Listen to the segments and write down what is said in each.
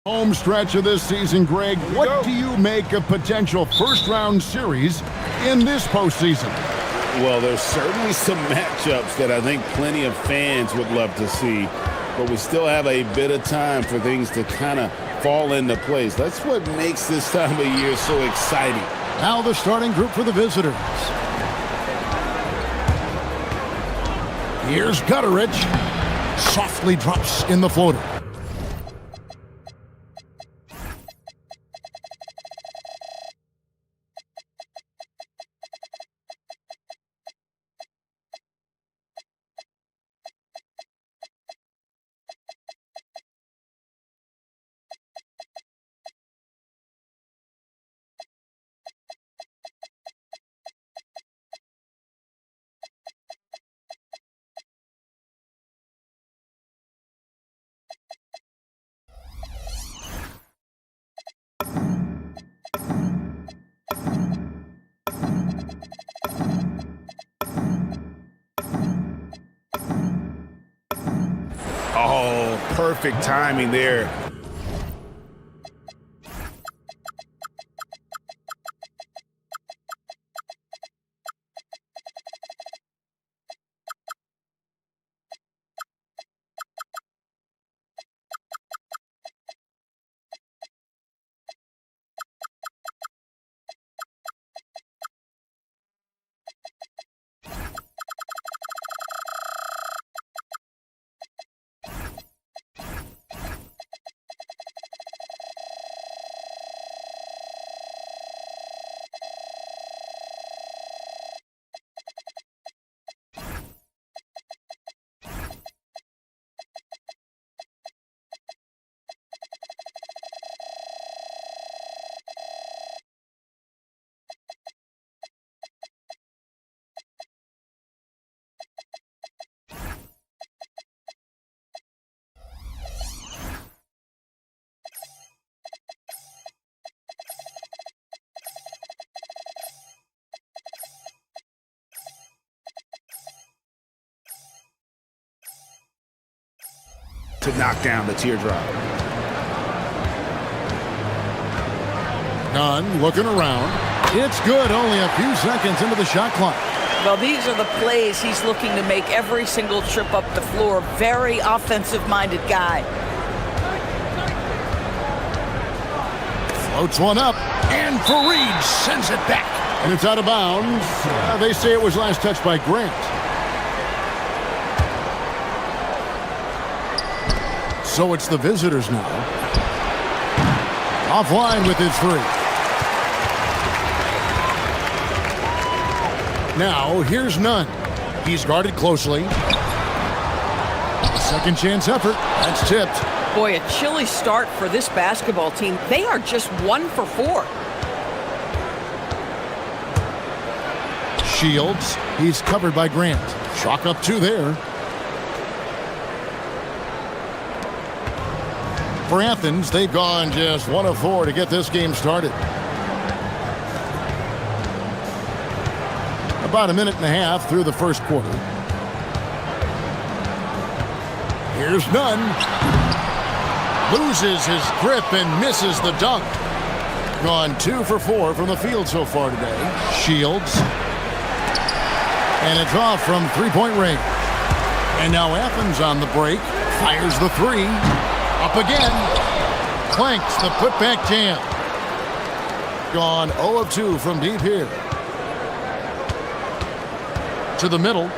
Home stretch of this season, Greg. What do you make of potential first-round series in this postseason? Well, there's certainly some matchups that I think plenty of fans would love to see, but we still have a bit of time for things to kind of fall into place. That's what makes this time of year so exciting. Now the starting group for the visitors. Here's Gutteridge. Softly drops in the floater. Oh, perfect timing there. To knock down the teardrop. Nunn looking around. It's good, only a few seconds into the shot clock. Well, these are the plays he's looking to make every single trip up the floor. Very offensive-minded guy. Floats one up, and Fareed sends it back. And it's out of bounds. They say it was last touched by Grant. So it's the visitors now. Offline with his three. Now, here's Nunn. He's guarded closely. A second chance effort. That's tipped. Boy, a chilly start for this basketball team. They are just 1 for 4. Shields. He's covered by Grant. Chalk up 2 there. For Athens, they've gone just 1 of 4 to get this game started. About a minute and a half through the first quarter. Here's Nunn. Loses his grip and misses the dunk. Gone 2 for 4 from the field so far today. Shields. And a draw from three-point range. And now Athens on the break. Fires the three. Up again. Clanks the putback jam. Gone 0 of 2 from deep here. To the middle.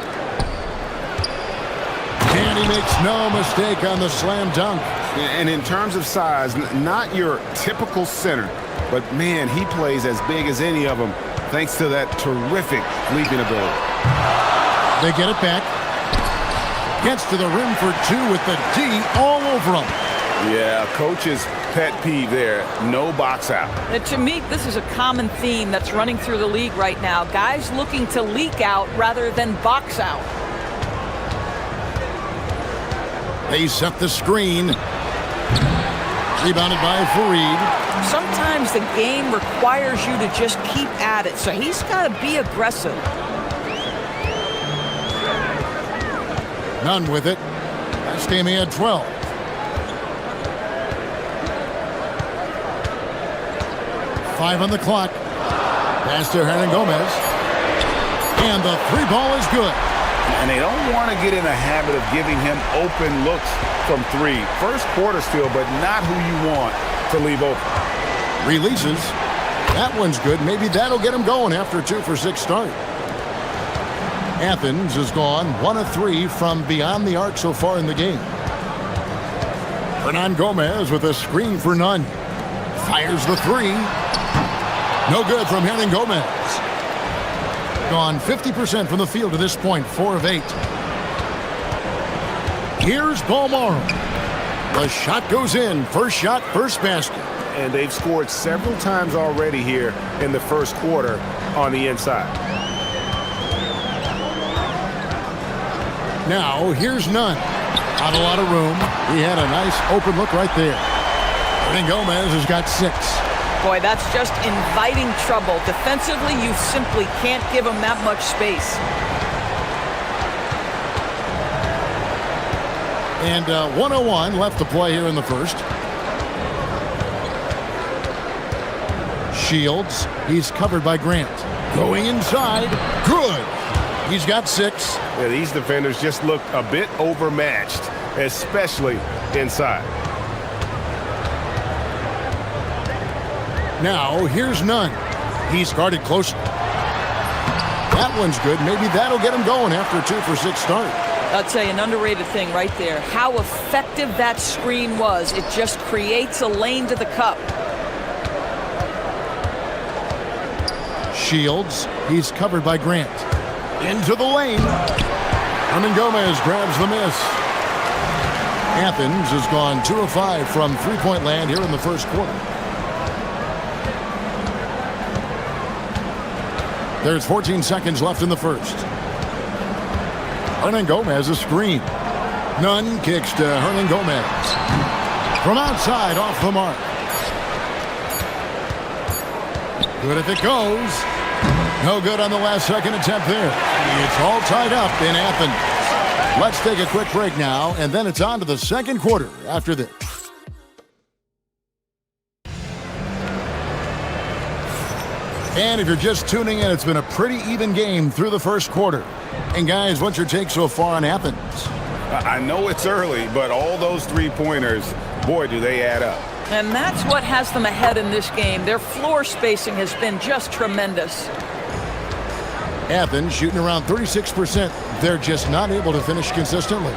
And he makes no mistake on the slam dunk. And in terms of size, not your typical center, but man, he plays as big as any of them thanks to that terrific leaping ability. They get it back. Gets to the rim for 2 with the D all over him. Yeah, coach's pet peeve there. No box out. And to me, this is a common theme that's running through the league right now. Guys looking to leak out rather than box out. They set the screen. Rebounded by Fareed. Sometimes the game requires you to just keep at it, so he's got to be aggressive. Nunn with it. Last game he had 12. 5 on the clock. Pass to Hernan Gomez. And the three ball is good. And they don't want to get in a habit of giving him open looks from three. First quarter still, but not who you want to leave open. Releases. That one's good. Maybe that'll get him going after a 2-for-6 start. Athens has gone 1 of 3 from beyond the arc so far in the game. Hernan Gomez with a screen for none. Fires the three. No good from Hernan Gomez. Gone 50% from the field to this point, 4 of 8. Here's Balmaro. The shot goes in. First shot, first basket. And they've scored several times already here in the first quarter on the inside. Now, here's Nunn. Not a lot of room. He had a nice open look right there. Hernan Gomez has got 6. Boy, that's just inviting trouble. Defensively, you simply can't give him that much space. And 101 left to play here in the first. Shields, he's covered by Grant. Going inside, good. He's got 6. Yeah, these defenders just look a bit overmatched, especially inside. Now, here's Nunn. He's guarded close. That one's good. Maybe that'll get him going after a 2-for-6 start. I'll tell you, an underrated thing right there. How effective that screen was. It just creates a lane to the cup. Shields, he's covered by Grant. Into the lane. Hernan Gomez grabs the miss. Athens has gone 2 of 5 from three-point land here in the first quarter. There's 14 seconds left in the first. Hernan Gomez a screen. Nunn kicks to Hernan Gomez. From outside, off the mark. Good if it goes. No good on the last second attempt there. It's all tied up in Athens. Let's take a quick break now, and then it's on to the second quarter after this. And if you're just tuning in, it's been a pretty even game through the first quarter. And guys, what's your take so far on Athens? I know it's early, but all those three-pointers, boy, do they add up. And that's what has them ahead in this game. Their floor spacing has been just tremendous. Athens shooting around 36%. They're just not able to finish consistently.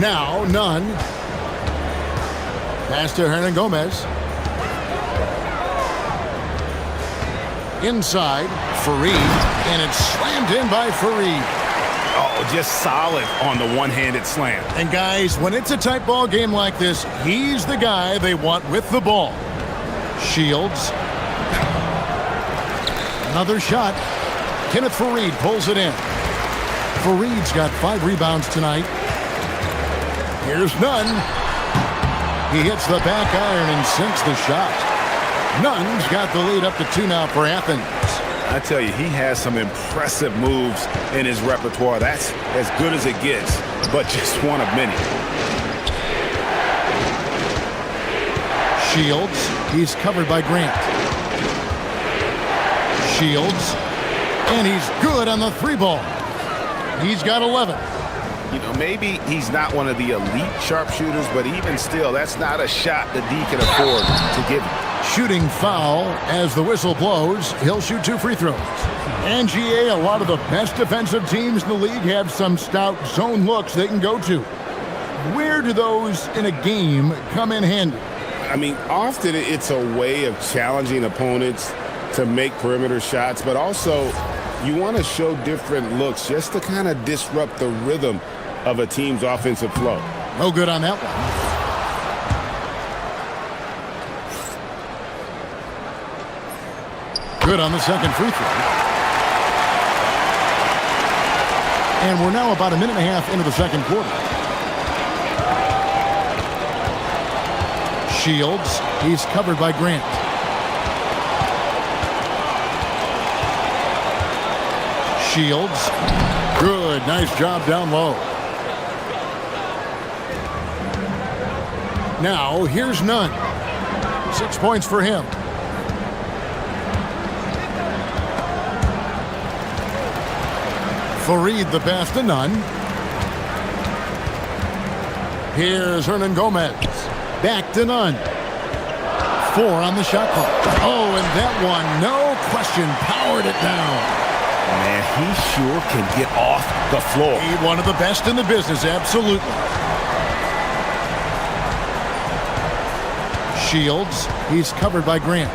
Now, Nunn. Pass to Hernan Gomez. Inside, Fareed, and it's slammed in by Fareed. Oh, just solid on the one-handed slam. And guys, when it's a tight ball game like this, he's the guy they want with the ball. Shields. Another shot. Kenneth Fareed pulls it in. Fareed's got 5 rebounds tonight. Here's Nunn. He hits the back iron and sinks the shot. Nunn's got the lead up to 2 now for Athens. I tell you, he has some impressive moves in his repertoire. That's as good as it gets, but just one of many. Shields, he's covered by Grant. Shields, and he's good on the 3 ball. He's got 11. You know, maybe he's not one of the elite sharpshooters, but even still, that's not a shot that D can afford to give him. Shooting foul as the whistle blows. He'll shoot 2 free throws. And GA, a lot of the best defensive teams in the league have some stout zone looks they can go to. Where do those in a game come in handy? I mean, often it's a way of challenging opponents to make perimeter shots, but also you want to show different looks just to kind of disrupt the rhythm of a team's offensive flow. No good on that one. Good on the second free throw. And we're now about a minute and a half into the second quarter. Shields, he's covered by Grant. Shields, good, nice job down low. Now, here's Nunn. 6 points for him. Fareed the pass to Nunn. Here's Hernan Gomez. Back to Nunn. 4 on the shot clock. Oh, and that one, no question, powered it down. Man, he sure can get off the floor. He's one of the best in the business, absolutely. Shields, he's covered by Grant.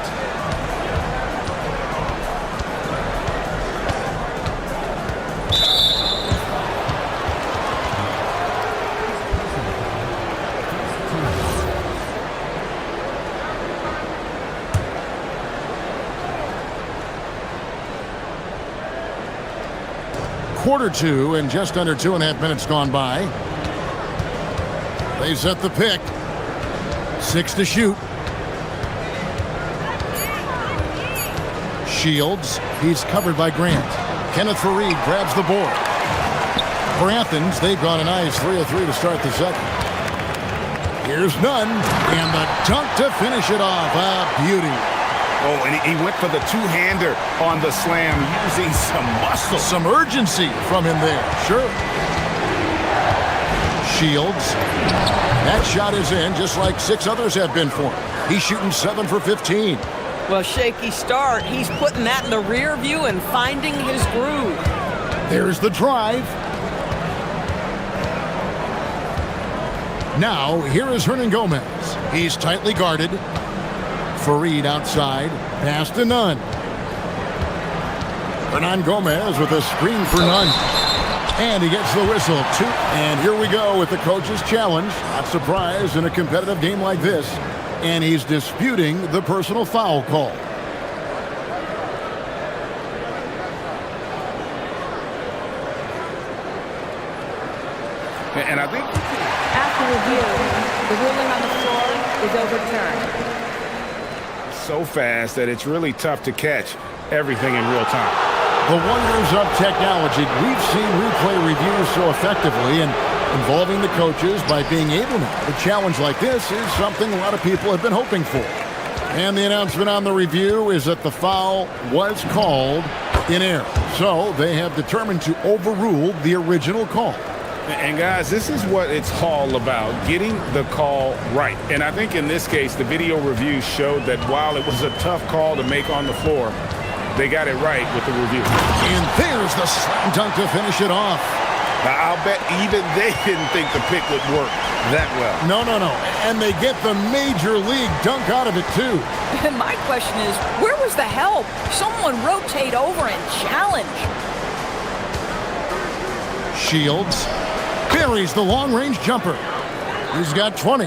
Quarter 2 and just under 2.5 minutes gone by. They set the pick. 6 to shoot. Shields, he's covered by Grant. Kenneth Fareed grabs the board. For Athens, they've gone a nice 3 of 3 to start the second. Here's Nunn, and the dunk to finish it off. A beauty. Oh, and he went for the two-hander on the slam, using some muscle. Some urgency from him there, sure. Shields. That shot is in, just like 6 others have been for him. He's shooting 7 for 15. Well, shaky start. He's putting that in the rear view and finding his groove. There's the drive. Now, here is Hernan Gomez. He's tightly guarded. Fareed outside. Pass to Nunn. Hernan Gomez with a screen for Nunn. And he gets the whistle. And here we go with the coach's challenge. Not surprised in a competitive game like this. And he's disputing the personal foul call. And I think after review, the ruling on the floor is overturned. So fast that it's really tough to catch everything in real time. The wonders of technology. We've seen replay reviews so effectively and involving the coaches by being able to. A challenge like this is something a lot of people have been hoping for. And the announcement on the review is that the foul was called in error. So they have determined to overrule the original call. And guys, this is what it's all about, getting the call right. And I think in this case, the video review showed that while it was a tough call to make on the floor, they got it right with the review. And there's the slam dunk to finish it off. Now, I'll bet even they didn't think the pick would work that well. No. And they get the major league dunk out of it, too. And my question is, where was the help? Someone rotate over and challenge. Shields buries the long-range jumper. He's got 20.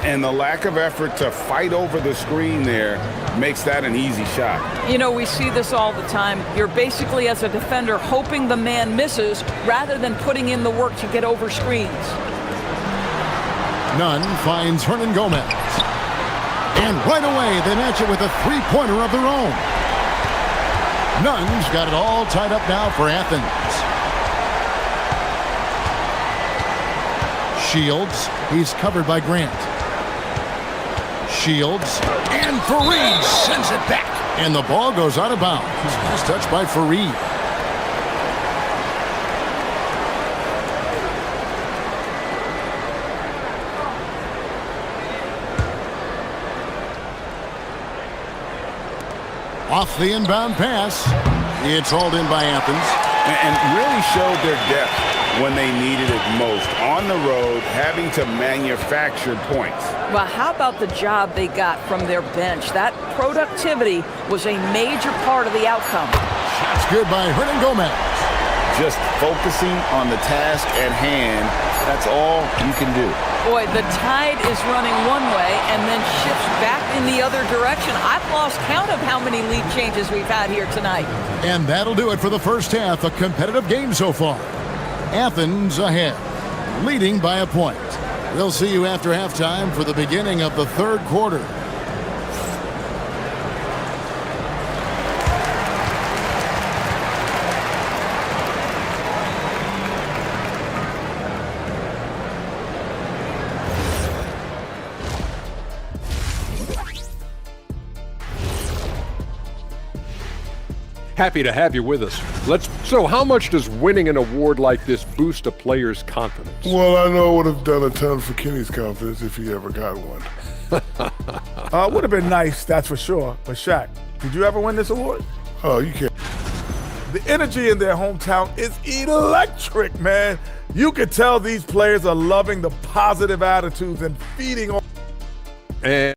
And the lack of effort to fight over the screen there makes that an easy shot. You know, we see this all the time. You're basically, as a defender, hoping the man misses rather than putting in the work to get over screens. Nunn finds Hernan Gomez. And right away, they match it with a three-pointer of their own. Nunn's got it all tied up now for Athens. Shields, he's covered by Grant. Shields, and Fareed sends it back. And the ball goes out of bounds. Nice touch by Fareed. Off the inbound pass. It's hauled in by Athens. And really showed their depth when they needed it most. On the road, having to manufacture points. Well, how about the job they got from their bench? That productivity was a major part of the outcome. Shots good by Hernan Gomez. Just focusing on the task at hand, that's all you can do. Boy, the tide is running one way and then shifts back in the other direction. I've lost count of how many lead changes we've had here tonight. And that'll do it for the first half. A competitive game so far. Athens ahead, leading by a point. We'll see you after halftime for the beginning of the third quarter. Happy to have you with us. So how much does winning an award like this boost a player's confidence? Well, I know it would have done a ton for Kenny's confidence if he ever got one. It would have been nice, that's for sure. But Shaq, did you ever win this award? Oh, you can't. The energy in their hometown is electric, man. You could tell these players are loving the positive attitudes and feeding on. And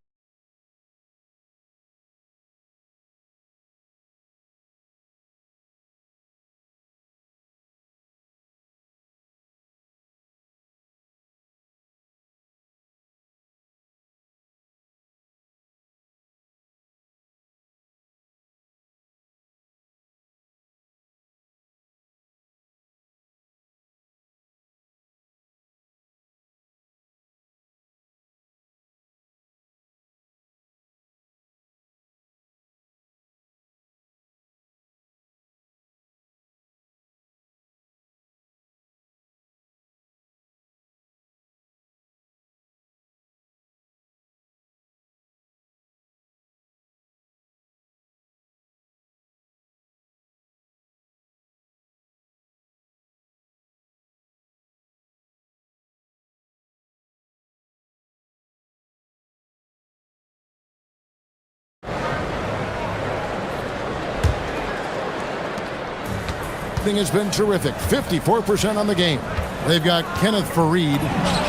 Has been terrific. 54% on the game. They've got Kenneth Fareed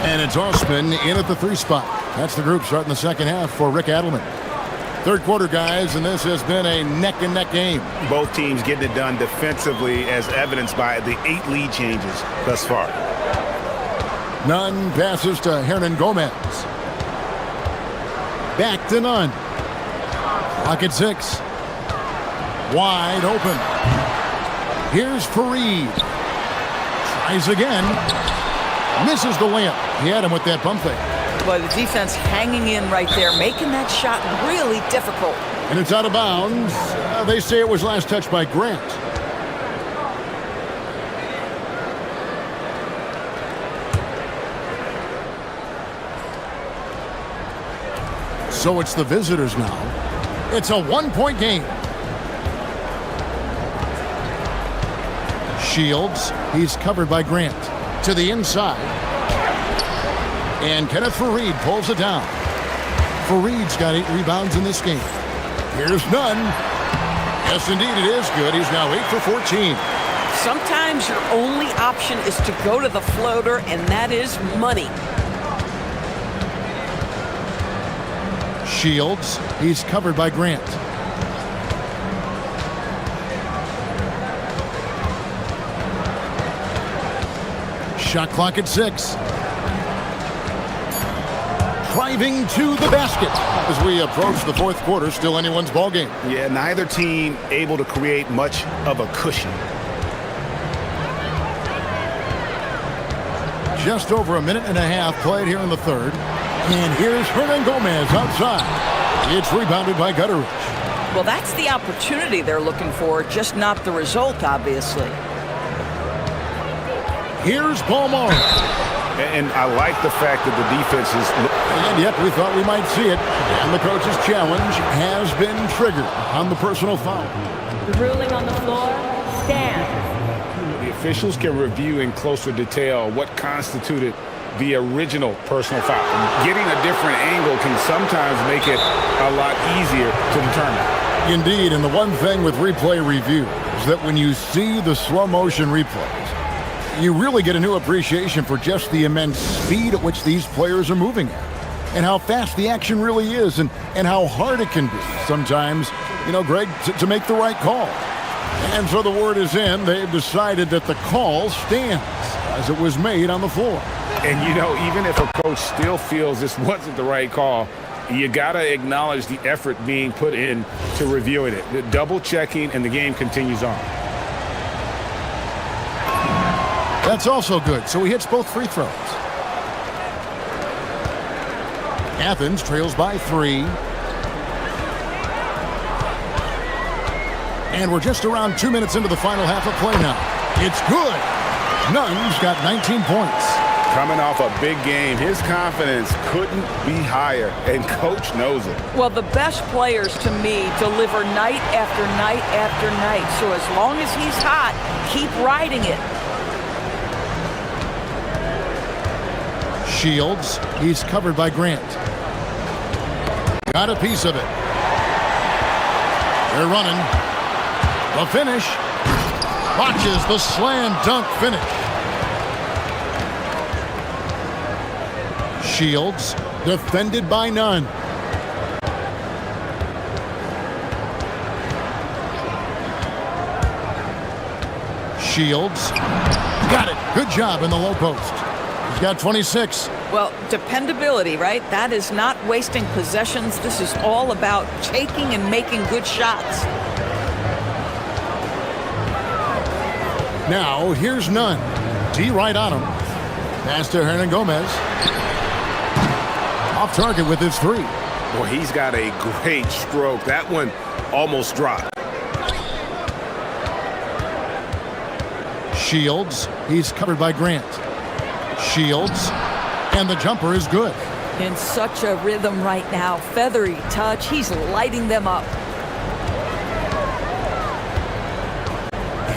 and it's Osman in at the 3 spot. That's the group starting the second half for Rick Adelman. Third quarter, guys, and this has been a neck-and-neck game. Both teams getting it done defensively, as evidenced by the 8 lead changes thus far. Nunn passes to Hernan Gomez. Back to Nunn. Clock at 6. Wide open. Here's Fareed. Tries again. Misses the layup. He had him with that pump fake. Boy, the defense hanging in right there, making that shot really difficult. And it's out of bounds. They say it was last touched by Grant. So it's the visitors now. It's a 1-point game. Shields, he's covered by Grant. To the inside. And Kenneth Fareed pulls it down. Fareed's got 8 rebounds in this game. Here's Nunn. Yes, indeed, it is good. He's now 8 for 14. Sometimes your only option is to go to the floater, and that is money. Shields, he's covered by Grant. Shot clock at 6. Driving to the basket as we approach the fourth quarter. Still anyone's ball game. Yeah, neither team able to create much of a cushion. Just over a minute and a half played here in the third. And here's Hernan Gomez outside. It's rebounded by Gutteridge. Well, that's the opportunity they're looking for, just not the result, obviously. Here's Palmer. And I like the fact that the defense is... And yet we thought we might see it. And the coach's challenge has been triggered on the personal foul. The ruling on the floor stands. The officials can review in closer detail what constituted the original personal foul. And getting a different angle can sometimes make it a lot easier to determine. Indeed, and the one thing with replay review is that when you see the slow motion replays, you really get a new appreciation for just the immense speed at which these players are moving at, and how fast the action really is, and how hard it can be sometimes, Greg, to make the right call. And so the word is in. They've decided that the call stands as it was made on the floor. And, even if a coach still feels this wasn't the right call, you got to acknowledge the effort being put in to reviewing it. The double checking, and the game continues on. That's also good. So he hits both free throws. Athens trails by 3. And we're just around 2 minutes into the final half of play now. It's good. Nunn's got 19 points. Coming off a big game, his confidence couldn't be higher, and coach knows it. Well, the best players to me deliver night after night after night. So as long as he's hot, keep riding it. Shields, he's covered by Grant. Got a piece of it. They're running. The finish. Watches the slam dunk finish. Shields, defended by none. Shields, got it. Good job in the low post. He's got 26. Well, dependability, right? That is not wasting possessions. This is all about taking and making good shots. Now, here's none. D right on him. Pass to Hernan Gomez. Off target with his three. Boy, he's got a great stroke. That one almost dropped. Shields, he's covered by Grant. Shields, and the jumper is good. In such a rhythm right now. Feathery touch. He's lighting them up.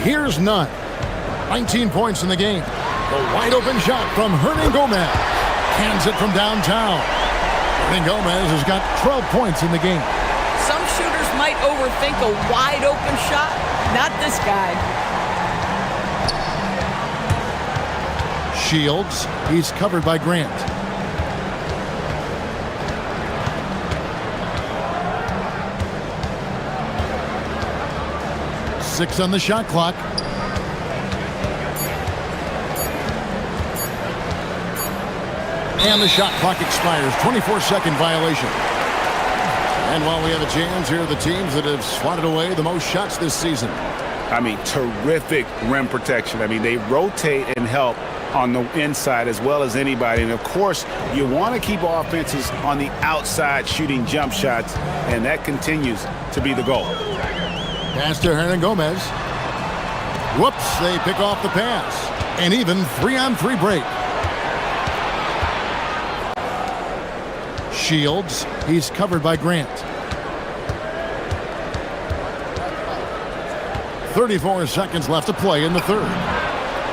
Here's none. 19 points in the game. The wide open shot from Hernan Gomez. Hands it from downtown. Hernan Gomez has got 12 points in the game. Some shooters might overthink a wide open shot. Not this guy. Shields, he's covered by Grant. Six on the shot clock. And the shot clock expires. 24-second violation. And while we have a chance, here are the teams that have swatted away the most shots this season. I mean, terrific rim protection. I mean, they rotate and help on the inside as well as anybody. And, of course, you want to keep offenses on the outside shooting jump shots, and that continues to be the goal. Pass to Hernan Gomez. Whoops, they pick off the pass. An even 3-on-3 break. Shields, he's covered by Grant. 34 seconds left to play in the third.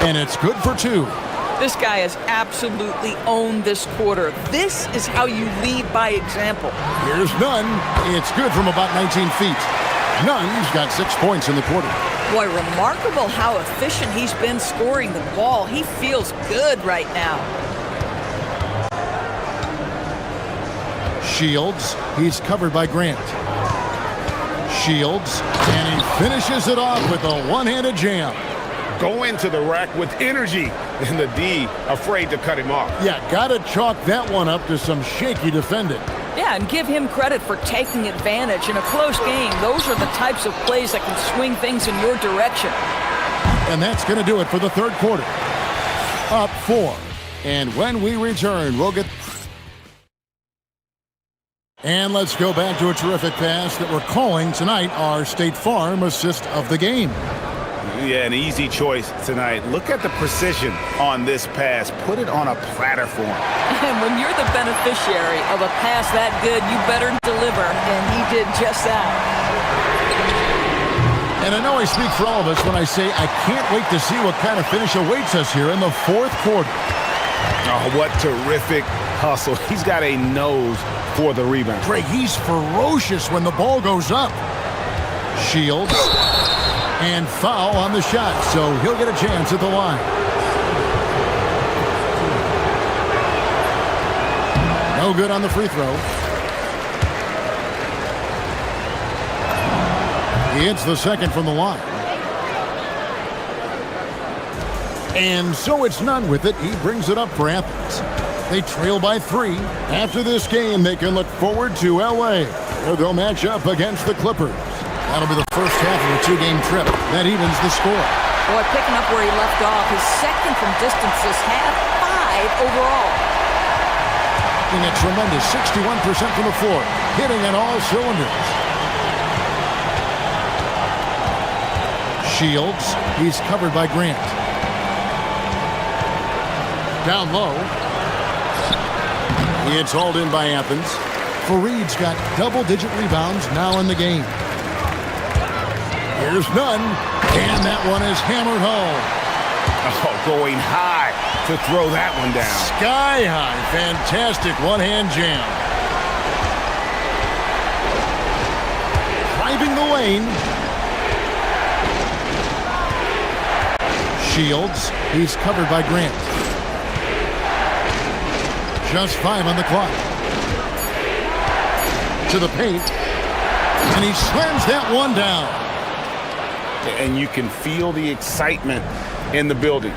And it's good for two. This guy has absolutely owned this quarter. This is how you lead by example. Here's Nunn. It's good from about 19 feet. Nunn's got 6 points in the quarter. Boy, remarkable how efficient he's been scoring the ball. He feels good right now. Shields, he's covered by Grant. Shields, and he finishes it off with a one-handed jam. Go into the rack with energy, and the D afraid to cut him off. Yeah, gotta chalk that one up to some shaky defending. Yeah, and give him credit for taking advantage. In a close game, those are the types of plays that can swing things in your direction. And that's going to do it for the third quarter. Up 4. And when we return, we'll get... And let's go back to a terrific pass that we're calling tonight our State Farm assist of the game. Yeah, an easy choice tonight. Look at the precision on this pass. Put it on a platter for him. And when you're the beneficiary of a pass that good, you better deliver, and he did just that. And I know I speak for all of us when I say I can't wait to see what kind of finish awaits us here in the fourth quarter. Oh, what terrific hustle. He's got a nose for the rebound. Greg, he's ferocious when the ball goes up. Shields. And foul on the shot, so he'll get a chance at the line. No good on the free throw. He hits the second from the line. And so it's Nunn with it. He brings it up for Athens. They trail by 3. After this game, they can look forward to L.A., where they'll match up against the Clippers. That'll be the first half of a 2-game trip. That evens the score. Boy, picking up where he left off. His second from distance this half, 5 overall. Hitting a tremendous 61% from the floor. Hitting on all cylinders. Shields, he's covered by Grant. Down low. It's hauled in by Athens. Fareed's got double-digit rebounds now in the game. Here's none. And that one is hammered home. Oh, going high to throw that one down. Sky high. Fantastic one-hand jam. Driving the lane. Shields. He's covered by Grant. Just 5 on the clock. To the paint. And he slams that one down. And you can feel the excitement in the building.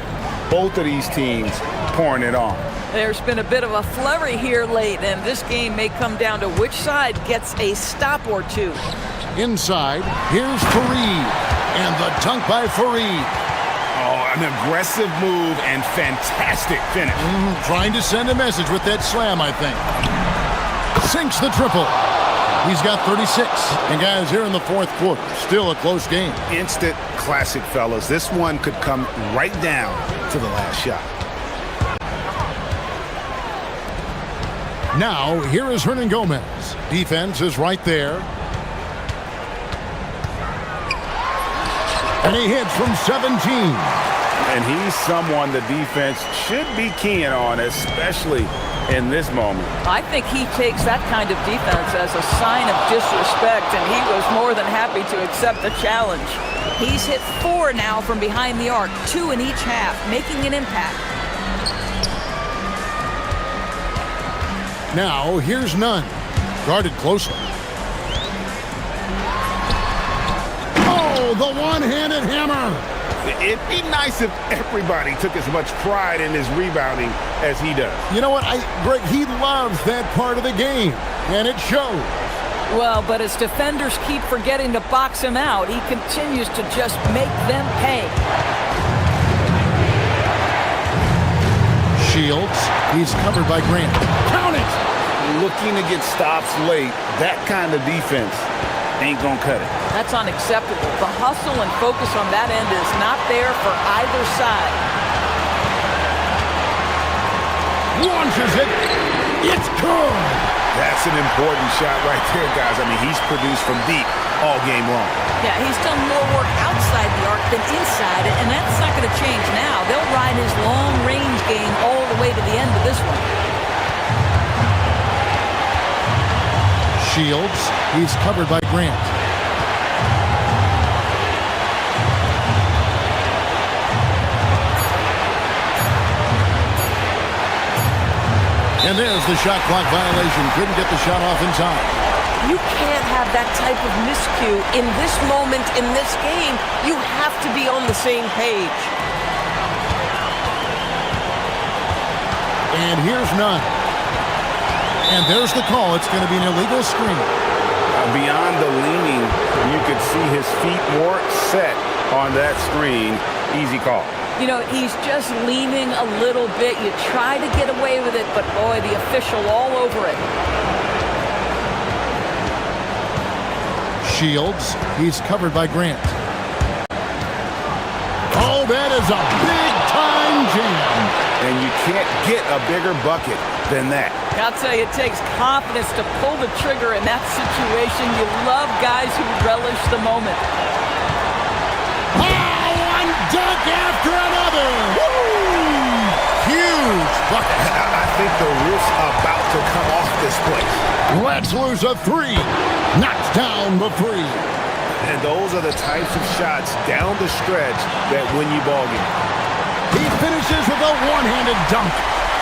Both of these teams pouring it on. There's been a bit of a flurry here late, and this game may come down to which side gets a stop or two. Inside, here's Fareed. And the dunk by Fareed. Oh, an aggressive move and fantastic finish. Trying to send a message with that slam, I think. Sinks the triple. He's got 36. And guys, here in the fourth quarter, still a close game. Instant classic, fellas. This one could come right down to the last shot. Now, here is Hernan Gomez. Defense is right there. And he hits from 17. And he's someone the defense should be keying on, especially in this moment. I think he takes that kind of defense as a sign of disrespect, and he was more than happy to accept the challenge. He's hit 4 now from behind the arc, 2 in each half, making an impact. Now, here's Nunn. Guarded closely. Oh, the one-handed hammer. It'd be nice if everybody took as much pride in his rebounding as he does. You know what, Greg, he loves that part of the game, and it shows. Well, but as defenders keep forgetting to box him out, he continues to just make them pay. Shields, he's covered by Grant. Count it! Looking to get stops late, that kind of defense ain't gonna cut it. That's unacceptable. The hustle and focus on that end is not there for either side. Launches it. It's good. That's an important shot right there, guys. I mean, he's produced from deep all game long. Yeah, he's done more work outside the arc than inside it, and that's not going to change now. They'll ride his long-range game all the way to the end of this one. Shields, he's covered by Grant. And there's the shot clock violation. Couldn't get the shot off in time. You can't have that type of miscue in this moment in this game. You have to be on the same page. And here's Nunn. And there's the call. It's going to be an illegal screen. Beyond the leaning, you could see his feet more set on that screen. Easy call. You know, he's just leaning a little bit. You try to get away with it, but boy, the official all over it. Shields, he's covered by Grant. Oh, that is a big-time jam. And you can't get a bigger bucket than that. I'll tell you, it takes confidence to pull the trigger in that situation. You love guys who relish the moment. Oh, one dunk after another. Woo! Huge bucket. I think the roof's about to come off this place. Let's lose a 3. Knocks down the 3. And those are the types of shots down the stretch that win you ball games. He finishes with a one-handed dunk.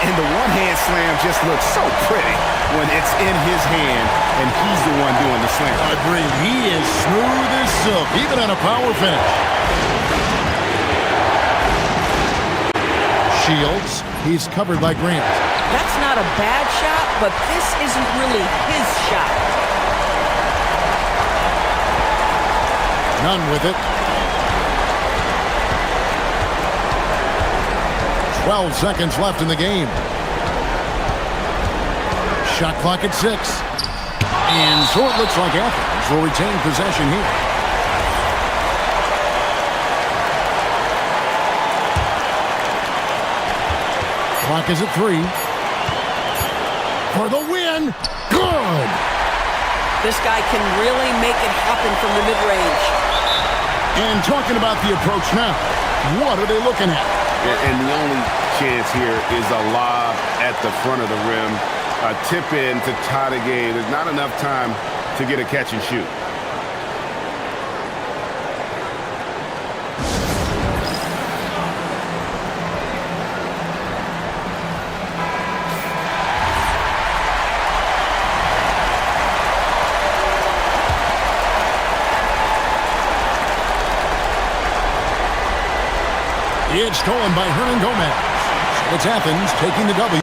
And the one-hand slam just looks so pretty when it's in his hand and he's the one doing the slam. Agreed. He is smooth as silk, even on a power finish. Shields, he's covered by Grant. That's not a bad shot, but this isn't really his shot. None with it. 12 seconds left in the game. Shot clock at 6. And so it looks like Athens will retain possession here. Clock is at 3. For the win. Good. This guy can really make it happen from the mid-range. And talking about the approach now, what are they looking at? And the only chance here is a lob at the front of the rim. A tip in to tie the game. There's not enough time to get a catch and shoot. It's stolen by Hernan Gomez. It's Athens taking the W.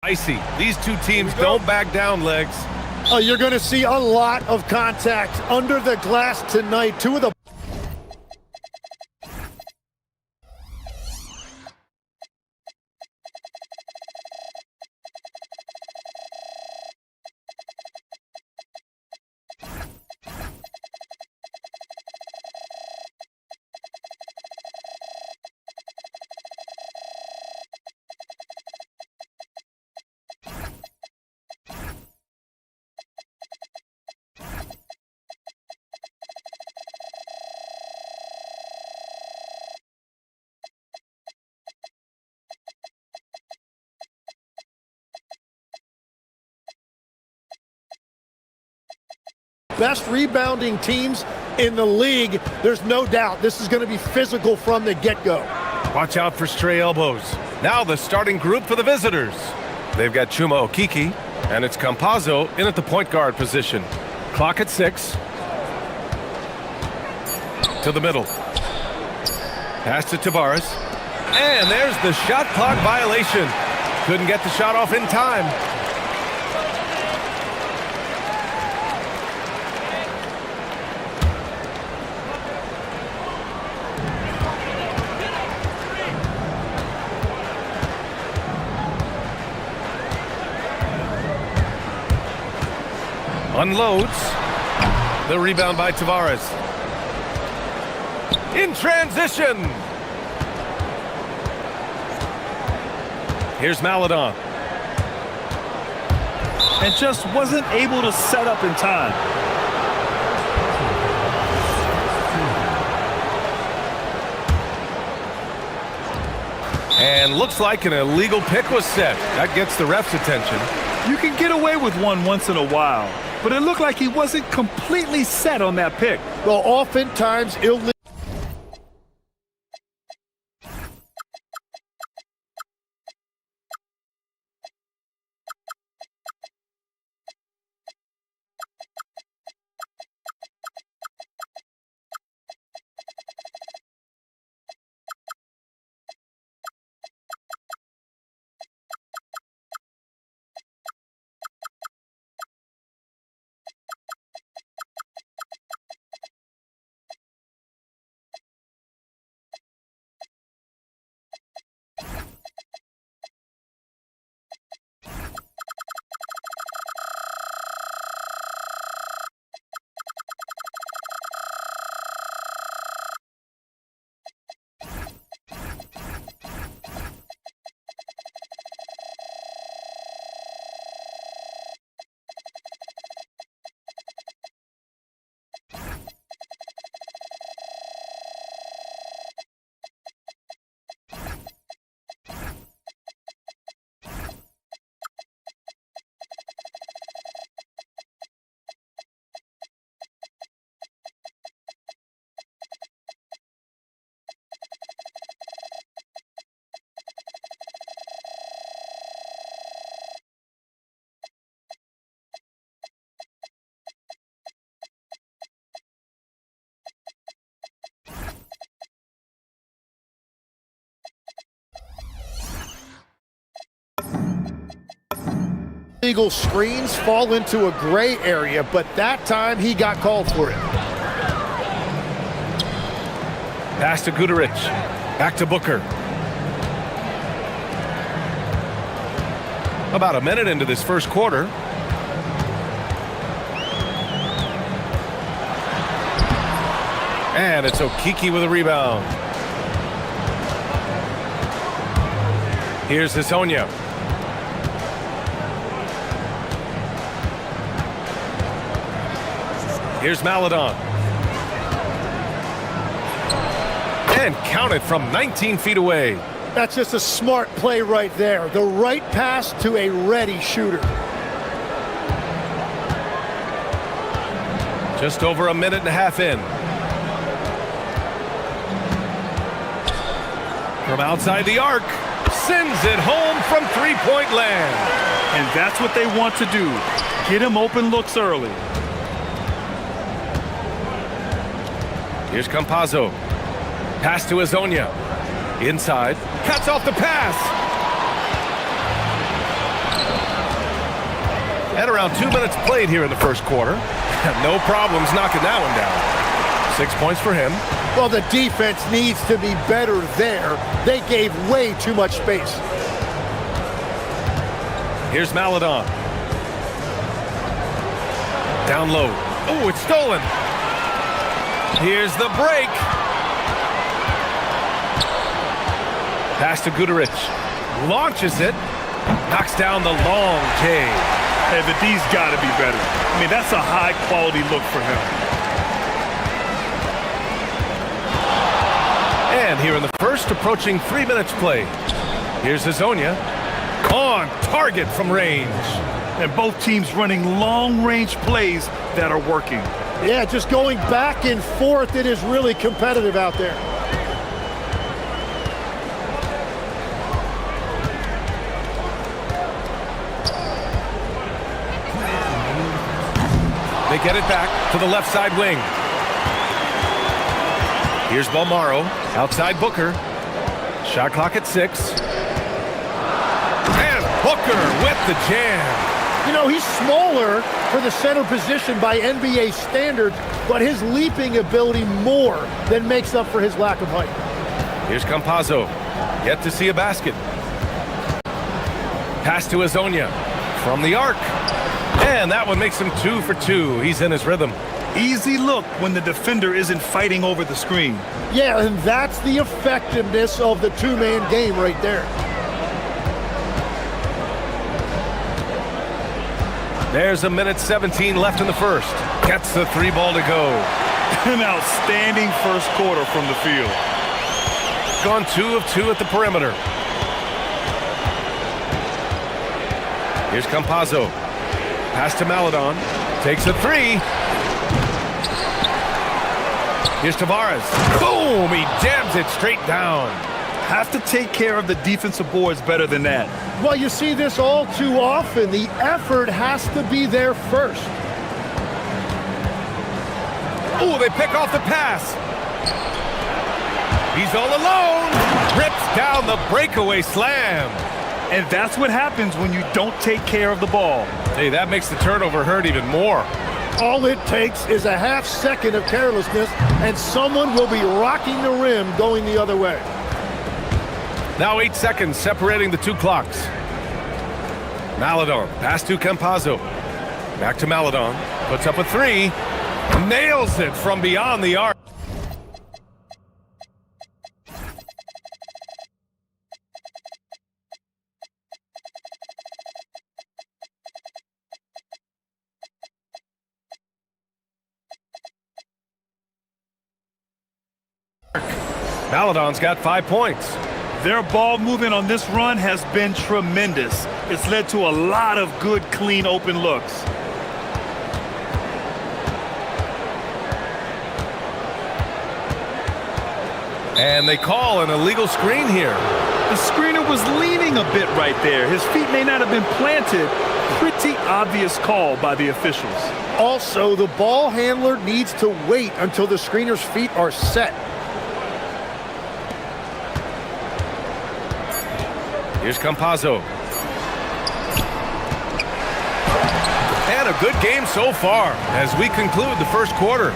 Icy. These two teams don't back down, Legs. You're going to see a lot of contact under the glass tonight. Two of the best rebounding teams in the league. There's no doubt this is going to be physical from the get-go. Watch out for stray elbows. Now the starting group for the visitors. They've got Chuma Okiki, and it's Campazzo in at the point guard position. Clock at 6. To the middle. Pass to Tavares. And there's the shot clock violation. Couldn't get the shot off in time. Unloads. The rebound by Tavares. In transition. Here's Maladon. And just wasn't able to set up in time. And looks like an illegal pick was set. That gets the ref's attention. You can get away with one once in a while, but it looked like he wasn't completely set on that pick. Well, oftentimes illegal. Illegal screens fall into a gray area, but that time he got called for it. Pass to Guduric. Back to Booker. About a minute into this first quarter. And it's Okiki with a rebound. Here's Hesonja. Here's Maladon. And count it from 19 feet away. That's just a smart play right there. The right pass to a ready shooter. Just over a minute and a half in. From outside the arc. Sends it home from three-point land. And that's what they want to do. Get him open looks early. Here's Campazzo. Pass to Hesonja. Inside. Cuts off the pass. And around 2 minutes played here in the first quarter. No problems knocking that one down. 6 points for him. Well, the defense needs to be better there. They gave way too much space. Here's Maladon. Down low. Oh, it's stolen. Here's the break. Pass to Guduric. Launches it. Knocks down the long J. Hey, the D's got to be better. I mean, that's a high-quality look for him. And here in the first, approaching 3 minutes play. Here's Hazonia. On target from range. And both teams running long-range plays that are working. Yeah, just going back and forth. It is really competitive out there. They get it back to the left side wing. Here's Balmaro. Outside Booker. Shot clock at 6. And Booker with the jam. You know, he's smaller for the center position by NBA standards, but his leaping ability more than makes up for his lack of height. Here's Campazzo. Yet to see a basket. Pass to Hazonia. From the arc. And that one makes him 2 for 2. He's in his rhythm. Easy look when the defender isn't fighting over the screen. Yeah, and that's the effectiveness of the two-man game right there. There's a minute 17 left in the first. Gets the 3 ball to go. An outstanding first quarter from the field. Gone 2 of 2 at the perimeter. Here's Campazzo. Pass to Maladon. Takes a 3. Here's Tavares. Boom! He jams it straight down. Have to take care of the defensive boards better than that. Well, you see this all too often. The effort has to be there first. Oh, they pick off the pass. He's all alone. Rips down the breakaway slam. And that's what happens when you don't take care of the ball. Hey, that makes the turnover hurt even more. All it takes is a half second of carelessness, and someone will be rocking the rim going the other way. Now 8 seconds separating the 2 clocks. Maladon, pass to Campazzo. Back to Maladon, puts up a 3. Nails it from beyond the arc. Maladon's got 5 points. Their ball movement on this run has been tremendous. It's led to a lot of good, clean, open looks. And they call an illegal screen here. The screener was leaning a bit right there. His feet may not have been planted. Pretty obvious call by the officials. Also, the ball handler needs to wait until the screener's feet are set. Here's Campazzo. And a good game so far as we conclude the first quarter.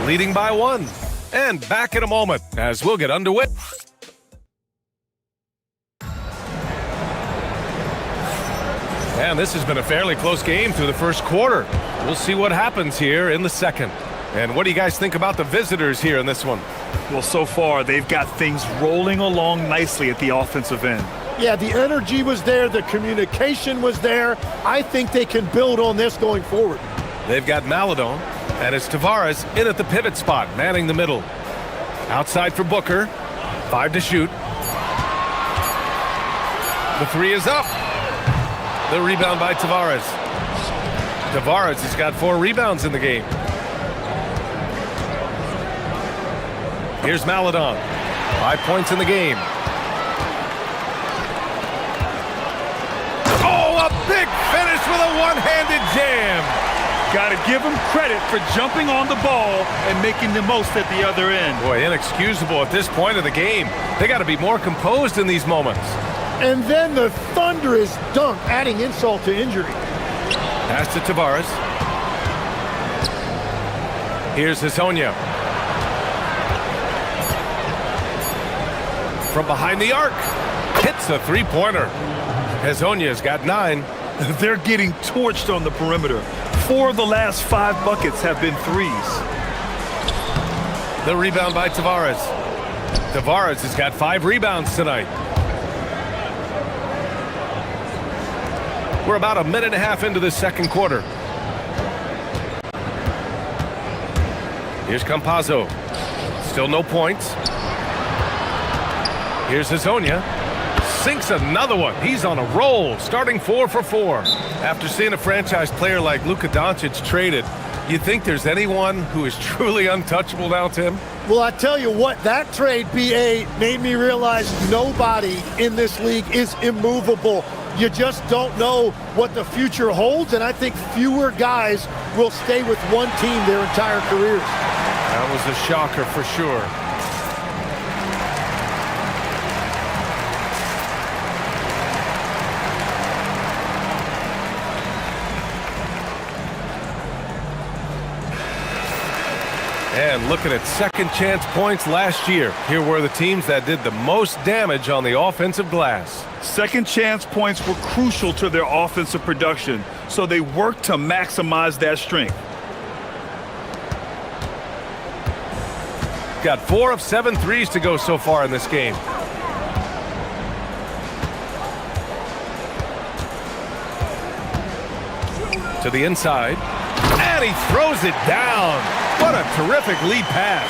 Leading by 1. And back in a moment as we'll get underway. And this has been a fairly close game through the first quarter. We'll see what happens here in the second. And what do you guys think about the visitors here in this one? Well, so far, they've got things rolling along nicely at the offensive end. Yeah, the energy was there, the communication was there. I think they can build on this going forward. They've got Maladon, and it's Tavares in at the pivot spot, manning the middle. Outside for Booker, 5 to shoot. The 3 is up. The rebound by Tavares. Tavares has got 4 rebounds in the game. Here's Maladon, 5 points in the game. Big finish with a one-handed jam. Got to give him credit for jumping on the ball and making the most at the other end. Boy, inexcusable at this point of the game. They got to be more composed in these moments. And then the thunderous dunk, adding insult to injury. Pass to Tavares. Here's Hazonia. From behind the arc. Hits a three-pointer. Hazonia's got 9. They're getting torched on the perimeter. 4 of the last 5 buckets have been threes. The rebound by Tavares. Tavares has got 5 rebounds tonight. We're about a minute and a half into the second quarter. Here's Campazzo. Still no points. Here's Hazonia. Sinks another one. He's on a roll, starting 4 for 4. After seeing a franchise player like Luka Doncic traded, you think there's anyone who is truly untouchable now, Tim? Well, I tell you what, that trade, BA, made me realize nobody in this league is immovable. You just don't know what the future holds, and I think fewer guys will stay with one team their entire careers. That was a shocker for sure. And looking at second chance points last year, here were the teams that did the most damage on the offensive glass. Second chance points were crucial to their offensive production, so they worked to maximize that strength. Got 4 of 7 threes to go so far in this game. To the inside, and he throws it down. What a terrific lead pass.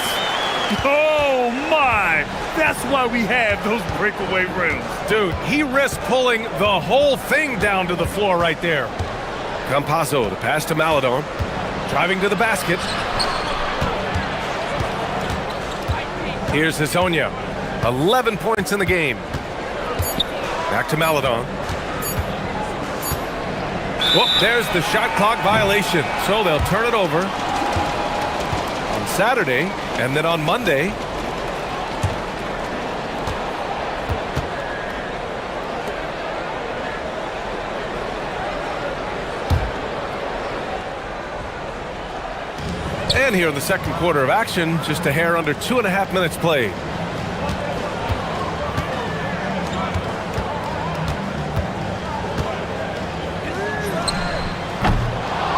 Oh my! That's why we have those breakaway rims. Dude, he risked pulling the whole thing down to the floor right there. Campazzo, the pass to Maladon. Driving to the basket. Here's Hazonia. 11 points in the game. Back to Maladon. Whoop, there's the shot clock violation. So they'll turn it over on Saturday, and then on Monday. And here in the second quarter of action, just a hair under 2.5 minutes played.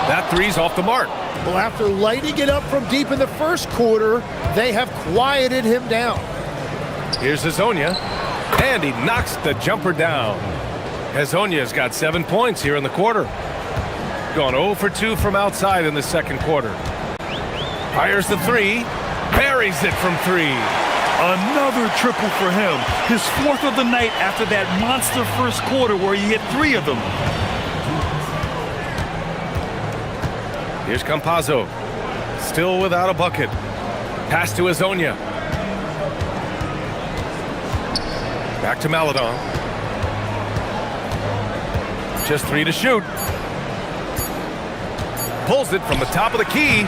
That three's off the mark. Well, after lighting it up from deep in the first quarter, they have quieted him down. Here's Hazonia, and he knocks the jumper down. Hazonia's got 7 points here in the quarter. Gone 0 for 2 from outside in the second quarter. Fires the three, buries it from 3. Another triple for him. His 4th of the night after that monster first quarter where he hit 3 of them. Here's Campazzo, still without a bucket. Pass to Hazonia. Back to Maladon. Just 3 to shoot. Pulls it from the top of the key,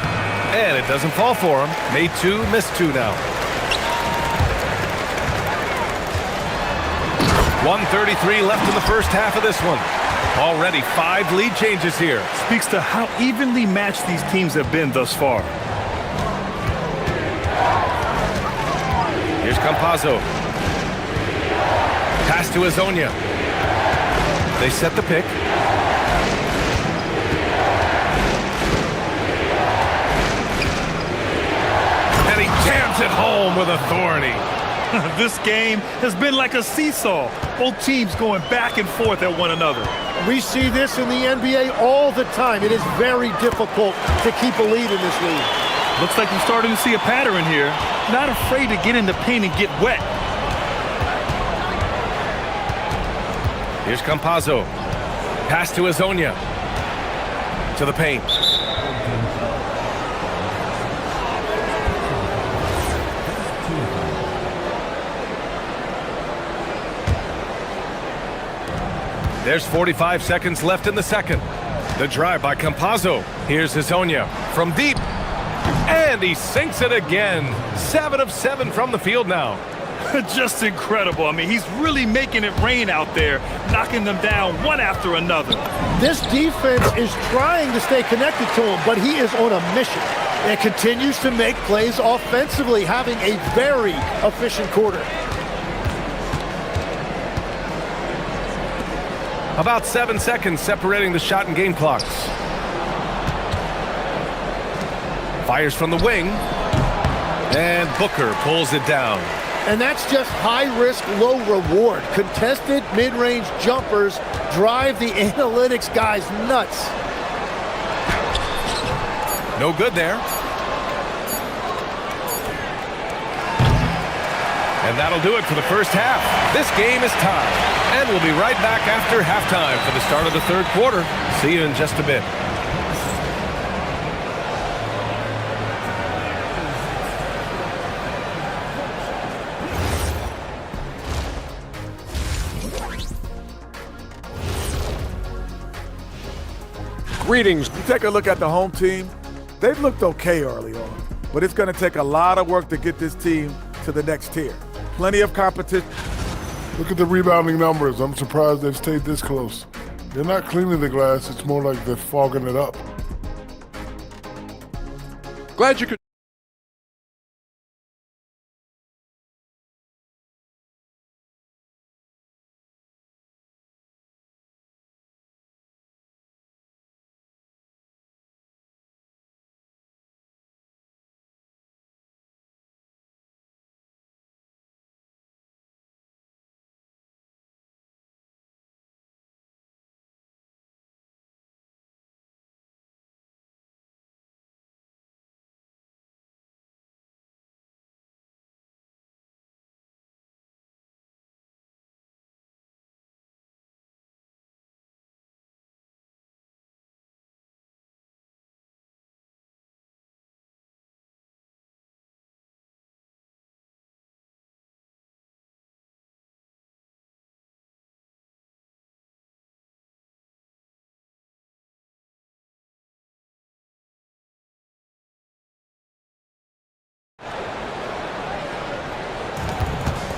and it doesn't fall for him. Made 2, missed 2 now. 1:33 left in the first half of this one. Already 5 lead changes here. Speaks to how evenly matched these teams have been thus far. Here's Campazzo. Pass to Hazonia. They set the pick. And he jams it home with authority. This game has been like a seesaw. Both teams going back and forth at one another. We see this in the NBA all the time. It is very difficult to keep a lead in this league. Looks like we're starting to see a pattern here. Not afraid to get in the paint and get wet. Here's Campazzo. Pass to Hazonia. To the paint. There's 45 seconds left in the second. The drive by Campazzo. Here's Hazonia from deep. And he sinks it again. 7 of 7 from the field now. Just incredible. I mean, he's really making it rain out there, knocking them down one after another. This defense is trying to stay connected to him, but he is on a mission and continues to make plays offensively, having a very efficient quarter. About 7 seconds separating the shot and game clocks. Fires from the wing. And Booker pulls it down. And that's just high risk, low reward. Contested mid-range jumpers drive the analytics guys nuts. No good there. And that'll do it for the first half. This game is tied. And we'll be right back after halftime for the start of the third quarter. See you in just a bit. Greetings. You take a look at the home team, they've looked okay early on, but it's going to take a lot of work to get this team to the next tier. Plenty of competition. Look at the rebounding numbers. I'm surprised they've stayed this close. They're not cleaning the glass. It's more like they're fogging it up. Glad you could.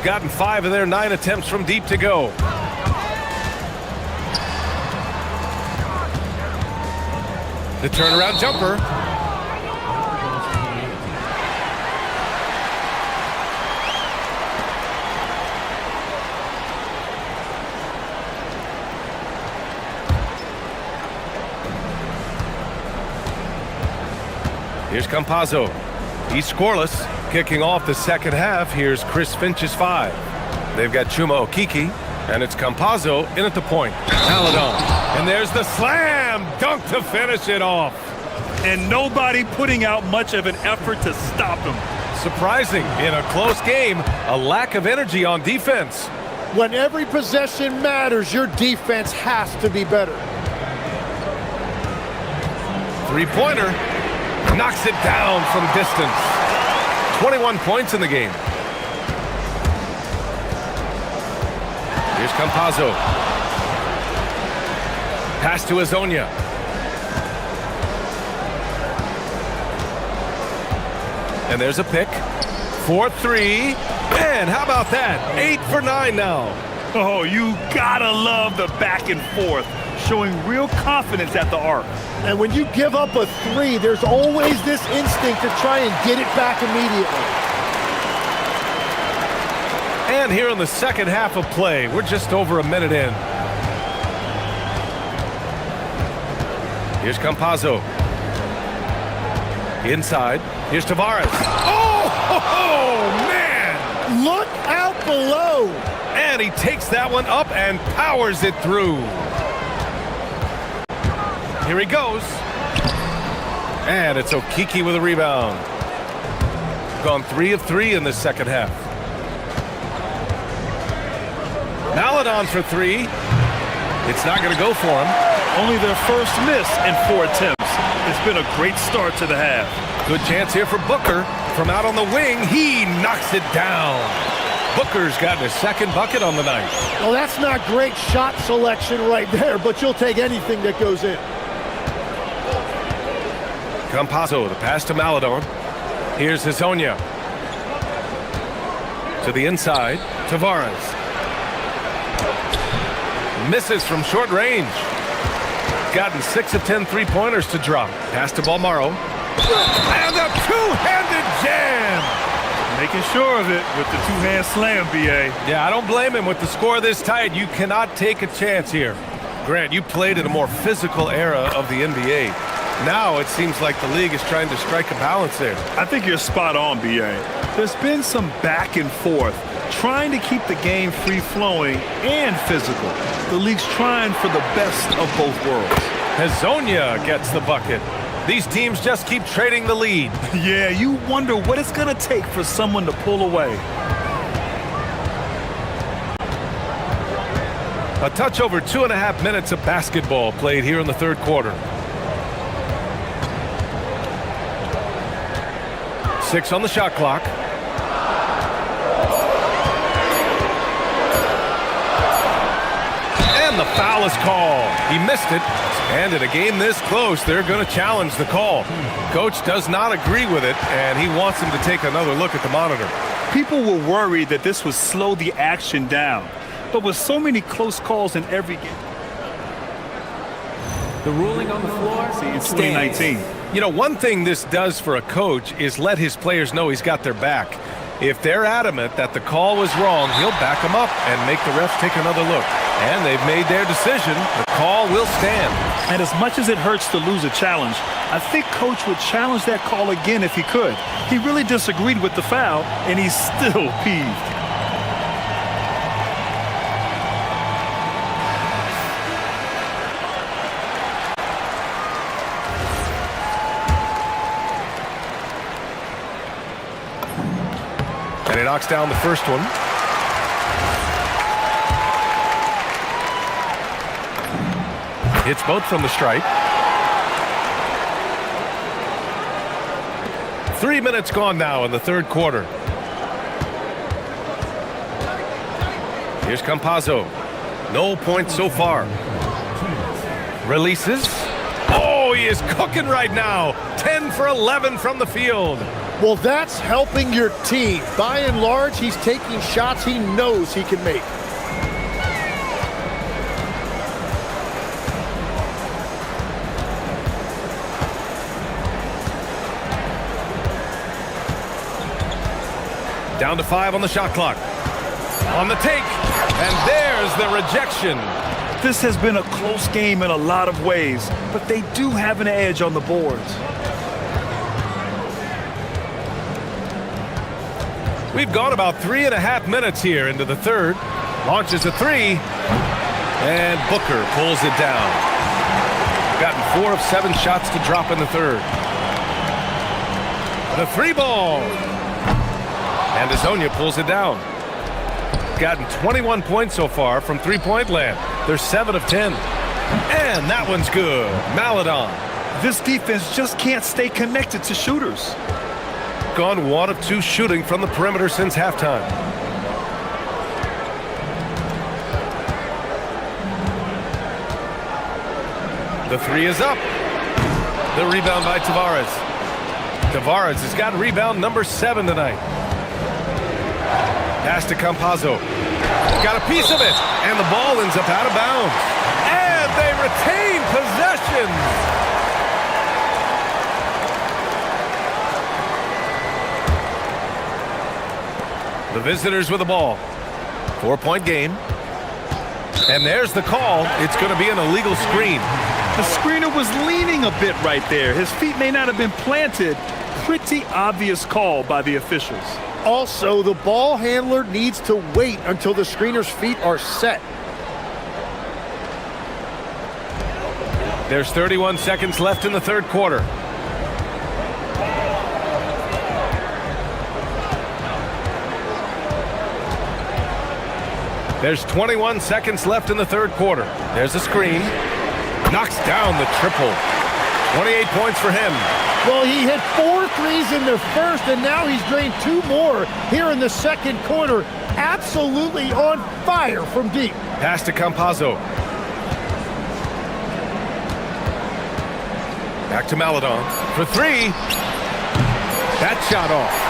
Gotten 5 of their 9 attempts from deep to go. The turnaround jumper. Here's Campazzo. He's scoreless. Kicking off the second half, here's Chris Finch's 5. They've got Chuma Okeke, and it's Campazzo in at the point. Maladon. And there's the slam dunk to finish it off. And nobody putting out much of an effort to stop him. Surprising, in a close game, a lack of energy on defense. When every possession matters, your defense has to be better. Three-pointer. Knocks it down from distance. 21 points in the game. Here's Campazzo. Pass to Azonia. And there's a pick. 4-3. And how about that? 8 for 9 now. Oh, you gotta love the back and forth, showing real confidence at the arc. And when you give up a 3, there's always this instinct to try and get it back immediately. And here in the second half of play, we're just over a minute in. Here's Campazzo. Inside. Here's Tavares. Oh, man! Look out below! And he takes that one up and powers it through. Here he goes. And it's Okeke with a rebound. Gone 3 of 3 in the second half. Maladon for 3. It's not going to go for him. Only their first miss in 4 attempts. It's been a great start to the half. Good chance here for Booker. From out on the wing, he knocks it down. Booker's gotten his second bucket on the night. Well, that's not great shot selection right there, but you'll take anything that goes in. Campazzo, the pass to Maladon. Here's Azonia. To the inside, Tavares. Misses from short range. Gotten 6 of 10 three-pointers to drop. Pass to Balmaro. And a two-handed jam! Making sure of it with the two-hand slam, B.A. Yeah, I don't blame him. With the score this tight, you cannot take a chance here. Grant, you played in a more physical era of the NBA. Now it seems like the league is trying to strike a balance there. I think you're spot on, B.A. There's been some back and forth, trying to keep the game free-flowing and physical. The league's trying for the best of both worlds. Hezonja gets the bucket. These teams just keep trading the lead. Yeah, you wonder what it's going to take for someone to pull away. A touch over 2.5 minutes of basketball played here in the third quarter. 6 on the shot clock. And the foul is called. He missed it. And in a game this close, they're going to challenge the call. Coach does not agree with it, and he wants him to take another look at the monitor. People were worried that this would slow the action down. But with so many close calls in every game, the ruling on the floor in 2019. You know, one thing this does for a coach is let his players know he's got their back. If they're adamant that the call was wrong, he'll back them up and make the refs take another look. And they've made their decision. The call will stand. And as much as it hurts to lose a challenge, I think Coach would challenge that call again if he could. He really disagreed with the foul, and he's still peeved. And he knocks down the first one. Hits both from the stripe. 3 minutes gone now in the third quarter. Here's Campazzo. No points so far. Releases. Oh, he is cooking right now. 10 for 11 from the field. Well, that's helping your team. By and large, he's taking shots he knows he can make. Down to 5 on the shot clock. On the take. And there's the rejection. This has been a close game in a lot of ways, but they do have an edge on the boards. We've gone about 3.5 minutes here into the third. Launches a three. And Booker pulls it down. Gotten 4 of 7 shots to drop in the third. The three ball. And Hezonja pulls it down. Gotten 21 points so far from three-point land. They're 7 of 10. And that one's good. Maladon. This defense just can't stay connected to shooters. Gone 1 of 2 shooting from the perimeter since halftime. The three is up. The rebound by Tavares. Tavares has got rebound number 7 tonight. Pass to Campazzo. Got a piece of it, and the ball ends up out of bounds. And they retain possession. The visitors with the ball. 4-point game. And there's the call. It's going to be an illegal screen. The screener was leaning a bit right there. His feet may not have been planted. Pretty obvious call by the officials. Also, the ball handler needs to wait until the screener's feet are set. There's 31 seconds left in the third quarter. There's 21 seconds left in the third quarter. There's a screen. Knocks down the triple. 28 points for him. Well, he hit 4 threes in the first, and now he's drained 2 more here in the second quarter. Absolutely on fire from deep. Pass to Campazzo. Back to Maladon for 3. That shot off.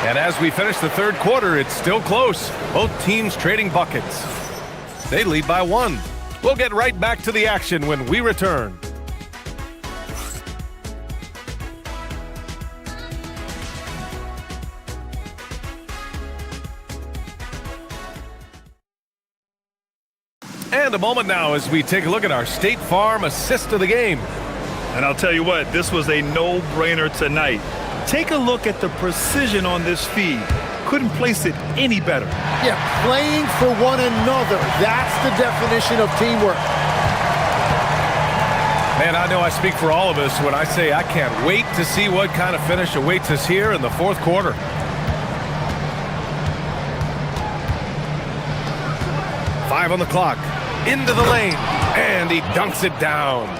And as we finish the third quarter, it's still close. Both teams trading buckets. They lead by 1. We'll get right back to the action when we return. And a moment now as we take a look at our State Farm assist of the game. And I'll tell you what, this was a no-brainer tonight. Take a look at the precision on this feed. Couldn't place it any better. Yeah, playing for one another. That's the definition of teamwork. Man, I know I speak for all of us when I say I can't wait to see what kind of finish awaits us here in the fourth quarter. Five on the clock. Into the lane. And he dunks it down.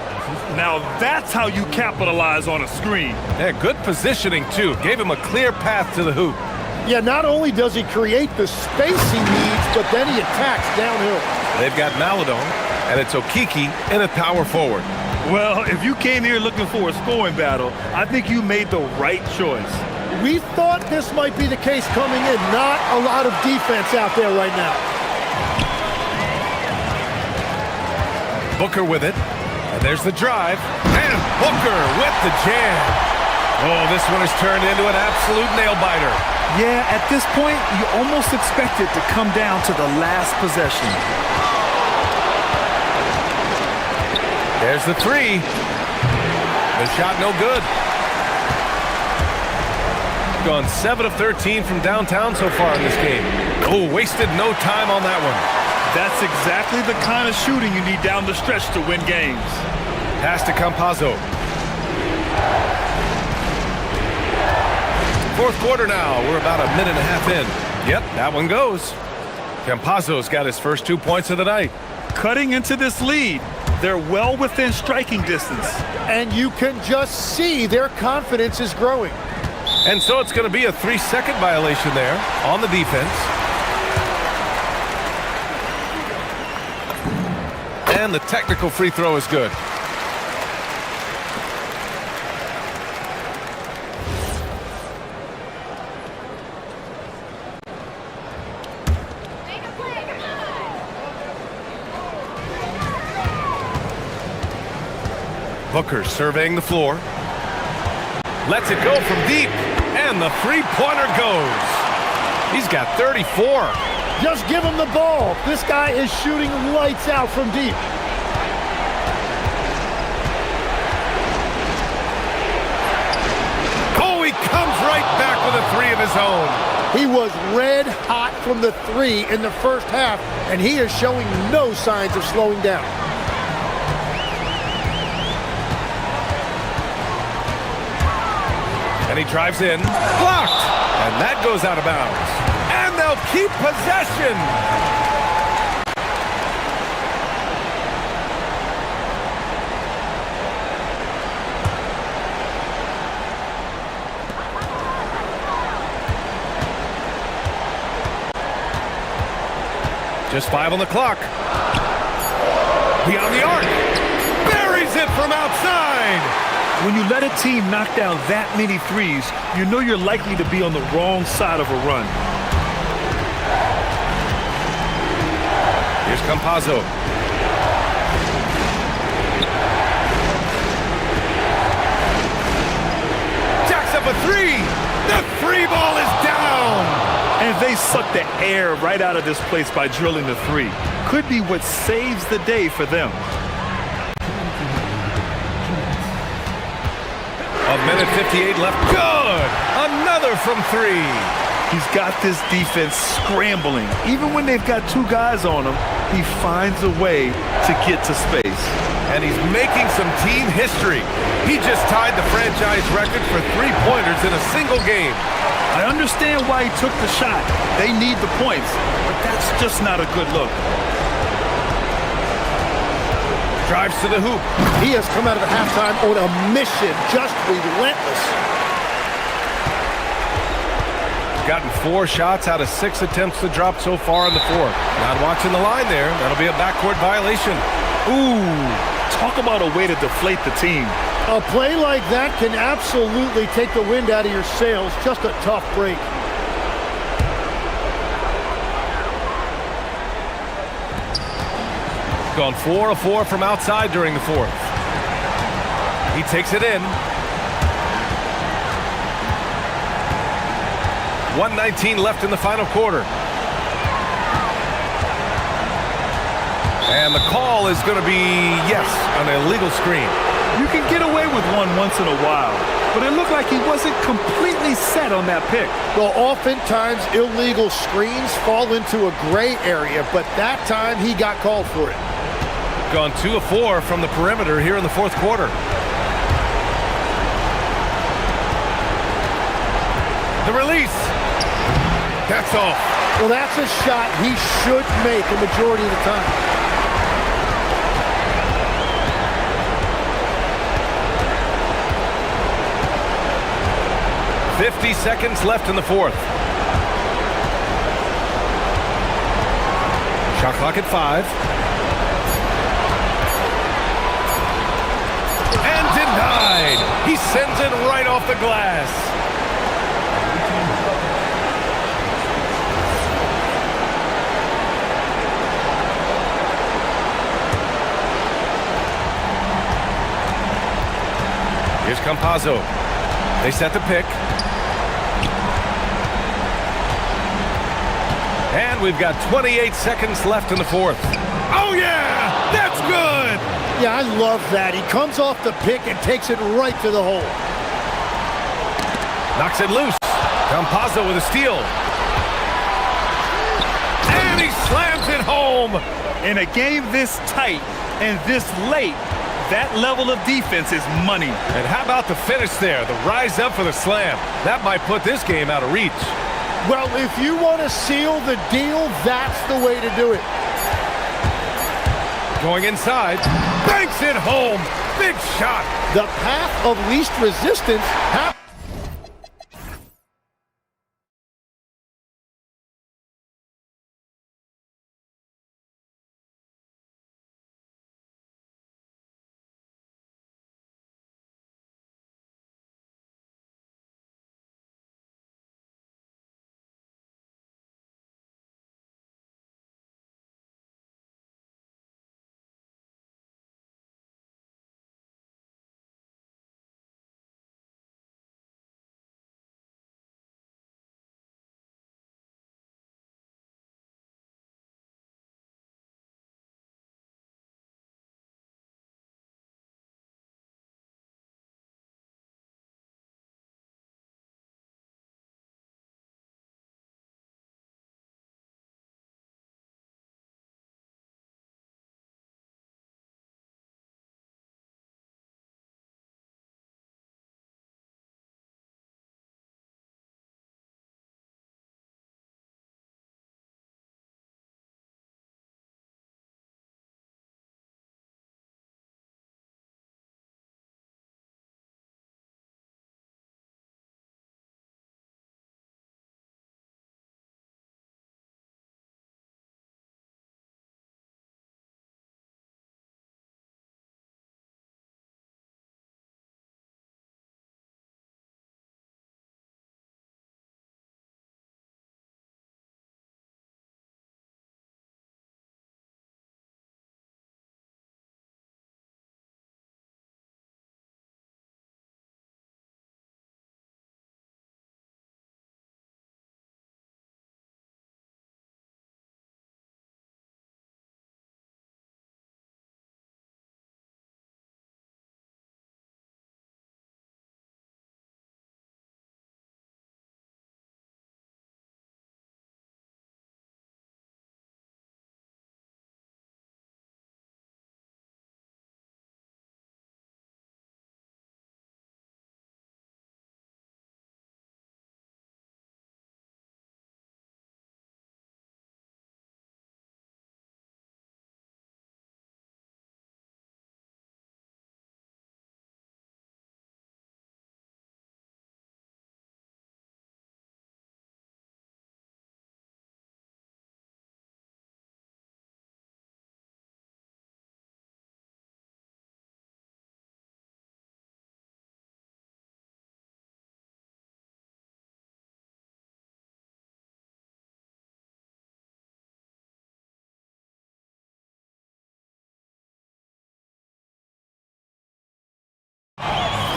Now that's how you capitalize on a screen. Yeah, good positioning, too. Gave him a clear path to the hoop. Yeah, not only does he create the space he needs, but then he attacks downhill. They've got Maladon, and it's Okiki in at power forward. Well, if you came here looking for a scoring battle, I think you made the right choice. We thought this might be the case coming in. Not a lot of defense out there right now. Booker with it. And there's the drive. And Booker with the jam. Oh, this one is turned into an absolute nail-biter. Yeah, at this point, you almost expect it to come down to the last possession. There's the three. The shot no good. Gone 7 of 13 from downtown so far in this game. Oh, wasted no time on that one. That's exactly the kind of shooting you need down the stretch to win games. Pass to Campazzo. Fourth quarter now. We're about a minute and a half in. Yep, that one goes. Campazzo's got his first 2 points of the night. Cutting into this lead. They're well within striking distance. And you can just see their confidence is growing. And so it's going to be a 3-second violation there on the defense. And the technical free throw is good. Booker surveying the floor. Lets it go from deep. And the three-pointer goes. He's got 34. Just give him the ball. This guy is shooting lights out from deep. Oh, he comes right back with a three of his own. He was red hot from the three in the first half, and he is showing no signs of slowing down. And he drives in. Blocked! And that goes out of bounds. And they'll keep possession. Just 5 on the clock. Beyond the arc. Buries it from outside. When you let a team knock down that many threes, you know you're likely to be on the wrong side of a run. Here's Campazzo. Jacks up a three. The free ball is down. And they suck the air right out of this place by drilling the three. Could be what saves the day for them. A minute 58 left. Good! Another from three. He's got this defense scrambling. Even when they've got two guys on him, he finds a way to get to space. And he's making some team history. He just tied the franchise record for three-pointers in a single game. I understand why he took the shot. They need the points, but that's just not a good look. Drives to the hoop. He has come out of the halftime on a mission, just relentless. Gotten 4 shots out of 6 attempts to drop so far in the fourth. Not watching the line there. That'll be a backcourt violation. Ooh, talk about a way to deflate the team. A play like that can absolutely take the wind out of your sails. Just a tough break. gone 4 of 4 from outside during the fourth. He takes it in. 1:19 left in the final quarter. And the call is going to be, yes, an illegal screen. You can get away with one once in a while, but it looked like he wasn't completely set on that pick. Well, oftentimes illegal screens fall into a gray area, but that time he got called for it. Gone 2 of 4 from the perimeter here in the fourth quarter. The release. That's off. Well, that's a shot he should make a majority of the time. .50 seconds left in the fourth. Shot clock at 5. And denied. He sends it right off the glass. Here's Campazzo. They set the pick. And we've got 28 seconds left in the fourth. Oh, yeah! That's good! Yeah, I love that. He comes off the pick and takes it right to the hole. Knocks it loose. Campazzo with a steal. And he slams it home! In a game this tight and this late, that level of defense is money. And how about the finish there? The rise up for the slam. That might put this game out of reach. Well, if you want to seal the deal, that's the way to do it. Going inside. Banks it home. Big shot. The path of least resistance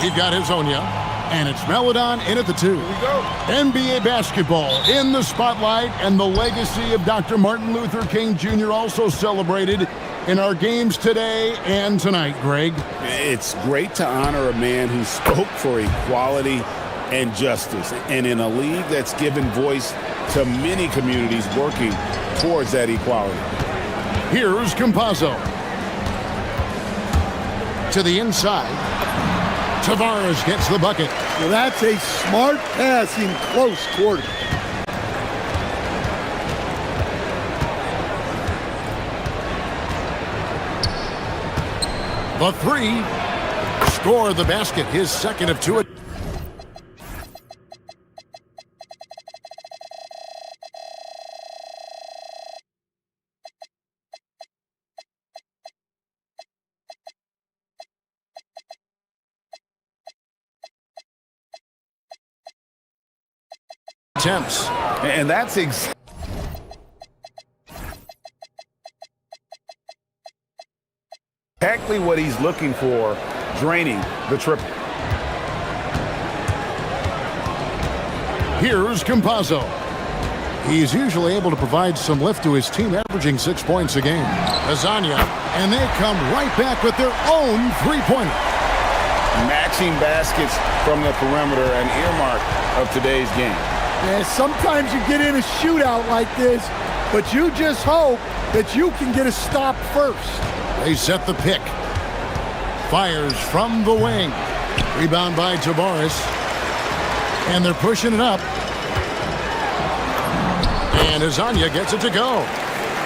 We've got Hazonia, and it's Melodon in at the 2. Here we go. NBA basketball in the spotlight, and the legacy of Dr. Martin Luther King Jr. also celebrated in our games today and tonight, Greg. It's great to honor a man who spoke for equality and justice, and in a league that's given voice to many communities working towards that equality. Here's Campazzo. To the inside. Tavares gets the bucket. Well, that's a smart pass in close quarter. The 3. Score the basket. His second of 2. Attempts. And that's exactly what he's looking for, draining the triple. Here's Campazzo. He's usually able to provide some lift to his team, averaging 6 points a game. Hazonia, and they come right back with their own three-pointer. Matching baskets from the perimeter, an earmark of today's game. Yeah, sometimes you get in a shootout like this, but you just hope that you can get a stop first. They set the pick. Fires from the wing. Rebound by Tavares. And they're pushing it up. And Hazonia gets it to go.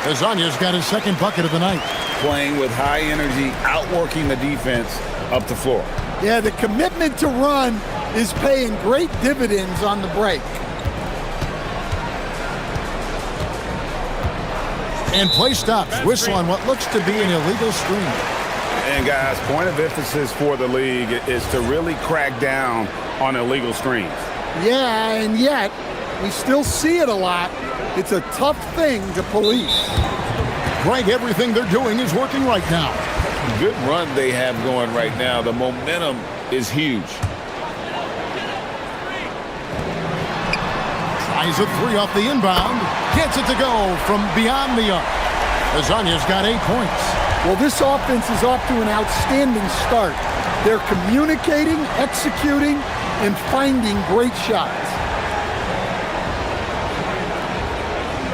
Hazonia's got his second bucket of the night. Playing with high energy, outworking the defense up the floor. Yeah, the commitment to run is paying great dividends on the break. And play stops. Whistle on what looks to be an illegal screen. And guys, point of emphasis for the league is to really crack down on illegal screens. Yeah, and yet we still see it a lot. It's a tough thing to police. Greg, everything they're doing is working right now. Good run they have going right now. The momentum is huge. Tries a 3 off the inbound. Gets it to go from beyond the arc. Hazonia's got 8 points. Well, this offense is off to an outstanding start. They're communicating, executing, and finding great shots.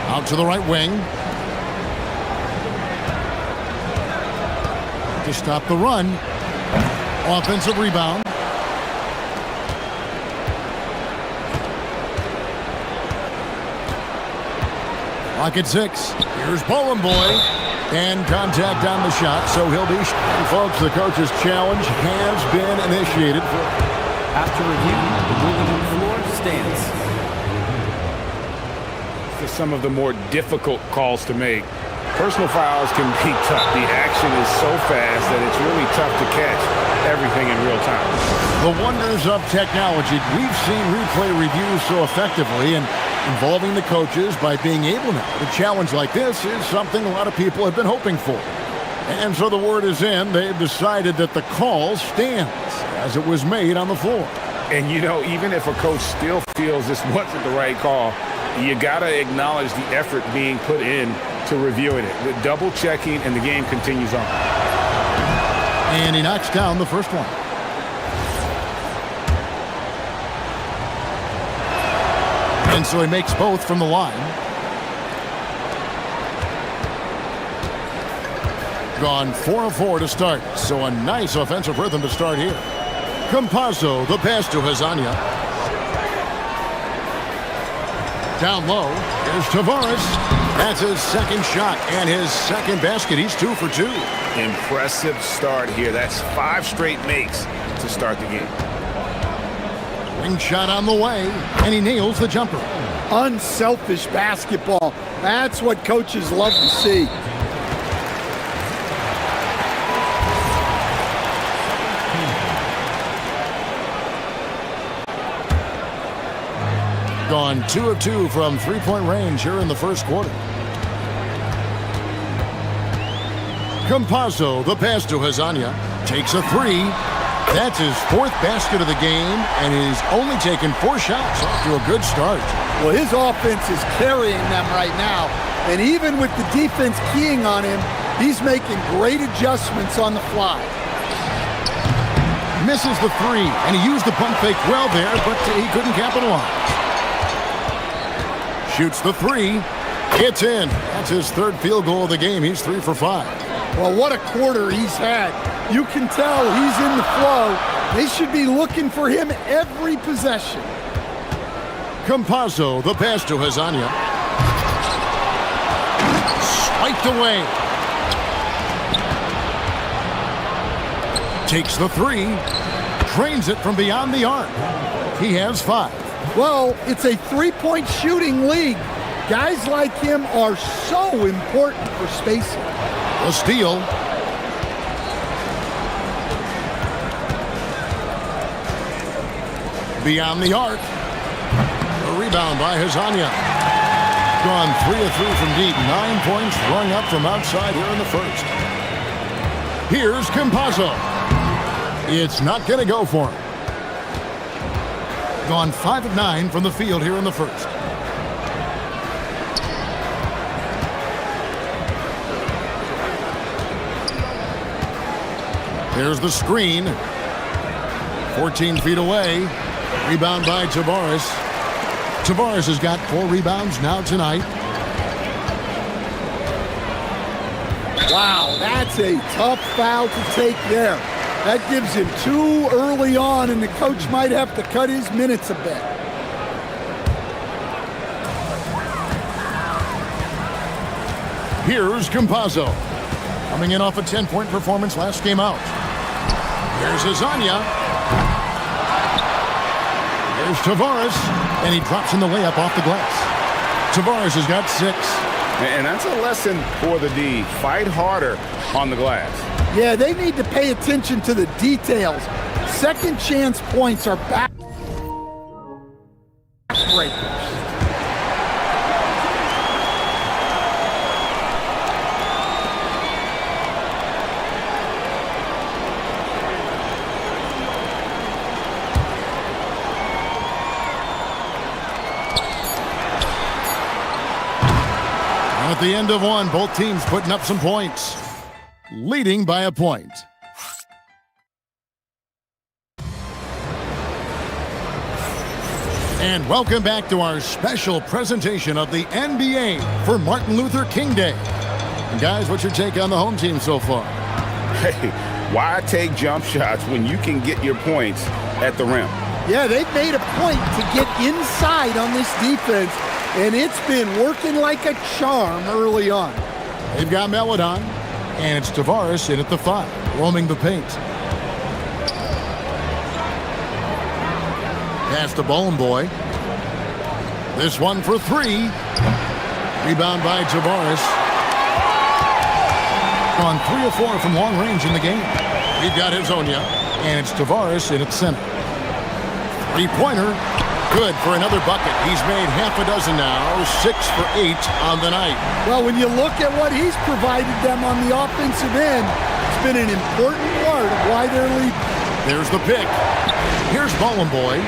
Out to the right wing. To stop the run. Offensive rebound. Clock at 6. Here's Bowling Boy. And contact on the shot, so he'll be... Folks, the coach's challenge has been initiated. After review, the ruling on the floor stands. For some of the more difficult calls to make. Personal fouls can be tough. The action is so fast that it's really tough to catch everything in real time. The wonders of technology. We've seen replay reviews so effectively, and involving the coaches by being able now to challenge like this is something a lot of people have been hoping for. And so the word is in. They've decided that the call stands as it was made on the floor. And, you know, even if a coach still feels this wasn't the right call, you got to acknowledge the effort being put in to reviewing it. The double checking, and the game continues on. And he knocks down the first one. And so he makes both from the line. Gone 4 of 4 to start. So a nice offensive rhythm to start here. Campazzo, the pass to Hazonia. Down low, here's Tavares. That's his second shot and his second basket. He's 2 for 2. Impressive start here. That's 5 straight makes to start the game. Wing shot on the way, and he nails the jumper. Unselfish basketball. That's what coaches love to see. Gone 2 of 2 from three-point range here in the first quarter. Campazzo, the pass to Hazonia, takes a 3, That's his 4th basket of the game, and he's only taken 4 shots. Off to a good start. Well, his offense is carrying them right now. And even with the defense keying on him, he's making great adjustments on the fly. Misses the 3, and he used the pump fake well there, but he couldn't capitalize. Shoots the 3. It's in. That's his 3rd field goal of the game. He's 3 for 5. Well, what a quarter he's had. You can tell he's in the flow. They should be looking for him every possession. Campazzo, the pass to Hezonja. Swiped away. Takes the 3. Drains it from beyond the arc. He has 5. Well, it's a three-point shooting league. Guys like him are so important for spacing. A steal. Beyond the arc. A rebound by Hezonja. Gone 3 of 3 from deep. 9 points rung up from outside here in the first. Here's Campazzo. It's not going to go for him. Gone 5 of 9 from the field here in the first. There's the screen. 14 feet away. Rebound by Tavares. Tavares has got 4 rebounds now tonight. Wow, that's a tough foul to take there. That gives him 2 early on, and the coach might have to cut his minutes a bit. Here's Campazzo. Coming in off a 10-point performance last game out. Here's Hezonja. There's Tavares, and he drops in the layup off the glass. Tavares has got 6. And that's a lesson for the D. Fight harder on the glass. Yeah, they need to pay attention to the details. Second chance points are back breakers. At the end of one, both teams putting up some points. Leading by a point. And welcome back to our special presentation of the NBA for Martin Luther King Day. And guys, what's your take on the home team so far? Hey, why take jump shots when you can get your points at the rim? Yeah, they've made a point to get inside on this defense, and it's been working like a charm early on. They've got Melodon, and it's Tavares in at the 5, roaming the paint. Pass to Bone Boy. This one for 3. Rebound by Tavares. On 3 of 4 from long range in the game. We've got Hezonja, and it's Tavares in at center. 3-pointer. Good for another bucket. He's made half a dozen now, 6 for 8 on the night. Well, when you look at what he's provided them on the offensive end, it's been an important part of why they're leading. There's the pick. Here's Ballin' Boy.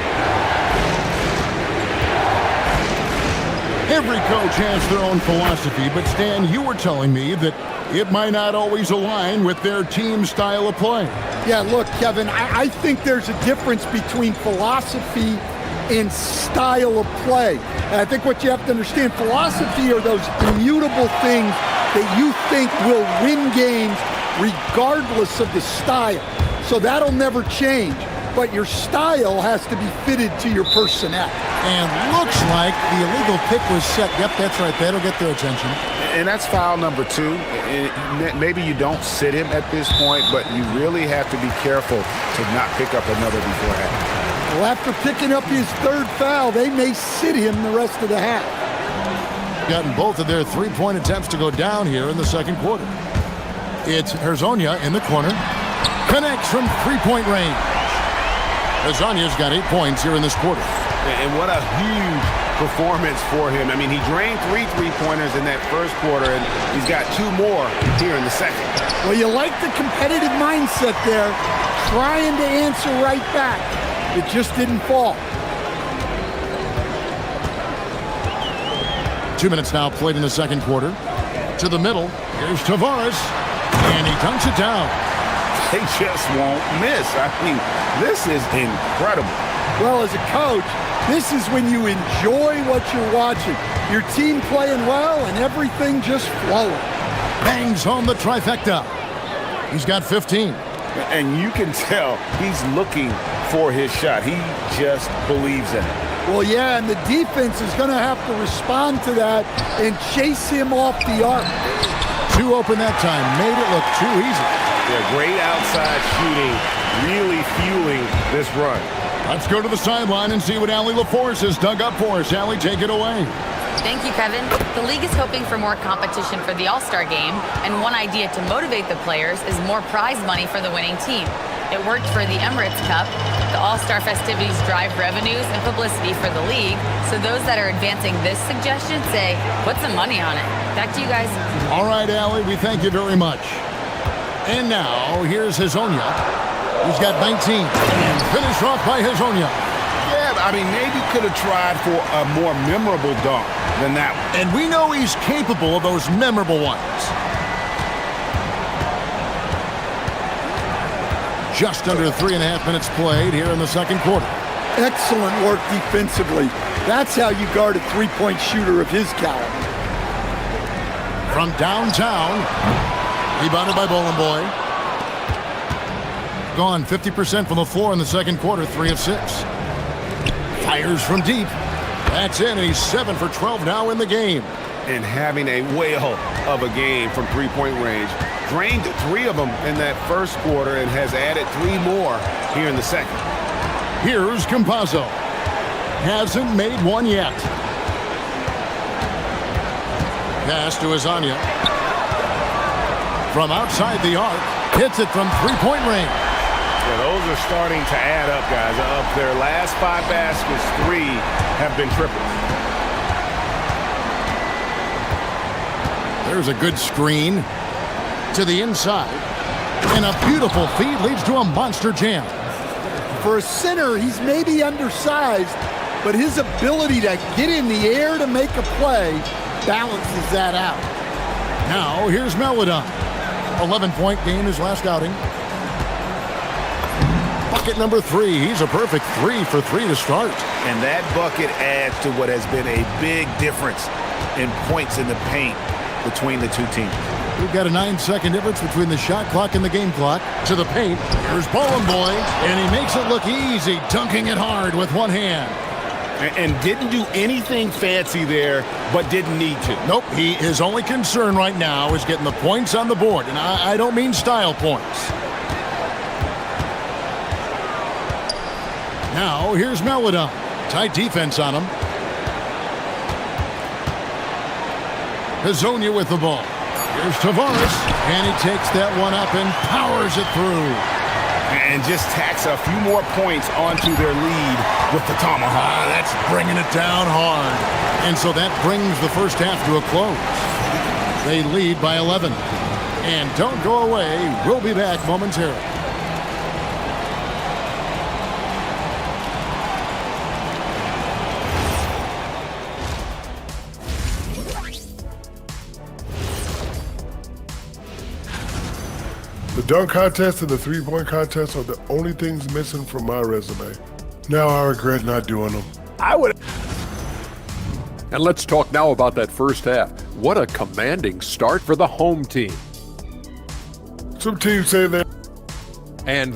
Every coach has their own philosophy, but Stan, you were telling me that it might not always align with their team style of play. Yeah, look, Kevin, I think there's a difference between philosophy and style of play. And I think what you have to understand, philosophy are those immutable things that you think will win games regardless of the style. So that'll never change. But your style has to be fitted to your personnel. And looks like the illegal pick was set. Yep, that's right. That'll get their attention. And that's foul number 2. Maybe you don't sit him at this point, but you really have to be careful to not pick up another beforehand. Well, after picking up his 3rd foul, they may sit him the rest of the half. Gotten both of their 3-point attempts to go down here in the second quarter. It's Hezonja in the corner. Connects from 3-point range. Hezonja's got 8 points here in this quarter. And what a huge performance for him. I mean, he drained 3 3-pointers in that first quarter, and he's got 2 more here in the second. Well, you like the competitive mindset there, trying to answer right back. It just didn't fall. 2 minutes now played in the second quarter. To the middle. Here's Tavares. And he dunks it down. They just won't miss. I mean, this is incredible. Well, as a coach, this is when you enjoy what you're watching. Your team playing well and everything just flowing. Bangs home the trifecta. He's got 15. And you can tell he's looking for his shot. He just believes in it. Well, yeah, and the defense is going to have to respond to that and chase him off the arc. 2 open that time. Made it look too easy. Yeah, great outside shooting, really fueling this run. Let's go to the sideline and see what Allie LaForce has dug up for us. Allie, take it away. Thank you, Kevin. The league is hoping for more competition for the All-Star game, and one idea to motivate the players is more prize money for the winning team. It worked for the Emirates Cup. The All-Star festivities drive revenues and publicity for the league, so those that are advancing this suggestion say, put some money on it. Back to you guys. All right, Allie, we thank you very much. And now, here's Hazonia. He's got 19. And finished off by Hazonia. Yeah, I mean, maybe could have tried for a more memorable dunk than that one. And we know he's capable of those memorable ones. Just under 3.5 minutes played here in the second quarter. Excellent work defensively. That's how you guard a three-point shooter of his caliber. From downtown, rebounded by Bowling Boy. Gone 50% from the floor in the second quarter, 3 of 6. Fires from deep. That's it, and he's 7 for 12 now in the game. And having a whale of a game from three-point range. Drained 3 of them in that first quarter and has added 3 more here in the second. Here's Campazzo. Hasn't made one yet. Pass to Azania. From outside the arc, hits it from three-point range. Yeah, those are starting to add up, guys. Of their last 5 baskets, 3 have been triples. There's a good screen to the inside. And a beautiful feed leads to a monster jam. For a center, he's maybe undersized, but his ability to get in the air to make a play balances that out. Now, here's Melodon. 11-point game his last outing. Bucket number 3. He's a perfect 3 for 3 to start. And that bucket adds to what has been a big difference in points in the paint between the two teams. We've got a 9-second difference between the shot clock and the game clock. To the paint. Here's Bowling Boy, and he makes it look easy, dunking it hard with one hand. And didn't do anything fancy there, but didn't need to. Nope, his only concern right now is getting the points on the board, and I don't mean style points. Now, here's Melodon. Tight defense on him. Hazonia with the ball. Here's Tavares, and he takes that one up and powers it through. And just tacks a few more points onto their lead with the tomahawk. That's bringing it down hard. And so that brings the first half to a close. They lead by 11. And don't go away. We'll be back momentarily. The dunk contest and the three-point contest are the only things missing from my resume. Now I regret not doing them. And let's talk now about that first half. What a commanding start for the home team. Some teams say that. And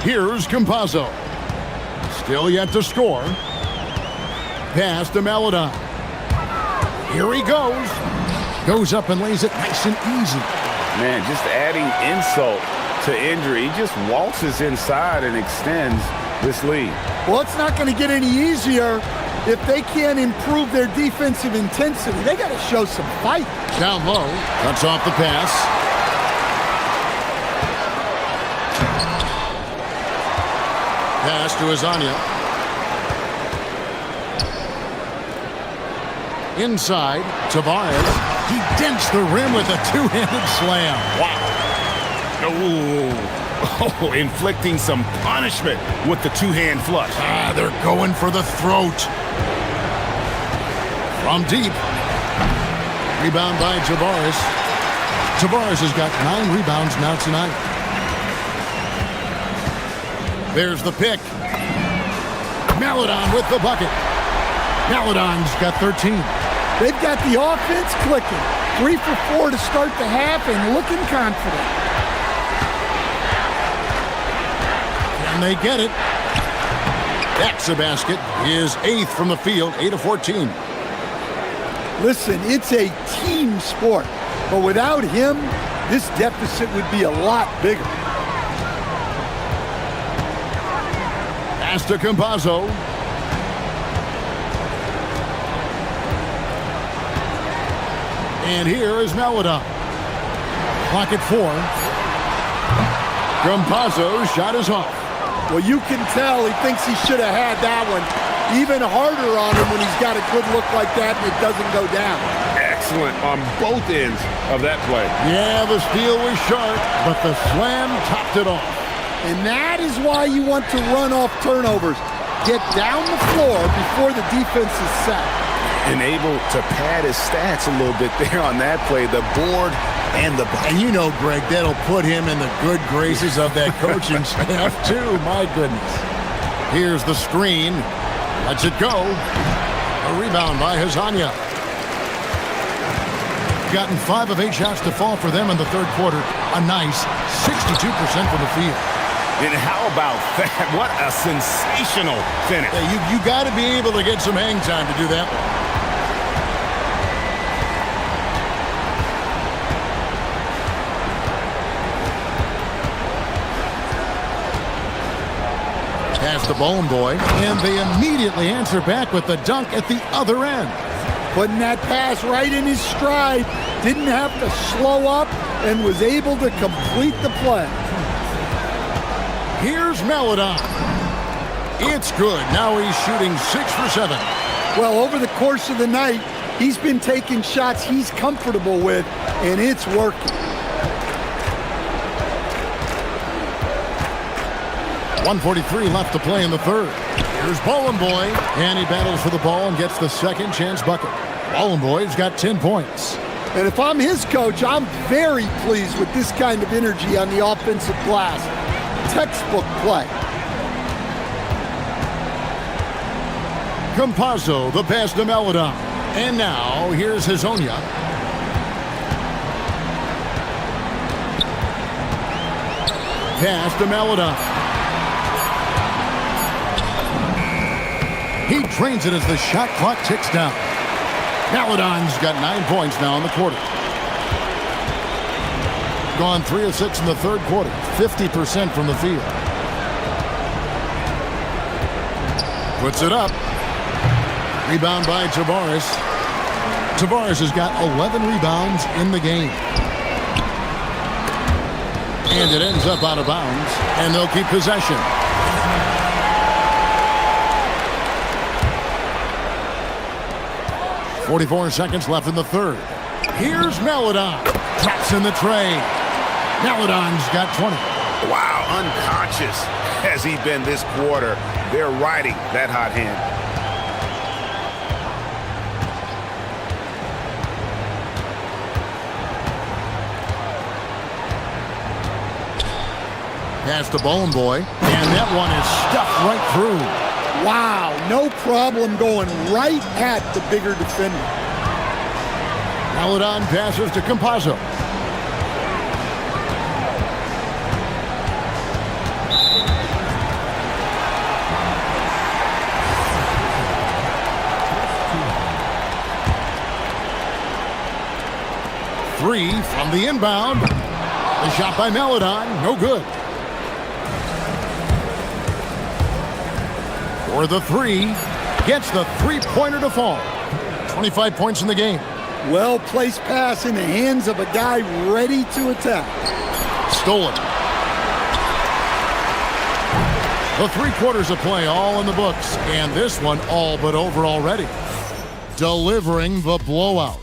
Here's Campazzo. Still yet to score. Pass to Melodon. Here he goes. Goes up and lays it nice and easy. Man, just adding insult to injury. He just waltzes inside and extends this lead. Well, it's not going to get any easier if they can't improve their defensive intensity. They got to show some fight. Down low. Cuts off the pass. Pass to Azania. Inside, Tavares. He dents the rim with a two-handed slam. Wow. Oh, inflicting some punishment with the two-hand flush. They're going for the throat. From deep. Rebound by Tavares. Tavares has got 9 rebounds now tonight. There's the pick. Melodon with the bucket. Melodon's got 13. They've got the offense clicking. 3 for 4 to start the half and looking confident. Can they get it? That's a basket. His 8th from the field, 8 of 14. Listen, it's a team sport. But without him, this deficit would be a lot bigger. Pass to Campazzo. And here is Melodon. Clock at 4. Campazzo's shot is off. Well, you can tell he thinks he should have had that one. Even harder on him when he's got a good look like that and it doesn't go down. Excellent on both ends of that play. Yeah, the steal was sharp, but the slam topped it off. And that is why you want to run off turnovers. Get down the floor before the defense is set. And able to pad his stats a little bit there on that play. The board and the... And you know, Greg, that'll put him in the good graces of that coaching staff, too. My goodness. Here's the screen. Lets it go. A rebound by Hazania. Gotten 5 of 8 shots to fall for them in the third quarter. A nice 62% from the field. And how about that? What a sensational finish. Yeah, you got to be able to get some hang time to do that. Pass the Bone Boy, and they immediately answer back with the dunk at the other end. Putting that pass right in his stride, didn't have to slow up, and was able to complete the play. Here's Melodon. It's good. Now he's shooting 6 for 7. Well, over the course of the night, he's been taking shots he's comfortable with, and it's working. 1:43 left to play in the third. Here's Bowling Boy, and he battles for the ball and gets the second chance bucket. Bowling Boy's got 10 points. And if I'm his coach, I'm very pleased with this kind of energy on the offensive glass. Textbook play. Campazzo, the pass to Melodon. And now, here's Hazonia. Pass to Melodon. He drains it as the shot clock ticks down. Melodon's got 9 points now in the quarter. Gone 3 of 6 in the third quarter. 50% from the field. Puts it up. Rebound by Tavares. Tavares has got 11 rebounds in the game. And it ends up out of bounds, and they'll keep possession. .44 seconds left in the third. Here's Melodon. Taps in the tray. Melodon's got 20. Wow, unconscious has he been this quarter. They're riding that hot hand. Pass to Bone Boy, and that one is stuffed right through. Wow, no problem going right at the bigger defender. Melodon passes to Campazzo. three from the inbound. The shot by Melodon, no good. For the three, gets the three-pointer to fall. 25 points in the game. Well-placed pass in the hands of a guy ready to attack. Stolen. The 3 quarters of play all in the books, and this one all but over already. Delivering the blowout.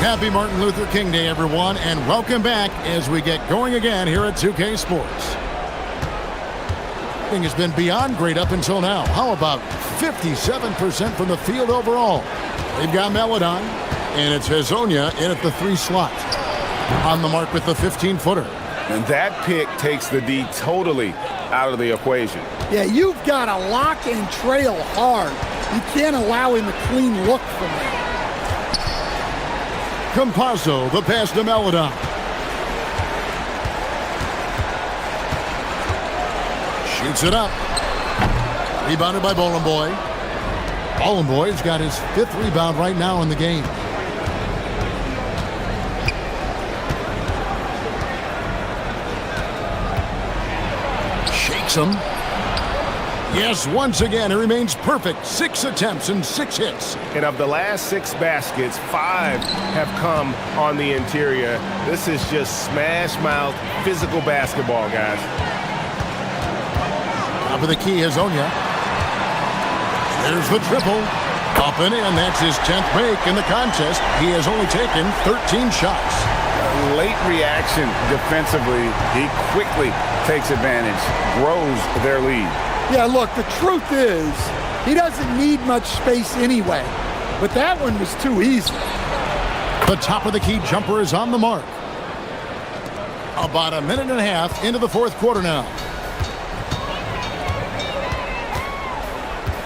Happy Martin Luther King Day, everyone, and welcome back as we get going again here at 2K Sports. Has been beyond great up until now. How about 57% from the field overall? They've got Melodon, and it's Hazonia in at the 3 slot. On the mark with the 15-footer. And that pick takes the D totally out of the equation. Yeah, you've got to lock and trail hard. You can't allow him a clean look from there. Campazzo, the pass to Melodon. Shoots it up. Rebounded by Boy. Boy's got his 5th rebound right now in the game. Shakes him. Yes, once again, it remains perfect. 6 attempts and 6 hits. And of the last 6 baskets, 5 have come on the interior. This is just smash-mouth, physical basketball, guys. Top of the key, Hazonia. There's the triple. Up and in. That's his 10th break in the contest. He has only taken 13 shots. Late reaction defensively. He quickly takes advantage, grows their lead. Yeah, look, the truth is, he doesn't need much space anyway. But that one was too easy. The top of the key jumper is on the mark. About a minute and a half into the 4th quarter now.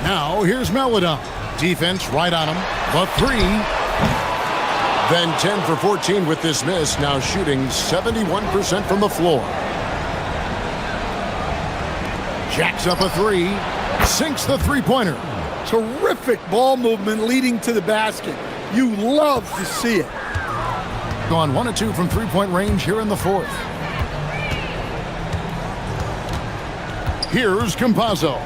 Now, here's Melodon. Defense right on him. The 3. Then 10 for 14 with this miss. Now shooting 71% from the floor. Jacks up a 3. Sinks the 3-pointer. Terrific ball movement leading to the basket. You love to see it. Gone 1 of 2 from 3-point range here in the 4th. Here's Campazzo.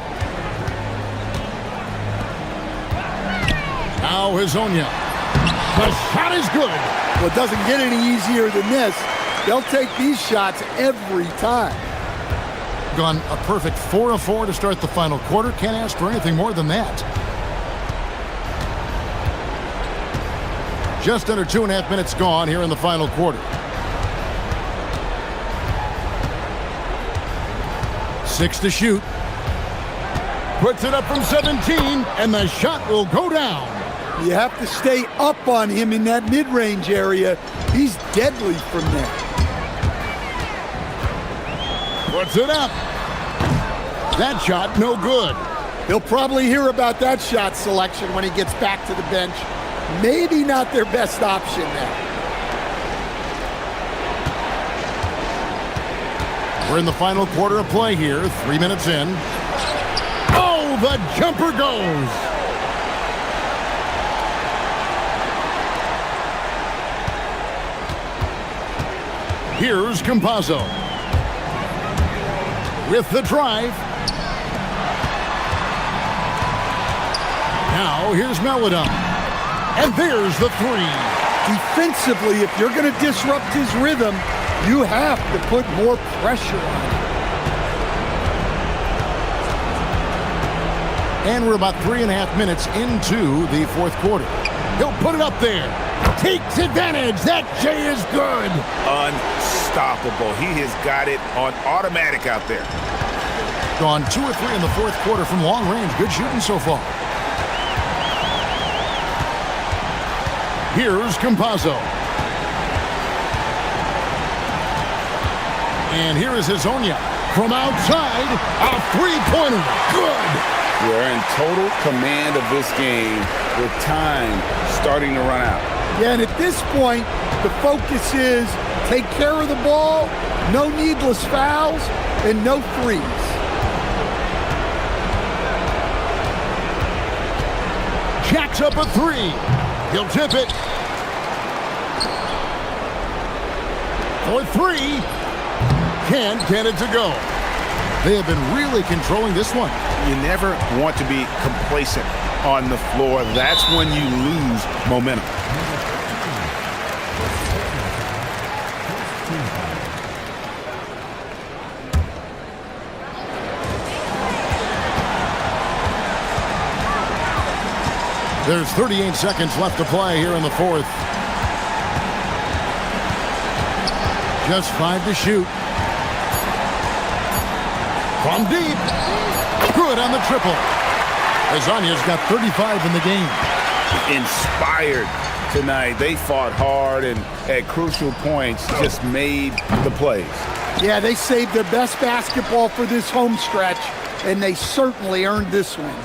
Now Hazonia. The shot is good. Well, it doesn't get any easier than this. They'll take these shots every time. Gone a perfect 4 of 4 to start the final quarter. Can't ask for anything more than that. Just under 2.5 minutes gone here in the final quarter. 6 to shoot. Puts it up from 17, and the shot will go down. You have to stay up on him in that mid-range area. He's deadly from there. Puts it up. That shot, no good. He'll probably hear about that shot selection when he gets back to the bench. Maybe not their best option there. We're in the final quarter of play here, 3 minutes in. Oh, the jumper goes. Here's Campazzo. With the drive. Now here's Melodon. And there's the 3. Defensively, if you're going to disrupt his rhythm, you have to put more pressure on him. And we're about 3.5 minutes into the 4th quarter. He'll put it up there. Takes advantage. That J is good. Unstoppable. He has got it on automatic out there. Gone 2 or 3 in the 4th quarter from long range. Good shooting so far. Here's Campazzo. And here is Hazonia. From outside, a 3-pointer. Good. We're in total command of this game with time starting to run out. Yeah, and at this point, the focus is take care of the ball, no needless fouls, and no threes. puts up a three. He'll tip it. For three. Can't get it to go. They have been really controlling this one. You never want to be complacent on the floor. That's when you lose momentum. There's 38 seconds left to play here in the fourth. Just 5 to shoot. From deep. Good on the triple. Azania's got 35 in the game. Inspired tonight. They fought hard and at crucial points just made the plays. Yeah, they saved their best basketball for this home stretch, and they certainly earned this win.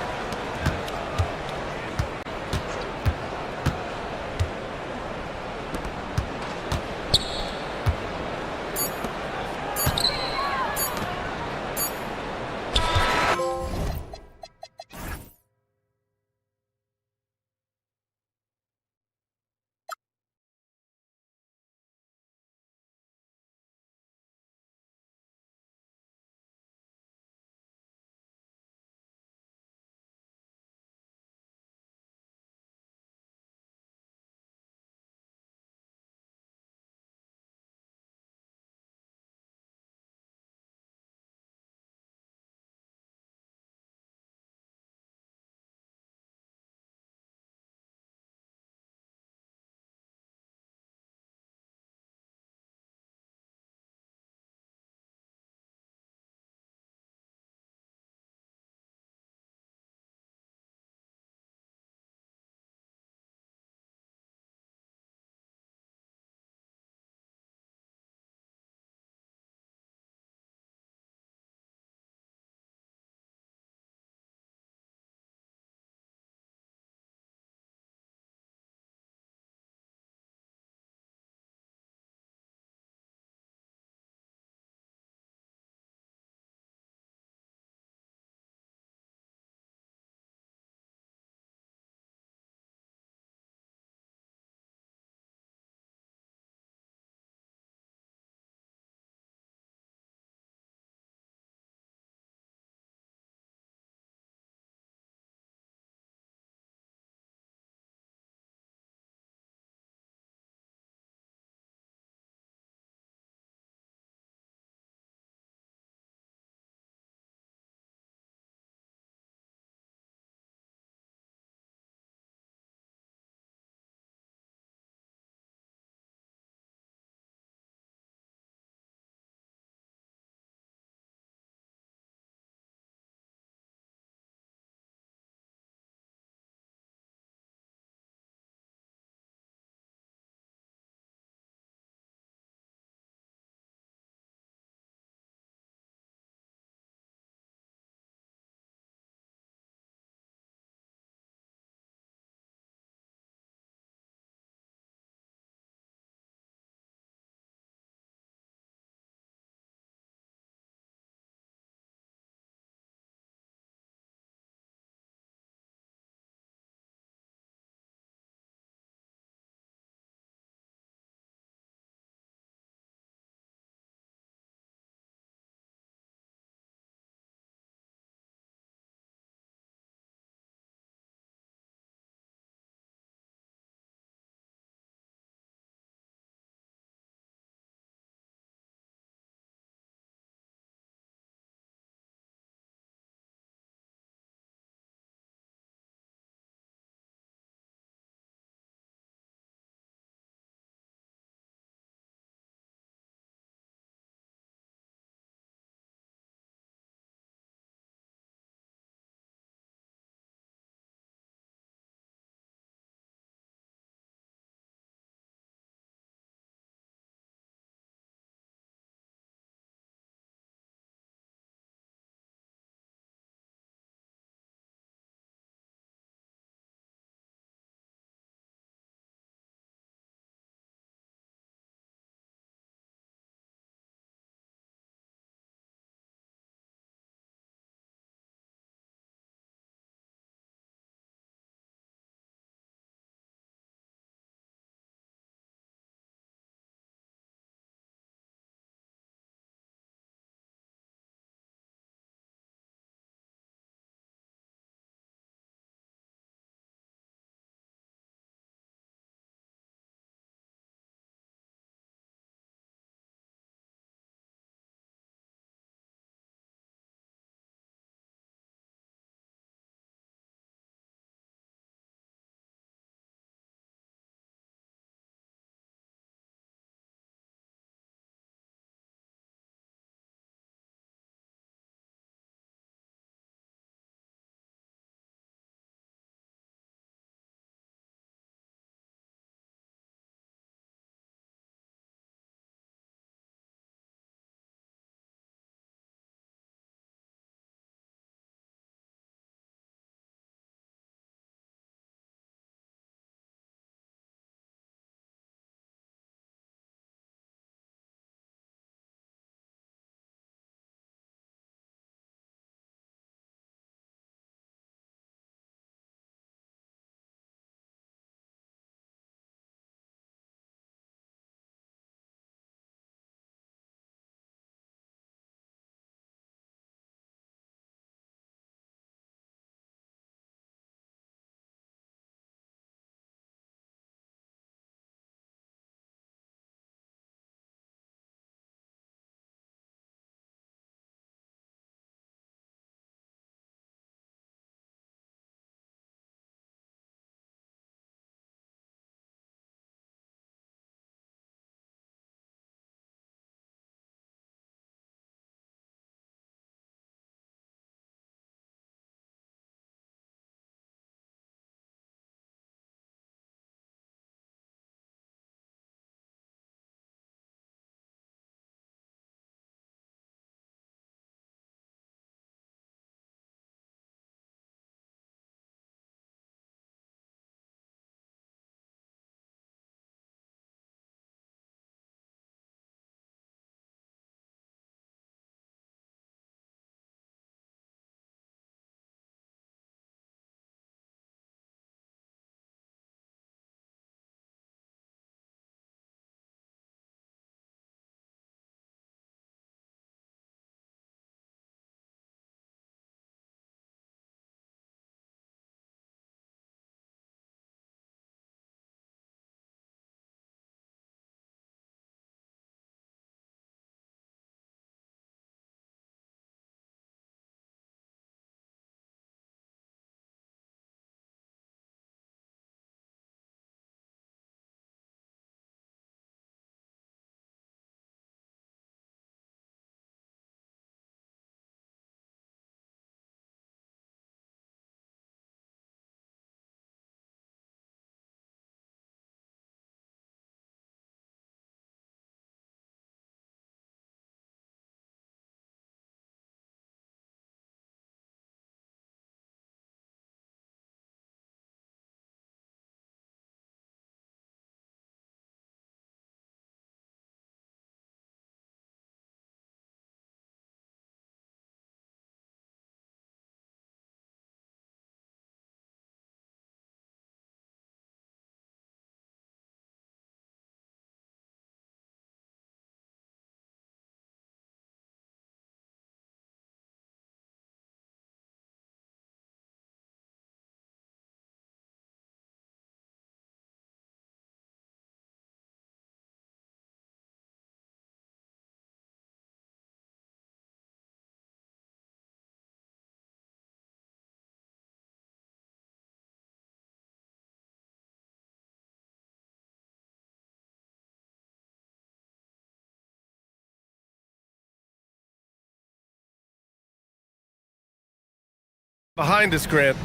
Behind us, Grant.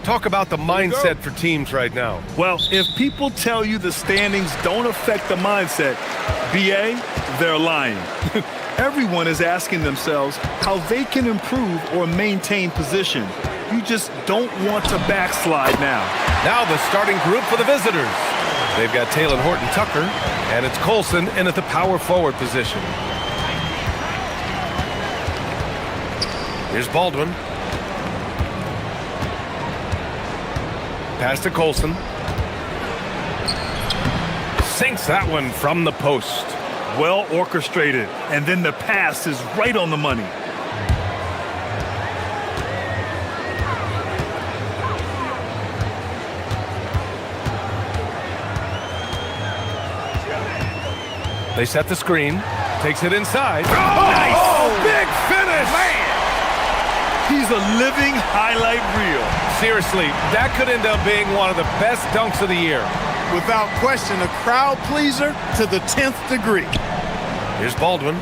Talk about the mindset for teams right now. Well, if people tell you the standings don't affect the mindset, BA, they're lying. Everyone is asking themselves how they can improve or maintain position. You just don't want to backslide now. Now the starting group for the visitors. They've got Taylor Horton-Tucker, and it's Colson in at the power forward position. Here's Baldwin. Pass to Colson. Sinks that one from the post. Well orchestrated, and then the pass is right on the money. They set the screen. Takes it inside. Oh, nice! Oh, big finish! Man! He's a living highlight reel. Seriously, that could end up being one of the best dunks of the year. Without question, a crowd pleaser to the 10th degree. Here's Baldwin,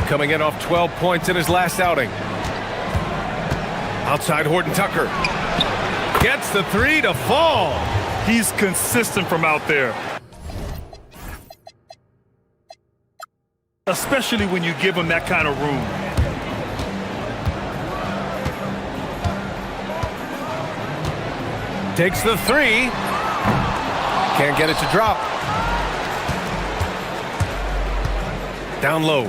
coming in off 12 points in his last outing. Outside Horton-Tucker. Gets the three to fall. He's consistent from out there. Especially when you give him that kind of room. Takes the three. Can't get it to drop. Down low.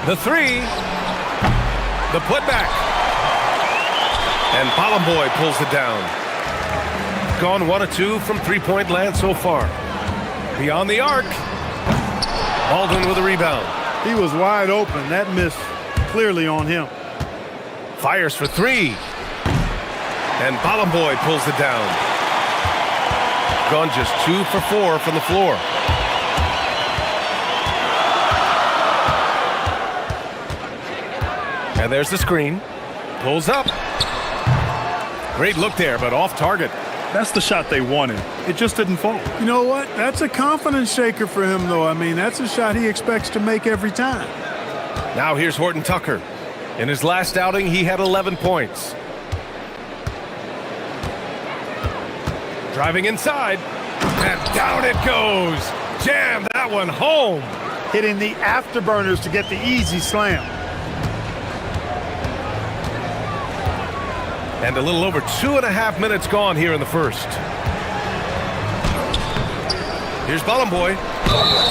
The three. The putback. And Bolomboy pulls it down. Gone 1 of 2 from three-point land so far. Beyond the arc. Baldwin with a rebound. He was wide open. That miss clearly on him. Fires for three. And Bolomboy pulls it down. Gone just 2 for 4 from the floor. And there's the screen. Pulls up. Great look there, but off target. That's the shot they wanted. It just didn't fall. You know what? That's a confidence shaker for him, though. I mean, that's a shot he expects to make every time. Now here's Horton-Tucker. In his last outing, he had 11 points. Driving inside. And down it goes. Jam that one home. Hitting the afterburners to get the easy slam. And a little over 2.5 minutes gone here in the first. Here's Bolomboy.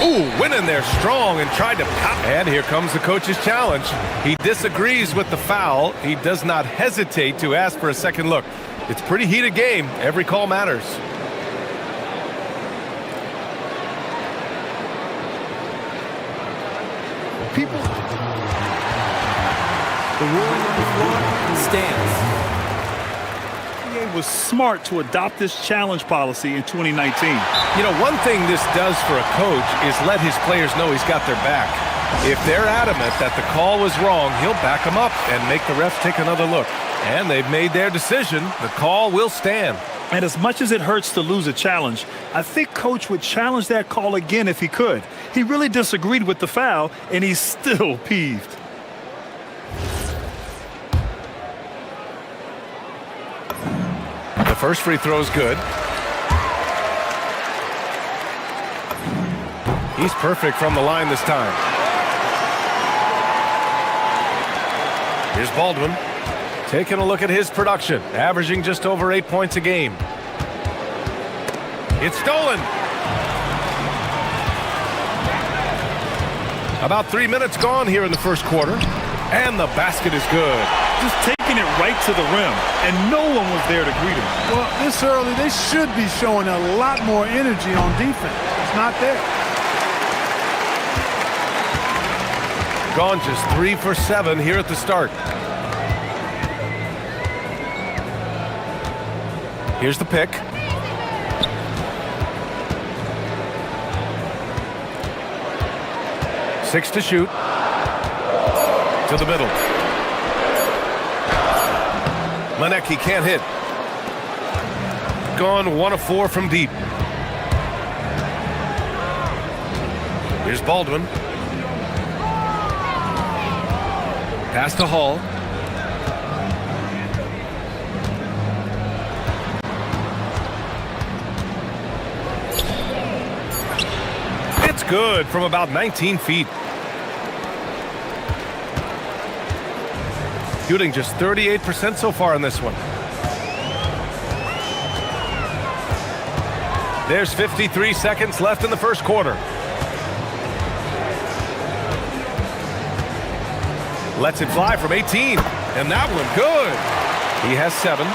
Ooh, went in there strong and tried to pop. And here comes the coach's challenge. He disagrees with the foul. He does not hesitate to ask for a second look. It's a pretty heated game. Every call matters. People. The ruling on the floor stands. Was smart to adopt this challenge policy in 2019. You know, one thing this does for a coach is let his players know he's got their back. If they're adamant that the call was wrong, he'll back them up and make the refs take another look. And they've made their decision. The call will stand. And as much as it hurts to lose a challenge, I think Coach would challenge that call again if he could. He really disagreed with the foul, and he's still peeved. The first free throw is good. He's perfect from the line this time. Here's Baldwin. Taking a look at his production, averaging just over 8 points a game. It's stolen. About 3 minutes gone here in the first quarter. And the basket is good. Just taking it right to the rim, and no one was there to greet him. Well, this early, they should be showing a lot more energy on defense. It's not there. Gone just 3 for 7 here at the start. Here's the pick. Six to shoot. To the middle. Manecki can't hit. Gone 1 of 4 from deep. Here's Baldwin. Pass to Hall. good from about 19 feet. Shooting just 38% so far in this one. There's 53 seconds left in the first quarter. Lets it fly from 18, and that one good. He has 7.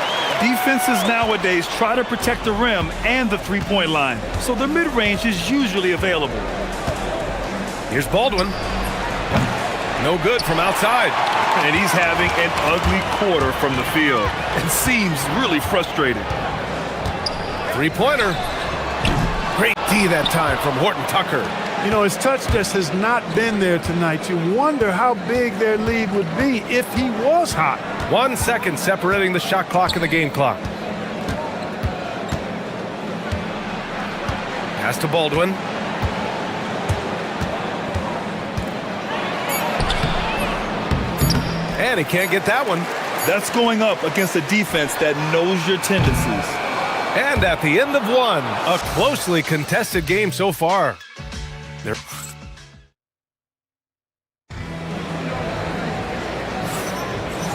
Defenses nowadays try to protect the rim and the three-point line, so the mid-range is usually available. Here's Baldwin. No good from outside. And he's having an ugly quarter from the field and seems really frustrated. Three-pointer. Great D that time from Horton Tucker. You know, his touch just has not been there tonight. You wonder how big their lead would be if he was hot. 1 second separating the shot clock and the game clock. Pass to Baldwin. And he can't get that one. That's going up against a defense that knows your tendencies. And at the end of one, a closely contested game so far.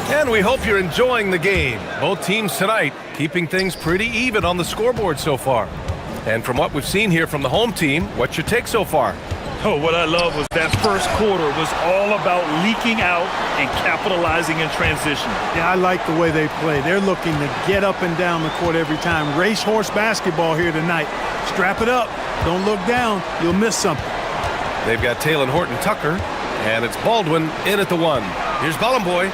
And we hope you're enjoying the game. Both teams tonight keeping things pretty even on the scoreboard so far. And from what we've seen here from the home team, what's your take so far? Oh, what I love was that first quarter was all about leaking out and capitalizing in transition. Yeah, I like the way they play. They're looking to get up and down the court every time. Racehorse basketball here tonight. Strap it up. Don't look down. You'll miss something. They've got Taylor Horton Tucker, and it's Baldwin in at the 1. Here's Boy.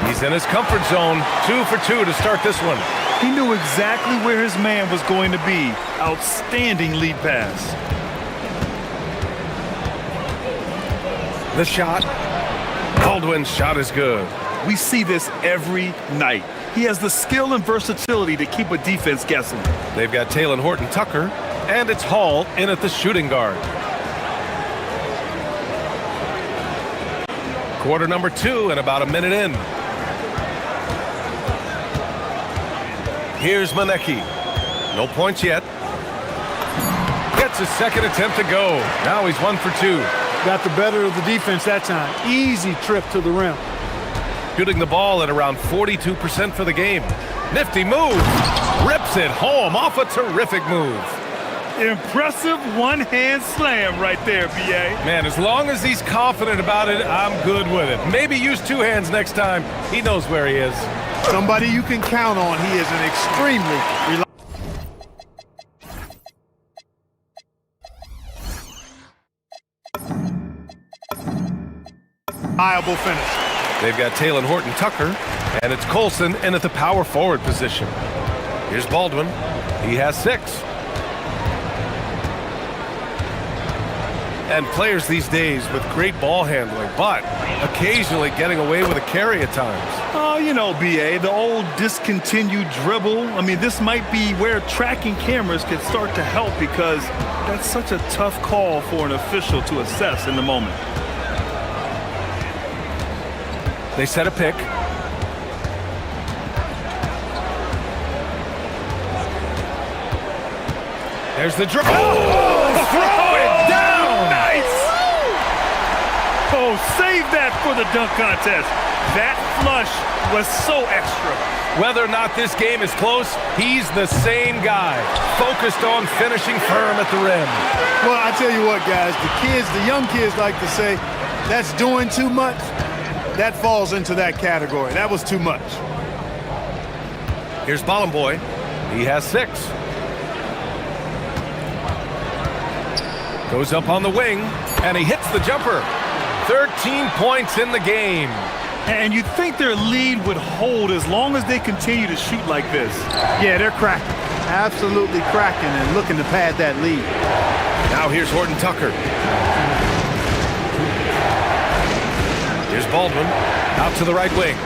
He's in his comfort zone. 2 for 2 to start this one. He knew exactly where his man was going to be. Outstanding lead pass. The shot. Baldwin's shot is good. We see this every night. He has the skill and versatility to keep a defense guessing. They've got Taylor Horton Tucker, and it's Hall in at the shooting guard. Quarter number 2 and about a minute in. Here's Manecki. No points yet. Gets his second attempt to go. Now he's 1 for 2. Got the better of the defense that time. Easy trip to the rim. Shooting the ball at around 42% for the game. Nifty move. Rips it home off a terrific move. Impressive one-hand slam right there, B.A. Man, as long as he's confident about it, I'm good with it. Maybe use 2 hands next time. He knows where he is. Somebody you can count on. He is an extremely reliable finish. They've got Taylor Horton Tucker, and it's Colson in at the power forward position. Here's Baldwin. He has 6. And players these days with great ball handling, but occasionally getting away with a carry at times. Oh, you know, B.A., the old discontinued dribble. I mean, this might be where tracking cameras could start to help because that's such a tough call for an official to assess in the moment. They set a pick. There's the dribble. Oh, throw it down! Nice! Oh, save that for the dunk contest. That flush was so extra. Whether or not this game is close, he's the same guy, focused on finishing firm at the rim. Well, I tell you what, guys, the young kids like to say, that's doing too much. That falls into that category. That was too much. Here's Boy. He has 6. Goes up on the wing, and he hits the jumper. 13 points in the game. And you'd think their lead would hold as long as they continue to shoot like this. Yeah, they're cracking. Absolutely cracking and looking to pad that lead. Now here's Horton Tucker. Here's Baldwin, out to the right wing.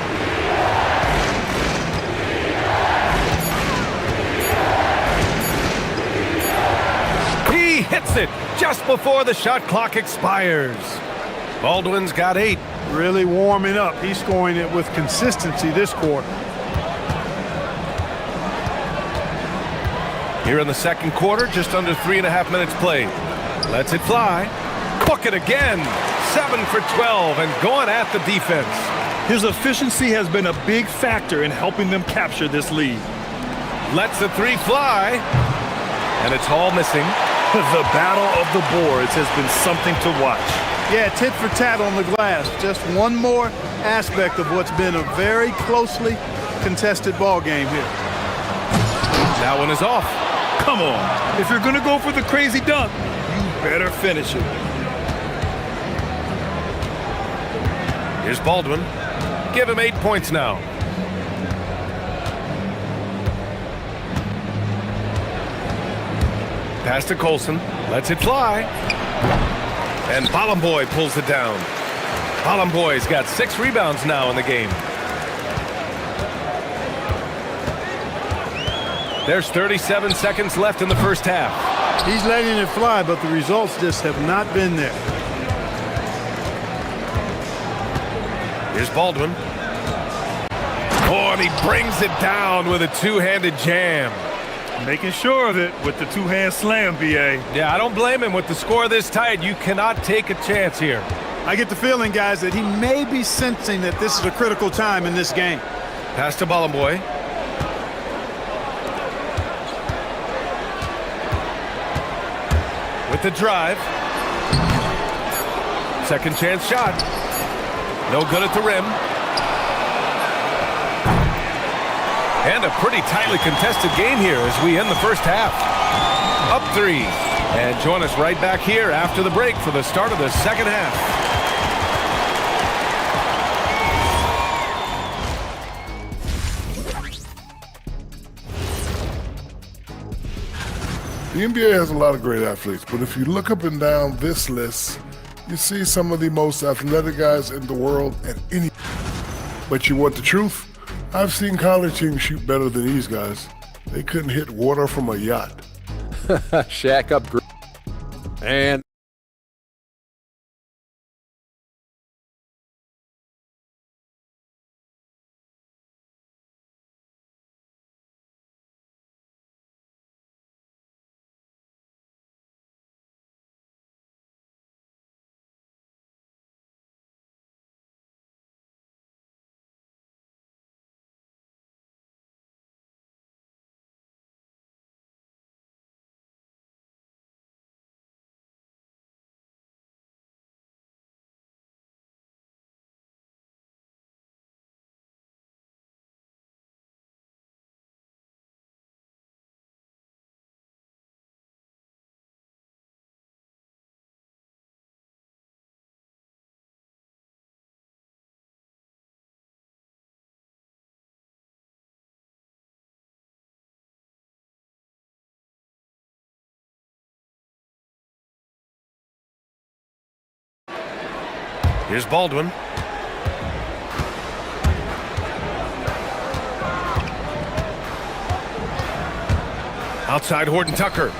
He hits it just before the shot clock expires. Baldwin's got 8. Really warming up. He's scoring it with consistency this quarter. Here in the second quarter, just under 3.5 minutes played. Lets it fly. Book it again. 7 for 12 and going at the defense. His efficiency has been a big factor in helping them capture this lead. Lets the three fly. And it's all missing. The battle of the boards has been something to watch. Yeah, tit for tat on the glass. Just one more aspect of what's been a very closely contested ball game here. That one is off. Come on. If you're going to go for the crazy dunk, you better finish it. Here's Baldwin. Give him 8 points now. Pass to Colson. Lets it fly. And Bolomboy pulls it down. Bolomboy's got 6 rebounds now in the game. There's 37 seconds left in the first half. He's letting it fly, but the results just have not been there. Here's Baldwin. Oh, and he brings it down with a two-handed jam. Making sure of it with the two-hand slam, B.A. Yeah, I don't blame him. With the score this tight, you cannot take a chance here. I get the feeling, guys, that he may be sensing that this is a critical time in this game. Pass to Bolomboy. With the drive. Second chance shot. No good at the rim. And a pretty tightly contested game here as we end the first half. Up 3. And join us right back here after the break for the start of the second half. The NBA has a lot of great athletes, but if you look up and down this list, you see some of the most athletic guys in the world at any. But you want the truth? I've seen college teams shoot better than these guys. They couldn't hit water from a yacht. Shack up. And here's Baldwin. Outside Horton Tucker.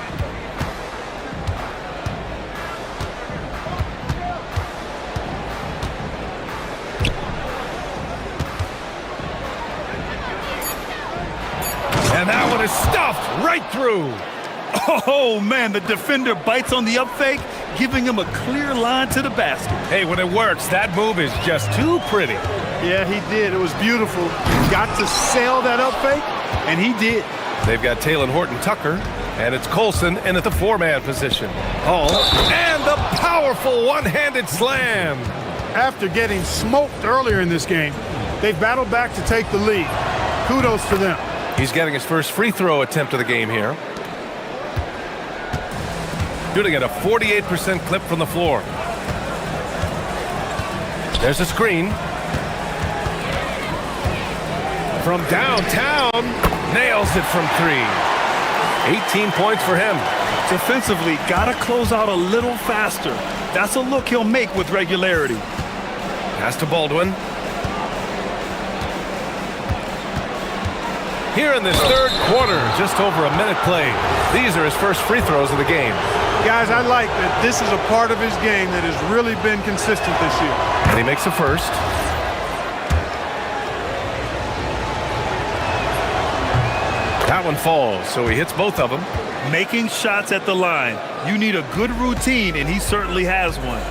And that one is stuffed right through. Oh, man, the defender bites on the up fake, giving him a clear line to the basket. Hey, when it works, that move is just too pretty. Yeah, he did. It was beautiful. Got to sail that up fake, and he did. They've got Taylor Horton Tucker, and it's Colson in at the 4-man position. Hall, and the powerful one-handed slam. After getting smoked earlier in this game, they've battled back to take the lead. Kudos to them. He's getting his first free throw attempt of the game here. Shooting at a 48% clip from the floor. There's a screen. From downtown, nails it from 3. 18 points for him. Defensively, gotta close out a little faster. That's a look he'll make with regularity. Pass to Baldwin. Here in this third quarter, just over a minute played. These are his first free throws of the game. Guys, I like that this is a part of his game that has really been consistent this year. And he makes the first. That one falls, so he hits both of them. Making shots at the line. You need a good routine, and he certainly has one.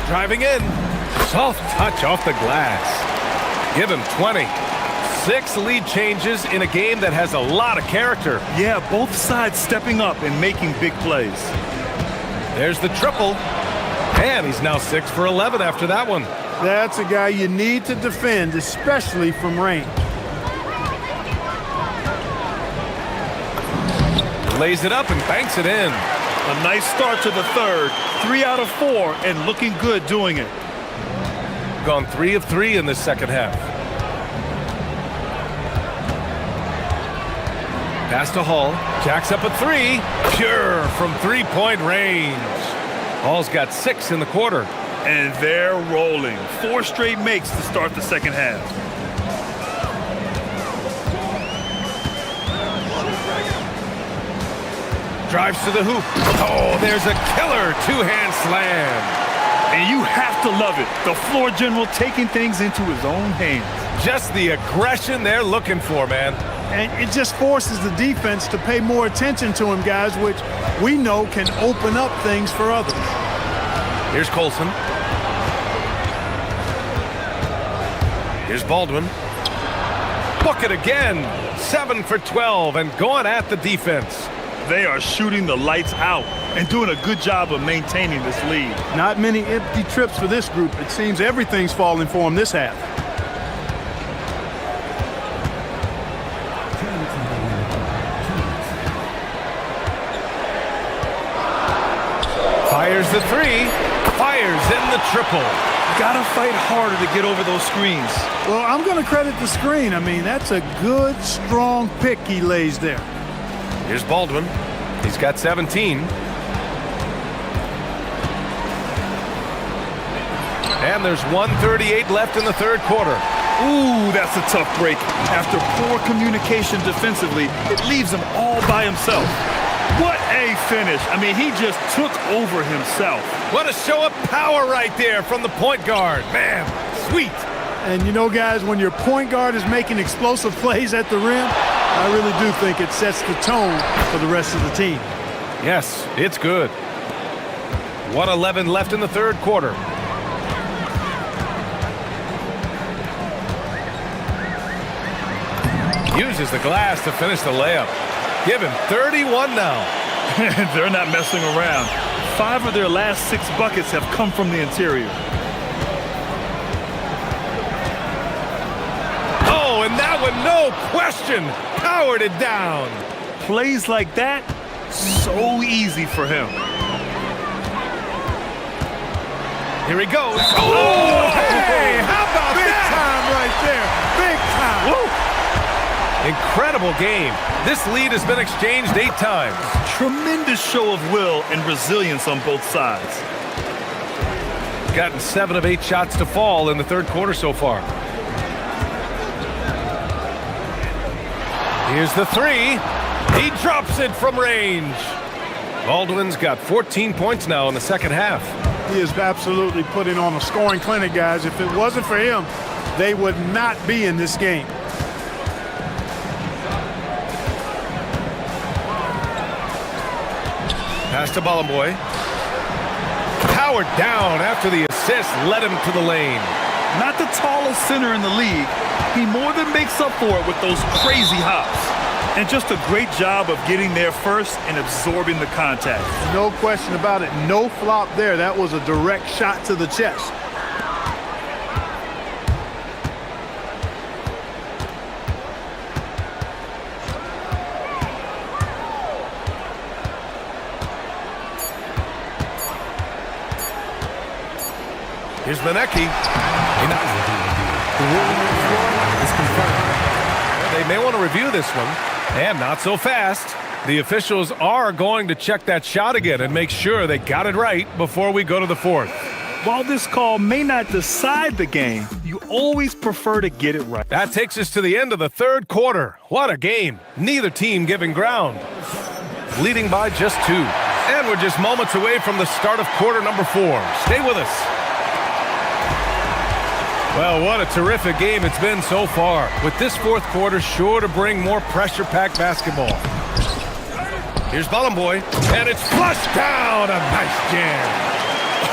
Driving in. Soft touch off the glass. Give him 20. 6 lead changes in a game that has a lot of character. Yeah, both sides stepping up and making big plays. There's the triple. And he's now 6 for 11 after that one. That's a guy you need to defend, especially from range. Lays it up and banks it in. A nice start to the third. 3 out of 4 and looking good doing it. Gone 3 of 3 in this second half. Pass to Hall. Jacks up a 3. Pure from 3-point range. Hall's got 6 in the quarter. And they're rolling. 4 straight makes to start the second half. Drives to the hoop. Oh, there's a killer 2-hand slam. And you have to love it. The floor general taking things into his own hands. Just the aggression they're looking for, man. And it just forces the defense to pay more attention to him, guys, which we know can open up things for others. Here's Colson. Here's Baldwin. Book it again. 7 for 12 and going at the defense. They are shooting the lights out and doing a good job of maintaining this lead. Not many empty trips for this group. It seems everything's falling for them this half. Fires the 3. Fires in the triple. Gotta fight harder to get over those screens. Well, I'm going to credit the screen. I mean, that's a good, strong pick he lays there. Here's Baldwin. He's got 17. And there's 1:38 left in the third quarter. Ooh, that's a tough break. After poor communication defensively, it leaves him all by himself. What a finish. I mean, he just took over himself. What a show of power right there from the point guard. Man, sweet. And you know, guys, when your point guard is making explosive plays at the rim, I really do think it sets the tone for the rest of the team. Yes, it's good. 1:11 left in the third quarter. Uses the glass to finish the layup. Give him 31 now. They're not messing around. 5 of their last 6 buckets have come from the interior. Oh, and that one, no question, powered it down. Plays like that, so easy for him. Here he goes. Oh, hey, how about Big that? time right there. Big time. Woo. Incredible game. This lead has been exchanged 8 times. Tremendous show of will and resilience on both sides. Gotten 7 of 8 shots to fall in the third quarter so far. Here's the 3. He drops it from range. Baldwin's got 14 points now in the second half. He is absolutely putting on a scoring clinic, guys. If it wasn't for him, they would not be in this game. Pass to Bolomboy. Powered down after the assist led him to the lane. Not the tallest center in the league. He more than makes up for it with those crazy hops. And just a great job of getting there first and absorbing the contact. No question about it. No flop there. That was a direct shot to the chest. Here's Manecki. They may want to review this one, and not so fast. The officials are going to check that shot again and make sure they got it right before we go to the fourth. While this call may not decide the game, you always prefer to get it right. That takes us to the end of the third quarter. What a game. Neither team giving ground. Leading by just 2. And we're just moments away from the start of quarter number 4. Stay with us. Well, what a terrific game it's been so far, with this fourth quarter sure to bring more pressure-packed basketball. Here's Boy, and it's flushed down. A nice jam.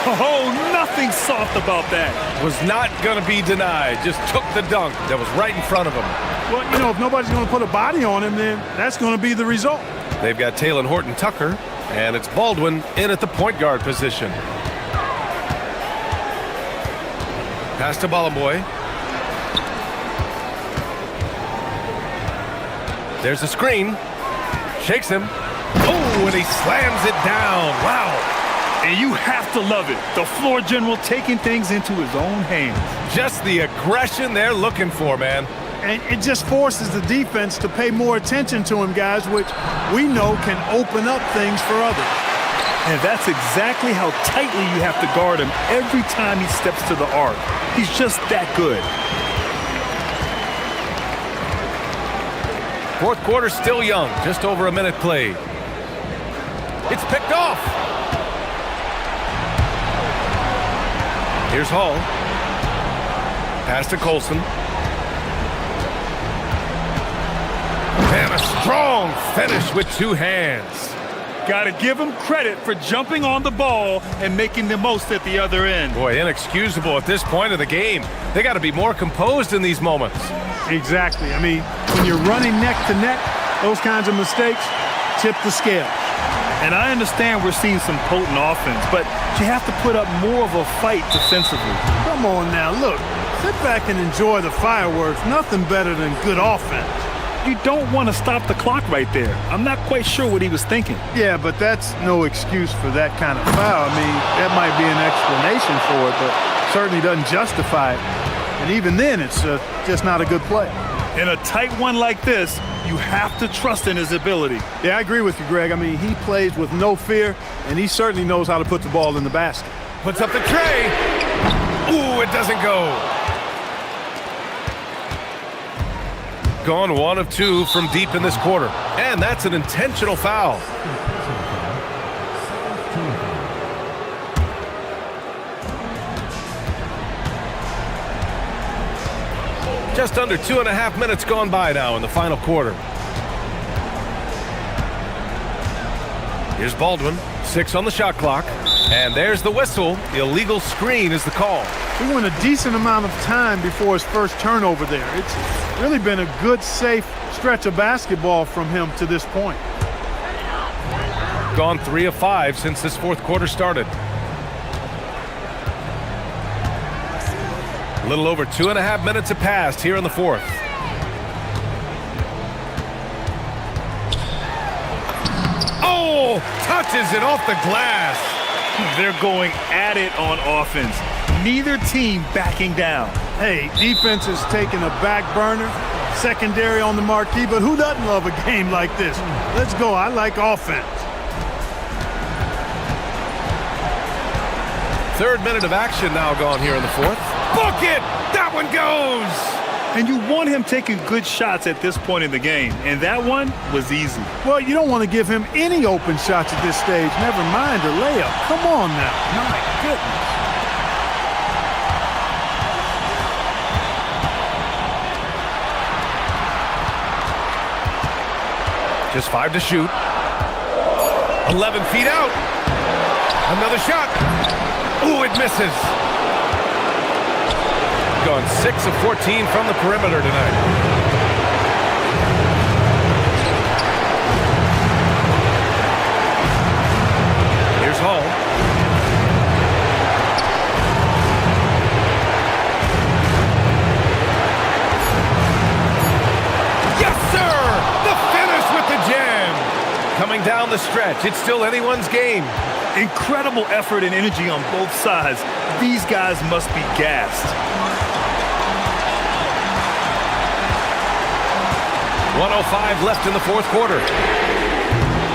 Oh, nothing soft about that. Was not going to be denied. Just took the dunk that was right in front of him. Well, you know, if nobody's going to put a body on him, then that's going to be the result. They've got Taylor Horton-Tucker, and it's Baldwin in at the point guard position. Pass to Boy. There's a screen. Shakes him. Oh, and he slams it down. Wow. And you have to love it. The floor general taking things into his own hands. Just the aggression they're looking for, man. And it just forces the defense to pay more attention to him, guys, which we know can open up things for others. And that's exactly how tightly you have to guard him every time he steps to the arc. He's just that good. Fourth quarter still young, just over a minute played. It's picked off. Here's Hall. Pass to Colson. And a strong finish with two hands. Got to give him credit for jumping on the ball and making the most at the other end. Boy, inexcusable at this point of the game. They got to be more composed in these moments. Exactly. I mean, when you're running neck to neck, those kinds of mistakes tip the scale. And I understand we're seeing some potent offense, but you have to put up more of a fight defensively. Come on now, look. Sit back and enjoy the fireworks. Nothing better than good offense. You don't want to stop the clock right there. I'm not quite sure what he was thinking. Yeah, but that's no excuse for that kind of foul. I mean, that might be an explanation for it, but certainly doesn't justify it. And even then, it's just not a good play. In a tight one like this, you have to trust in his ability. Yeah, I agree with you, Greg. I mean, he plays with no fear, and he certainly knows how to put the ball in the basket. Puts up the tray. Ooh, it doesn't go. Gone 1 of 2 from deep in this quarter. And that's an intentional foul. Just under 2.5 minutes gone by now in the final quarter. Here's Baldwin, 6 on the shot clock. And there's the whistle. Illegal screen is the call. He went a decent amount of time before his first turnover there. It's really been a good, safe stretch of basketball from him to this point. Gone 3 of 5 since this fourth quarter started. A little over 2.5 minutes have passed here in the fourth. Oh, touches it off the glass. They're going at it on offense. Neither team backing down. Hey, defense is taking a back burner, secondary on the marquee, but who doesn't love a game like this? Let's go. I like offense. Third minute of action now gone here in the fourth. Book it! That one goes! And you want him taking good shots at this point in the game, and that one was easy. Well, you don't want to give him any open shots at this stage, never mind a layup. Come on now. My goodness. Just 5 to shoot. 11 feet out. Another shot. Ooh, it misses. Gone 6 of 14 from the perimeter tonight. Here's Hall. Yes, sir! The finish with the jam. Coming down the stretch, it's still anyone's game. Incredible effort and energy on both sides. These guys must be gassed. 1:05 left in the fourth quarter.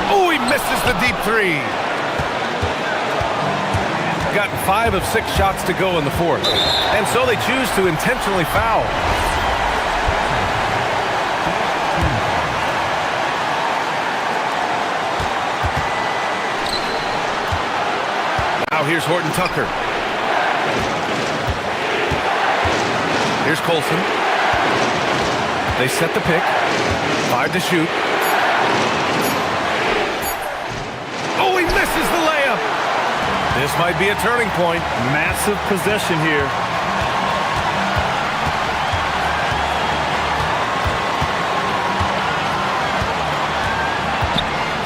Oh, he misses the deep three. Got 5 of 6 shots to go in the fourth. And so they choose to intentionally foul. Now here's Horton Tucker. Here's Colson. They set the pick. 5 to shoot. Oh, he misses the layup. This might be a turning point. Massive possession here.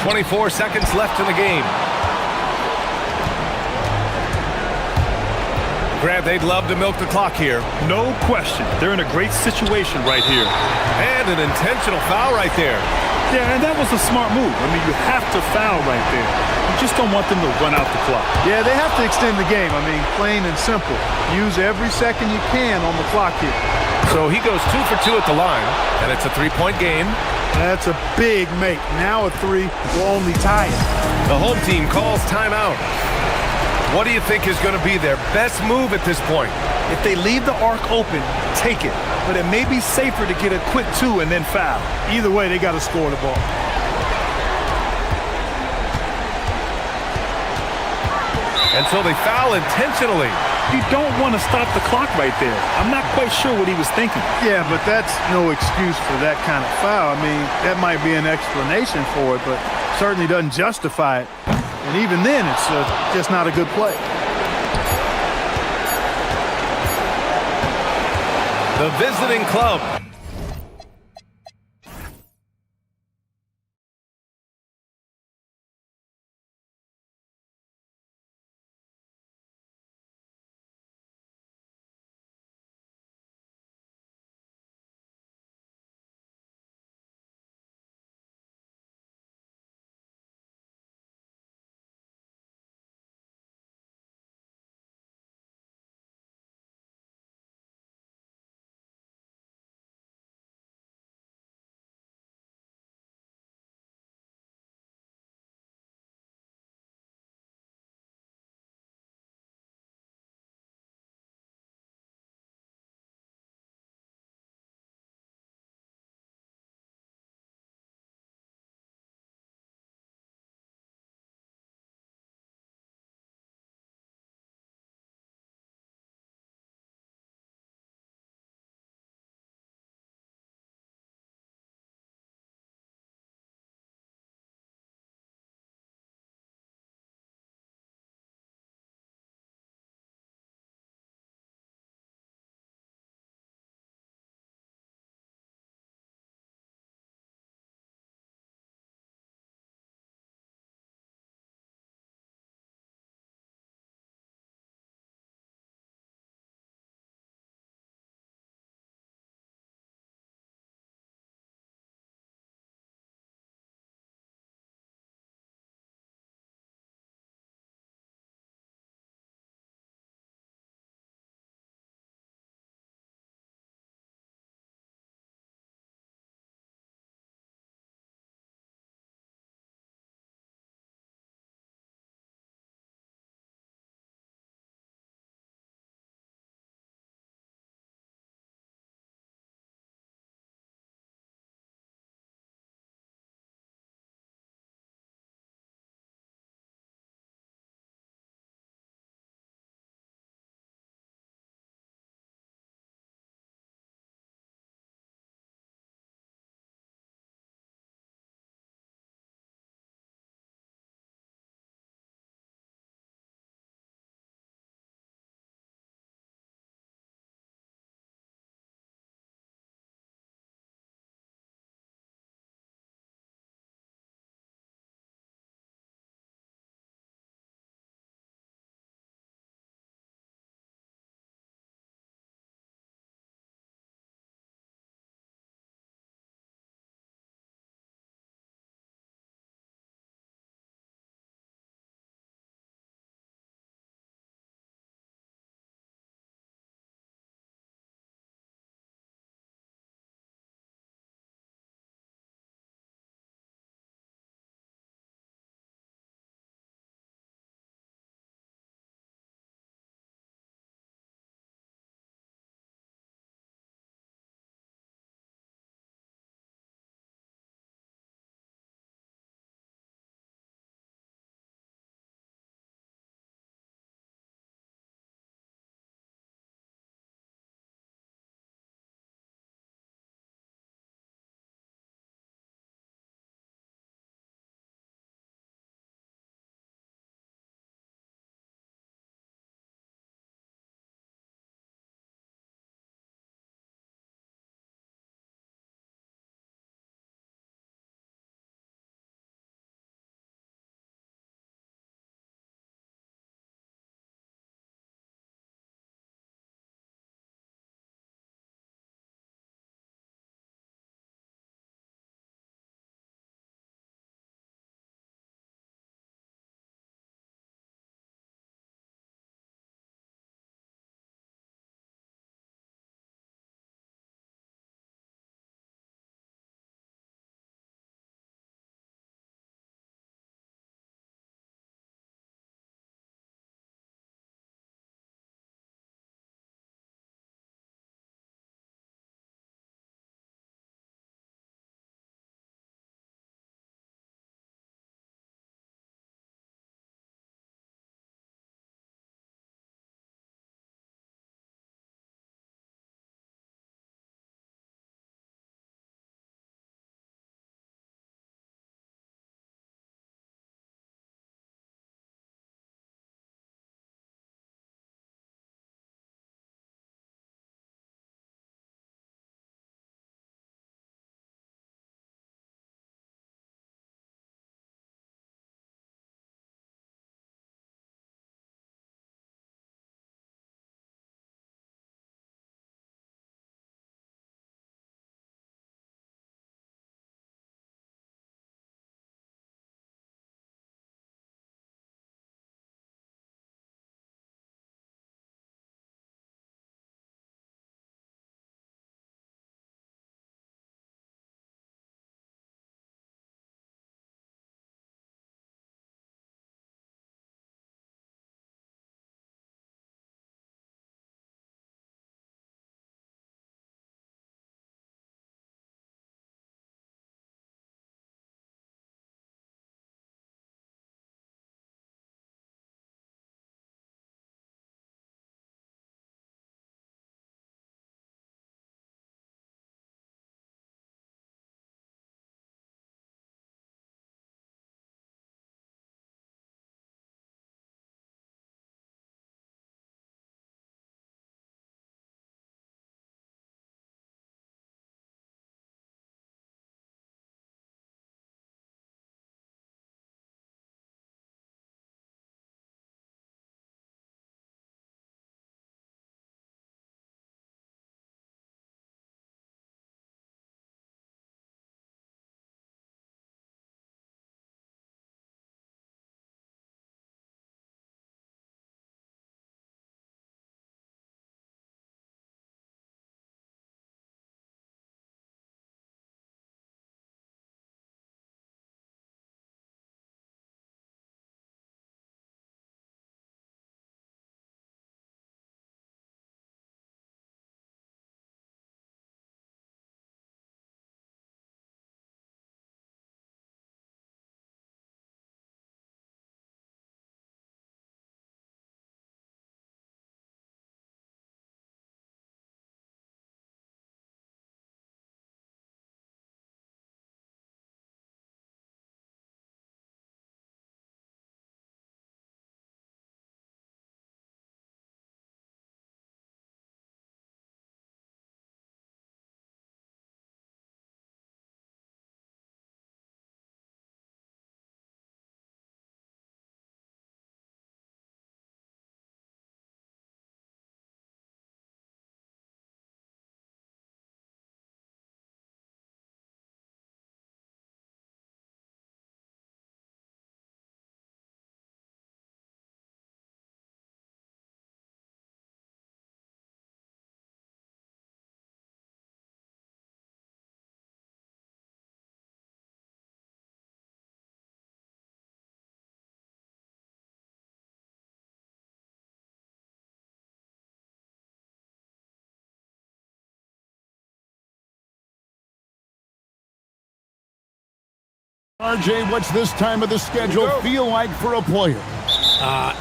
.24 seconds left in the game. Grant, they'd love to milk the clock here. No question. They're in a great situation right here. And an intentional foul right there. Yeah, and that was a smart move. I mean, you have to foul right there. You just don't want them to run out the clock. Yeah, they have to extend the game. I mean, plain and simple. Use every second you can on the clock here. So he goes 2 for 2 at the line, and it's a 3-point game. That's a big make. Now a 3 will only tie it. The home team calls timeout. What do you think is going to be their best move at this point? If they leave the arc open, take it. But it may be safer to get a quick 2 and then foul. Either way, they got to score the ball. And so they foul intentionally. You don't want to stop the clock right there. I'm not quite sure what he was thinking. Yeah, but that's no excuse for that kind of foul. I mean, that might be an explanation for it, but certainly doesn't justify it. And even then, it's just not a good play. The visiting club RJ, what's this time of the schedule feel like for a player?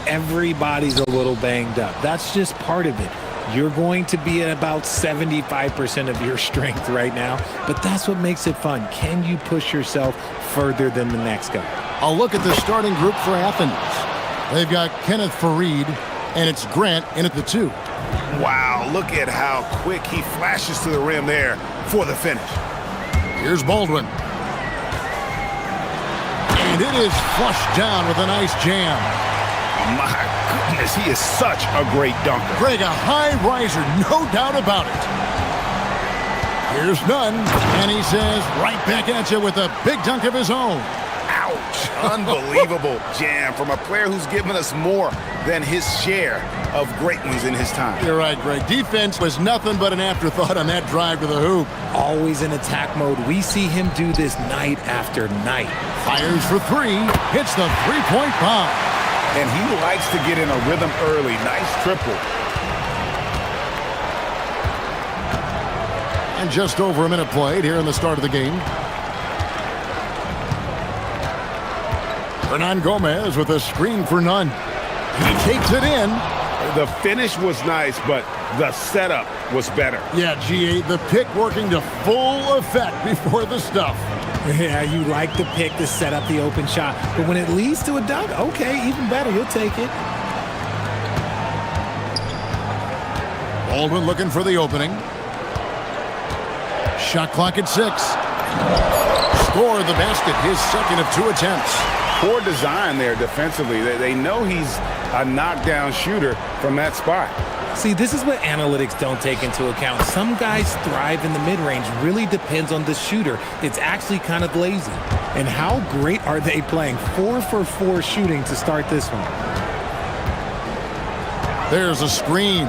Everybody's a little banged up. That's just part of it. You're going to be at about 75% of your strength right now, but that's what makes it fun. Can you push yourself further than the next guy? I'll look at the starting group for Athens. They've got Kenneth Fareed, and it's Grant in at the 2. Wow, look at how quick he flashes to the rim there for the finish. Here's Baldwin. And it is flushed down with a nice jam. My goodness, he is such a great dunker. Greg, a high riser, no doubt about it. Here's Nunn, and he says right back at you with a big dunk of his own. Ouch. Unbelievable jam from a player who's given us more than his share of great ones in his time. You're right, Greg. Defense was nothing but an afterthought on that drive to the hoop. Always in attack mode. We see him do this night after night. Fires for 3, hits the three-point bomb. And he likes to get in a rhythm early. Nice triple. And just over a minute played here in the start of the game. Hernan Gomez with a screen for Nunn. He takes it in. The finish was nice, but the setup was better. Yeah, GA, the pick working to full effect before the stuff. Yeah, you like the pick to set up the open shot, but when it leads to a dunk, okay, even better, you'll take it. Baldwin looking for the opening. Shot clock at 6. Score the basket, his second of 2 attempts. Poor design there defensively. They know he's a knockdown shooter from that spot. See, this is what analytics don't take into account. Some guys thrive in the mid-range. Really depends on the shooter. It's actually kind of lazy. And how great are they playing? 4 for 4 shooting to start this one. There's a screen.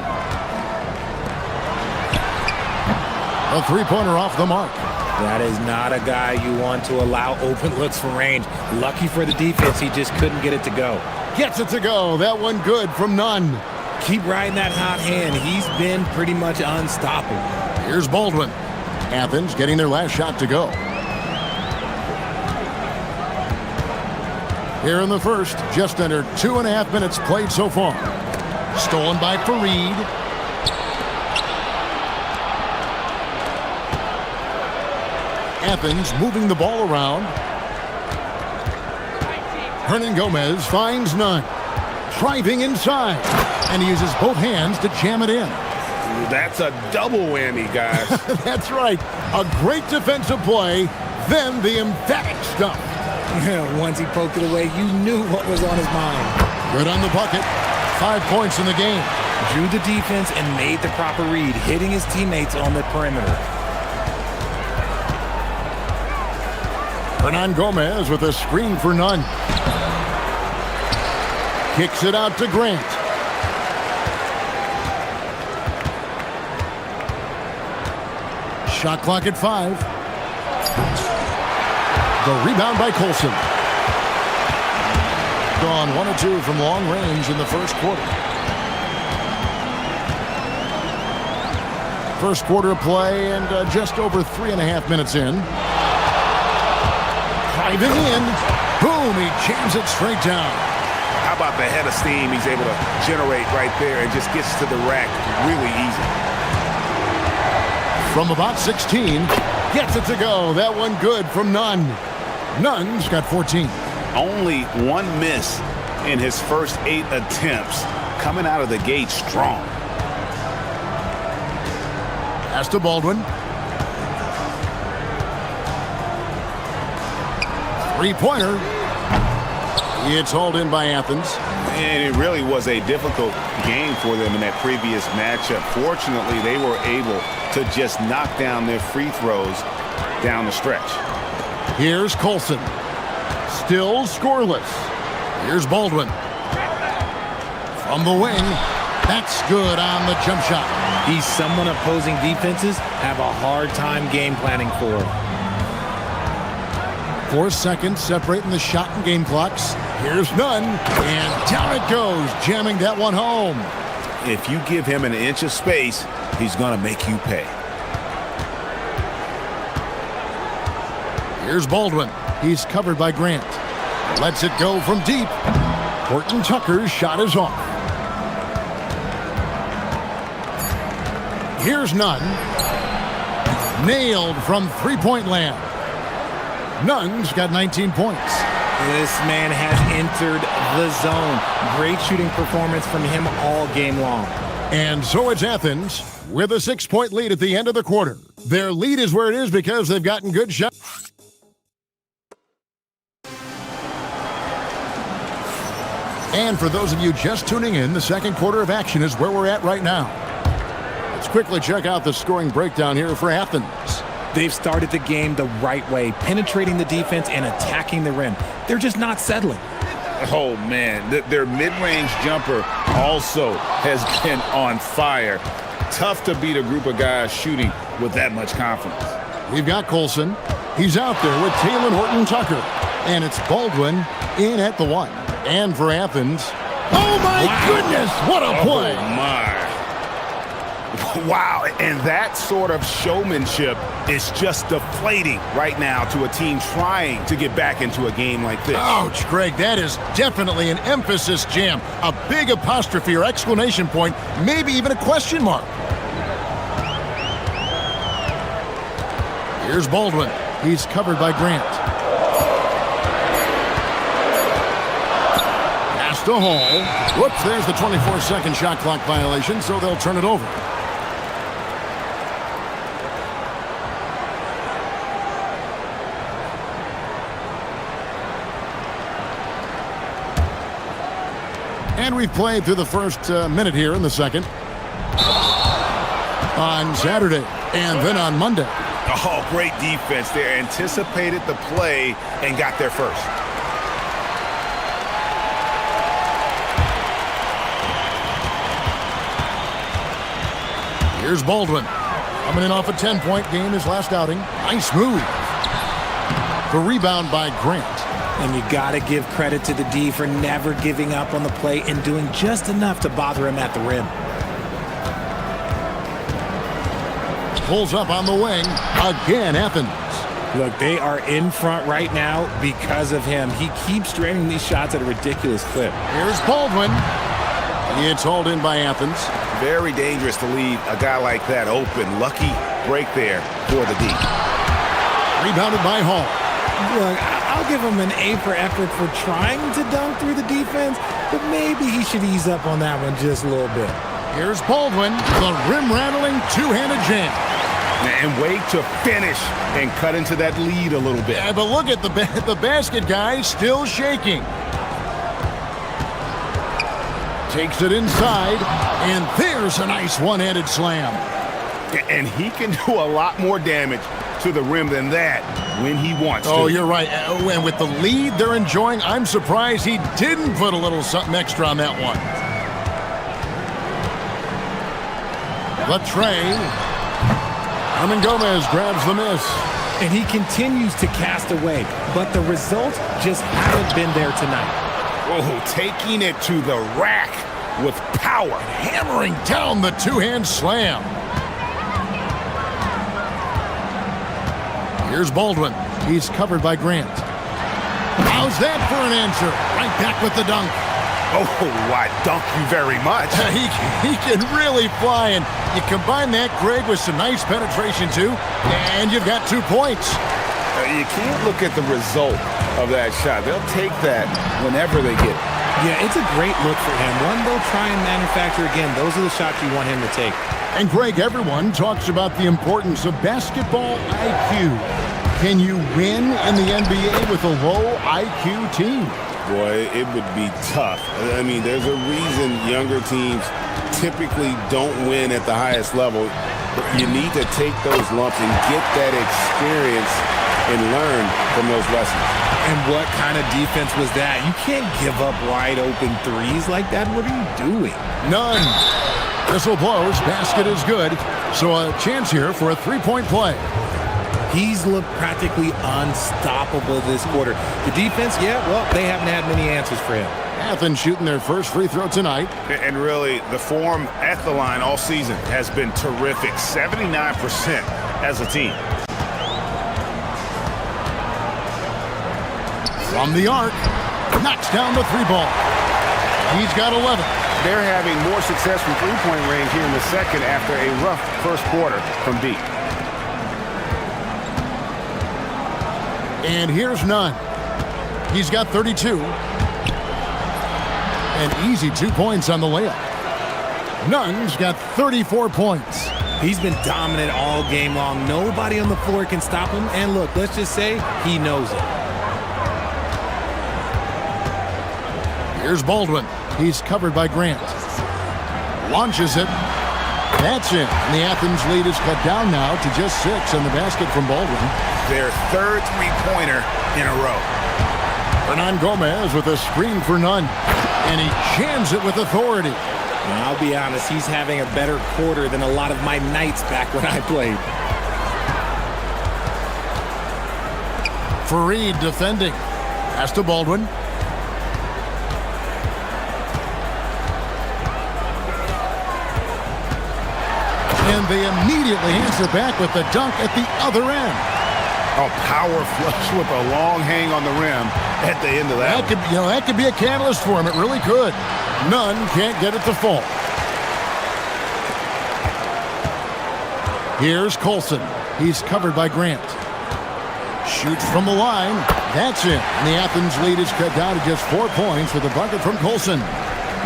A three-pointer off the mark. That is not a guy you want to allow open looks from range. Lucky for the defense, he just couldn't get it to go. Gets it to go. That one good from Nunn. Keep riding that hot hand. He's been pretty much unstoppable. Here's Baldwin. Athens getting their last shot to go. Here in the first, just under 2.5 minutes played so far. Stolen by Fareed. Athens moving the ball around. Hernan Gomez finds Nunn. Driving inside. And he uses both hands to jam it in. That's a double whammy, guys. That's right. A great defensive play, then the emphatic stuff. Once he poked it away, you knew what was on his mind. Good on the bucket. 5 points in the game. Drew the defense and made the proper read, hitting his teammates on the perimeter. Hernan Gomez with a screen for Nunn. Kicks it out to Grant. Shot clock at 5. The rebound by Colson. Gone 1 of 2 from long range in the first quarter. First quarter of play and just over 3.5 minutes in. Driving in. Boom, he jams it straight down. How about the head of steam he's able to generate right there and just gets to the rack really easy. From about 16, gets it to go. That one good from Nunn. Nunn's got 14. Only 1 miss in his first 8 attempts. Coming out of the gate strong. Pass to Baldwin. Three-pointer. It's hauled in by Athens. And it really was a difficult game for them in that previous matchup. Fortunately, they were able to just knock down their free throws down the stretch. Here's Colson. Still scoreless. Here's Baldwin. From the wing. That's good on the jump shot. He's someone opposing defenses have a hard time game planning for. 4 seconds separating the shot and game clocks. Here's Nunn, and down it goes, jamming that one home. If you give him an inch of space, he's going to make you pay. Here's Baldwin. He's covered by Grant. Lets it go from deep. Horton Tucker's shot is off. Here's Nunn. Nailed from three-point land. Nunn's got 19 points. This man has entered the zone. Great shooting performance from him all game long. And so it's Athens with a 6-point lead at the end of the quarter. Their lead is where it is because they've gotten good shots. And for those of you just tuning in, the second quarter of action is where we're at right now. Let's quickly check out the scoring breakdown here for Athens. They've started the game the right way, penetrating the defense and attacking the rim. They're just not settling. Oh, man. Their mid-range jumper also has been on fire. Tough to beat a group of guys shooting with that much confidence. We've got Colson. He's out there with Taylor Horton Tucker. And it's Baldwin in at the 1. And for Athens, oh my goodness, what a play! Oh my. Wow, and that sort of showmanship is just deflating right now to a team trying to get back into a game like this. Ouch, Greg, that is definitely an emphasis jam. A big apostrophe or exclamation point, maybe even a question mark. Here's Baldwin. He's covered by Grant. To Hall. Whoops, there's the 24-second shot clock violation, so they'll turn it over. And we've played through the first minute here in the second. On Saturday and then on Monday. Oh, great defense there. Anticipated the play and got there first. Here's Baldwin. Coming in off a 10-point game his last outing. Nice move. The rebound by Grant. And you got to give credit to the D for never giving up on the play and doing just enough to bother him at the rim. Pulls up on the wing. Again, Athens. Look, they are in front right now because of him. He keeps draining these shots at a ridiculous clip. Here's Baldwin. It's hauled in by Athens. Very dangerous to leave a guy like that open. Lucky break there for the D. Rebounded by Hall. Look, I'll give him an A for effort for trying to dunk through the defense, but maybe he should ease up on that one just a little bit. Here's Baldwin, the rim-rattling two-handed jam. And wait to finish and cut into that lead a little bit. Yeah, but look at the basket guy still shaking. Takes it inside, and there's a nice one-handed slam. And he can do a lot more damage to the rim than that when he wants to. Oh, you're right. And with the lead they're enjoying, I'm surprised he didn't put a little something extra on that one. The tray. Herman Gomez grabs the miss. And he continues to cast away, but the results just haven't been there tonight. Oh, taking it to the rack with power. Hammering down the two-hand slam. Here's Baldwin. He's covered by Grant. How's that for an answer? Right back with the dunk. Oh, I dunk you very much. He can really fly, and you combine that, Greg, with some nice penetration, too, and you've got 2 points. You can't look at the result of that shot. They'll take that whenever they get it. Yeah, it's a great look for him. One they'll try and manufacture again. Those are the shots you want him to take. And Greg, everyone talks about the importance of basketball IQ. Can you win in the NBA with a low IQ team? Boy, it would be tough. I mean, there's a reason younger teams typically don't win at the highest level. You need to take those lumps and get that experience and learn from those lessons. And what kind of defense was that? You can't give up wide open threes like that. What are you doing? None. Whistle blows. Basket is good. So a chance here for a three-point play. He's looked practically unstoppable this quarter. The defense, yeah, well, they haven't had many answers for him. Athens shooting their first free throw tonight. And really, the form at the line all season has been terrific. 79% as a team. From the arc, knocks down the three ball. He's got 11. They're having more success from three-point range here in the second after a rough first quarter from deep. And here's Nunn. He's got 32. An easy 2 points on the layup. Nunn's got 34 points. He's been dominant all game long. Nobody on the floor can stop him. And look, let's just say he knows it. Here's Baldwin. He's covered by Grant. Launches it. That's it. And the Athens lead is cut down now to just 6 on the basket from Baldwin. Their third three-pointer in a row. Hernan Gomez with a screen for Nunn. And he jams it with authority. Now, I'll be honest, he's having a better quarter than a lot of my nights back when I played. Fareed defending. Pass to Baldwin. And they immediately answer back with the dunk at the other end. A power flush with a long hang on the rim at the end of that. That could be a catalyst for him. It really could. Nunn can't get it to fall. Here's Colson. He's covered by Grant. Shoots from the line. That's it. And the Athens lead is cut down to just 4 points with a bucket from Colson.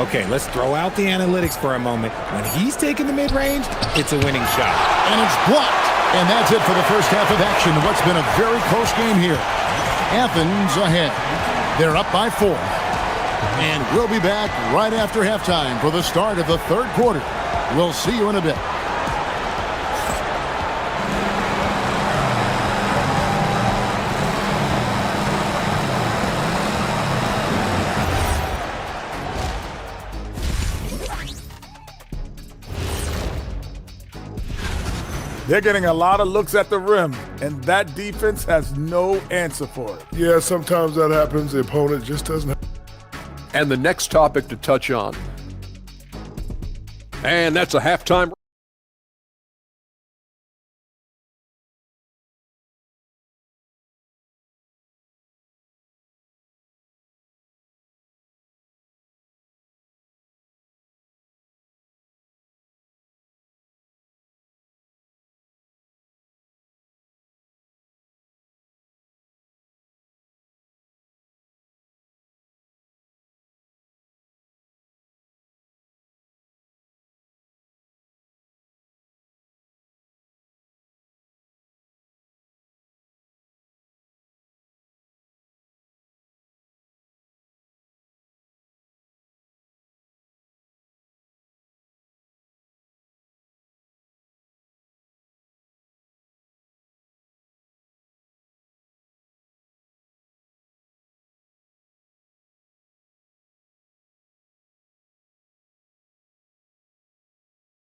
Okay, let's throw out the analytics for a moment. When he's taking the mid-range, it's a winning shot. And it's blocked. And that's it for the first half of action. What's been a very close game here. Athens ahead. They're up by 4. And we'll be back right after halftime for the start of the third quarter. We'll see you in a bit. They're getting a lot of looks at the rim, and that defense has no answer for it. Yeah, sometimes that happens. The opponent just doesn't. And the next topic to touch on. And that's a halftime.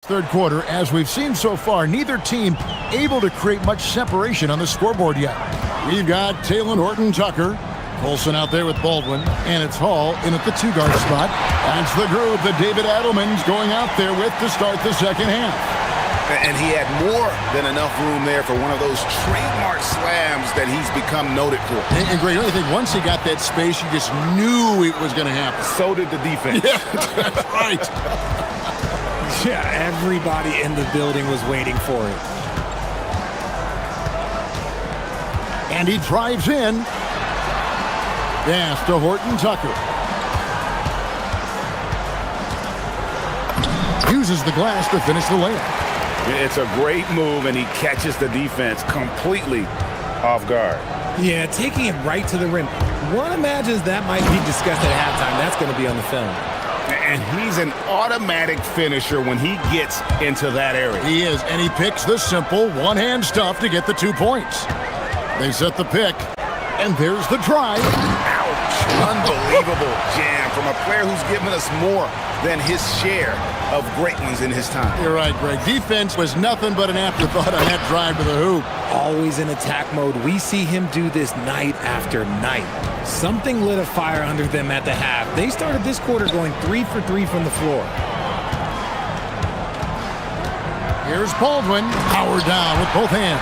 Third quarter, as we've seen so far, neither team able to create much separation on the scoreboard yet. We've got Taylor Horton-Tucker, Colson out there with Baldwin, and it's Hall in at the 2-guard spot. That's the group that David Adelman's going out there with to start the second half. And he had more than enough room there for one of those trademark slams that he's become noted for. And Greg, I think once he got that space, you just knew it was going to happen. So did the defense. Yeah, that's right. Yeah, everybody in the building was waiting for it. And he drives in. Pass to Horton-Tucker. Uses the glass to finish the layup. It's a great move, and he catches the defense completely off guard. Yeah, taking it right to the rim. One imagines that might be discussed at halftime. That's going to be on the film. And he's an automatic finisher when he gets into that area. He is, and he picks the simple one-hand stuff to get the 2 points. They set the pick, and there's the drive. Ouch! Unbelievable jam from a player who's given us more than his share of great ones in his time. You're right, Greg. Defense was nothing but an afterthought on that drive to the hoop. Always in attack mode. We see him do this night after night. Something lit a fire under them at the half. They started this quarter going 3 for 3 from the floor. Here's Baldwin, power down with both hands.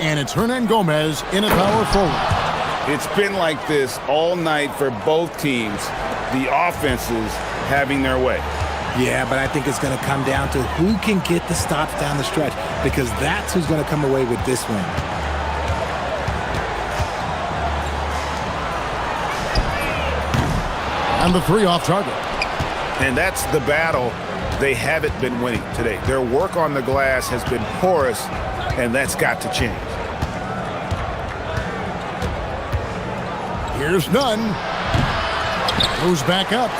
And it's Hernan Gomez in a power forward. It's been like this all night for both teams. The offenses having their way. Yeah, but I think it's going to come down to who can get the stops down the stretch, because that's who's going to come away with this win. And the three off target. And that's the battle they haven't been winning today. Their work on the glass has been porous, and that's got to change. Here's Nunn. Goes back up.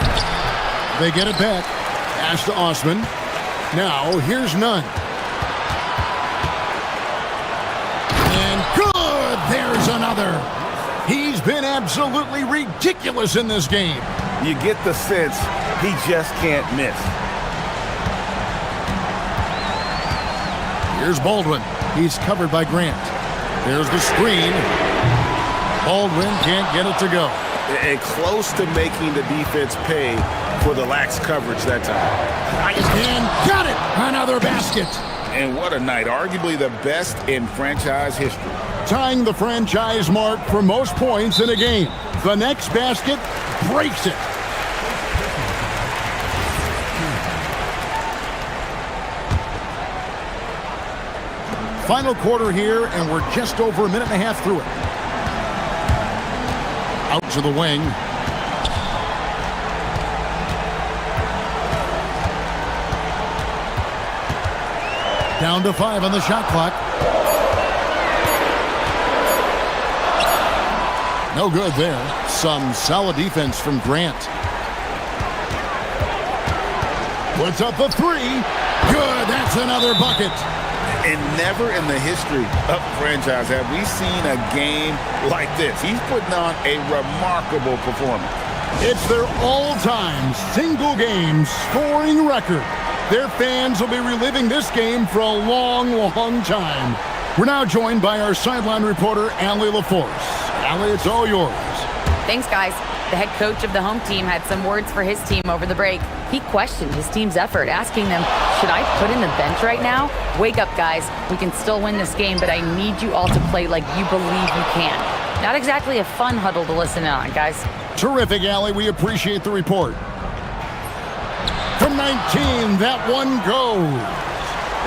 They get it back. Pass to Osman. Now, here's Nunn. And good! There's another. He's been absolutely ridiculous in this game. You get the sense he just can't miss. Here's Baldwin. He's covered by Grant. There's the screen. Baldwin can't get it to go. And close to making the defense pay for the lax coverage that time. And got it! Another basket. And what a night. Arguably the best in franchise history. Tying the franchise mark for most points in a game. The next basket breaks it. Final quarter here, and we're just over a minute and a half through it. Out to the wing. Down to 5 on the shot clock. No good there. Some solid defense from Grant. Puts up the three. Good. That's another bucket. And never in the history of the franchise have we seen a game like this. He's putting on a remarkable performance. It's their all-time single-game scoring record. Their fans will be reliving this game for a long, long time. We're now joined by our sideline reporter, Allie LaForce. Allie, it's all yours. Thanks, guys. The head coach of the home team had some words for his team over the break. He questioned his team's effort, asking them, should I put in the bench right now? Wake up, guys. We can still win this game, but I need you all to play like you believe you can. Not exactly a fun huddle to listen in on, guys. Terrific, Allie. We appreciate the report. From 19, that one goes.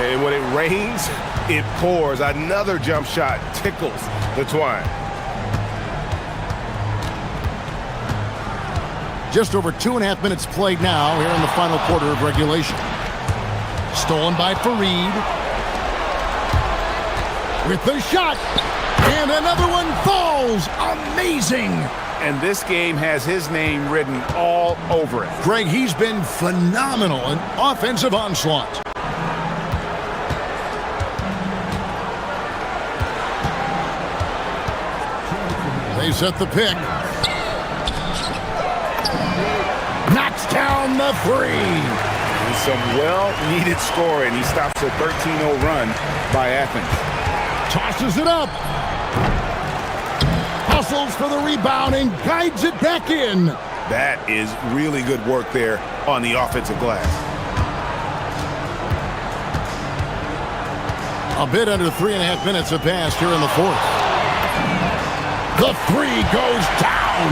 And when it rains, it pours. Another jump shot tickles the twine. Just over 2.5 minutes played now here in the final quarter of regulation. Stolen by Fareed. With the shot. And another one falls. Amazing. And this game has his name written all over it. Greg, he's been phenomenal in offensive onslaught. They set the pick. Knocks down the three. And some well-needed scoring. He stops a 13-0 run by Athens. Tosses it up. Hustles for the rebound and guides it back in. That is really good work there on the offensive glass. A bit under 3.5 minutes have passed here in the fourth. The three goes down.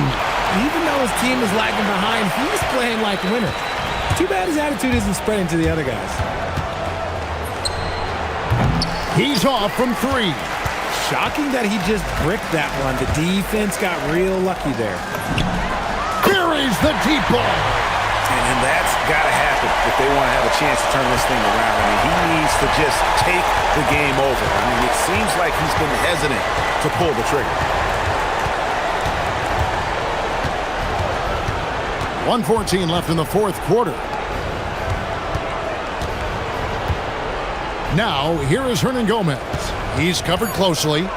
Even though his team is lagging behind, he's playing like a winner. Too bad his attitude isn't spreading to the other guys. He's off from three. Shocking that he just bricked that one. The defense got real lucky there. Buries the deep ball. And that's got to happen if they want to have a chance to turn this thing around. I mean, he needs to just take the game over. I mean, it seems like he's been hesitant to pull the trigger. 1:14 left in the fourth quarter. Now, here is Hernan Gomez. He's covered closely.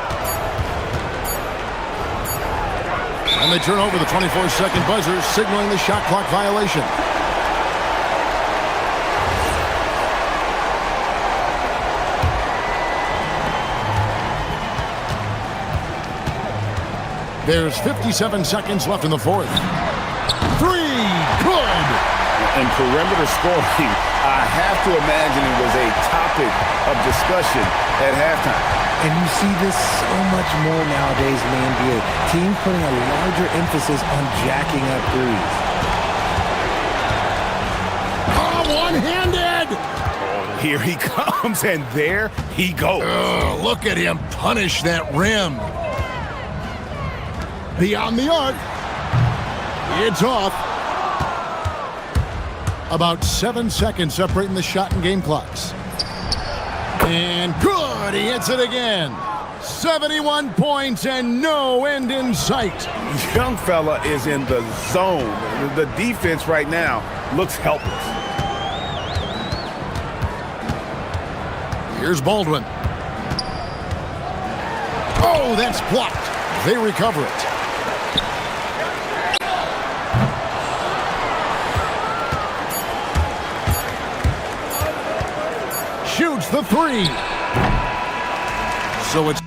And they turn over the 24-second buzzer, signaling the shot clock violation. There's 57 seconds left in the fourth. Three, good! And perimeter scoring, I have to imagine it was a topic of discussion at halftime. And you see this so much more nowadays in the NBA. Teams putting a larger emphasis on jacking up threes. Oh, one-handed! Here he comes, and there he goes. Oh, look at him punish that rim. Beyond the arc. It's off. About 7 seconds separating the shot and game clocks. And good, he hits it again. 71 points and no end in sight. Young fella is in the zone. The defense right now looks helpless. Here's Baldwin. Oh, that's blocked. They recover it. Shoots the three. So it's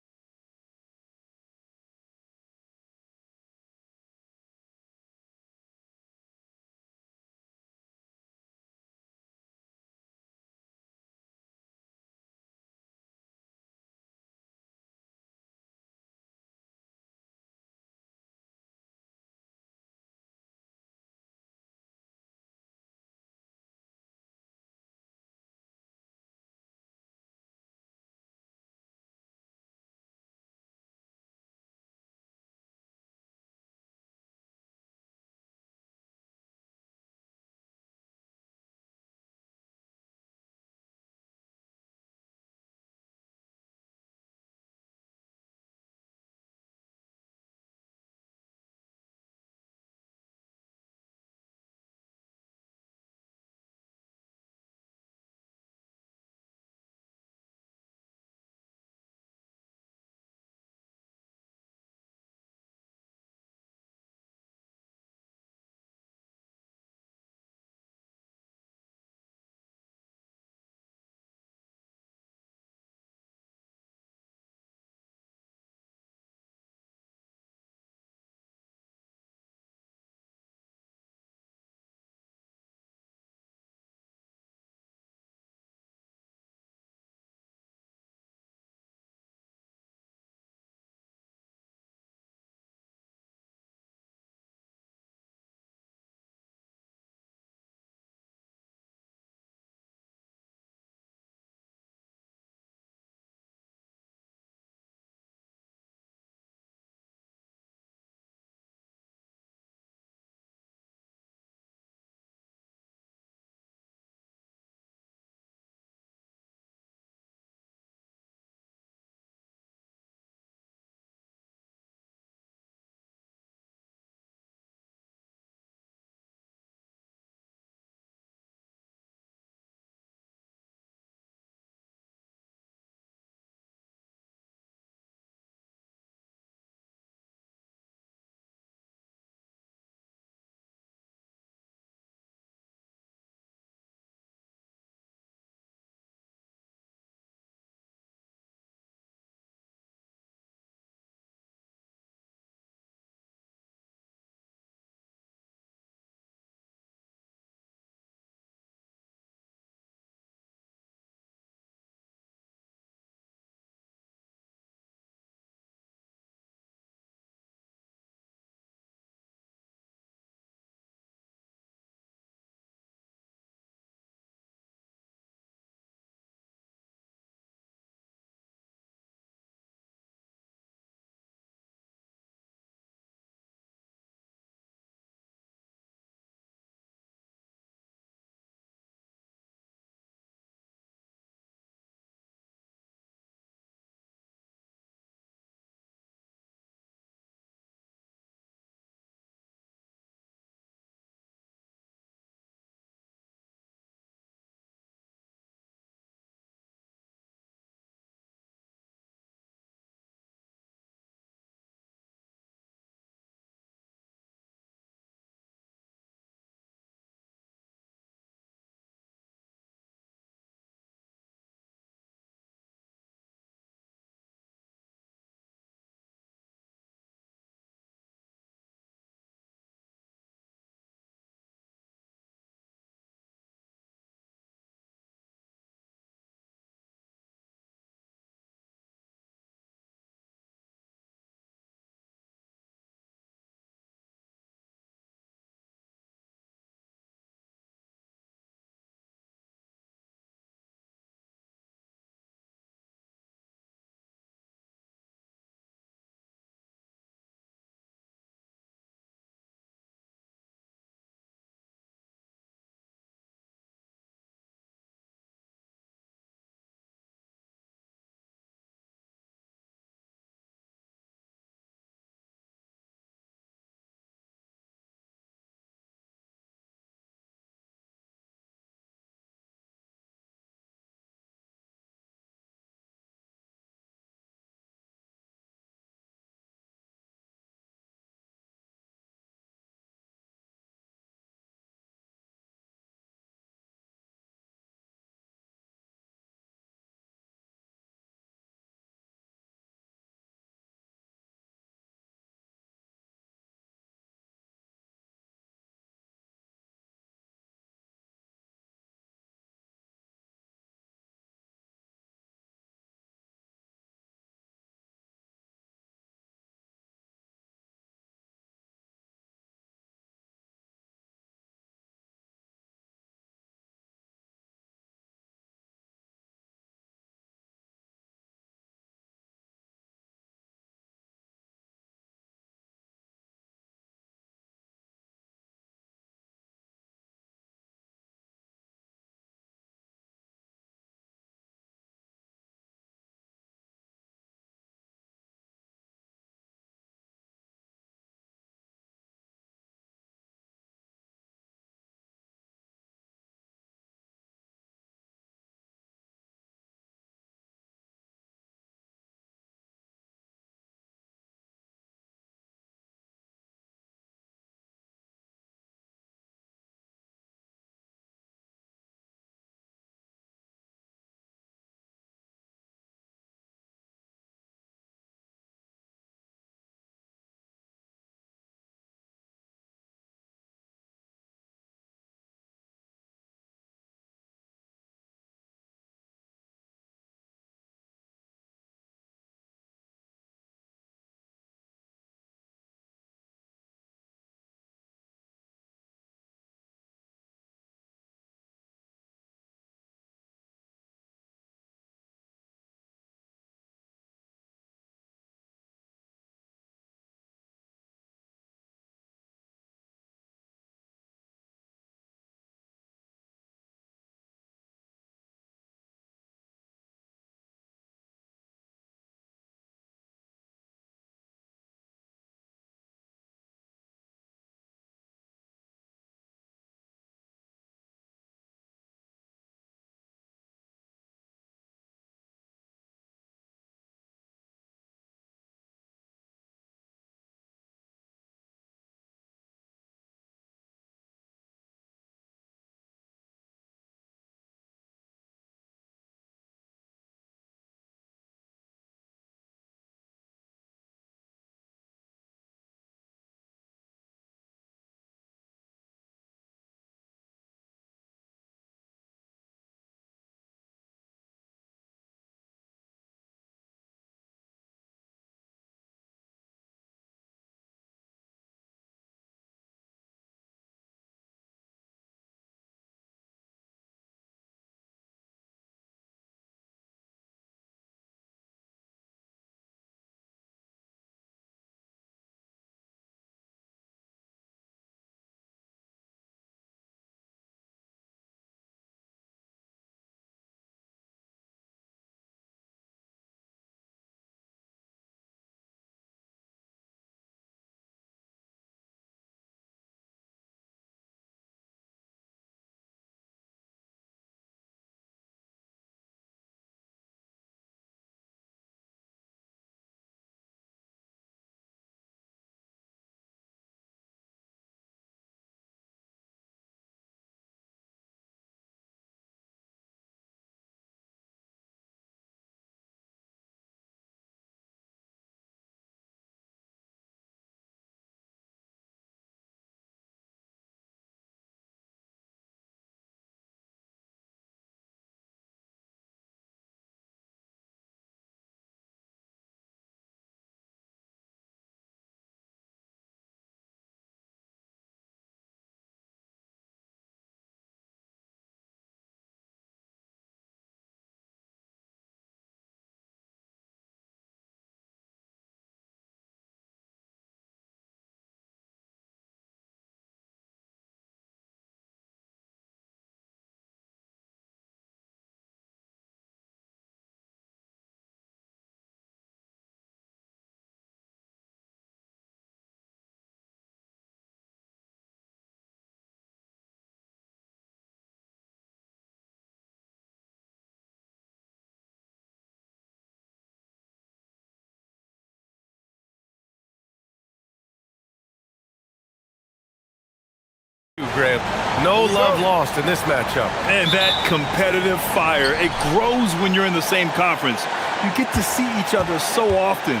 Grant. No love lost in this matchup. And that competitive fire, it grows when you're in the same conference. You get to see each other so often.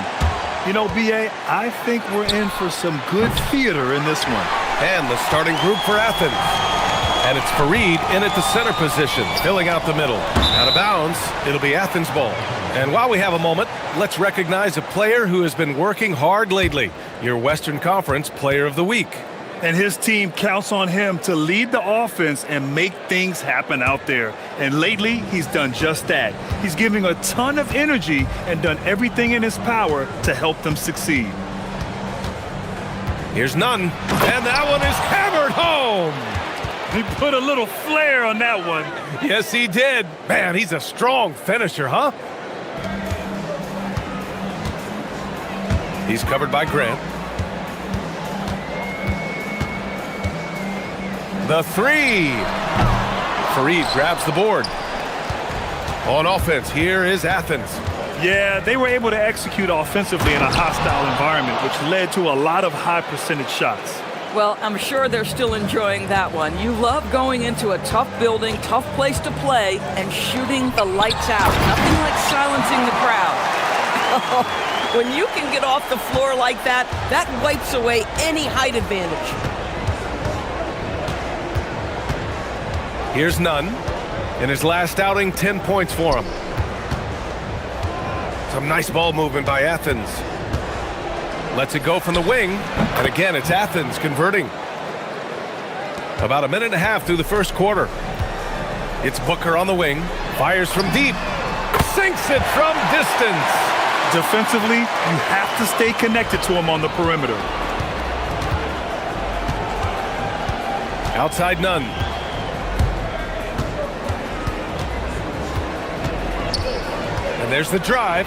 You know, B.A., I think we're in for some good theater in this one. And the starting group for Athens. And it's Fareed in at the center position, filling out the middle. Out of bounds, it'll be Athens ball. And while we have a moment, let's recognize a player who has been working hard lately. Your Western Conference Player of the Week. And his team counts on him to lead the offense and make things happen out there. And lately, he's done just that. He's giving a ton of energy and done everything in his power to help them succeed. Here's Nunn, and that one is hammered home. He put a little flair on that one. Yes, he did. Man, he's a strong finisher, huh? He's covered by Grant. The three. Fareed grabs the board. On offense, here is Athens. Yeah, they were able to execute offensively in a hostile environment, which led to a lot of high percentage shots. Well, I'm sure they're still enjoying that one. You love going into a tough building, tough place to play, and shooting the lights out. Nothing like silencing the crowd. When you can get off the floor like that, that wipes away any height advantage. Here's Nunn. In his last outing, 10 points for him. Some nice ball movement by Athens. Lets it go from the wing. And again, it's Athens converting. About a minute and a half through the first quarter. It's Booker on the wing. Fires from deep. Sinks it from distance. Defensively, you have to stay connected to him on the perimeter. Outside Nunn. And there's the drive.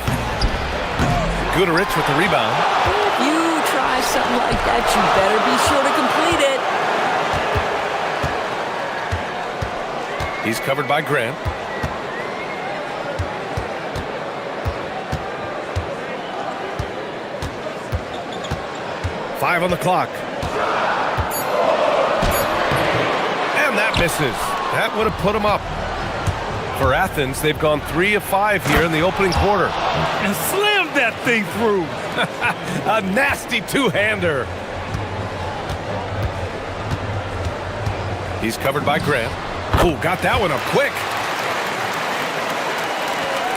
Guterich with the rebound. If you try something like that, you better be sure to complete it. He's covered by Grant. Five on the clock. And that misses. That would have put him up. For Athens, they've gone 3 of 5 here in the opening quarter. And slammed that thing through. A nasty two-hander. He's covered by Grant. Ooh, got that one up quick.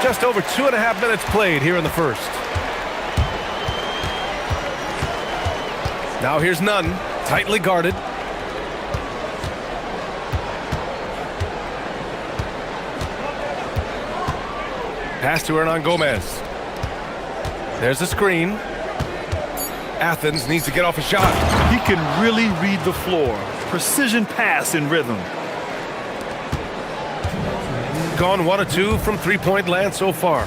Just over 2.5 minutes played here in the first. Now here's Nunn, tightly guarded. Pass to Hernan Gomez. There's the screen. Athens needs to get off a shot. He can really read the floor. Precision pass in rhythm. Gone 1 of 2 from three-point land so far.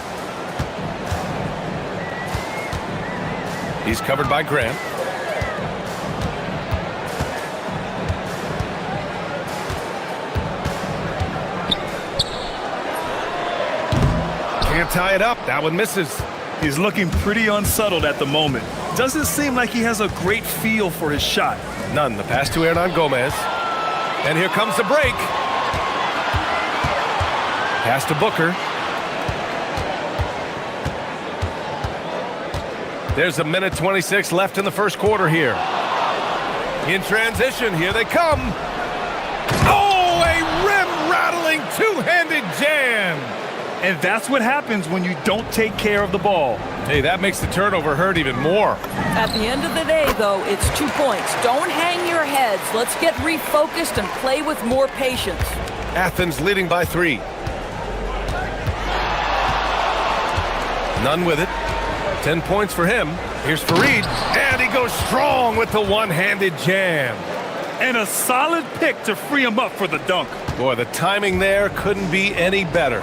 He's covered by Grant. Can't tie it up. That one misses. He's looking pretty unsettled at the moment. Doesn't seem like he has a great feel for his shot. None. The pass to Hernan Gomez. And here comes the break. Pass to Booker. There's a minute 26 left in the first quarter here. In transition, here they come. Oh, a rim-rattling two-handed jam. And that's what happens when you don't take care of the ball. Hey, that makes the turnover hurt even more. At the end of the day, though, it's 2 points. Don't hang your heads. Let's get refocused and play with more patience. Athens leading by 3. Nunn with it. 10 points for him. Here's Fareed. And he goes strong with the one-handed jam. And a solid pick to free him up for the dunk. Boy, the timing there couldn't be any better.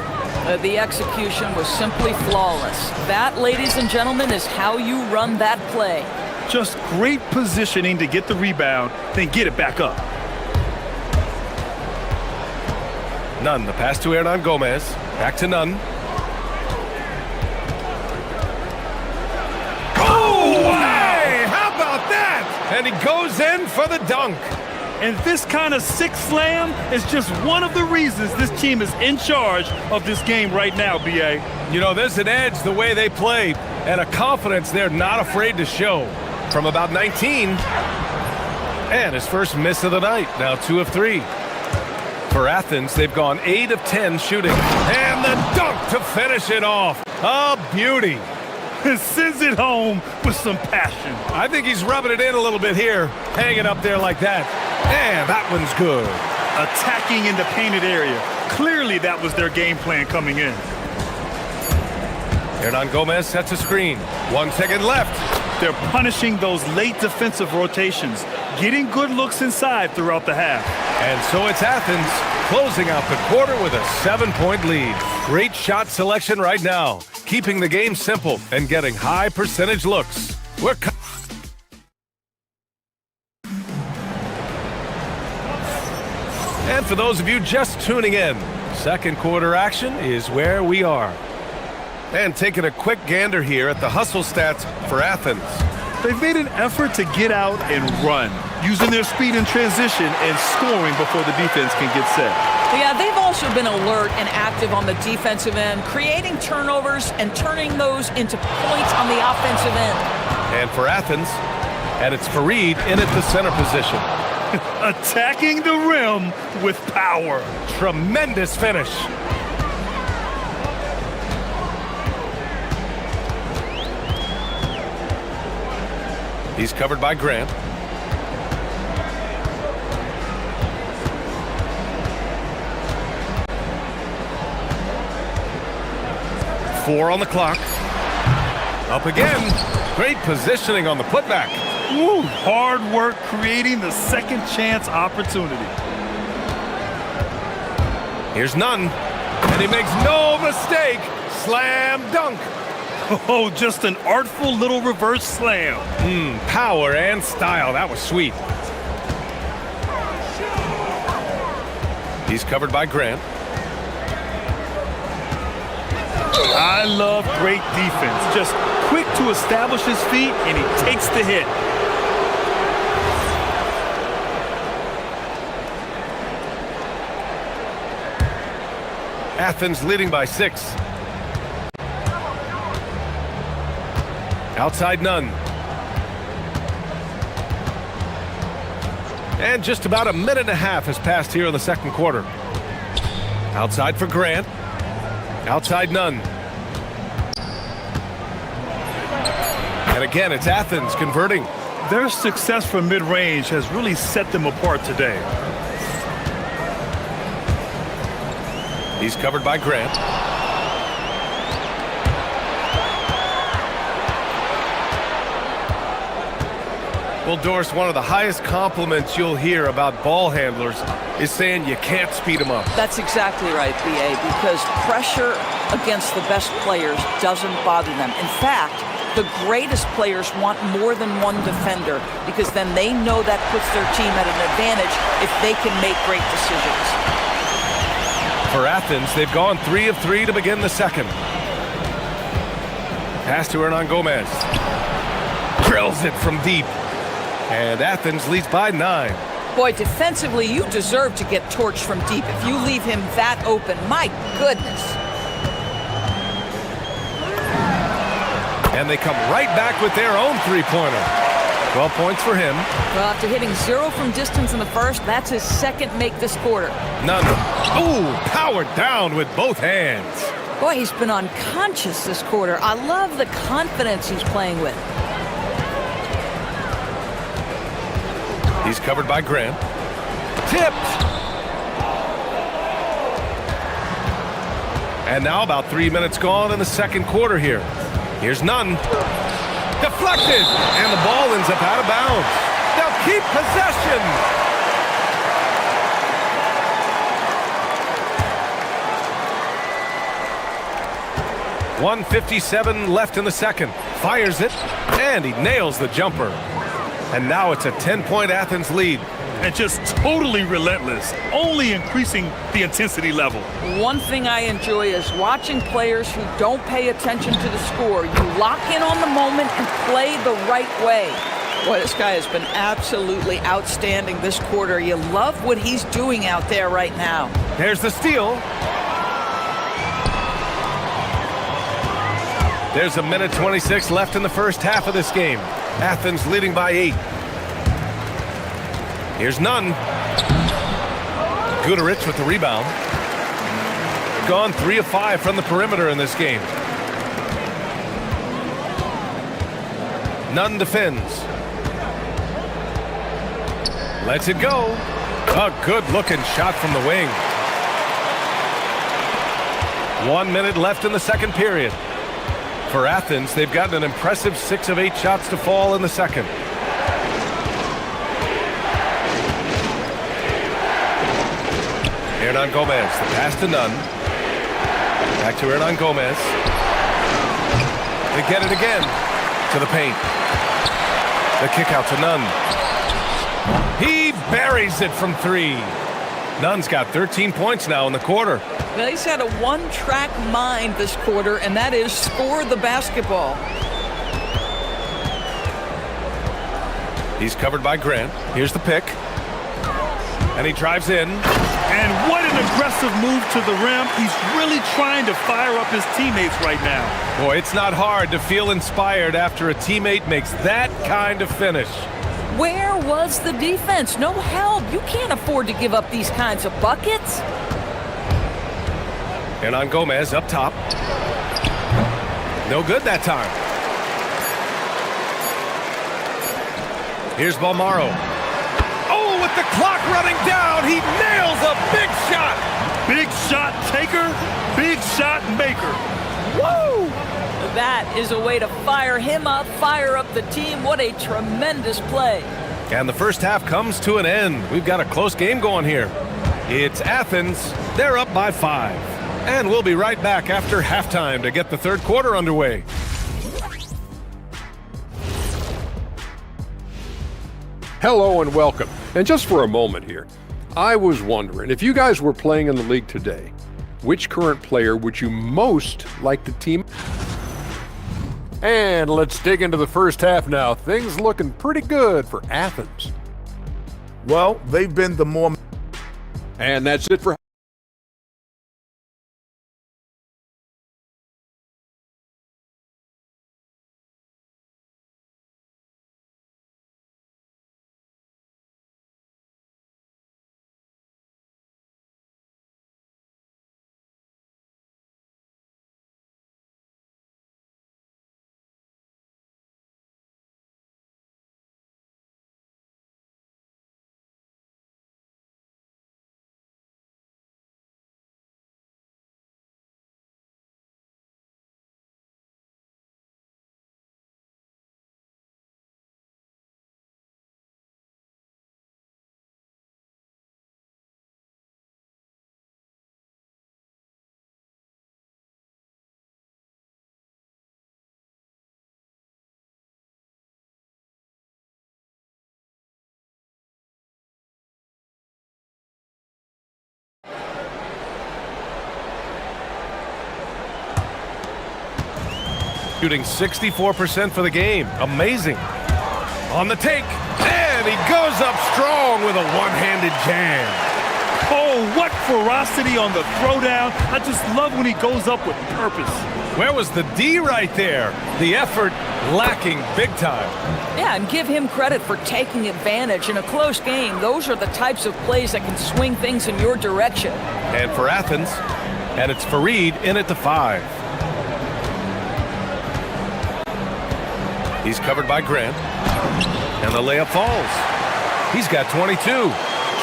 The execution was simply flawless. That, ladies and gentlemen, is how you run that play. Just great positioning to get the rebound, then get it back up. Nunn, the pass to Hernan Gomez. Back to Nunn. Oh, hey! How about that? And he goes in for the dunk. And this kind of sick slam is just one of the reasons this team is in charge of this game right now, B.A. You know, there's an edge the way they play and a confidence they're not afraid to show. From about 19, and his first miss of the night, now 2 of 3. For Athens, they've gone 8 of 10 shooting, and the dunk to finish it off. A beauty. Sends it home with some passion. I think he's rubbing it in a little bit here, hanging up there like that. And that one's good. Attacking in the painted area. Clearly that was their game plan coming in. Hernan Gomez sets a screen. 1 second left. They're punishing those late defensive rotations, getting good looks inside throughout the half. And so it's Athens closing out the quarter with a 7-point lead. Great shot selection right now, keeping the game simple and getting high percentage looks. And for those of you just tuning in, second quarter action is where we are. And taking a quick gander here at the hustle stats for Athens. They've made an effort to get out and run, using their speed in transition and scoring before the defense can get set. Yeah, they've also been alert and active on the defensive end, creating turnovers and turning those into points on the offensive end. And for Athens, and it's Fareed in at the center position. Attacking the rim with power. Tremendous finish. He's covered by Grant. Four on the clock. Up again. Great positioning on the putback. Woo, hard work creating the second chance opportunity. Here's Nunn. And he makes no mistake. Slam dunk. Oh, just an artful little reverse slam. Power and style. That was sweet. He's covered by Grant. I love great defense. Just quick to establish his feet, and he takes the hit. Athens leading by 6. Outside Nunn. And just about a minute and a half has passed here in the second quarter. Outside for Grant. Outside Nunn. And again, it's Athens converting. Their success from mid-range has really set them apart today. He's covered by Grant. Well, Doris, one of the highest compliments you'll hear about ball handlers is saying you can't speed them up. That's exactly right, B.A., because pressure against the best players doesn't bother them. In fact, the greatest players want more than one defender because then they know that puts their team at an advantage if they can make great decisions. For Athens, they've gone 3 of 3 to begin the second. Pass to Hernan Gomez. Drills it from deep. And Athens leads by 9. Boy, defensively, you deserve to get torched from deep if you leave him that open. My goodness. And they come right back with their own three-pointer. 12 points for him. Well, after hitting 0 from distance in the first, that's his second make this quarter. Nunn. Ooh, powered down with both hands. Boy, he's been unconscious this quarter. I love the confidence he's playing with. He's covered by Grant. Tipped. And now about 3 minutes gone in the second quarter here. Here's Nunn. Deflected. And the ball ends up out of bounds. They'll keep possession. .157 left in the second. Fires it. And he nails the jumper. And now it's a 10-point Athens lead. And just totally relentless, only increasing the intensity level. One thing I enjoy is watching players who don't pay attention to the score. You lock in on the moment and play the right way. Boy, this guy has been absolutely outstanding this quarter. You love what he's doing out there right now. There's the steal. There's 1:26 left in the first half of this game. Athens leading by 8. Here's Nunn. Guduric with the rebound. Gone 3 of 5 from the perimeter in this game. Nunn defends. Lets it go. A good-looking shot from the wing. 1 minute left in the second period. For Athens, they've gotten an impressive 6 of 8 shots to fall in the second. Hernan Gomez, the pass to Nunn. Back to Hernan Gomez. They get it again to the paint. The kick out to Nunn. He buries it from 3. Nunn's got 13 points now in the quarter. Well, he's had a one-track mind this quarter, and that is score the basketball. He's covered by Grant. Here's the pick. And he drives in. And what an aggressive move to the rim. He's really trying to fire up his teammates right now. Boy, it's not hard to feel inspired after a teammate makes that kind of finish. Where was the defense? No help. You can't afford to give up these kinds of buckets. Hernan Gomez up top. No good that time. Here's Balmaro. Oh, with the clock running down, he nails a big shot. Big shot taker, big shot maker. Woo! That is a way to fire him up, fire up the team. What a tremendous play. And the first half comes to an end. We've got a close game going here. It's Athens. They're up by 5. And we'll be right back after halftime to get the third quarter underway. Hello and welcome. And just for a moment here, I was wondering, if you guys were playing in the league today, which current player would you most like to team? And let's dig into the first half now. Things looking pretty good for Athens. Well, they've been the more... And that's it for... Shooting 64% for the game. Amazing. On the take. And he goes up strong with a one-handed jam. Oh, what ferocity on the throwdown. I just love when he goes up with purpose. Where was the D right there? The effort lacking big time. Yeah, and give him credit for taking advantage in a close game. Those are the types of plays that can swing things in your direction. And for Athens, and it's Fareed in at the 5. He's covered by Grant. And the layup falls. He's got 22.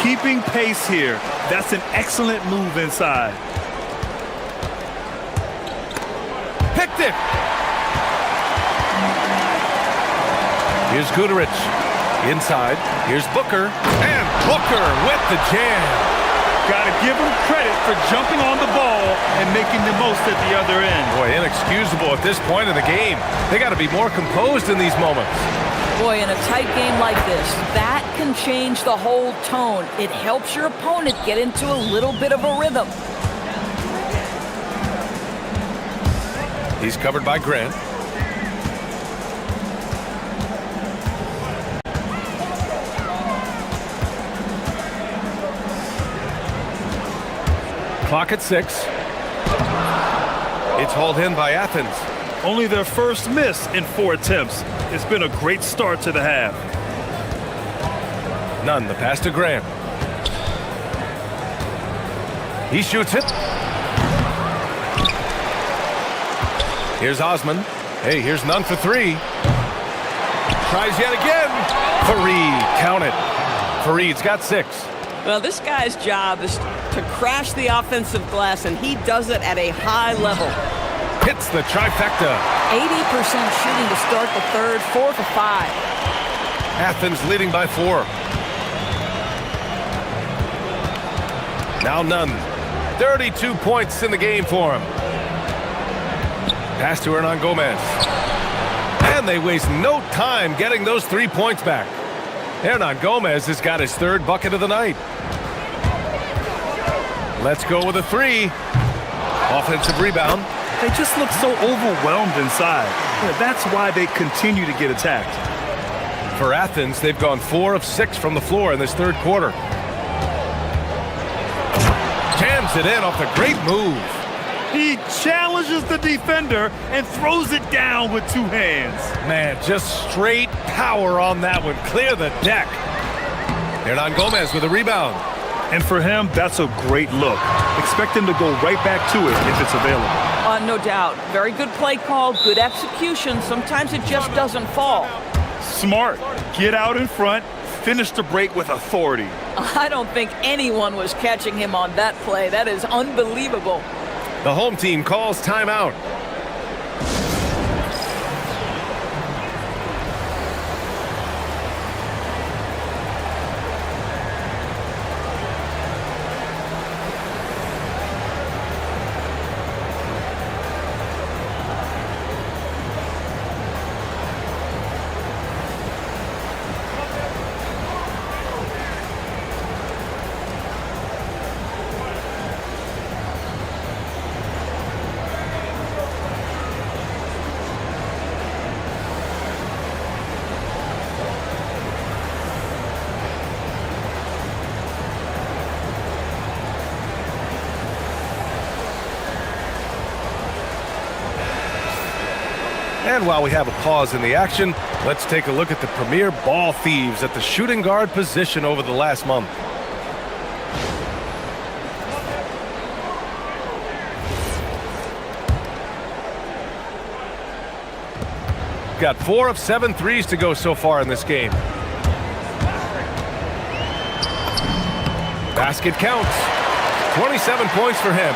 Keeping pace here. That's an excellent move inside. Picked it. Here's Guduric. Inside. Here's Booker. And Booker with the jam. Got to give him credit for jumping on the ball and making the most at the other end. Boy, inexcusable at this point in the game. They got to be more composed in these moments. Boy, in a tight game like this, that can change the whole tone. It helps your opponent get into a little bit of a rhythm. He's covered by Grant. Clock at 6. It's hauled in by Athens. Only their first miss in 4 attempts. It's been a great start to the half. Nunn, the pass to Grant. He shoots it. Here's Osman. Hey, here's Nunn for 3. Tries yet again. Fareed, count it. Fareed's got 6. Well, this guy's job is to crash the offensive glass, and he does it at a high level. Hits the trifecta. 80% shooting to start the third, 4 for 5. Athens leading by 4. Now Nunn. 32 points in the game for him. Pass to Hernan Gomez. And they waste no time getting those 3 points back. Hernan Gomez has got his 3rd bucket of the night. Let's go with a 3. Offensive rebound. They just look so overwhelmed inside. That's why they continue to get attacked. For Athens, they've gone 4 of 6 from the floor in this 3rd quarter. Jams it in off the great move. He challenges the defender and throws it down with 2 hands. Man, just straight power on that one. Clear the deck. Hernan Gomez with a rebound. And for him, that's a great look. Expect him to go right back to it if it's available. No doubt. Very good play call, good execution. Sometimes it just doesn't fall. Smart. Get out in front. Finish the break with authority. I don't think anyone was catching him on that play. That is unbelievable. The home team calls timeout. And while we have a pause in the action, let's take a look at the premier ball thieves at the shooting guard position over the last month. Got 4 of 7 threes to go so far in this game. Basket counts. 27 points for him.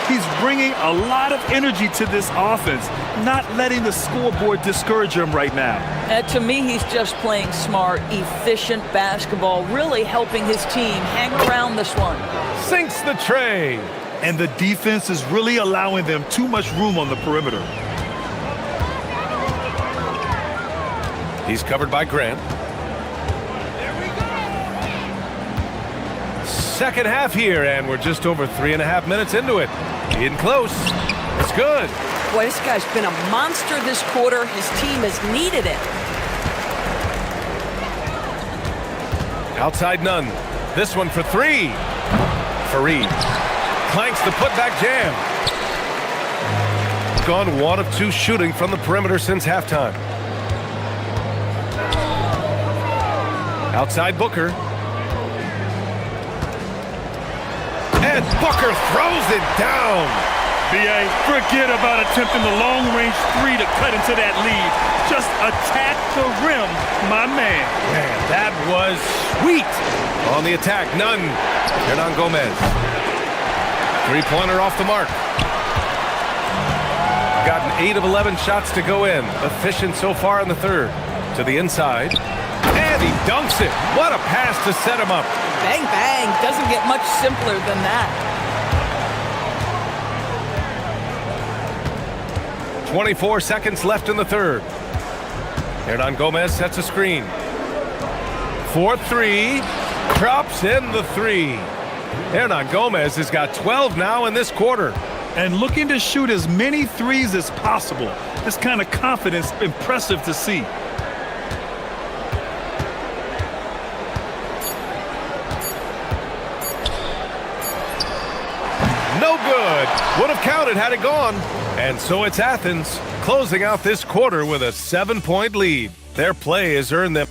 He's bringing a lot of energy to this offense, not letting the scoreboard discourage him right now. To me, he's just playing smart, efficient basketball, really helping his team hang around this one. Sinks the tray. And the defense is really allowing them too much room on the perimeter. He's covered by Grant. Second half here, and we're just over 3.5 minutes into it. In close. It's good. Boy, this guy's been a monster this quarter. His team has needed it. Outside Nunn. This one for 3. Fareed clanks the putback jam. Gone 1 of 2 shooting from the perimeter since halftime. Outside Booker. And Booker throws it down. B.A., forget about attempting the long-range 3 to cut into that lead. Just attack the rim, my man. Man, that was sweet. On the attack, Nunn. Hernan Gomez. 3-pointer off the mark. Gotten 8 of 11 shots to go in. Efficient so far in the third. To the inside. And he dunks it. What a pass to set him up. Bang, bang. Doesn't get much simpler than that. 24 seconds left in the third. Hernan Gomez sets a screen. 4-3. Drops in the 3. Hernan Gomez has got 12 now in this quarter. And looking to shoot as many threes as possible. This kind of confidence, impressive to see. No good. Would have counted had it gone. And so it's Athens closing out this quarter with a 7-point lead. Their play has earned them.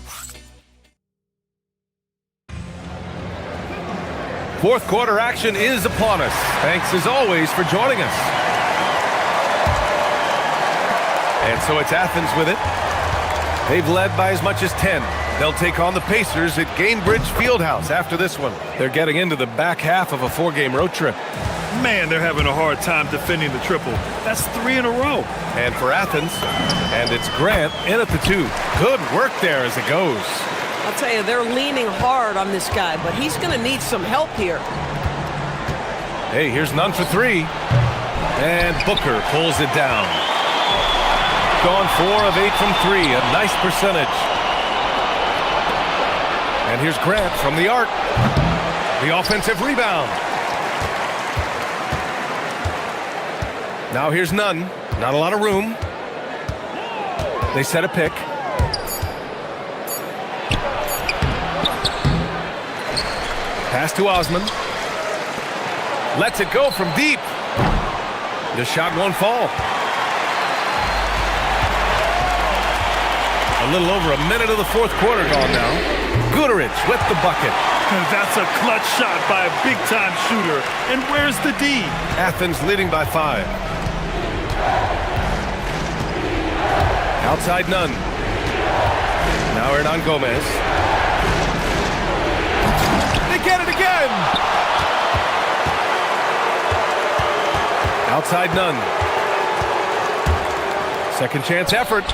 Fourth quarter action is upon us. Thanks as always for joining us. And so it's Athens with it. They've led by as much as 10. They'll take on the Pacers at Gainbridge Fieldhouse after this one. They're getting into the back half of a 4-game road trip. Man, they're having a hard time defending the triple. That's 3 in a row. And for Athens, and it's Grant in at the 2. Good work there as it goes. I'll tell you, they're leaning hard on this guy, but he's going to need some help here. Hey, here's none for 3. And Booker pulls it down. Gone 4 of 8 from 3, a nice percentage. And here's Grant from the arc. The offensive rebound. Now here's Nunn. Not a lot of room. They set a pick. Pass to Osman. Lets it go from deep. The shot won't fall. A little over a minute of the fourth quarter gone now. Guterich with the bucket. And that's a clutch shot by a big-time shooter. And where's the D? Athens leading by 5. Outside Nunn. Now Hernan Gomez. They get it again! Outside Nunn. Second chance effort.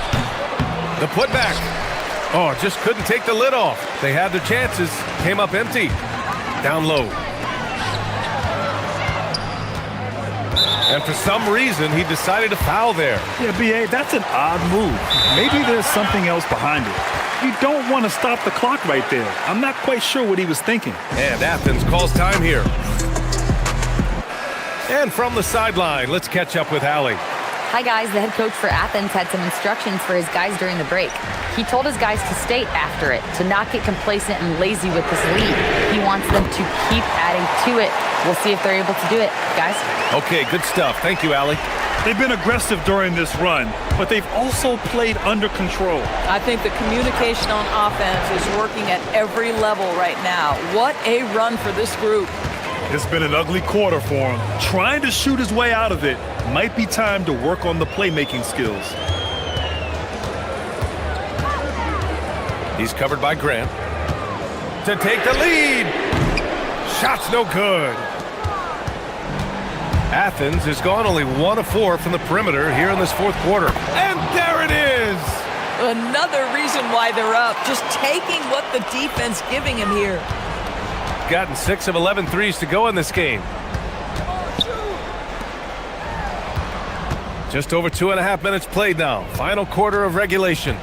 The putback. Oh, just couldn't take the lid off. They had their chances. Came up empty. Down low. And for some reason, he decided to foul there. Yeah, B.A., that's an odd move. Maybe there's something else behind it. You don't want to stop the clock right there. I'm not quite sure what he was thinking. And Athens calls time here. And from the sideline, let's catch up with Allie. Hi, guys. The head coach for Athens had some instructions for his guys during the break. He told his guys to stay after it, to not get complacent and lazy with this lead. He wants them to keep adding to it. We'll see if they're able to do it, guys. Okay, good stuff. Thank you, Allie. They've been aggressive during this run, but they've also played under control. I think the communication on offense is working at every level right now. What a run for this group. It's been an ugly quarter for him. Trying to shoot his way out of it. Might be time to work on the playmaking skills. He's covered by Grant. To take the lead. Shot's no good. Athens has gone only 1 of 4 from the perimeter here in this fourth quarter. And there it is. Another reason why they're up. Just taking what the defense giving him here. Gotten 6 of 11 threes to go in this game. Just over 2.5 minutes played now. Final quarter of regulation.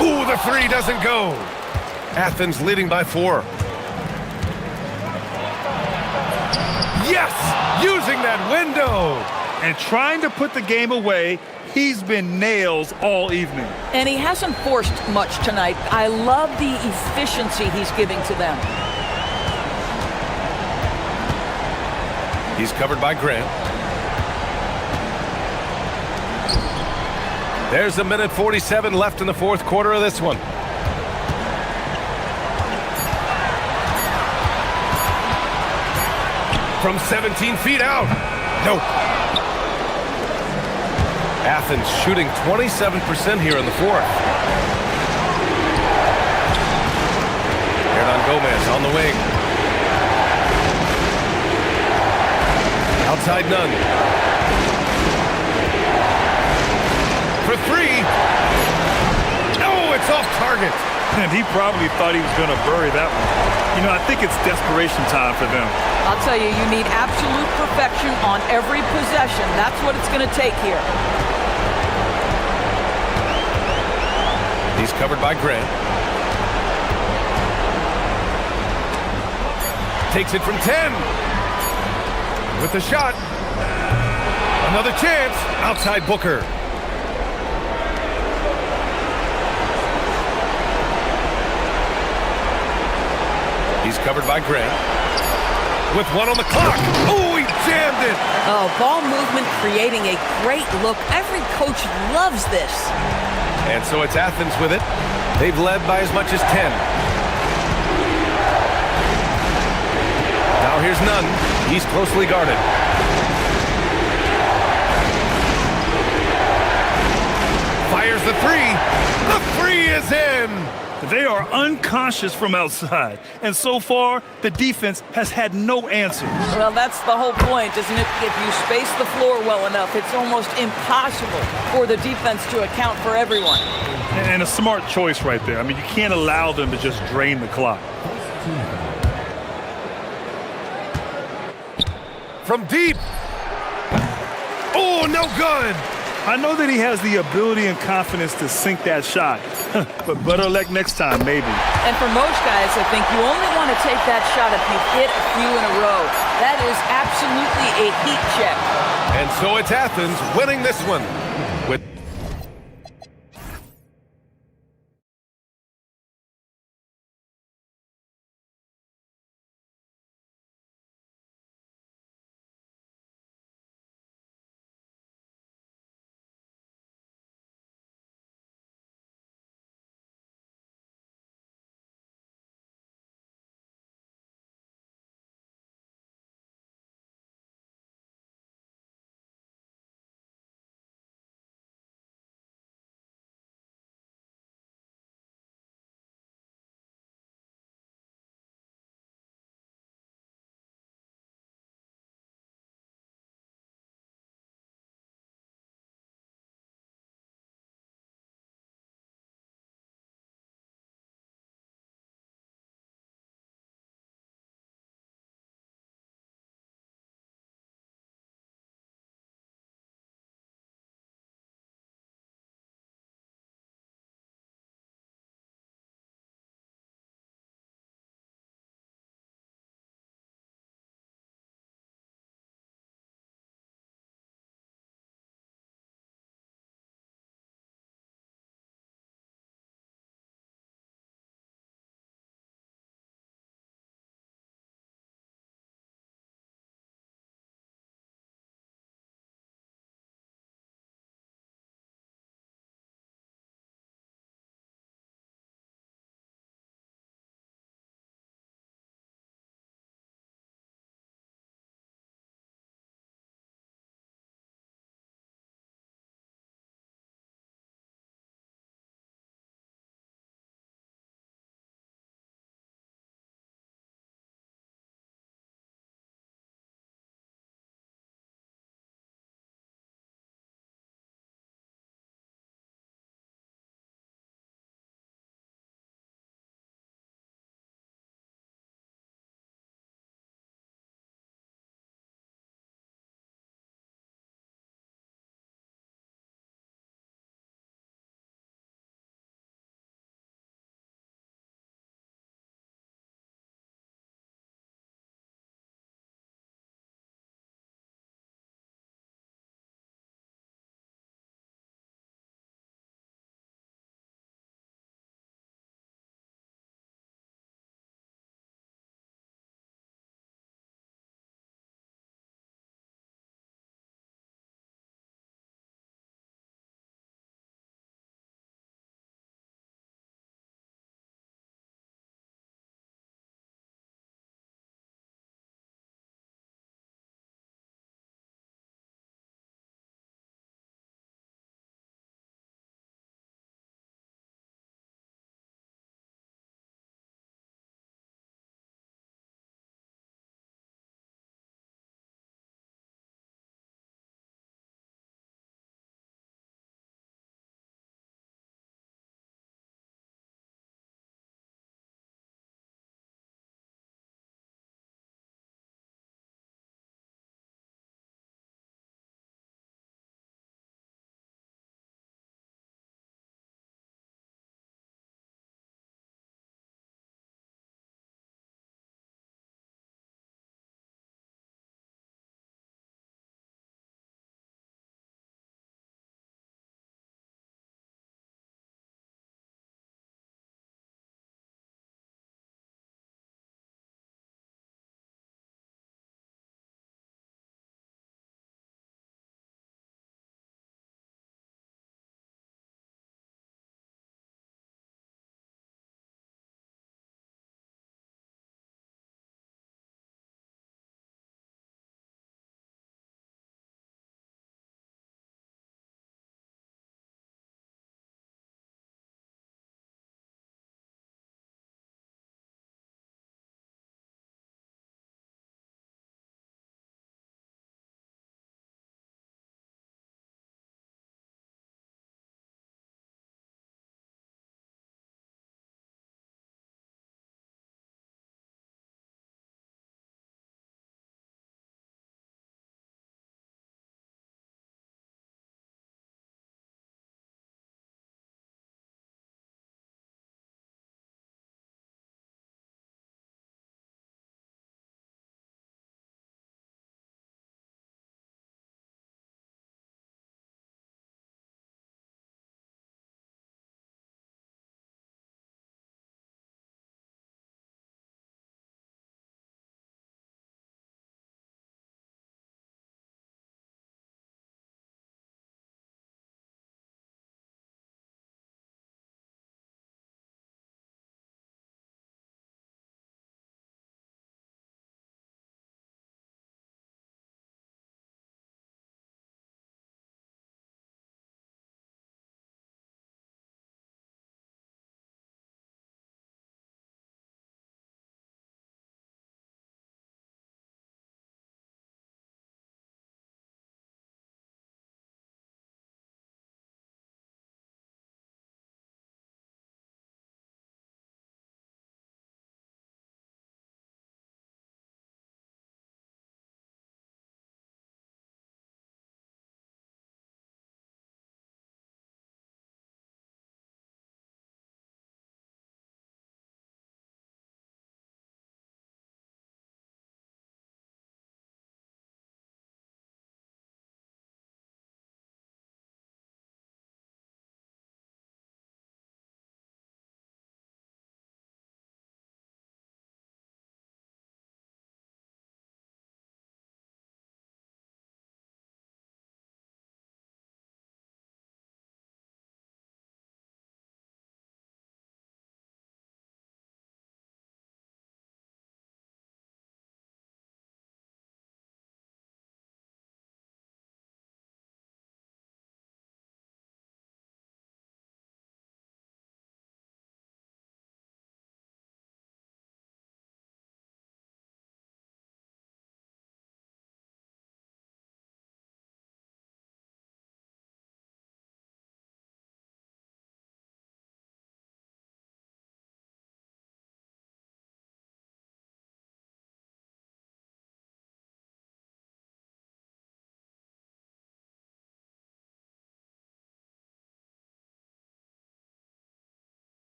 Ooh, the 3 doesn't go. Athens leading by 4. Yes! Using that window! And trying to put the game away. He's been nails all evening. And he hasn't forced much tonight. I love the efficiency he's giving to them. He's covered by Grant. There's a minute 47 left in the fourth quarter of this one. From 17 feet out. Nope. Athens shooting 27% here in the fourth. Hernan Gomez on the wing. Outside Nunn. For 3. No, it's off target. And he probably thought he was going to bury that one. You know, I think it's desperation time for them. I'll tell you, you need absolute perfection on every possession. That's what it's going to take here. He's covered by Grant. Takes it from 10. With the shot. Another chance. Outside Booker. He's He's covered by Grant. With one on the clock. Oh, he jammed it. Oh, ball movement creating a great look. Every coach loves this. And so it's Athens with it. They've led by as much as 10. Now here's Nunn. He's closely guarded. Fires the three. The three is in. They are unconscious from outside, and so far, the defense has had no answer. Well, that's the whole point, isn't it? If you space the floor well enough, it's almost impossible for the defense to account for everyone. And a smart choice right there. I mean, you can't allow them to just drain the clock. From deep. Oh, no good. I know that he has the ability and confidence to sink that shot, but better luck next time, maybe. And for most guys, I think you only want to take that shot if you've hit a few in a row. That is absolutely a heat check. And so it's Athens winning this one with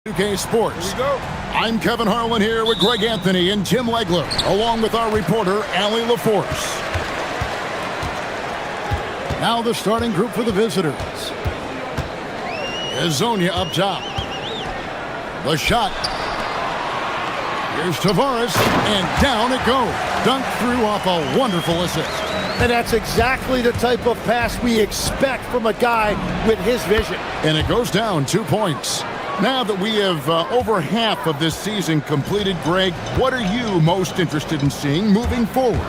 UK Sports. I'm Kevin Harlan here with Greg Anthony and Tim Legler, along with our reporter, Allie LaForce. Now the starting group for the visitors. Hazonia up top. The shot. Here's Tavares, and down it goes. Dunked through off a wonderful assist. And that's exactly the type of pass we expect from a guy with his vision. And it goes down 2 points. Now that we have over half of this season completed, Greg, what are you most interested in seeing moving forward?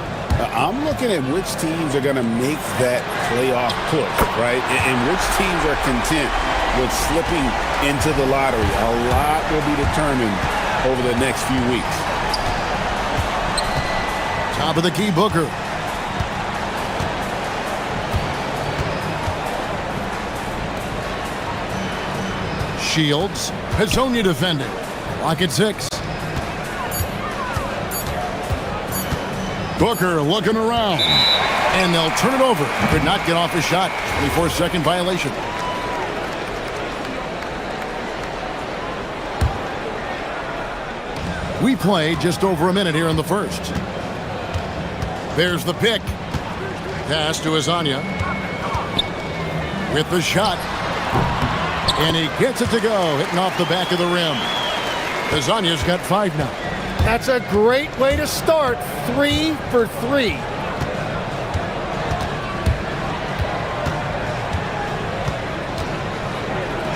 I'm looking at which teams are going to make that playoff push, right? And which teams are content with slipping into the lottery. A lot will be determined over the next few weeks. Top of the key, Booker. Shields. Hazonia defending. Lock at 6. Booker looking around. And they'll turn it over. Could not get off his shot. 24-second violation. We play just over a minute here in the first. There's the pick. Pass to Hazonia. With the shot. And he gets it to go, hitting off the back of the rim. Hazonia's got 5 now. That's a great way to start. 3 for 3.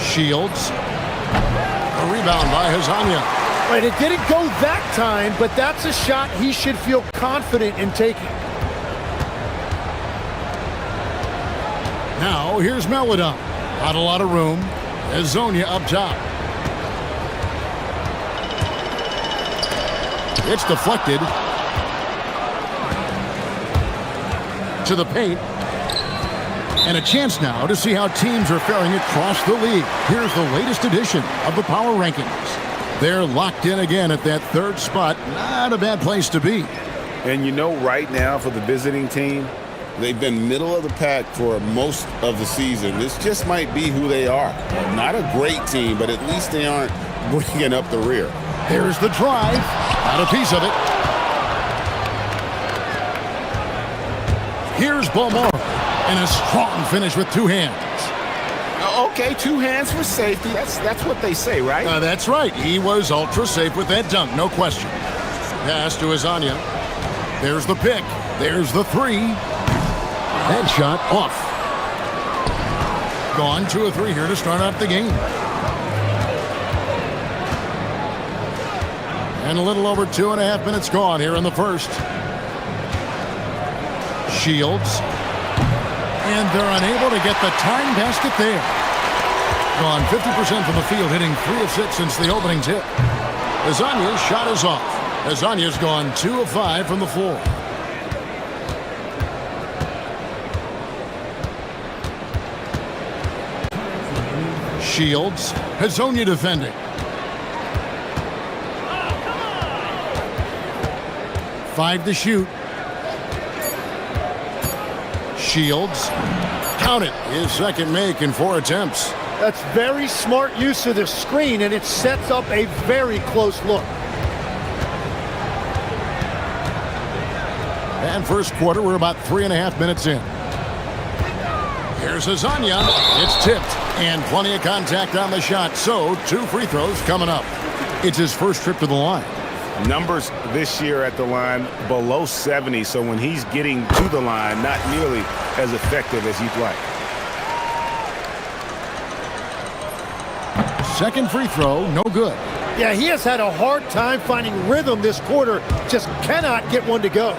Shields. A rebound by Hazonia. Right, it didn't go that time, but that's a shot he should feel confident in taking. Now, here's Melodon. Not a lot of room. Hazonia up top. It's deflected. To the paint. And a chance now to see how teams are faring across the league. Here's the latest edition of the Power Rankings. They're locked in again at that 3rd spot. Not a bad place to be. And you know, right now for the visiting team, they've been middle of the pack for most of the season. This just might be who they are. Not a great team, but at least they aren't bringing up the rear. Here's the drive. Not a piece of it. Here's Balmora. And a strong finish with 2 hands. Okay, 2 hands for safety. That's what they say, right? That's right. He was ultra safe with that dunk, no question. Pass to Hazonia. There's the pick. There's the 3. That shot off. Gone 2 of 3 here to start out the game. And a little over 2.5 minutes gone here in the first. Shields. And they're unable to get the time basket there. Gone 50% from the field, hitting 3 of 6 since the opening tip. Hazonia's shot is off. Hazonia's gone 2 of 5 from the floor. Shields. Hazonia defending. Five to shoot. Shields. Count it. His second make in 4 attempts. That's very smart use of the screen, and it sets up a very close look. And first quarter, we're about 3.5 minutes in. Here's Hazonia. It's tipped, and plenty of contact on the shot. So 2 free throws coming up. It's his first trip to the line. Numbers this year at the line below 70, so when he's getting to the line, not nearly as effective as you'd like. Second free throw, no good. Yeah, he has had a hard time finding rhythm this quarter. Just cannot get one to go.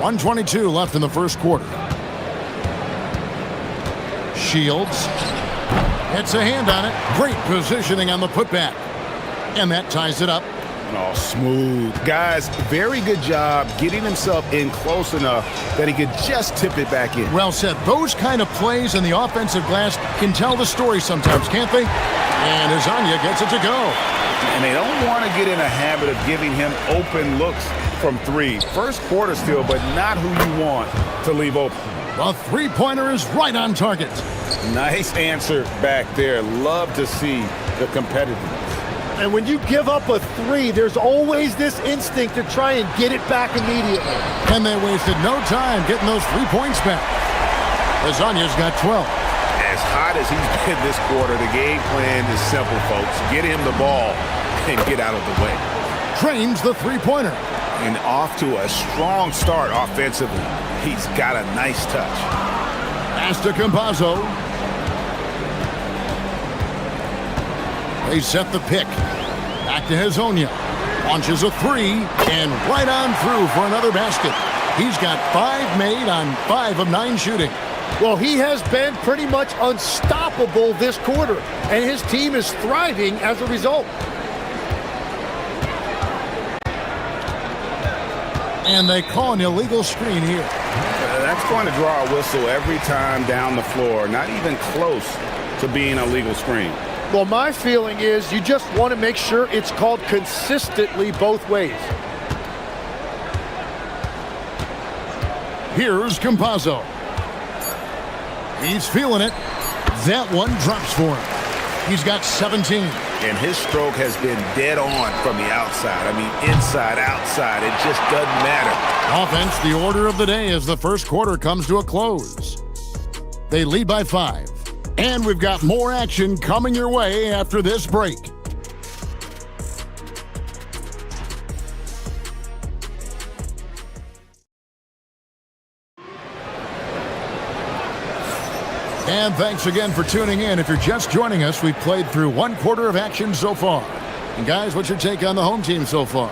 1:22 left in the first quarter. Shields. It's a hand on it. Great positioning on the putback. And that ties it up. Oh, smooth. Guys, very good job getting himself in close enough that he could just tip it back in. Well said. Those kind of plays in the offensive glass can tell the story sometimes, can't they? And Hazonia gets it to go. And they don't want to get in a habit of giving him open looks from 3. First quarter still, but not who you want to leave open. The three-pointer is right on target. Nice answer back there. Love to see the competitiveness. And when you give up a three, there's always this instinct to try and get it back immediately. And they wasted no time getting those 3 points back. Lasagna's got 12. As hot as he's been this quarter, the game plan is simple, folks. Get him the ball and get out of the way. Trains the three-pointer. And off to a strong start offensively. He's got a nice touch. Pass to Campazzo. They set the pick. Back to Hezonja. Launches a three and right on through for another basket. He's got 5 made on 5 of 9 shooting. Well, he has been pretty much unstoppable this quarter, and his team is thriving as a result. And they call an illegal screen here. That's going to draw a whistle every time down the floor. Not even close to being a legal screen. Well, my feeling is you just want to make sure it's called consistently both ways. Here's Campazzo. He's feeling it. That one drops for him. He's got 17. And his stroke has been dead on from the outside. I mean, inside, outside, it just doesn't matter. Offense, the order of the day as the first quarter comes to a close. They lead by 5. And we've got more action coming your way after this break. And thanks again for tuning in. If you're just joining us, we've played through 1 quarter of action so far. And guys, what's your take on the home team so far?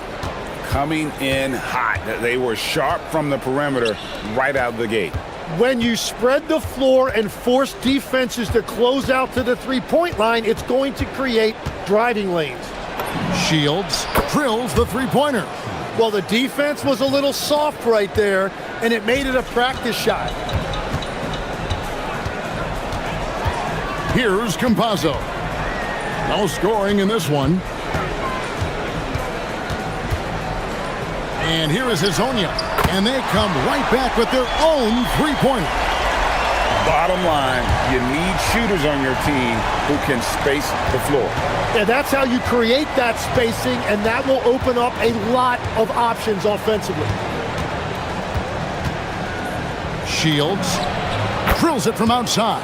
Coming in hot. They were sharp from the perimeter right out of the gate. When you spread the floor and force defenses to close out to the three-point line, it's going to create driving lanes. Shields drills the three-pointer. Well, the defense was a little soft right there, and it made it a practice shot. Here's Campazzo. No scoring in this one. And here is Hezonja. And they come right back with their own three-pointer. Bottom line, you need shooters on your team who can space the floor. Yeah, that's how you create that spacing, and that will open up a lot of options offensively. Shields drills it from outside.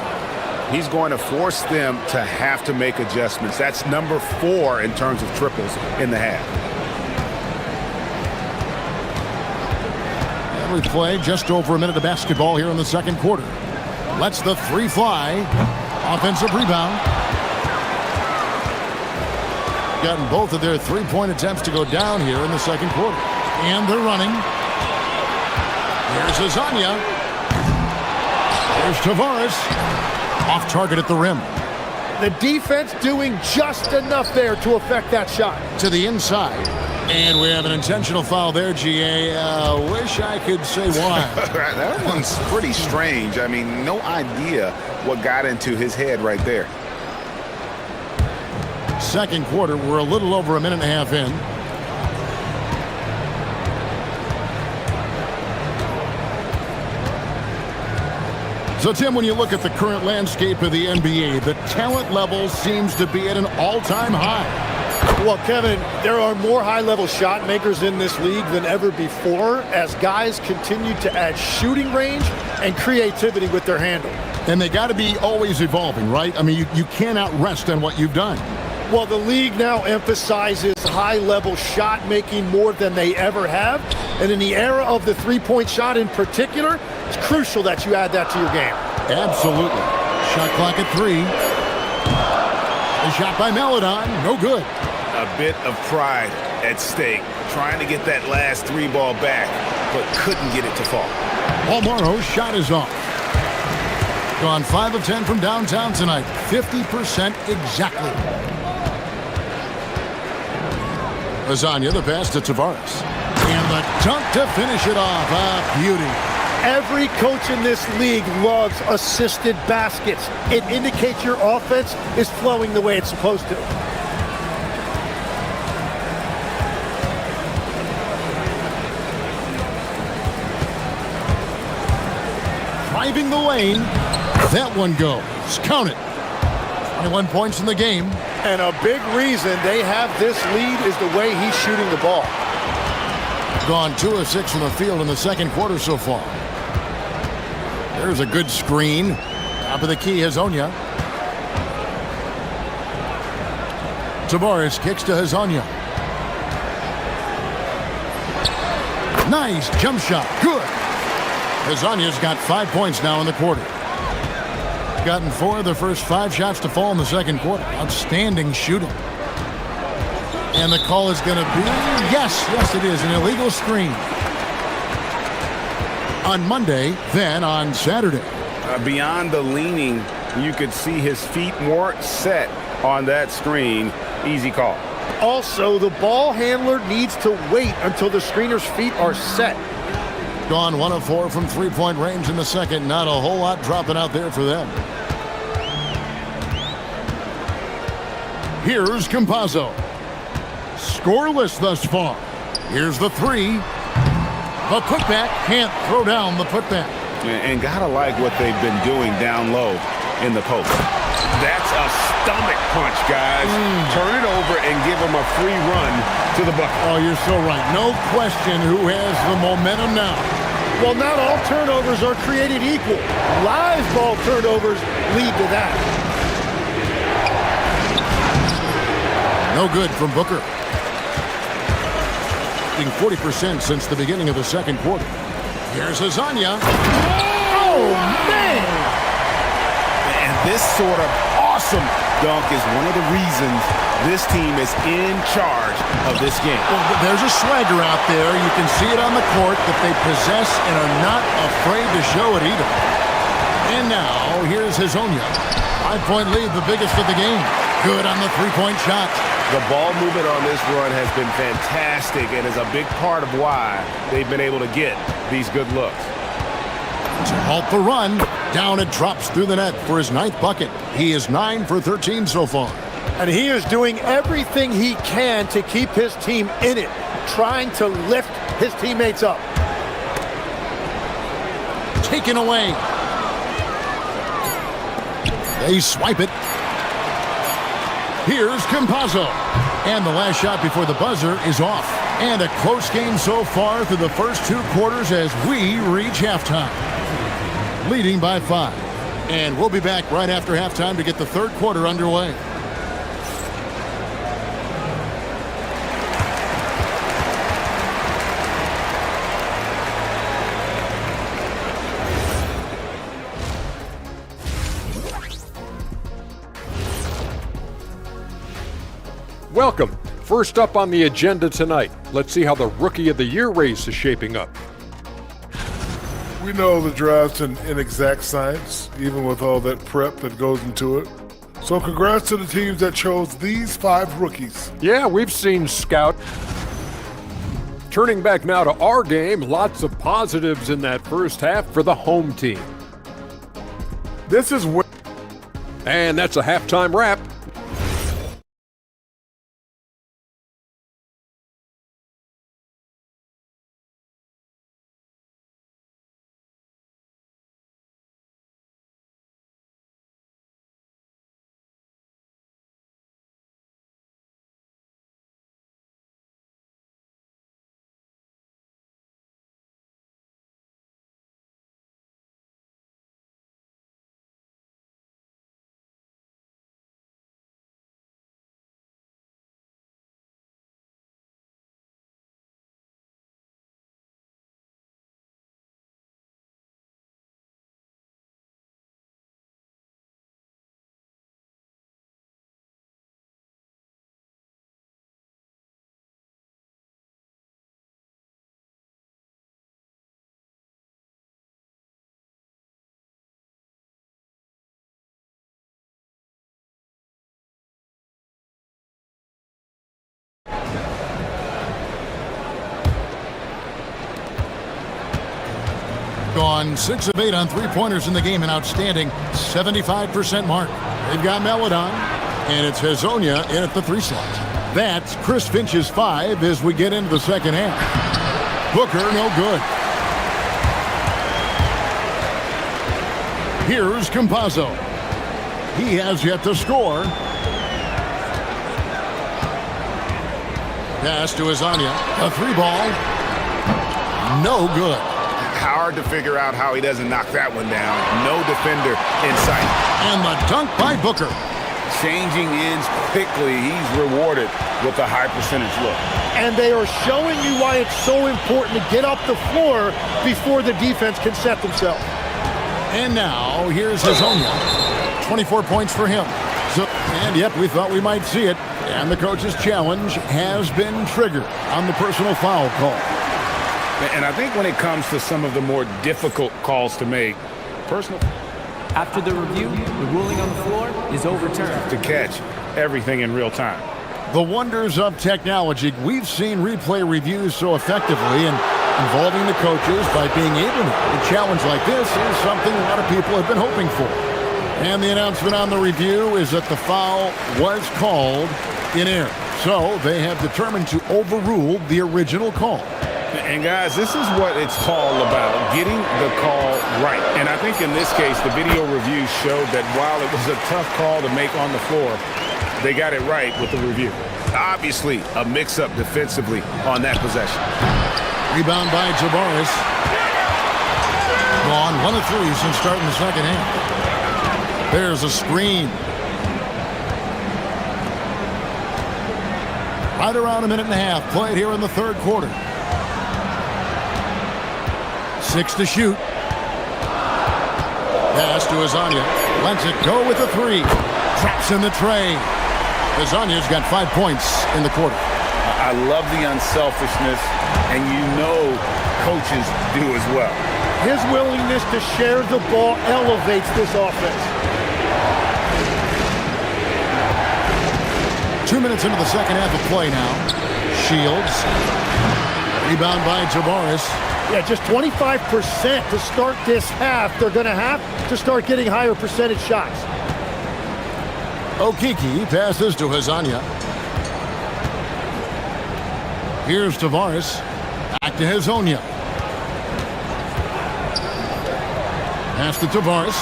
He's going to force them to have to make adjustments. That's number 4 in terms of triples in the half. And we play just over a minute of basketball here in the second quarter. Lets the three fly. Offensive rebound. Gotten both of their three-point attempts to go down here in the second quarter. And they're running. Here's Lasagna. Here's Tavares. Off target at the rim. The defense doing just enough there to affect that shot. To the inside. And we have an intentional foul there, GA. Wish I could say why. That one's pretty strange. I mean, no idea what got into his head right there. Second quarter, we're a little over a minute and a half in. So, Tim, when you look at the current landscape of the NBA, the talent level seems to be at an all-time high. Well, Kevin, there are more high-level shot makers in this league than ever before as guys continue to add shooting range and creativity with their handle. And they got to be always evolving, right? I mean, you cannot rest on what you've done. Well, the league now emphasizes high-level shot making more than they ever have. And in the era of the three-point shot in particular, it's crucial that you add that to your game. Absolutely. Shot clock at 3. A shot by Melodon, no good. A bit of pride at stake, trying to get that last 3 ball back, but couldn't get it to fall. Paul Morrow's shot is off. Gone 5 of 10 from downtown tonight, 50% exactly. Lasagna, the pass to Tavares. And the dunk to finish it off. A beauty. Every coach in this league loves assisted baskets. It indicates your offense is flowing the way it's supposed to. driving the lane. That one goes. Count it. 21 points in the game. And a big reason they have this lead is the way he's shooting the ball. Gone 2 of 6 from the field in the second quarter so far. There's a good screen. Top of the key, Hezonja. Tavares kicks to Hezonja. Nice jump shot. Good. Hezonja's got 5 points now in the quarter. Gotten 4 of the first 5 shots to fall in the second quarter. Outstanding shooting. And the call is going to be, yes, it is, an illegal screen. On Monday, then on Saturday. Beyond the leaning, you could see his feet weren't set on that screen. Easy call. Also, the ball handler needs to wait until the screener's feet are set. Gone 1 of 4 from three-point range in the second. Not a whole lot dropping out there for them. Here's Campazzo. Scoreless thus far. Here's the 3. The putback, can't throw down the putback. And gotta like what they've been doing down low in the post. That's a stomach punch, guys. Turn it over and give them a free run to the bucket. Oh, you're so right. No question who has the momentum now. Well, not all turnovers are created equal. Live ball turnovers lead to that. No good from Booker. 40% since the beginning of the second quarter. Here's Hezonja. Oh, man! And this sort of awesome dunk is one of the reasons this team is in charge of this game. Well, there's a swagger out there. You can see it on the court that they possess and are not afraid to show it either. And now, here's Hezonja. 5-point lead, the biggest of the game. Good on the three-point shot. The ball movement on this run has been fantastic and is a big part of why they've been able to get these good looks. To halt the run, down it drops through the net for his 9th bucket. He is 9 for 13 so far. And he is doing everything he can to keep his team in it, trying to lift his teammates up. Taken away. They swipe it. Here's Campazzo. And the last shot before the buzzer is off. And a close game so far through the first 2 quarters as we reach halftime. Leading by 5. And we'll be back right after halftime to get the third quarter underway. Welcome. First up on the agenda tonight, let's see how the Rookie of the Year race is shaping up. We know the draft's an inexact science, even with all that prep that goes into it. So congrats to the teams that chose these 5 rookies. Yeah, we've seen Scout. Turning back now to our game, lots of positives in that first half for the home team. This is where... And that's a halftime wrap. Gone 6 of 8 on three-pointers in the game, an outstanding 75% mark. They've got Melodon, and it's Hezonja in at the 3 slot. That's Chris Finch's 5 as we get into the second half. Booker, no good. Here's Campazzo. He has yet to score. Pass to Azania. A three ball. No good. Hard to figure out how he doesn't knock that one down. No defender in sight. And the dunk by Booker. Changing ends quickly. He's rewarded with a high percentage look. And they are showing you why it's so important to get up the floor before the defense can set themselves. And now, here's Hazonia. 24 points for him. And yep, we thought we might see it. And the coach's challenge has been triggered on the personal foul call. And I think when it comes to some of the more difficult calls to make, personal... After the review, the ruling on the floor is overturned. To catch everything in real time. The wonders of technology. We've seen replay reviews so effectively, and involving the coaches by being able to make a challenge like this is something a lot of people have been hoping for. And the announcement on the review is that the foul was called in error. So they have determined to overrule the original call. And guys, this is what it's all about, getting the call right. And I think in this case, the video review showed that while it was a tough call to make on the floor, they got it right with the review. Obviously, a mix-up defensively on that possession. Rebound by Javaris. Gone 1 of 3 since starting the second half. There's a screen. Right around a minute and a half played here in the third quarter. 6 to shoot. Pass to Azania. Lets it go with a 3. Traps in the tray. Azania's got 5 points in the quarter. I love the unselfishness, and you know coaches do as well. His willingness to share the ball elevates this offense. 2 minutes into the second half of play now. Shields. Rebound by Javaris. Yeah, just 25% to start this half. They're going to have to start getting higher percentage shots. Okiki passes to Hazania. Here's Tavares. Back to Hazonia. Pass to Tavares.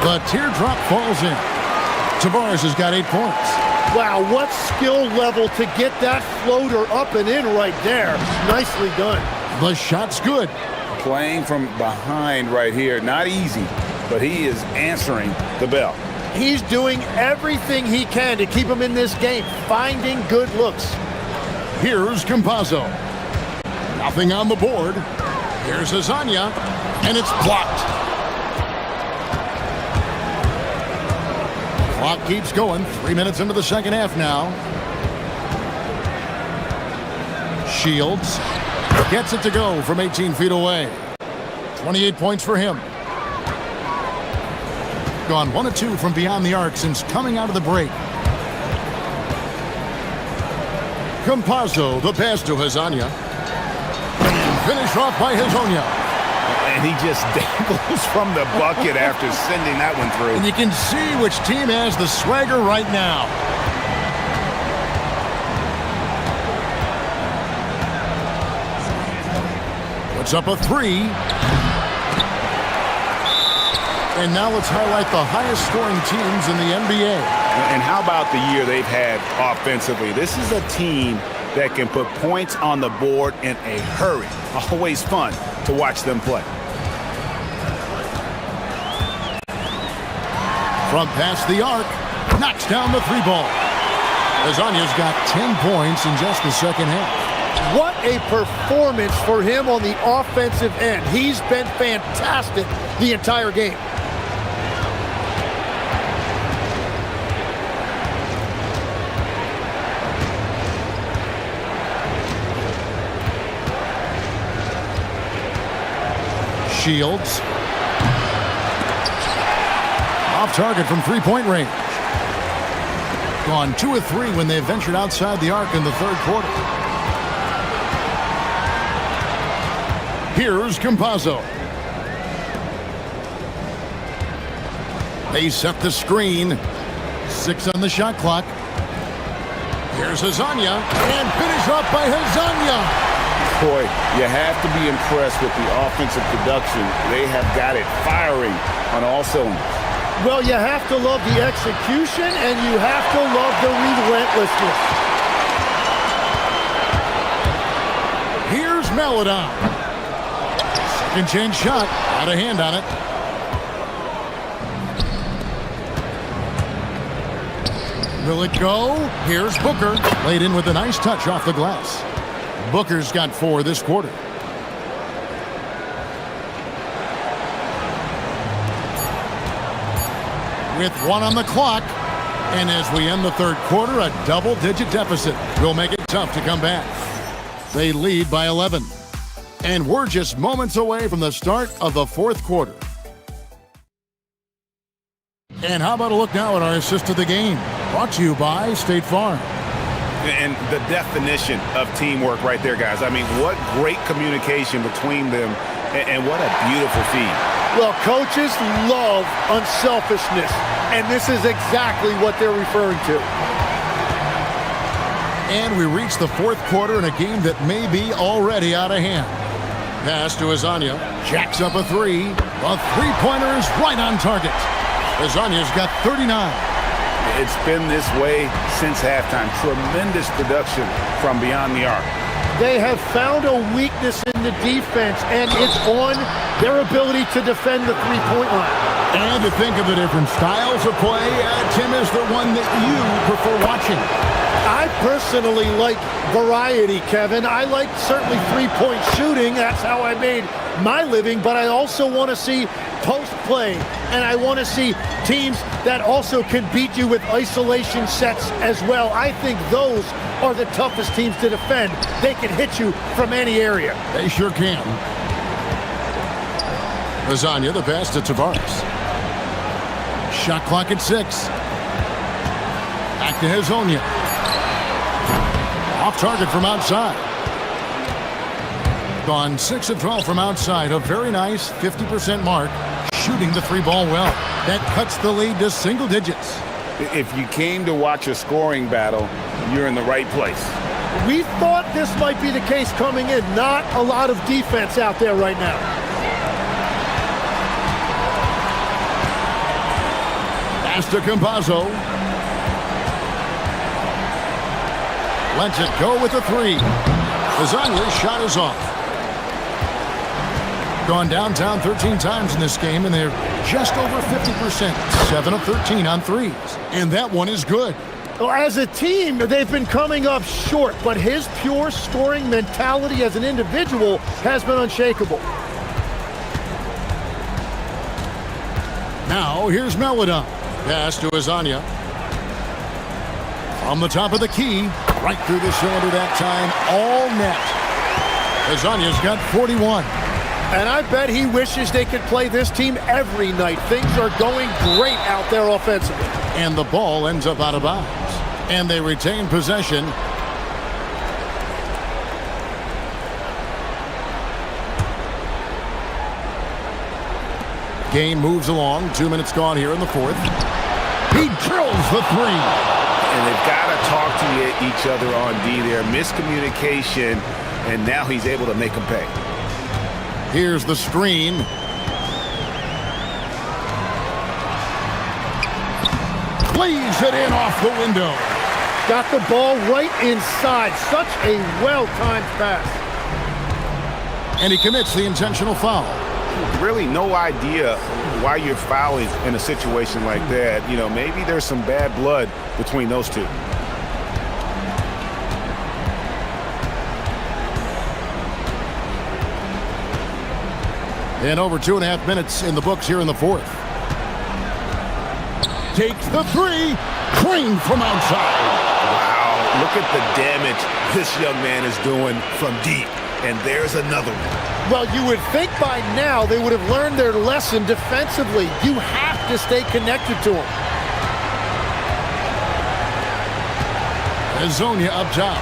The teardrop falls in. Tavares has got 8 points. Wow, what skill level to get that floater up and in right there. Nicely done. The shot's good. Playing from behind right here, not easy, but he is answering the bell. He's doing everything he can to keep him in this game, finding good looks. Here's Campazzo. Nothing on the board. Here's Azania, and it's blocked. Clock keeps going. 3 minutes into the second half now. Shields gets it to go from 18 feet away. 28 points for him. Gone 1 of 2 from beyond the arc since coming out of the break. Campazzo, the pass to Hazania. And finished off by Hazonia. And he just dangles from the bucket after sending that one through. And you can see which team has the swagger right now. Puts up a 3. And now let's highlight the highest scoring teams in the NBA. And how about the year they've had offensively? This is a team that can put points on the board in a hurry. Always fun to watch them play. From past the arc, knocks down the 3 ball. Azania's got 10 points in just the second half. What a performance for him on the offensive end. He's been fantastic the entire game. Shields. Off target from 3-point range. Gone 2 of 3 when they ventured outside the arc in the third quarter. Here's Campazzo. They set the screen. 6 on the shot clock. Here's Hazania, and finish off by Hazania. Boy, you have to be impressed with the offensive production. They have got it firing on all cylinders. Well, you have to love the execution, and you have to love the relentlessness. Here's Melodon. Second chance shot. Out of hand on it. Will it go? Here's Booker. Laid in with a nice touch off the glass. Booker's got 4 this quarter. With 1 on the clock. And as we end the third quarter, a double-digit deficit will make it tough to come back. They lead by 11. And we're just moments away from the start of the fourth quarter. And how about a look now at our assist of the game? Brought to you by State Farm. And the definition of teamwork right there, guys. I mean, what great communication between them, and what a beautiful feed. Well, coaches love unselfishness, and this is exactly what they're referring to. And we reach the fourth quarter in a game that may be already out of hand. Pass to Azania. Jacks up a 3. A three-pointer is right on target. Azania's got 39. It's been this way since halftime. Tremendous production from beyond the arc. They have found a weakness in the defense, and it's on their ability to defend the three-point line. And to think of the different styles of play, Tim is the one that you prefer watching. I personally like variety, Kevin. I like certainly three-point shooting. That's how I made my living, but I also want to see post play, and I want to see teams that also can beat you with isolation sets as well. I think those are the toughest teams to defend. They can hit you from any area. They sure can. Lasagna, the pass to Tavares. Shot clock at 6. Back to Hazonia. Off target from outside. Gone 6 of 12 from outside. A very nice 50% mark. Shooting the 3-ball well. That cuts the lead to single digits. If you came to watch a scoring battle, you're in the right place. We thought this might be the case coming in. Not a lot of defense out there right now. Pass to Campazzo. Lets it go with a 3. Lasagna's shot is off. Gone downtown 13 times in this game, and they're just over 50%. 7 of 13 on threes. And that one is good. Well, as a team, they've been coming up short, but his pure scoring mentality as an individual has been unshakable. Now, here's Melodon. Pass to Azania. From the top of the key, right through the cylinder that time, all net. Azania's got 41. And I bet he wishes they could play this team every night. Things are going great out there offensively. And the ball ends up out of bounds. And they retain possession. Game moves along. 2 minutes gone here in the fourth. He drills the 3. And they've got to talk to each other on D there. Miscommunication, and now he's able to make them pay. Here's the screen. Plays it in off the window. Got the ball right inside. Such a well-timed pass. And he commits the intentional foul. Really no idea why you're fouling in a situation like that. You know, maybe there's some bad blood between those two. And over 2.5 minutes in the books here in the fourth. Takes the 3. Clean from outside. Wow, look at the damage this young man is doing from deep. And there's another one. Well, you would think by now they would have learned their lesson defensively. You have to stay connected to him. Hazonia up top.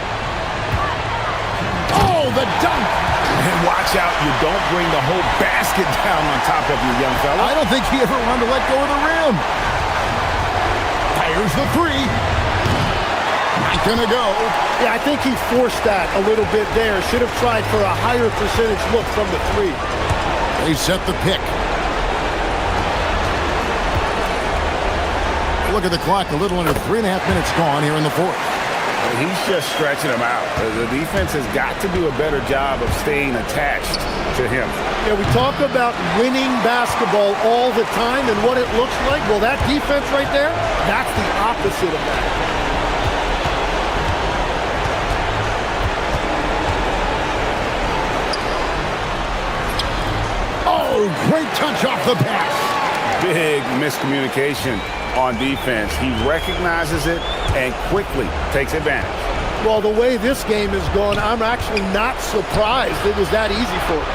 Oh, the dunk! And watch out, you don't bring the whole basket down on top of you, young fella. I don't think he ever wanted to let go of the rim. Fires the 3. Not going to go. Yeah, I think he forced that a little bit there. Should have tried for a higher percentage look from the three. They set the pick. Look at the clock, a little under 3.5 minutes gone here in the fourth. He's just stretching them out. The defense has got to do a better job of staying attached to him. Yeah, we talk about winning basketball all the time and what it looks like. Well, that defense right there, that's the opposite of that. Oh, great touch off the pass. Big miscommunication on defense. He recognizes it and quickly takes advantage. Well, the way this game is going, I'm actually not surprised it was that easy for him.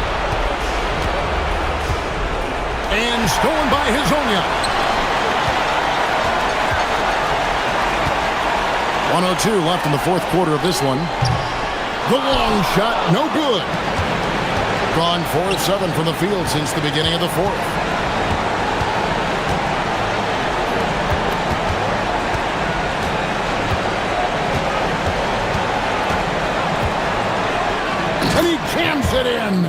And stolen by Hazonia. 1:02 left in the fourth quarter of this one. The long shot, no good. Gone 4 of 7 from the field since the beginning of the fourth. And he jams it in.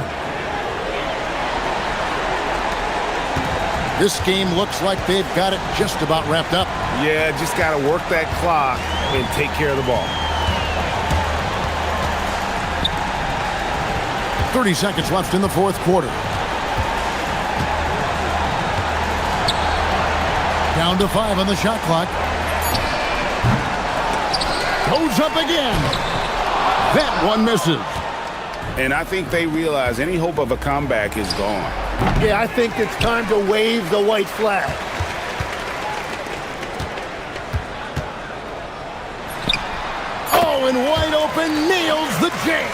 This game looks like they've got it just about wrapped up. Yeah, just got to work that clock and take care of the ball. 30 seconds left in the fourth quarter. Down to 5 on the shot clock. Goes up again. That one misses. And I think they realize any hope of a comeback is gone. Yeah, I think it's time to wave the white flag. Oh, and wide open, nails the J.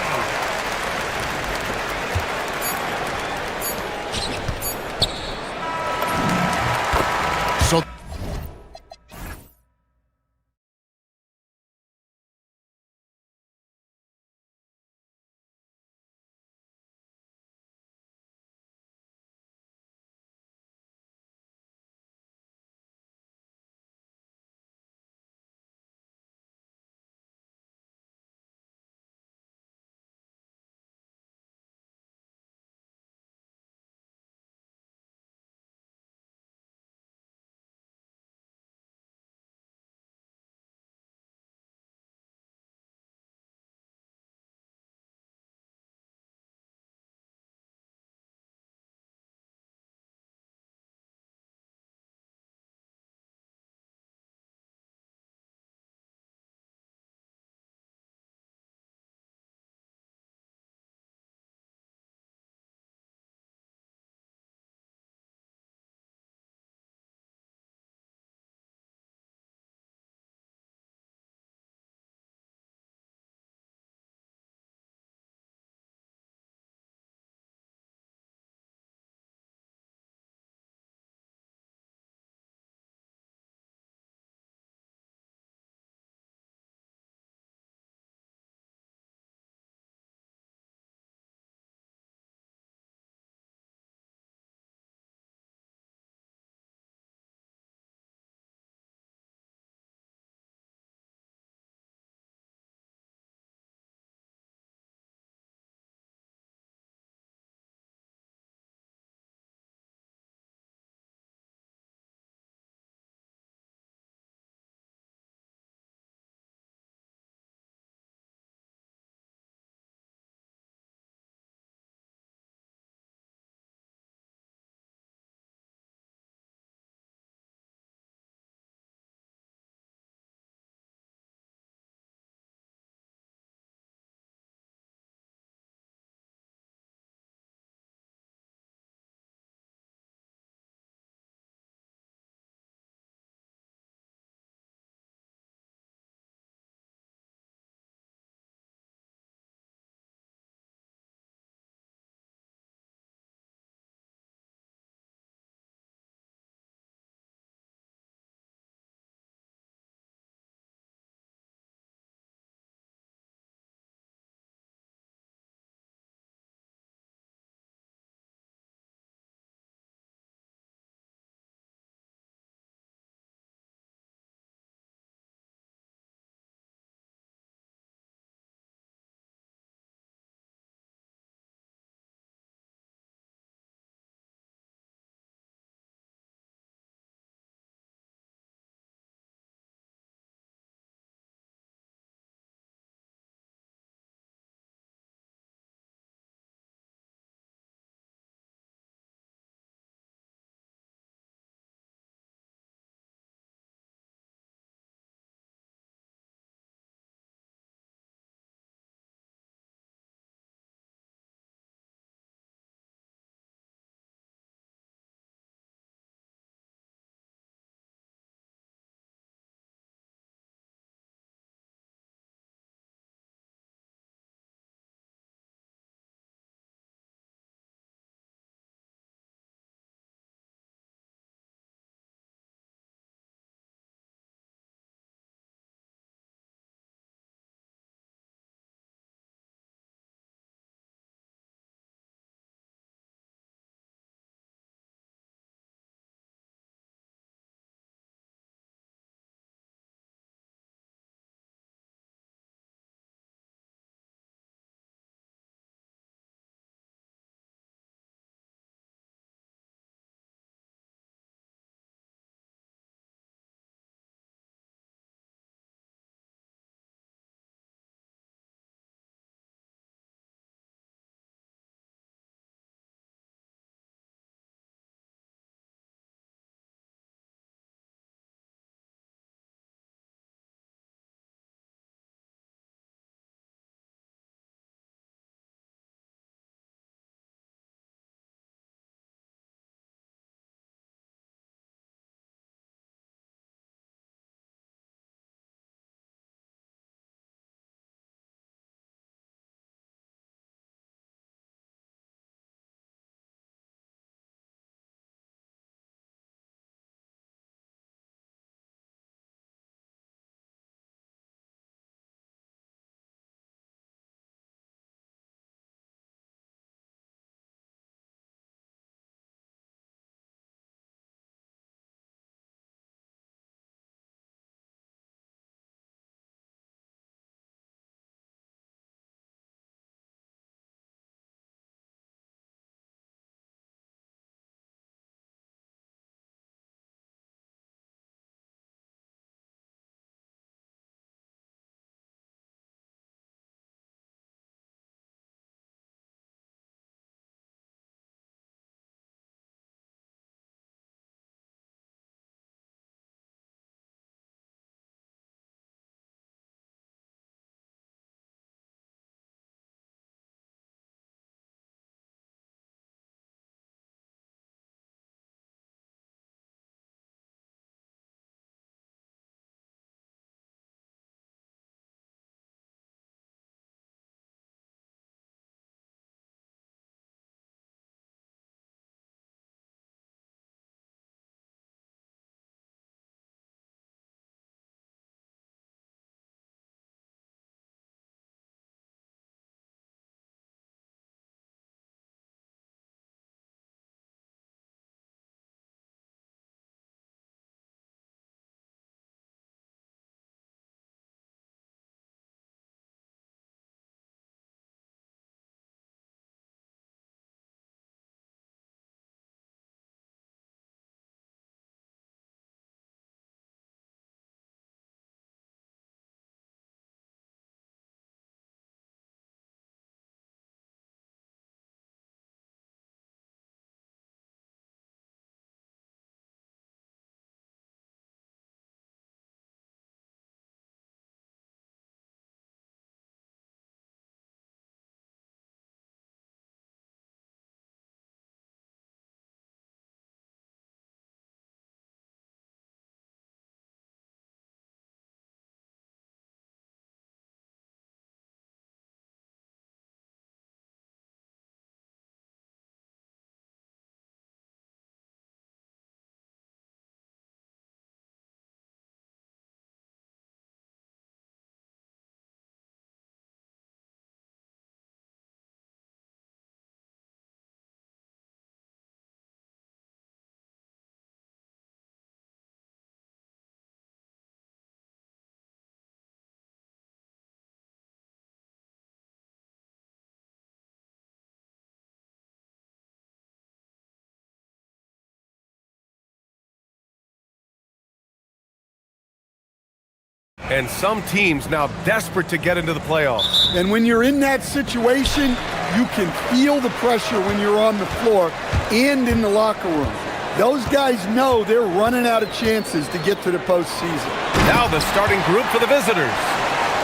And some teams now desperate to get into the playoffs. And when you're in that situation, you can feel the pressure when you're on the floor and in the locker room. Those guys know they're running out of chances to get to the postseason. Now the starting group for the visitors.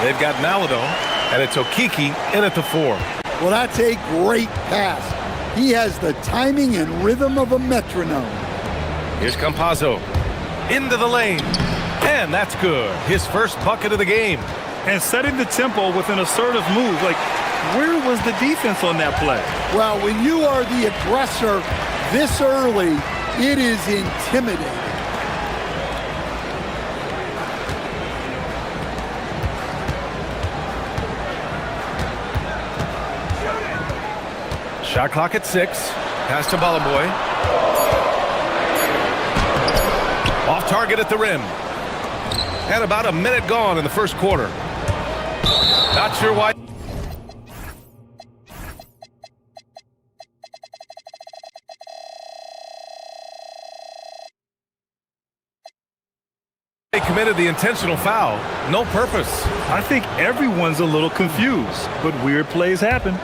They've got Maladon, and it's Okiki in at the 4. Well, that's a great pass. He has the timing and rhythm of a metronome. Here's Campazzo. Into the lane. And that's good. His first bucket of the game. And setting the tempo with an assertive move. Like, where was the defense on that play? Well, when you are the aggressor this early, it is intimidating. Shot clock at 6. Pass to Balaboy. Off target at the rim. And about a minute gone in the first quarter. Not sure why. They committed the intentional foul. No purpose. I think everyone's a little confused, but weird plays happen.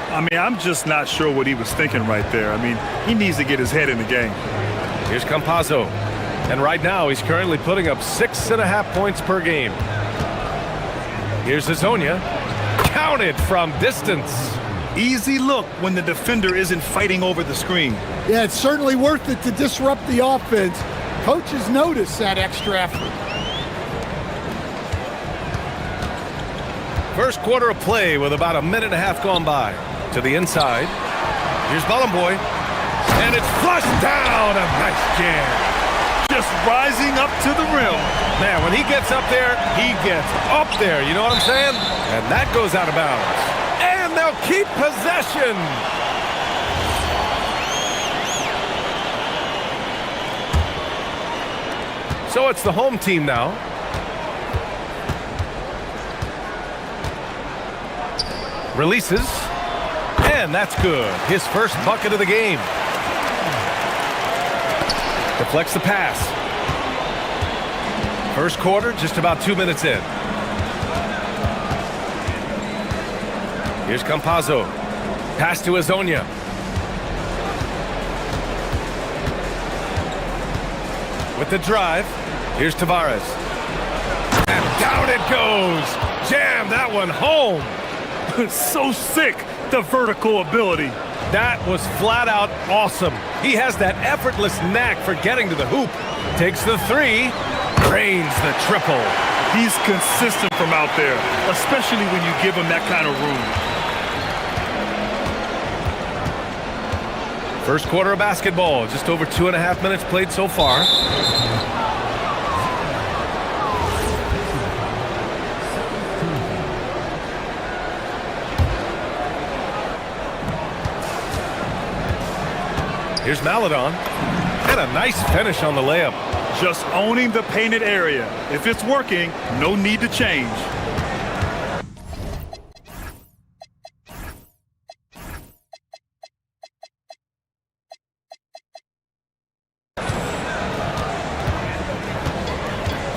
I mean, I'm just not sure what he was thinking right there. I mean, he needs to get his head in the game. Here's Campazzo. And right now, he's currently putting up 6.5 points per game. Here's Hazonia. Counted from distance. Easy look when the defender isn't fighting over the screen. Yeah, it's certainly worth it to disrupt the offense. Coaches notice that extra effort. First quarter of play with about a minute and a half gone by. To the inside. Here's Balaboy. And it's flushed down. A nice jam. Just rising up to the rim. Man, when he gets up there, he gets up there. You know what I'm saying? And that goes out of bounds. And they'll keep possession. So it's the home team now. Releases. And that's good. His first bucket of the game. Deflects the pass. First quarter, just about 2 minutes in. Here's Campazzo. Pass to Hazonia. With the drive. Here's Tavares. And down it goes. Jam that one home. So sick, the vertical ability. That was flat out awesome. He has that effortless knack for getting to the hoop. Takes the 3, drains the triple. He's consistent from out there, especially when you give him that kind of room. First quarter of basketball, just over 2.5 minutes played so far. Here's Maladon. And a nice finish on the layup. Just owning the painted area. If it's working, no need to change.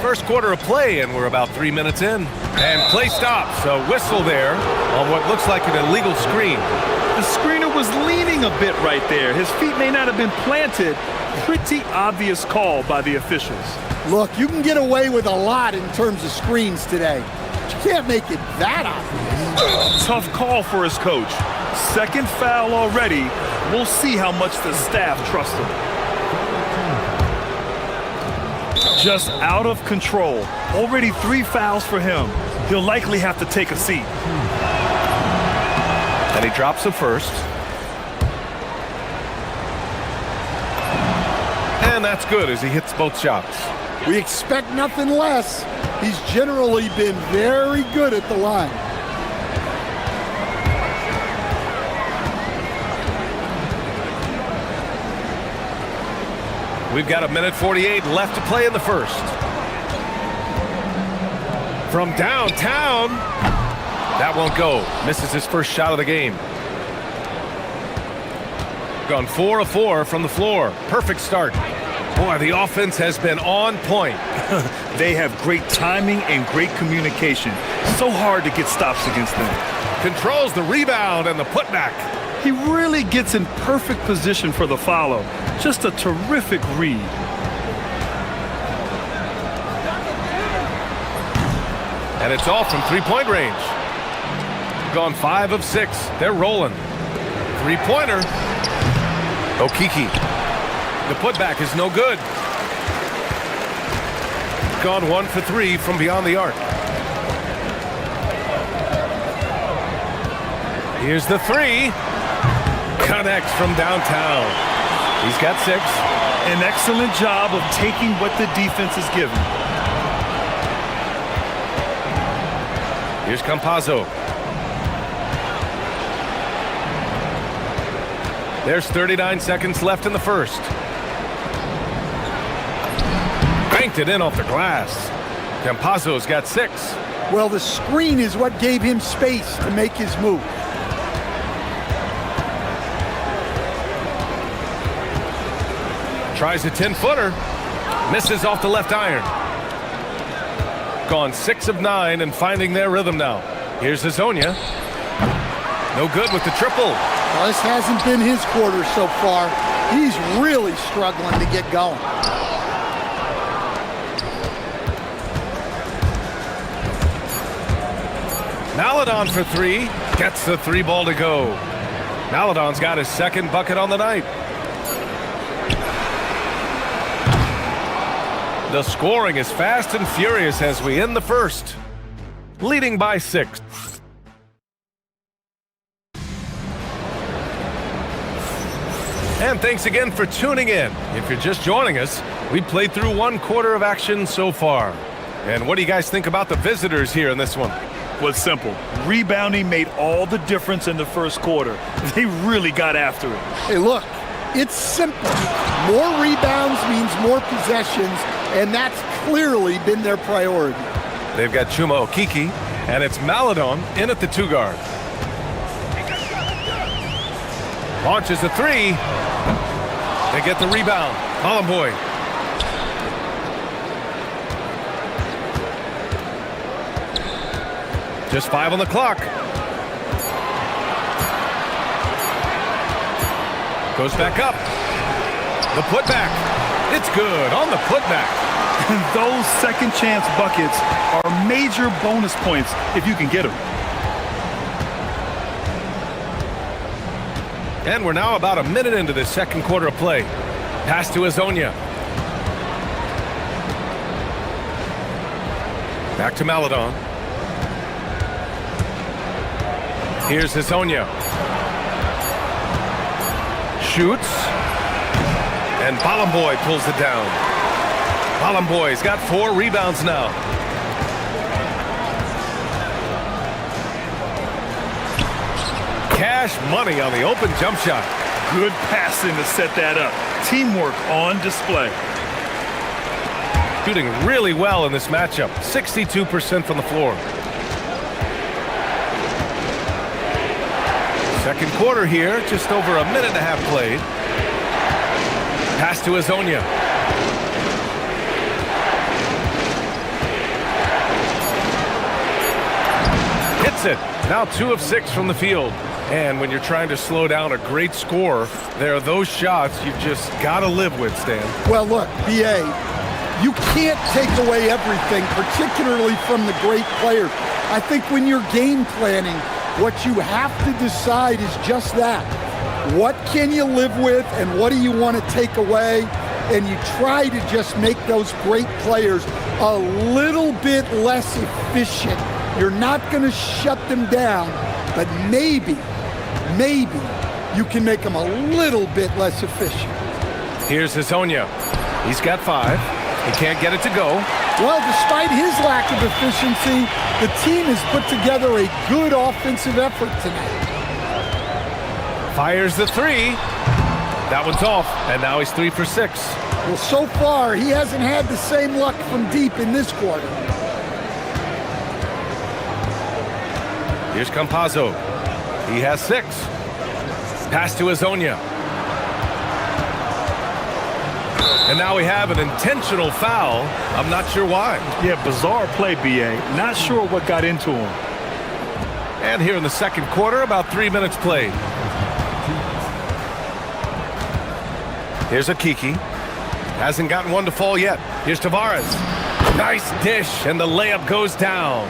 First quarter of play, and we're about 3 minutes in. And play stops. A whistle there on what looks like an illegal screen. The screener was leaning a bit right there. His feet may not have been planted. Pretty obvious call by the officials. Look, you can get away with a lot in terms of screens today. But you can't make it that obvious. Tough call for his coach. Second foul already. We'll see how much the staff trusts him. Just out of control. Already 3 fouls for him. He'll likely have to take a seat. And he drops the first. And that's good as he hits both shots. We expect nothing less. He's generally been very good at the line. We've got 1:48 left to play in the first. From downtown. That won't go. Misses his first shot of the game. Gone 4 of 4 from the floor. Perfect start. Boy, the offense has been on point. They have great timing and great communication. So hard to get stops against them. Controls the rebound and the putback. He really gets in perfect position for the follow. Just a terrific read. And it's off from three-point range. Gone 5 of 6. They're rolling. Three-pointer. Okiki. The putback is no good. Gone 1 for 3 from beyond the arc. Here's the 3. Connects from downtown. He's got 6. An excellent job of taking what the defense is given. Here's Campazzo. There's 39 seconds left in the first. Banked it in off the glass. Campazzo's got 6. Well, the screen is what gave him space to make his move. Tries a 10-footer. Misses off the left iron. Gone 6 of 9 and finding their rhythm now. Here's Hazonia. No good with the triple. Well, this hasn't been his quarter so far. He's really struggling to get going. Maladon for 3. Gets the 3-ball to go. Maladon's got his second bucket on the night. The scoring is fast and furious as we end the first. Leading by 6. And thanks again for tuning in. If you're just joining us, we played through 1 quarter of action so far. And what do you guys think about the visitors here in this one? Well, it's simple. Rebounding made all the difference in the first quarter. They really got after it. Hey, look, it's simple. More rebounds means more possessions, and that's clearly been their priority. They've got Chuma Okiki, and it's Maladon in at the 2 guard. Launches a 3. They get the rebound. Malamboy. Just 5 on the clock. Goes back up. The putback. It's good on the putback. And those second chance buckets are major bonus points if you can get them. And we're now about a minute into the second quarter of play. Pass to Hazonia. Back to Maladon. Here's Hazonia. Shoots. And Balamboy pulls it down. Balamboy's got 4 rebounds now. Cash money on the open jump shot. Good passing to set that up. Teamwork on display. Shooting really well in this matchup. 62% from the floor. Second quarter here, just over a minute and a half played. Pass to Hazonia. Hits it. Now 2 of 6 from the field. And when you're trying to slow down a great scorer, there are those shots you've just got to live with, Stan. Well, look, BA, you can't take away everything, particularly from the great players. I think when you're game planning, what you have to decide is just that. What can you live with and what do you want to take away? And you try to just make those great players a little bit less efficient. You're not going to shut them down, but maybe you can make them a little bit less efficient. Here's Hazonia. He's got 5. He can't get it to go. Well, despite his lack of efficiency, the team has put together a good offensive effort tonight. Fires the 3. That one's off, and now he's 3 for 6. Well, so far, he hasn't had the same luck from deep in this quarter. Here's Campazzo. He has 6. Pass to Hazonia. And now we have an intentional foul. I'm not sure why. Yeah, bizarre play, BA. Not sure what got into him. And here in the second quarter, about 3 minutes played. Here's Akiki. Hasn't gotten one to fall yet. Here's Tavares. Nice dish, and the layup goes down.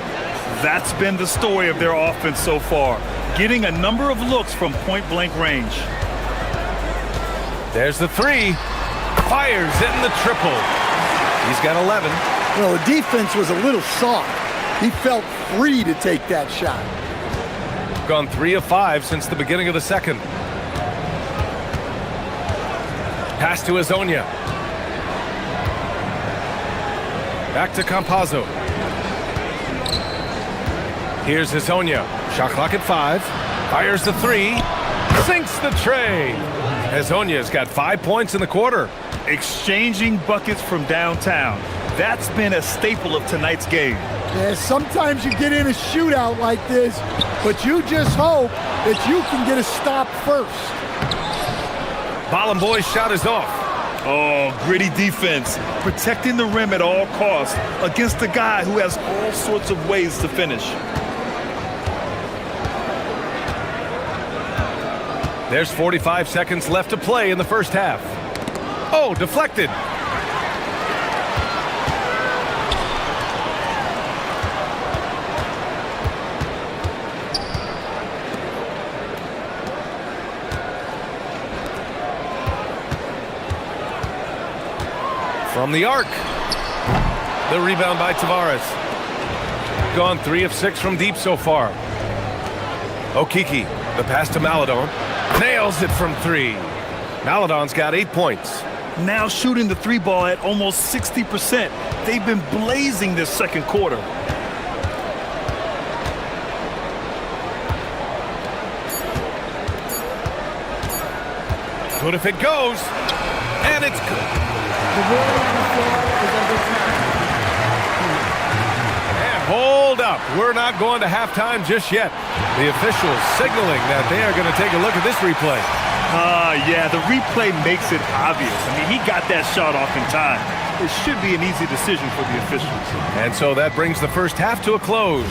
That's been the story of their offense so far. Getting a number of looks from point-blank range. There's the three. Fires in the triple. He's got 11. Well, the defense was a little soft. He felt free to take that shot. Gone 3 of 5 since the beginning of the second. Pass to Azonia. Back to Campazzo. Here's Azonia. Shot clock at 5. Fires the three. Sinks the tray. Azonia's got 5 points in the quarter. Exchanging buckets from downtown. That's been a staple of tonight's game. Yeah, sometimes you get in a shootout like this, but you just hope that you can get a stop first. Bollenboy's shot is off. Oh, gritty defense. Protecting the rim at all costs against a guy who has all sorts of ways to finish. There's 45 seconds left to play in the first half. Oh, deflected. From the arc. The rebound by Tavares. Gone 3 of 6 from deep so far. Okiki, the pass to Maladon. Nails it from 3. Maladon's got 8 points. Now shooting the 3 ball at almost 60%. They've been blazing this second quarter. Good if it goes. And it's good. The ruling on the floor is under time. And hold up. We're not going to halftime just yet. The officials signaling that they are going to take a look at this replay. Yeah, the replay makes it obvious. I mean, he got that shot off in time. It should be an easy decision for the officials. And so that brings the first half to a close.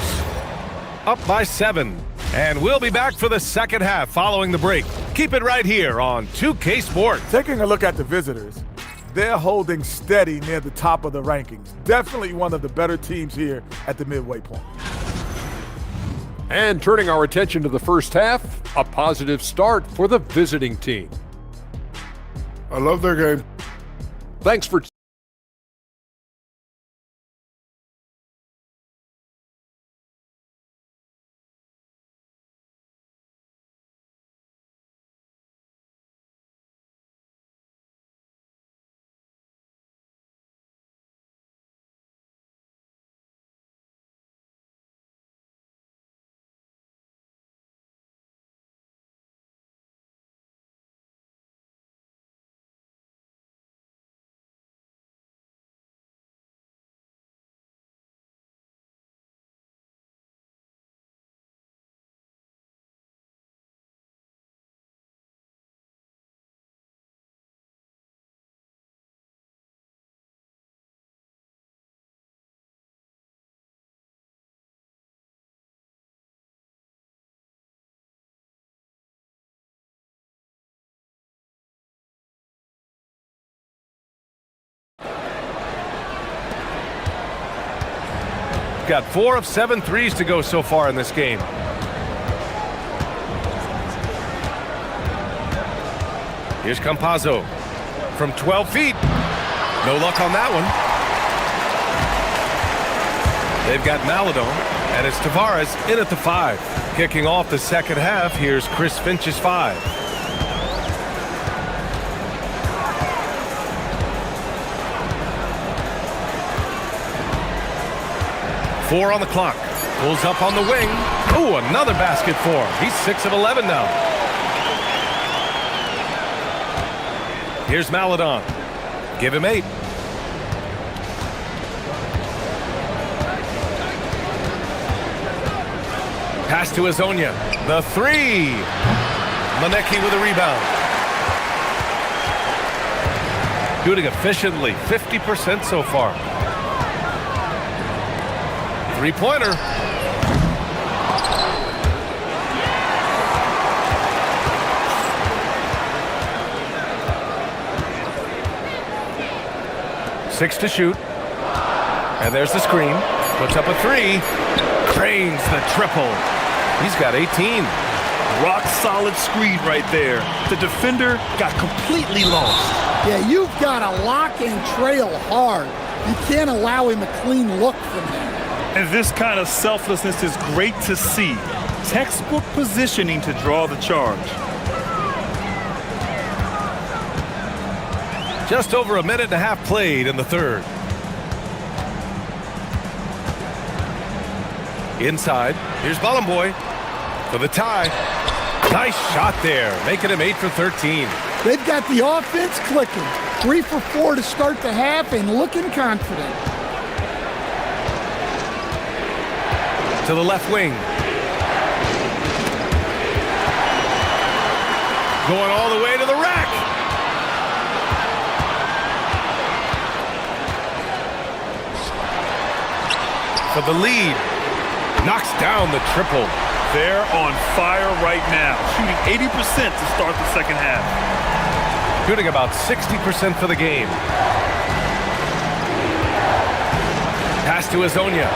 Up by 7. And we'll be back for the second half following the break. Keep it right here on 2K Sports. Taking a look at the visitors, they're holding steady near the top of the rankings. Definitely one of the better teams here at the midway point. And turning our attention to the first half, a positive start for the visiting team. I love their game. Thanks for Got 4 of 7 threes to go so far in this game. Here's Campazzo from 12 feet. No luck on that one. They've got Maladon, and it's Tavares in at the 5. Kicking off the second half, here's Chris Finch's 5. Four on the clock. Pulls up on the wing. Ooh, another basket for him. He's 6 of 11 now. Here's Maladon. Give him 8. Pass to Azonia. The 3. Manecki with a rebound. Shooting efficiently, 50% so far. Three-pointer. Six to shoot. And there's the screen. Puts up a three. Cranes the triple. He's got 18. Rock solid screen right there. The defender got completely lost. Yeah, you've got to lock and trail hard. You can't allow him a clean look from there. And this kind of selflessness is great to see. Textbook positioning to draw the charge. Just over a minute and a half played in the third. Inside, here's Ballenboy for the tie. Nice shot there, making him 8 for 13. They've got the offense clicking. 3 for 4 to start the half and looking confident. To the left wing. Going all the way to the rack. For the lead. Knocks down the triple. They're on fire right now, shooting 80% to start the second half. Shooting about 60% for the game. Pass to Hezonja.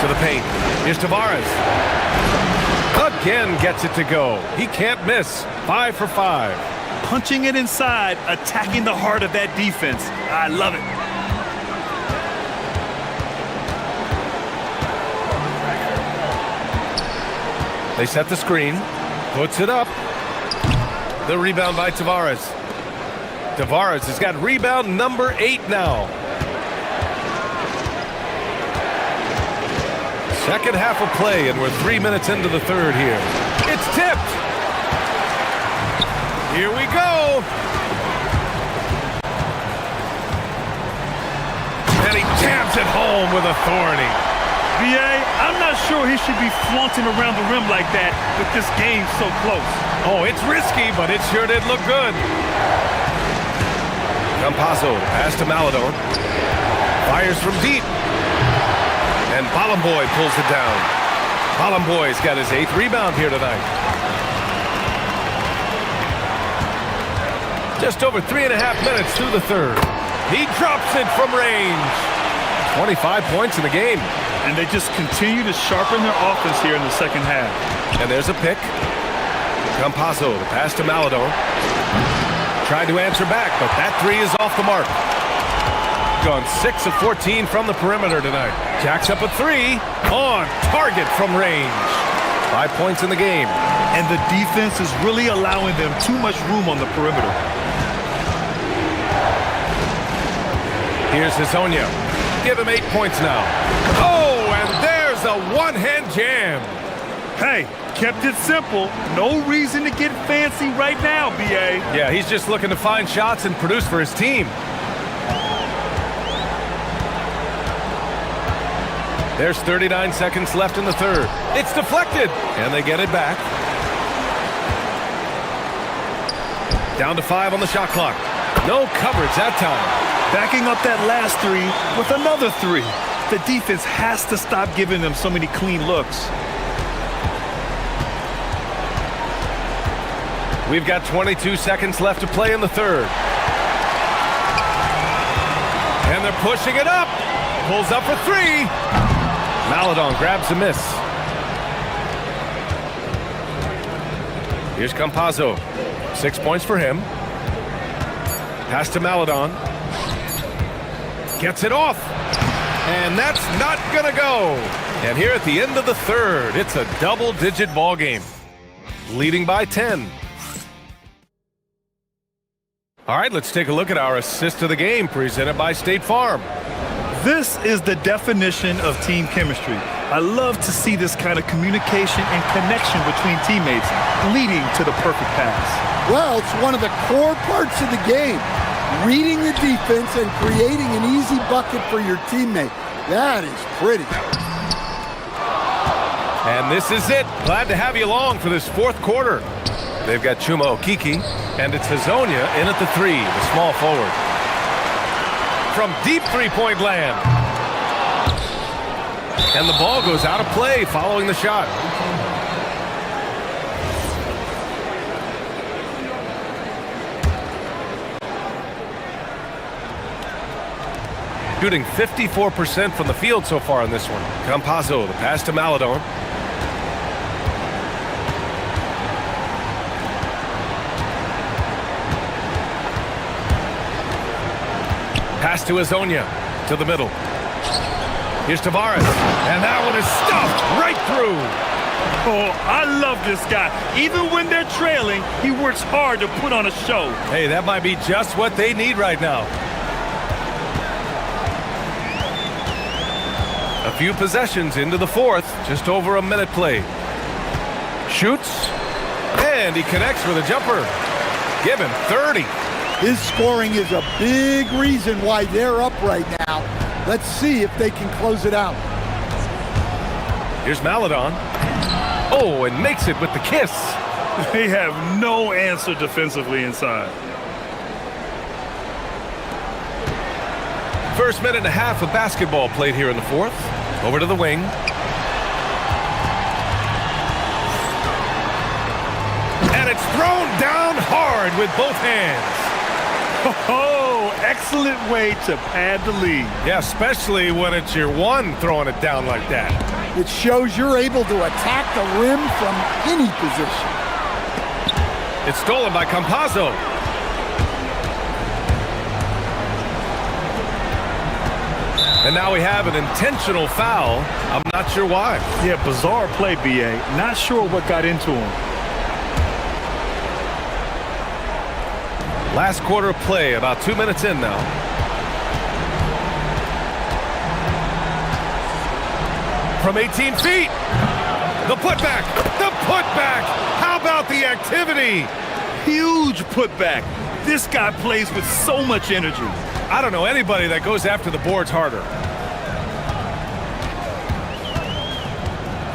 To the paint. Here's Tavares. Again gets it to go. He can't miss. 5 for 5. Punching it inside, attacking the heart of that defense. I love it. They set the screen. Puts it up. The rebound by Tavares. Tavares has got rebound number 8 now. Second half of play, and we're 3 minutes into the third here. It's tipped. Here we go. And he jams it home with authority. BA, I'm not sure he should be flaunting around the rim like that with this game so close. Oh, it's risky, but it sure did look good. Campazzo, pass to Maladon. Fires from deep. And Ballenboy pulls it down. Ballenboy's got his 8th rebound here tonight. Just over 3.5 minutes through the third. He drops it from range. 25 points in the game. And they just continue to sharpen their offense here in the second half. And there's a pick. Campazzo, the pass to Maladon. Tried to answer back, but that three is off the mark. Gone 6 of 14 from the perimeter tonight. Jacks up a 3 on target from range. 5 points in the game. And the defense is really allowing them too much room on the perimeter. Here's Hezonja. Give him 8 points now. Oh, and there's a one-hand jam. Hey, kept it simple. No reason to get fancy right now, BA. Yeah, he's just looking to find shots and produce for his team. There's 39 seconds left in the third. It's deflected, and they get it back. Down to 5 on the shot clock. No coverage that time. Backing up that last three with another 3. The defense has to stop giving them so many clean looks. We've got 22 seconds left to play in the third. And they're pushing it up. Pulls up for 3. Maladon grabs a miss. Here's Campazzo. 6 points for him. Pass to Maladon. Gets it off. And that's not gonna go. And here at the end of the third, it's a double-digit ball game. Leading by 10. All right, let's take a look at our assist of the game presented by State Farm. This is the definition of team chemistry. I love to see this kind of communication and connection between teammates leading to the perfect pass. Well, it's one of the core parts of the game. Reading the defense and creating an easy bucket for your teammate. That is pretty. And this is it. Glad to have you along for this fourth quarter. They've got Chuma Okiki, and it's Hazonia in at the 3, the small forward. From deep three-point land. And the ball goes out of play following the shot. Shooting 54% from the field so far in this one. Campazzo, the pass to Maladon. Pass to Hazonia, to the middle. Here's Tavares, and that one is stuffed right through. Oh, I love this guy. Even when they're trailing, he works hard to put on a show. Hey, that might be just what they need right now. A few possessions into the fourth, just over a minute played. Shoots, and he connects with a jumper. Give him 30. His scoring is a big reason why they're up right now. Let's see if they can close it out. Here's Maladon. Oh, and makes it with the kiss. They have no answer defensively inside. First minute and a half of basketball played here in the fourth. Over to the wing. And it's thrown down hard with both hands. Oh, excellent way to pad the lead. Yeah, especially when it's your one throwing it down like that. It shows you're able to attack the rim from any position. It's stolen by Campazzo. And now we have an intentional foul. I'm not sure why. Yeah, bizarre play, BA. Not sure what got into him. Last quarter of play, about 2 minutes in now. From 18 feet. The putback. The putback. How about the activity? Huge putback. This guy plays with so much energy. I don't know anybody that goes after the boards harder.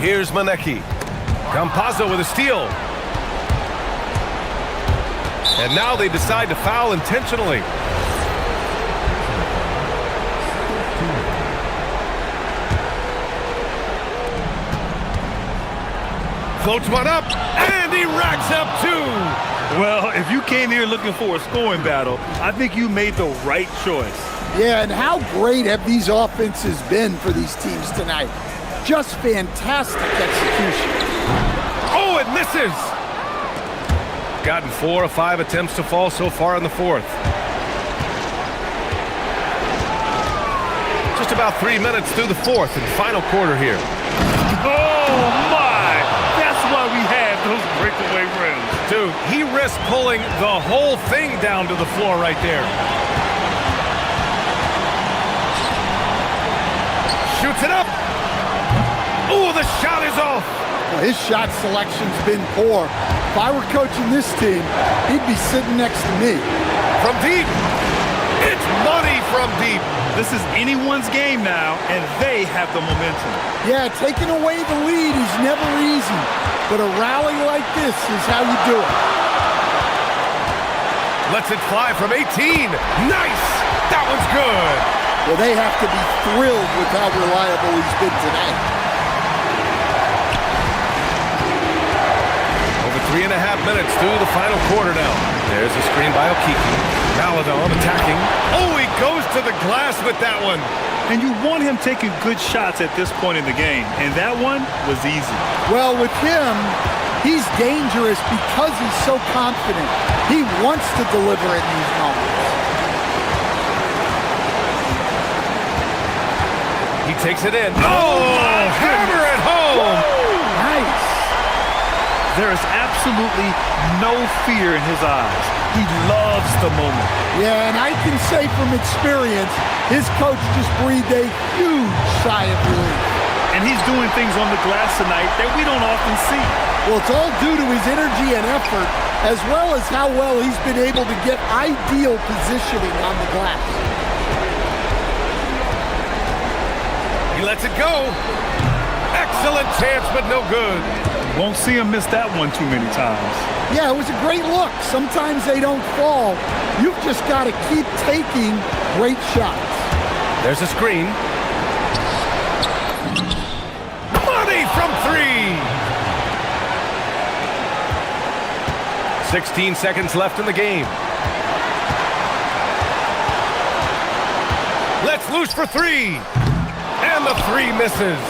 Here's Manecki. Campazzo with a steal. And now they decide to foul intentionally. Floats one up, and he racks up two. Well, if you came here looking for a scoring battle, I think you made the right choice. Yeah, and how great have these offenses been for these teams tonight? Just fantastic execution. Oh, it misses. Gotten 4 or 5 attempts to fall so far in the fourth. Just about 3 minutes through the fourth and final quarter here. Oh, my! That's why we have those breakaway rims. Dude, he risked pulling the whole thing down to the floor right there. Shoots it up. Oh, the shot is off. Well, his shot selection's been poor. If I were coaching this team, he'd be sitting next to me. From deep. It's money from deep. This is anyone's game now, and they have the momentum. Yeah, taking away the lead is never easy, but a rally like this is how you do it. Lets it fly from 18. Nice! That one's good. Well, they have to be thrilled with how reliable he's been tonight. 3.5 minutes through the final quarter now. There's a screen by Okiki. Maladon attacking. Oh, he goes to the glass with that one. And you want him taking good shots at this point in the game, and that one was easy. Well, with him, he's dangerous because he's so confident. He wants to deliver in these moments. He takes it in. Oh, hammer it home. Woo! Nice. There is absolutely no fear in his eyes. He loves the moment. Yeah, and I can say from experience, his coach just breathed a huge sigh of relief. And he's doing things on the glass tonight that we don't often see. Well, it's all due to his energy and effort, as well as how well he's been able to get ideal positioning on the glass. He lets it go. Excellent chance, but no good. Won't see him miss that one too many times. Yeah, it was a great look. Sometimes they don't fall. You've just got to keep taking great shots. There's a screen. Money from three. 16 seconds left in the game. Let's loose for three. And the three misses.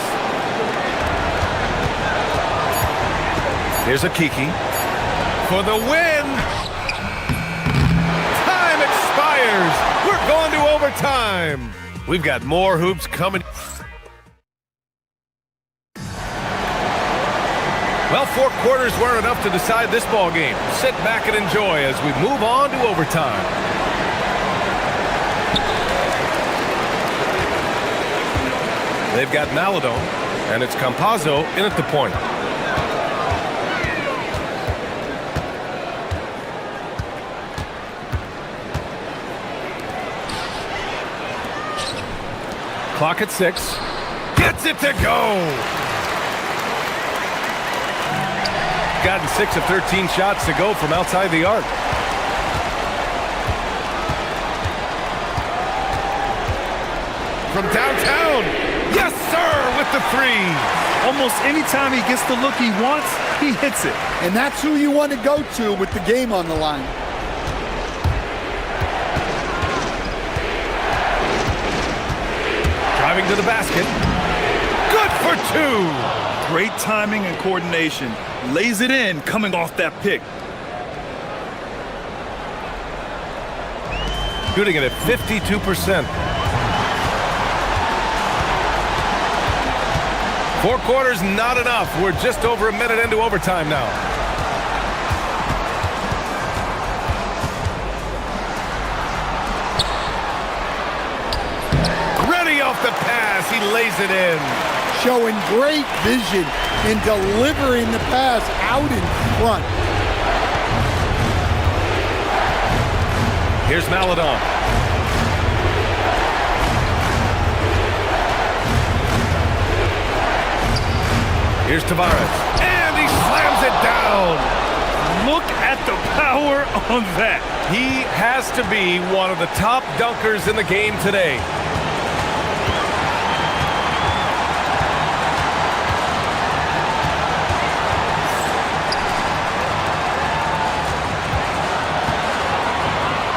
Here's a Kiki for the win. Time expires. We're going to overtime. We've got more hoops coming. Well, 4 quarters weren't enough to decide this ball game. Sit back and enjoy as we move on to overtime. They've got Maladon, and it's Campazzo in at the point. Clock at 6. Gets it to go! Gotten 6 of 13 shots to go from outside the arc. From downtown! Yes, sir, with the three! Almost any time he gets the look he wants, he hits it. And that's who you want to go to with the game on the line. Driving to the basket. Good for 2! Great timing and coordination. Lays it in coming off that pick. Shooting it at 52%. 4 quarters, not enough. We're just over a minute into overtime now. Ready off the pass. He lays it in. Showing great vision in delivering the pass out in front. Here's Maladon. Here's Tavares. And he slams it down. Look at the power on that. He has to be one of the top dunkers in the game today.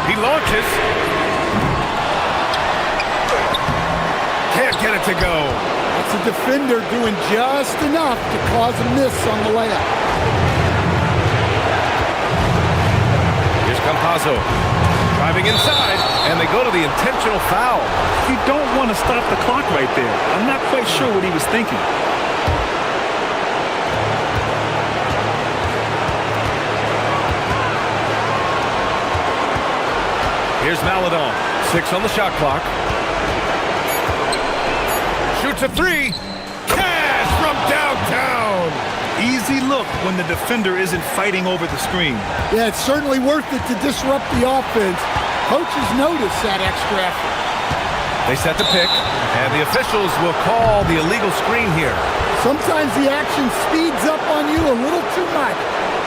He launches. Can't get it to go. That's a defender doing just enough to cause a miss on the layup. Here's Campazzo. Driving inside, and they go to the intentional foul. You don't want to stop the clock right there. I'm not quite sure what he was thinking. Here's Maladon. 6 on the shot clock. Shoots a 3. Cash from downtown. Easy look when the defender isn't fighting over the screen. Yeah, it's certainly worth it to disrupt the offense. Coaches notice that extra effort. They set the pick, and the officials will call the illegal screen here. Sometimes the action speeds up on you a little too much.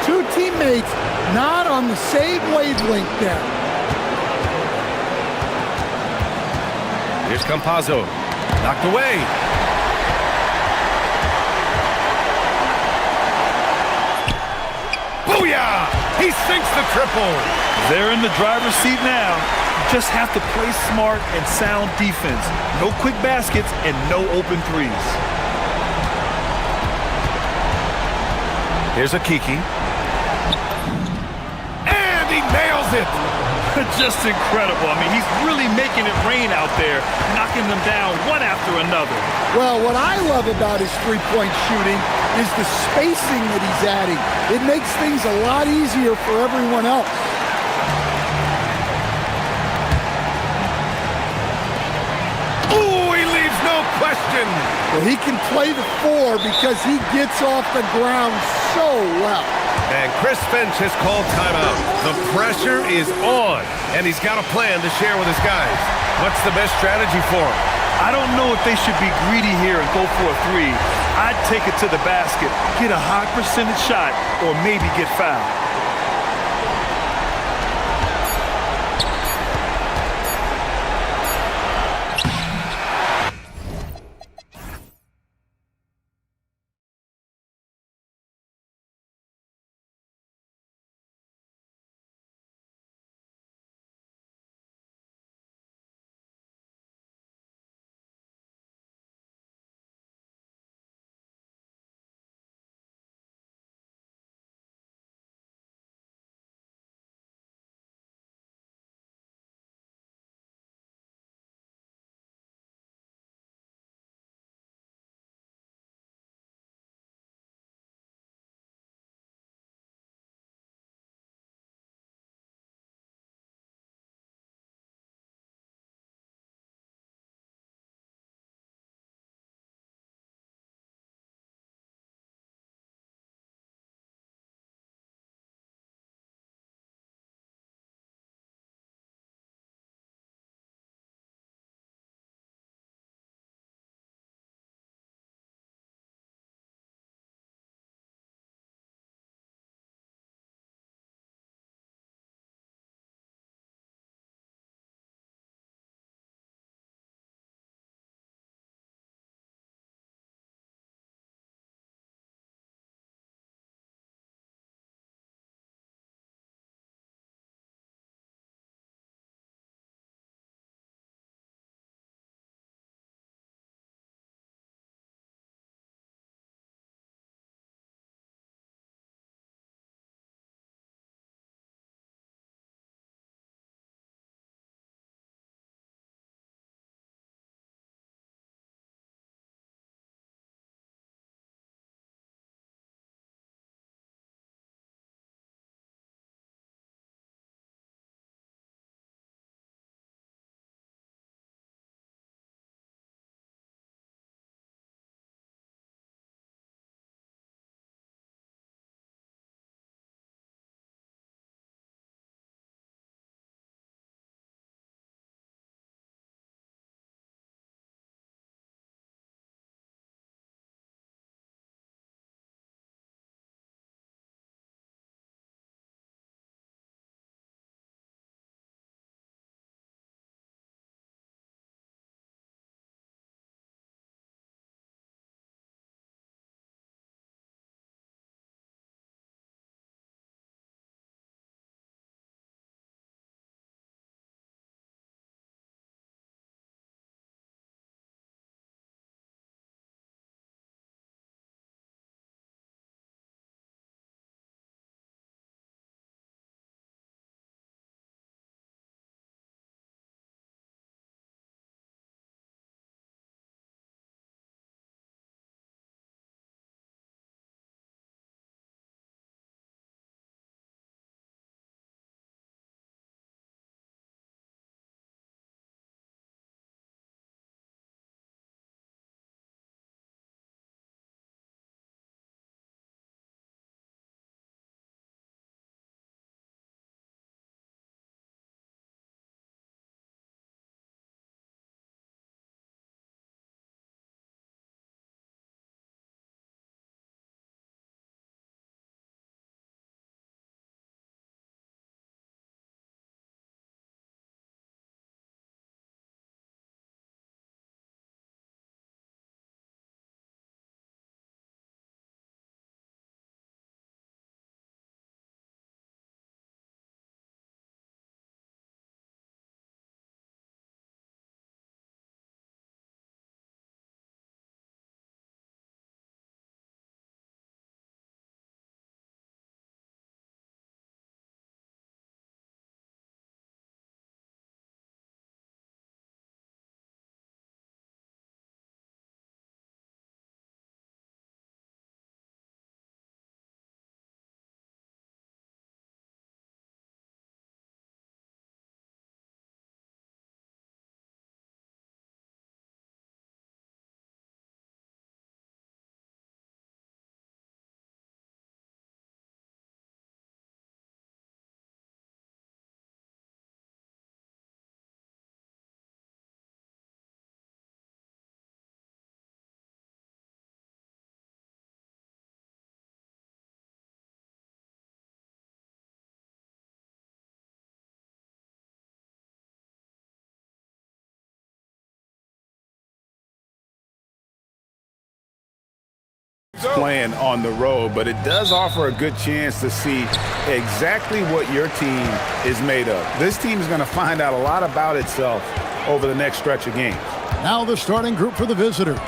2 teammates not on the same wavelength there. Here's Campazzo. Knocked away. Booyah! He sinks the triple. They're in the driver's seat now. Just have to play smart and sound defense. No quick baskets and no open threes. Here's a Kiki. And he nails it. Just incredible. I mean, he's really making it rain out there, knocking them down one after another. Well, what I love about his three-point shooting is the spacing that he's adding. It makes things a lot easier for everyone else. Ooh, he leaves no question. Well, he can play the 4 because he gets off the ground so well. And Chris Finch has called timeout. The pressure is on, and he's got a plan to share with his guys. What's the best strategy for him? I don't know if they should be greedy here and go for a three. I'd take it to the basket, get a high percentage shot, or maybe get fouled. playing on the road, but it does offer a good chance to see exactly what your team is made of. This team is going to find out a lot about itself over the next stretch of games. Now the starting group for the visitors.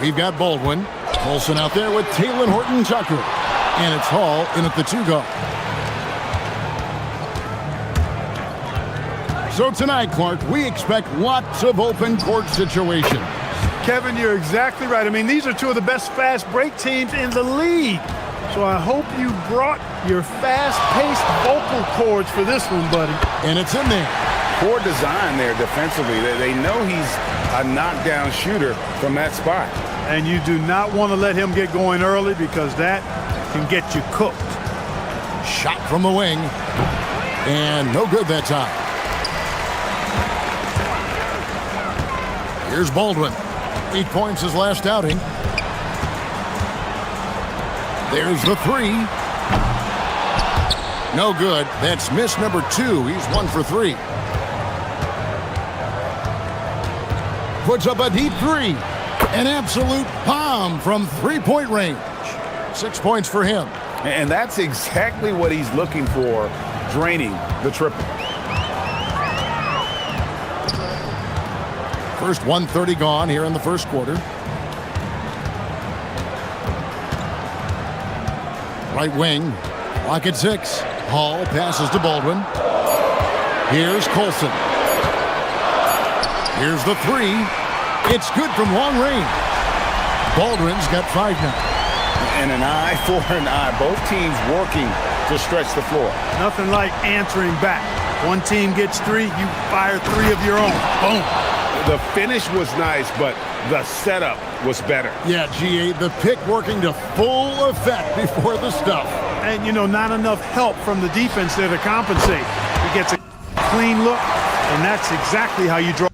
We've got Baldwin, Olsen out there with Taylor Horton-Tucker, and it's Hall in at the 2-guard. So tonight, Clark, we expect lots of open court situations. Kevin, you're exactly right. I mean, these are two of the best fast break teams in the league. So I hope you brought your fast-paced vocal cords for this one, buddy. And it's in there. Poor design there defensively. They know he's a knockdown shooter from that spot. And you do not want to let him get going early because that can get you cooked. Shot from the wing. And no good that time. Here's Baldwin. 8 points his last outing. There's the 3. No good. That's miss number 2. He's 1 for 3. Puts up a deep 3. An absolute bomb from 3-point range. 6 points for him. And that's exactly what he's looking for, draining the triple. First 1:30 gone here in the first quarter. Right wing, clock at 6. Hall passes to Baldwin. Here's Colson. Here's the 3. It's good from long range. Baldwin's got 5 now. And an eye for an eye. Both teams working to stretch the floor. Nothing like answering back. One team gets 3, you fire 3 of your own. Boom. The finish was nice, but the setup was better. Yeah, GA, the pick working to full effect before the stuff. And, you know, not enough help from the defense there to compensate. He gets a clean look, and that's exactly how you draw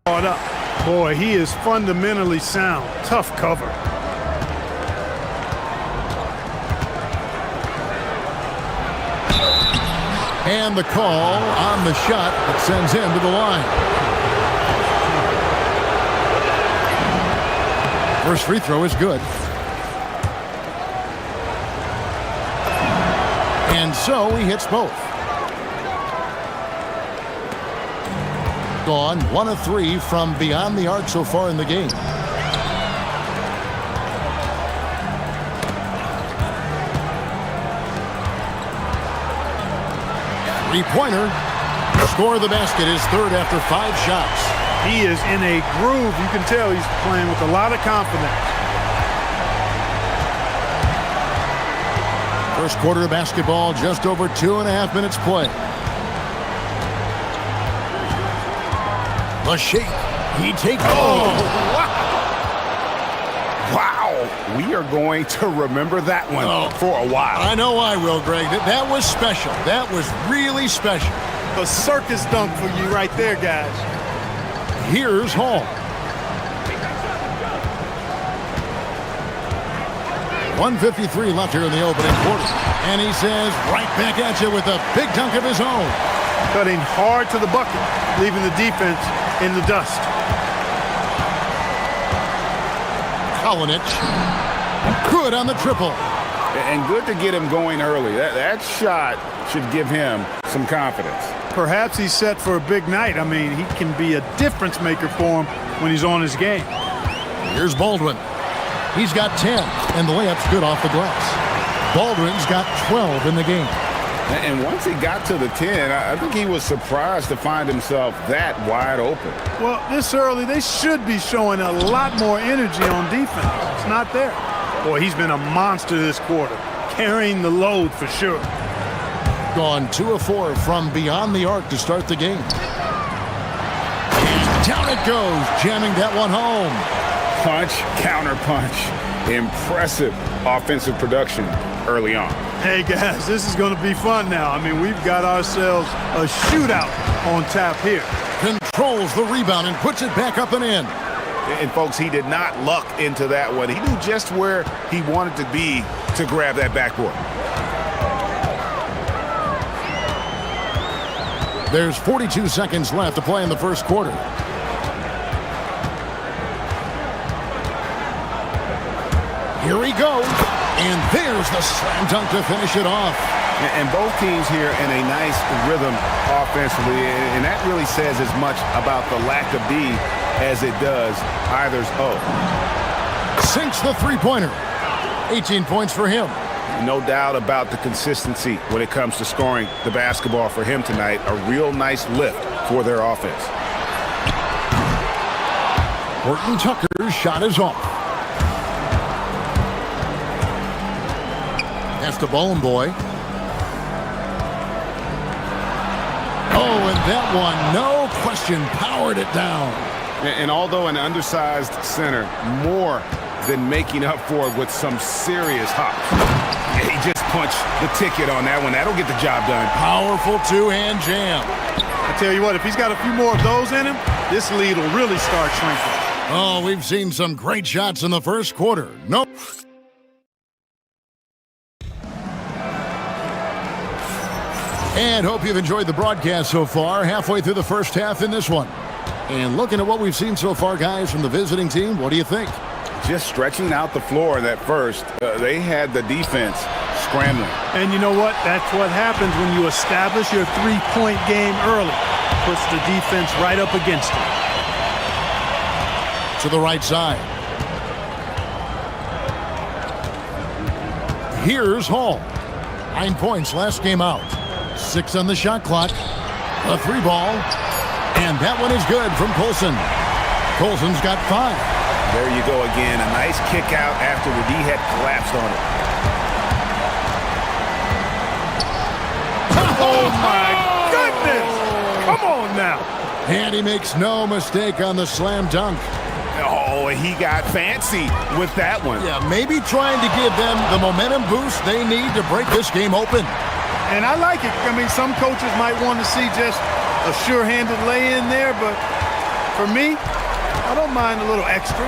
it up. Boy, he is fundamentally sound. Tough cover. And the call on the shot that sends him to the line. First free throw is good. And so he hits both. Gone 1 of 3 from beyond the arc so far in the game. Three-pointer. Score the basket, his third after 5 shots. He is in a groove. You can tell he's playing with a lot of confidence. First quarter of basketball, just over 2.5 minutes play. The shake. He takes. Oh, wow. We are going to remember that one for a while. I know I will, Greg. That was special. That was really special. A circus dunk for you right there, guys. Here's Hall. 1:53 left here in the opening quarter. And he says, right back at you with a big dunk of his own. Cutting hard to the bucket, leaving the defense in the dust. Kalinic. Good on the triple. And good to get him going early. That shot should give him some confidence. Perhaps he's set for a big night. I mean, he can be a difference maker for him when he's on his game. Here's Baldwin. He's got 10, and the layup's good off the glass. Baldwin's got 12 in the game. And once he got to the 10, I think he was surprised to find himself that wide open. Well, this early, they should be showing a lot more energy on defense. It's not there. Boy, he's been a monster this quarter, carrying the load for sure. Gone 2 of 4 from beyond the arc to start the game. And down it goes, jamming that one home. Punch, counter punch. Impressive offensive production early on. Hey, guys, this is going to be fun now. I mean, we've got ourselves a shootout on tap here. Controls the rebound and puts it back up and in. And, folks, he did not luck into that one. He knew just where he wanted to be to grab that backboard. There's 42 seconds left to play in the first quarter. Here he goes. And there's the slam dunk to finish it off. And both teams here in a nice rhythm offensively, and that really says as much about the lack of D as it does either's O. Sinks the three-pointer. 18 points for him. No doubt about the consistency when it comes to scoring the basketball for him tonight. A real nice lift for their offense. Horton Tucker's shot is off. That's the Bone Boy. Oh, and that one, no question, powered it down. And although an undersized center, more than making up for it with some serious hops. He just punched the ticket on that one. That'll get the job done. Powerful two-hand jam. I tell you what, if he's got a few more of those in him, this lead will really start shrinking. Oh, we've seen some great shots in the first quarter. Nope. And hope you've enjoyed the broadcast so far. Halfway through the first half in this one. And looking at what we've seen so far, guys, from the visiting team, what do you think? Just stretching out the floor in that first. They had the defense scrambling. And you know what? That's what happens when you establish your three-point game early. Puts the defense right up against it. To the right side. Here's Hall. 9 points last game out. 6 on the shot clock. A three ball. And that one is good from Colson. Colson's got 5. There you go again. A nice kick out after the D had collapsed on it. Oh, my goodness! Come on now. And he makes no mistake on the slam dunk. Oh, he got fancy with that one. Yeah, maybe trying to give them the momentum boost they need to break this game open. And I like it. I mean, some coaches might want to see just a sure-handed lay-in there, but for me, I don't mind a little extra.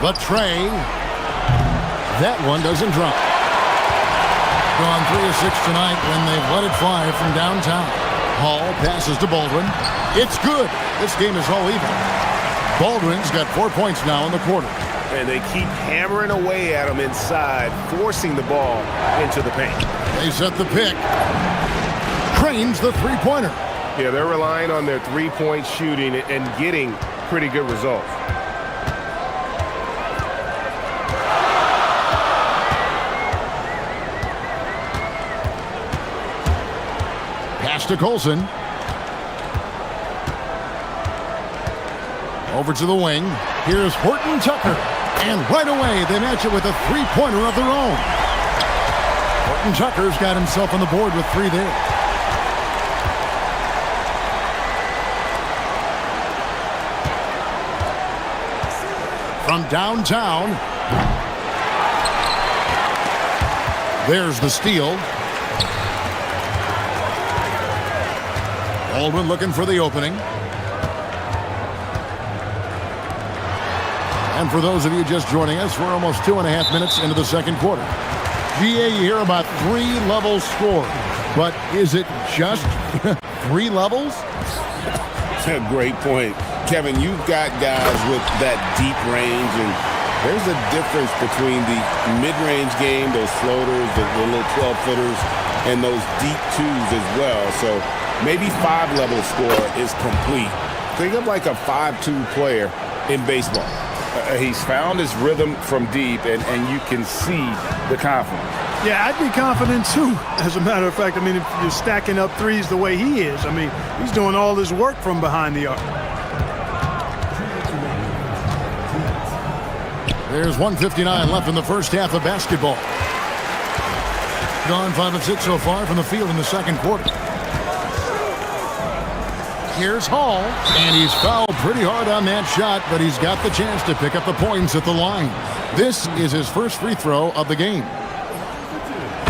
But Trey, that one doesn't drop. Gone 3 of 6 tonight when they've let it fly from downtown. Hall passes to Baldwin. It's good. This game is all even. Baldwin's got 4 points now in the quarter. And they keep hammering away at him inside, forcing the ball into the paint. They set the pick. Cranes the three-pointer. Yeah, they're relying on their three-point shooting and getting pretty good results. Pass to Colson. Over to the wing. Here's Horton Tucker. And right away, they match it with a three-pointer of their own. Horton Tucker's got himself on the board with 3 there. From downtown, there's the steal. Baldwin looking for the opening. And for those of you just joining us, we're almost 2.5 minutes into the second quarter. GA, you hear about 3 levels scored, but is it just 3 levels? That's a great point. Kevin, you've got guys with that deep range, and there's a difference between the mid-range game, those floaters, the little 12-footers, and those deep 2s as well. So maybe 5-level score is complete. Think of like a 5-2 player in baseball. He's found his rhythm from deep, and you can see the confidence. Yeah, I'd be confident too, as a matter of fact. I mean, if you're stacking up threes the way he is, I mean, he's doing all his work from behind the arc. There's 1:59 left in the first half of basketball. Gone 5 of 6 so far from the field in the second quarter. Here's Hall, and he's fouled pretty hard on that shot, but he's got the chance to pick up the points at the line. This is his first free throw of the game.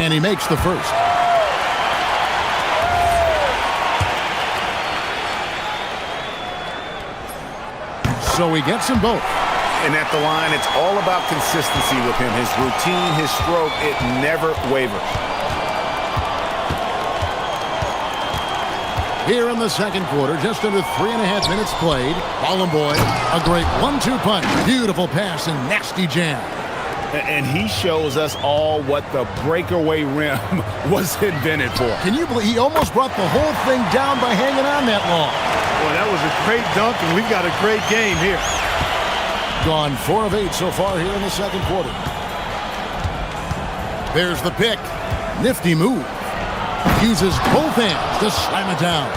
And he makes the first. So he gets them both. And at the line, it's all about consistency with him. His routine, his stroke, it never wavers. here in the second quarter. Just under 3.5 minutes played. Boy, a great 1-2 punch. Beautiful pass and nasty jam. And he shows us all what the breakaway rim was invented for. Can you believe he almost brought the whole thing down by hanging on that long? Boy, that was a great dunk, and we've got a great game here. Gone 4 of 8 so far here in the second quarter. There's the pick. Nifty move. Uses both hands to slam it down.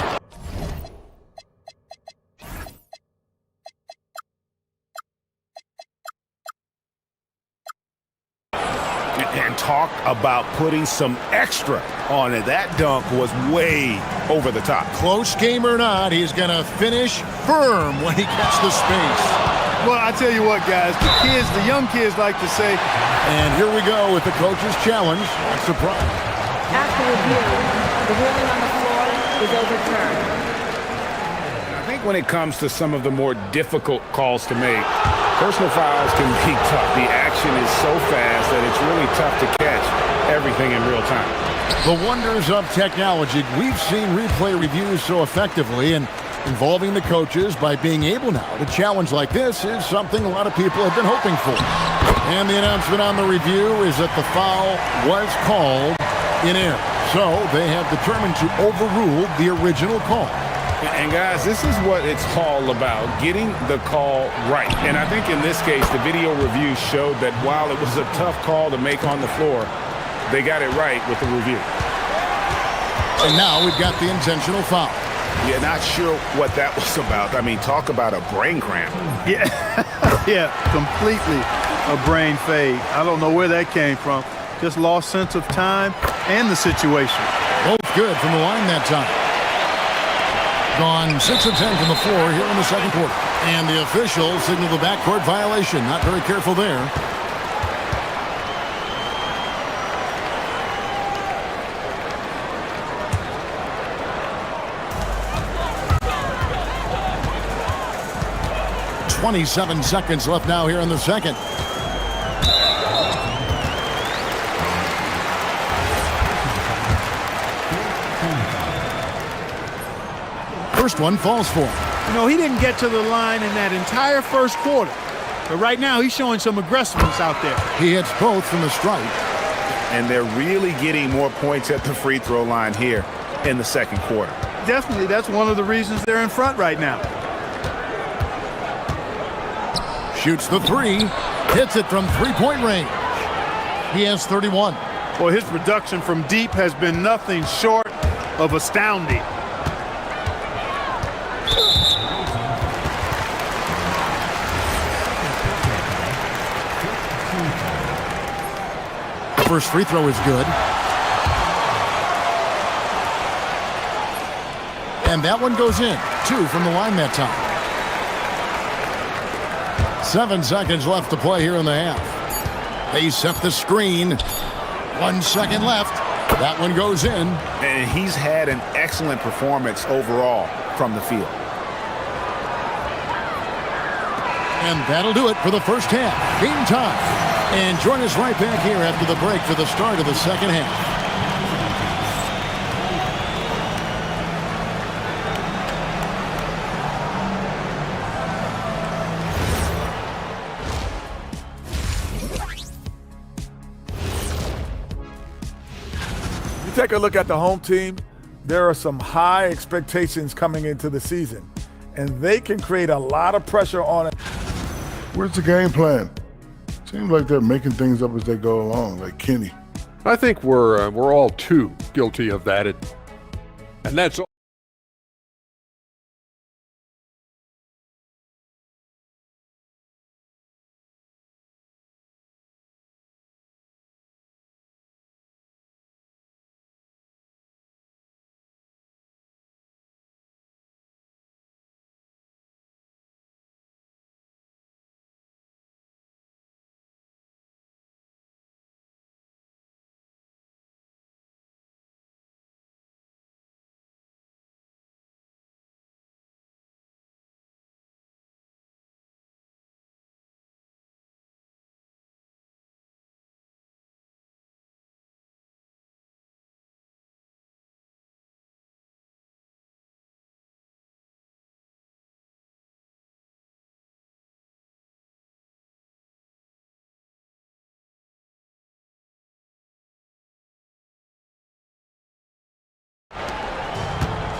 And talk about putting some extra on it. That dunk was way over the top. Close game or not, he's going to finish firm when he gets the space. Well, I tell you what, guys, the young kids like to say. And here we go with the coach's challenge. Not surprised. After review, the ruling on the floor is overturned. I think when it comes to some of the more difficult calls to make, personal fouls can be tough. The action is so fast that it's really tough to catch everything in real time. The wonders of technology. We've seen replay reviews so effectively, and involving the coaches by being able now to challenge like this is something a lot of people have been hoping for. And the announcement on the review is that the foul was called in error. So they have determined to overrule the original call. And guys, this is what it's all about, getting the call right. And I think in this case, the video review showed that while it was a tough call to make on the floor, they got it right with the review. And now we've got the intentional foul. Yeah, not sure what that was about. I mean, talk about a brain cramp. Yeah, yeah, completely a brain fade. I don't know where that came from. Just lost sense of time and the situation. Both good from the line that time. Gone 6 of 10 from the floor here in the second quarter. And the official signaled the backcourt violation. Not very careful there. .27 seconds left now here in the second. First one falls for him. You know, he didn't get to the line in that entire first quarter. But right now, he's showing some aggressiveness out there. He hits both from the stripe. And they're really getting more points at the free throw line here in the second quarter. Definitely, that's one of the reasons they're in front right now. Shoots the three. Hits it from three-point range. He has 31. Well, his production from deep has been nothing short of astounding. First free throw is good. And that one goes in. 2 from the line that time. 7 seconds left to play here in the half. They set the screen. 1 second left. That one goes in. And he's had an excellent performance overall from the field. And that'll do it for the first half. Game time. And join us right back here after the break for the start of the second half. You take a look at the home team, there are some high expectations coming into the season, and they can create a lot of pressure on it. Where's the game plan? Seems like they're making things up as they go along, like Kenny. I think we're all too guilty of that, and that's all.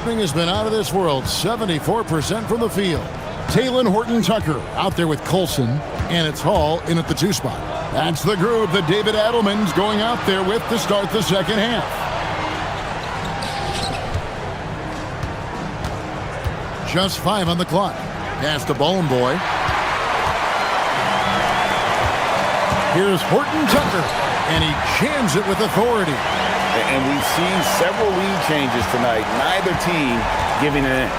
Has been out of this world, 74% from the field. Taylor Horton-Tucker out there with Colson, and it's Hall in at the 2 spot. That's the group that David Adelman's going out there with to start the second half. Just 5 on the clock. Pass to Boy. Here's Horton-Tucker, and he jams it with authority. And we've seen several lead changes tonight. Neither team giving an inch.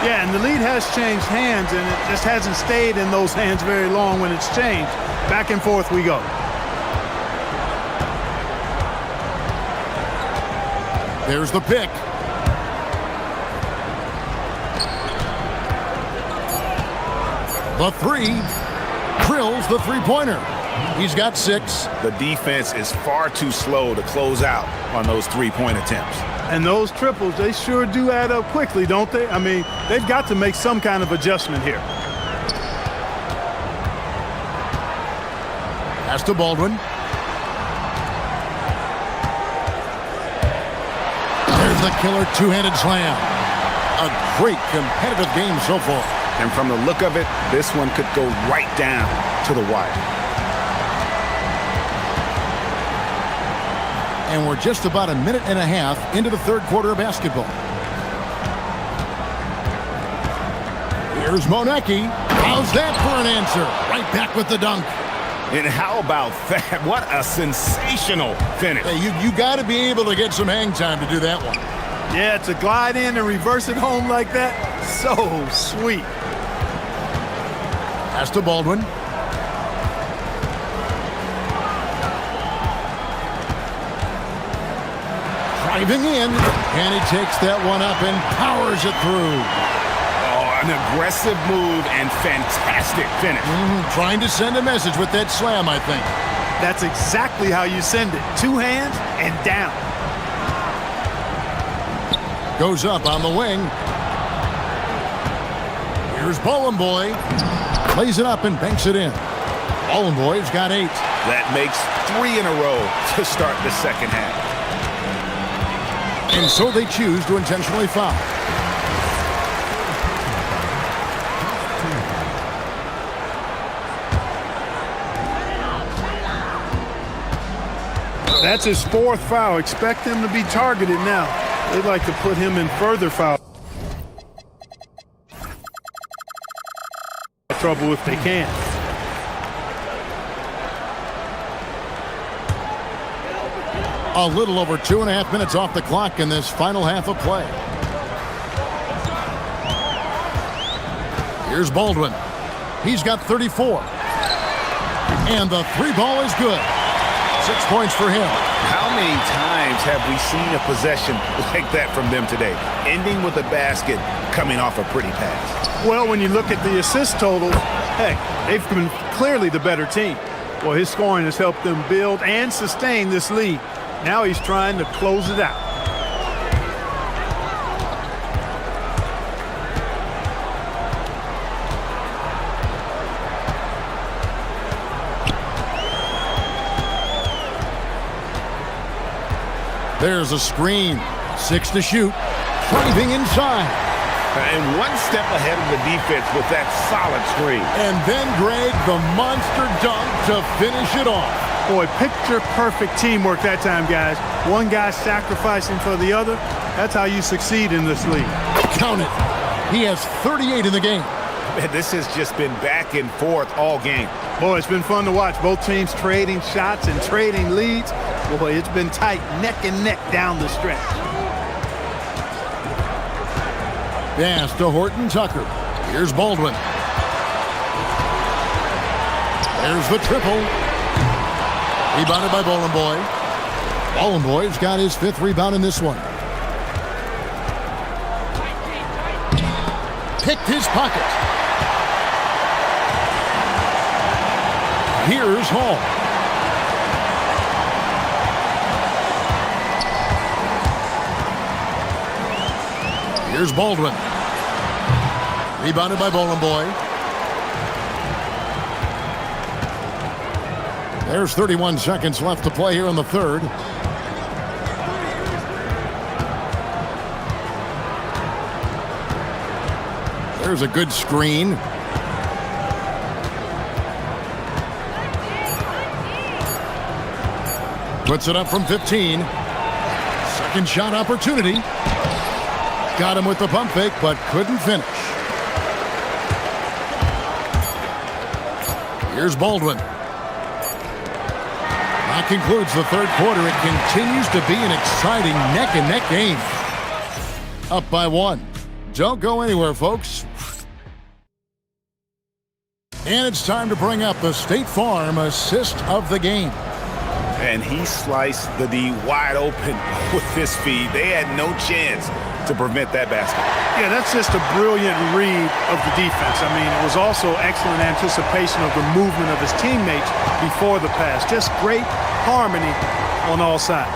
Yeah, and the lead has changed hands, and it just hasn't stayed in those hands very long when it's changed. Back and forth we go. There's the pick. The 3 drills the three-pointer. He's got 6. The defense is far too slow to close out on those three-point attempts. And those triples, they sure do add up quickly, don't they? I mean, they've got to make some kind of adjustment here. Pass to Baldwin. There's the killer two-handed slam. A great competitive game so far. And from the look of it, this one could go right down to the wire. And we're just about a minute and a half into the third quarter of basketball. Here's Monecki. How's that for an answer? Right back with the dunk. And how about that? What a sensational finish. Hey, you got to be able to get some hang time to do that one. Yeah, to glide in and reverse it home like that, so sweet. Pass to Baldwin. Driving in, and he takes that one up and powers it through. Oh, an aggressive move and fantastic finish. Trying to send a message with that slam, I think. That's exactly how you send it. 2 hands and down. Goes up on the wing. Here's Boy. Plays it up and banks it in. Boy's got 8. That makes 3 in a row to start the second half. And so they choose to intentionally foul. That's his 4th foul. Expect him to be targeted now. They'd like to put him in further foul trouble if they can. A little over 2.5 minutes off the clock in this final half of play. Here's Baldwin. He's got 34. And the 3 ball is good. 6 points for him. How many times have we seen a possession like that from them today? Ending with a basket, coming off a pretty pass. Well, when you look at the assist total, heck, they've been clearly the better team. Well, his scoring has helped them build and sustain this lead. Now he's trying to close it out. There's a screen. 6 to shoot. Driving inside. And one step ahead of the defense with that solid screen. And then Greg, the monster dunk to finish it off. Boy, picture-perfect teamwork that time, guys. One guy sacrificing for the other. That's how you succeed in this league. Count it. He has 38 in the game. Man, this has just been back and forth all game. Boy, it's been fun to watch. Both teams trading shots and trading leads. Boy, it's been tight, neck and neck down the stretch. Pass to Horton-Tucker. Here's Baldwin. There's the triple. Rebounded by Boy. Boy's got his 5th rebound in this one. Picked his pocket. Here's Hall. Here's Baldwin. Rebounded by Boy. There's 31 seconds left to play here in the third. There's a good screen. Puts it up from 15. Second shot opportunity. Got him with the pump fake, but couldn't finish. Here's Baldwin. That concludes the third quarter. It continues to be an exciting neck-and-neck game. Up by 1. Don't go anywhere, folks. And it's time to bring up the State Farm assist of the game. And he sliced the D wide open with his feed. They had no chance to prevent that basket. Yeah, that's just a brilliant read of the defense. I mean, it was also excellent anticipation of the movement of his teammates before the pass. Just great harmony on all sides.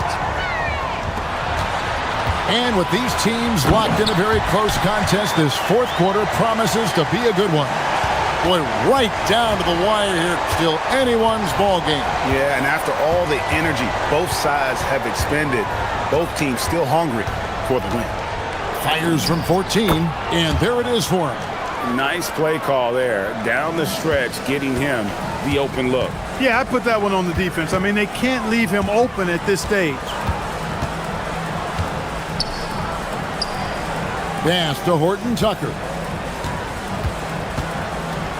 And with these teams locked in a very close contest, this fourth quarter promises to be a good one. Boy, right down to the wire here. Still anyone's ball game. Yeah, and after all the energy both sides have expended, both teams still hungry for the win. Fires from 14, and there it is for him. Nice play call there. Down the stretch, getting him the open look. Yeah, I put that one on the defense. I mean, they can't leave him open at this stage. Pass to Horton Tucker.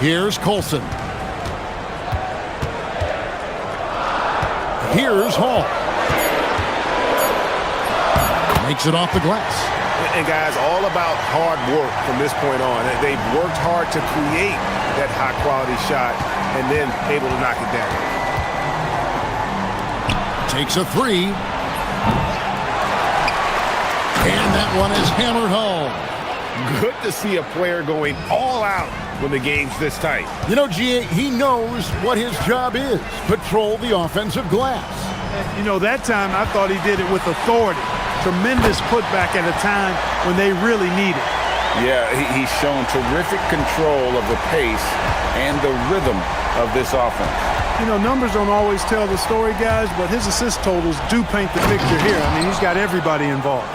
Here's Colson. Here's Hall. Makes it off the glass. And guys, all about hard work from this point on. They've worked hard to create that high-quality shot and then able to knock it down. Takes a 3. And that one is hammered home. Good to see a player going all out when the game's this tight. You know, GA, he knows what his job is. Patrol the offensive glass. You know, that time I thought he did it with authority. Tremendous putback at a time when they really need it. Yeah, he's shown terrific control of the pace and the rhythm of this offense. You know, numbers don't always tell the story, guys, but his assist totals do paint the picture here. I mean, he's got everybody involved.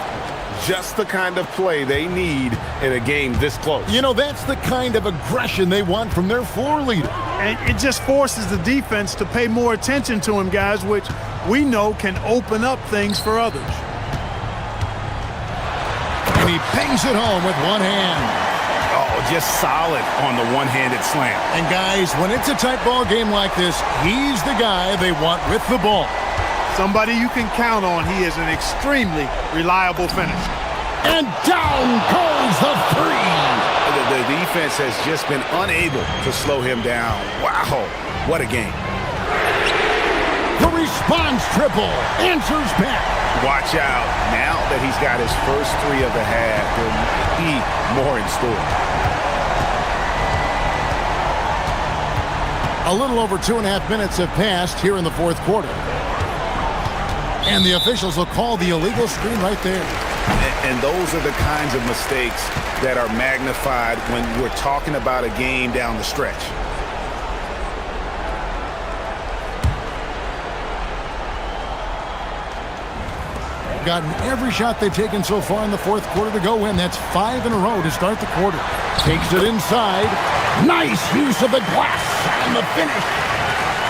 Just the kind of play they need in a game this close. You know, that's the kind of aggression they want from their floor leader. And it just forces the defense to pay more attention to him, guys, which we know can open up things for others. And he bangs it home with one hand. Oh, just solid on the one-handed slam. And guys, when it's a tight ball game like this, he's the guy they want with the ball. Somebody you can count on. He is an extremely reliable finisher. And down goes the 3. The defense has just been unable to slow him down. Wow, what a game. The response triple answers back. Watch out. Now that he's got his first 3 of the half, there'll be more in store. A little over 2.5 minutes have passed here in the fourth quarter. And the officials will call the illegal screen right there. And those are the kinds of mistakes that are magnified when we're talking about a game down the stretch. Gotten every shot they've taken so far in the fourth quarter to go in. That's 5 in a row to start the quarter. Takes it inside. Nice use of the glass and the finish.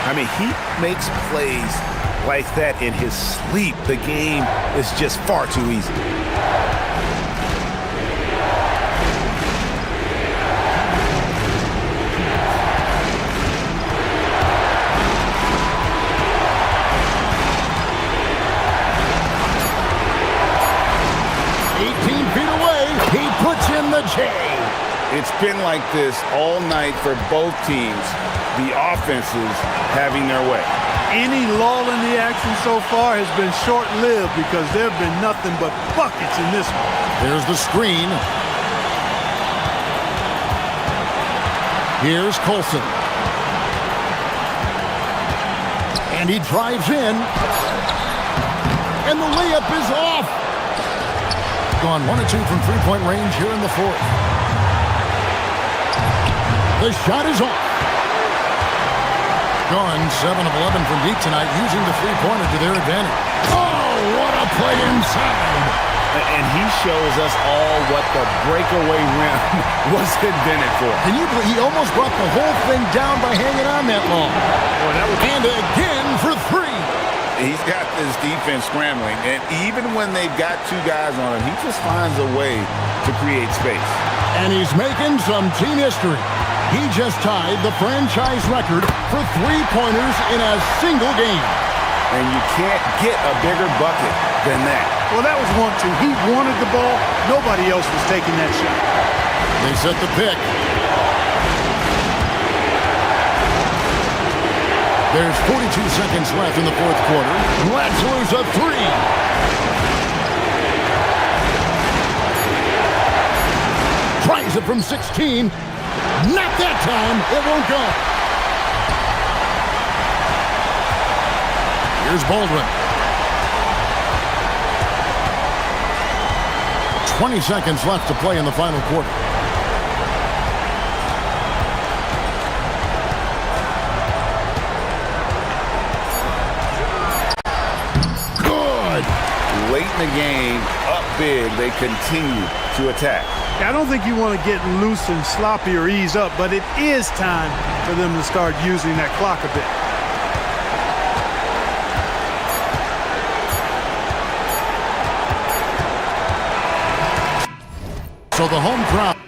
I mean, he makes plays like that in his sleep. The game is just far too easy. It's been like this all night for both teams. The offenses having their way. Any lull in the action so far has been short-lived because there have been nothing but buckets in this one. There's the screen. Here's Colson. And he drives in. And the layup is off. Gone 1 of 2 from three-point range here in the fourth. The shot is off. Gone 7 of 11 from deep tonight, using the three-pointer to their advantage. Oh, what a play inside. And he shows us all what the breakaway rim was invented for. Can you believe he almost brought the whole thing down by hanging on that long? Boy, that was and again for three. He's got this defense scrambling, and even when they've got two guys on him, he just finds a way to create space. And he's making some team history. He just tied the franchise record for three-pointers in a single game. And you can't get a bigger bucket than that. Well, that was 1-2. He wanted the ball. Nobody else was taking that shot. They set the pick. There's 42 seconds left in the fourth quarter. Let's lose a three. Tries it from 16. Not that time. It won't go. Here's Baldwin. 20 seconds left to play in the final quarter. Late in the game, up big, they continue to attack. I don't think you want to get loose and sloppy or ease up, but it is time for them to start using that clock a bit. So the home crowd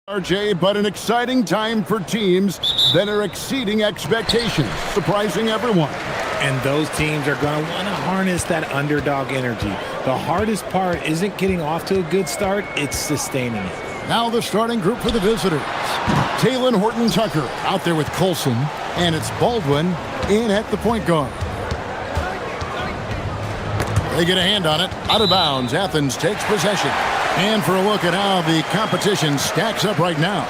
RJ, but an exciting time for teams that are exceeding expectations, surprising everyone. And those teams are going to want to harness that underdog energy. The hardest part isn't getting off to a good start, it's sustaining it. Now the starting group for the visitors. Taylor Horton-Tucker out there with Colson, and it's Baldwin in at the point guard. They get a hand on it, out of bounds. Athens takes possession. And for a look at how the competition stacks up right now,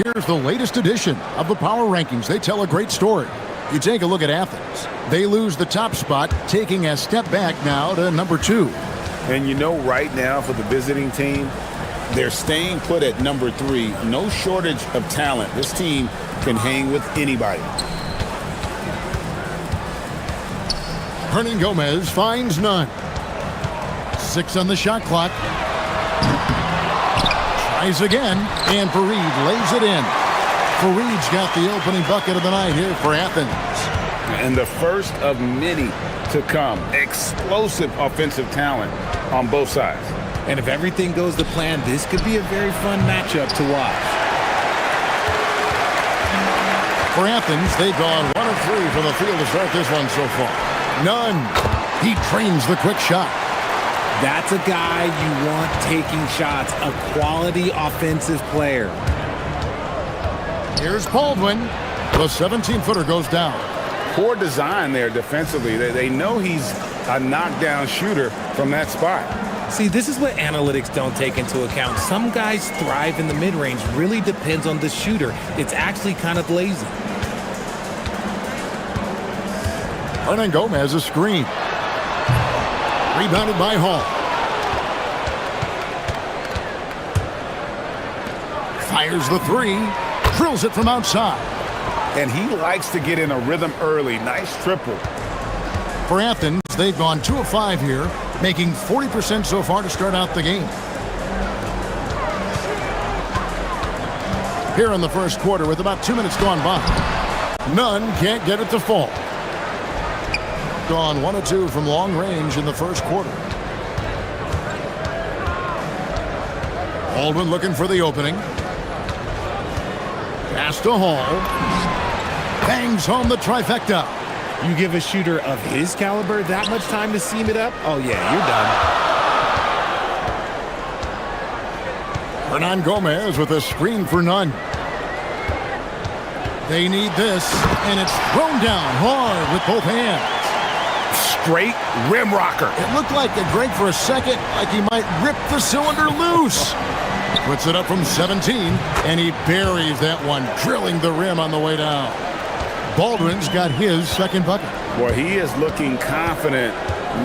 here's the latest edition of the Power Rankings. They tell a great story. You take a look at Athens. They lose the top spot, taking a step back now to number 2. And you know, right now for the visiting team, they're staying put at number 3. No shortage of talent. This team can hang with anybody. Hernan Gomez finds none. 6 on the shot clock. Tries again, and Fareed lays it in. Fareed's got the opening bucket of the night here for Athens. And the first of many to come. Explosive offensive talent on both sides. And if everything goes to plan, this could be a very fun matchup to watch. For Athens, they've gone 1 of 3 from the field to start this one so far. None. He trains the quick shot. That's a guy you want taking shots, a quality offensive player. Here's Baldwin. The 17-footer goes down. Poor design there defensively. They know he's a knockdown shooter from that spot. See, this is what analytics don't take into account. Some guys thrive in the mid-range. Really depends on the shooter. It's actually kind of lazy. Hernan Gomez a screen. Rebounded by Hall. Fires the 3. Drills it from outside. And he likes to get in a rhythm early. Nice triple. For Athens, they've gone 2 of 5 here, making 40% so far to start out the game. Here in the first quarter with about 2 minutes gone by. None can't get it to fall. Gone 1 of 2 from long range in the first quarter. Baldwin looking for the opening. Pass to Hall. Bangs home the trifecta. You give a shooter of his caliber that much time to seam it up? Oh yeah, you're done. Hernan Gomez with a screen for none. They need this, and it's thrown down hard with both hands. Straight rim rocker. It looked like a Greg for a second, like he might rip the cylinder loose. Puts it up from 17, and he buries that one, drilling the rim on the way down. Baldwin's got his second bucket. Boy, he is looking confident.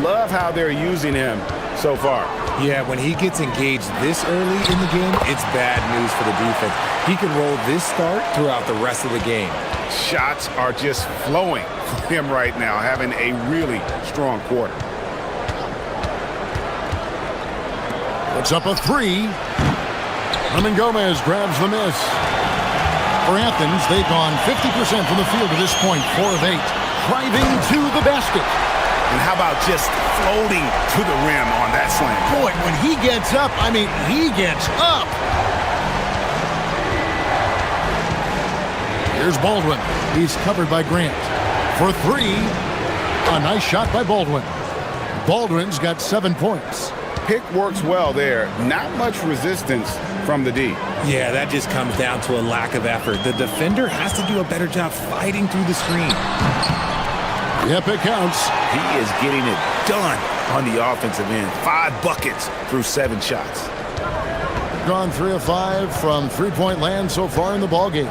Love how they're using him so far. Yeah, when he gets engaged this early in the game, it's bad news for the defense. He can roll this start throughout the rest of the game. Shots are just flowing for him right now, having a really strong quarter. Puts up a 3. Hernan Gomez grabs the miss. For Athens, they've gone 50% from the field to this point, 4 of 8. Driving to the basket. And how about just floating to the rim on that slam? Boy, when he gets up, I mean, he gets up. Here's Baldwin. He's covered by Grant. For 3, a nice shot by Baldwin. Baldwin's got 7 points. Pick works well there. Not much resistance from the D. Yeah, that just comes down to a lack of effort. The defender has to do a better job fighting through the screen. Yep, it counts. He is getting it done on the offensive end. 5 buckets through 7 shots. Gone 3 of 5 from three-point land so far in the ballgame.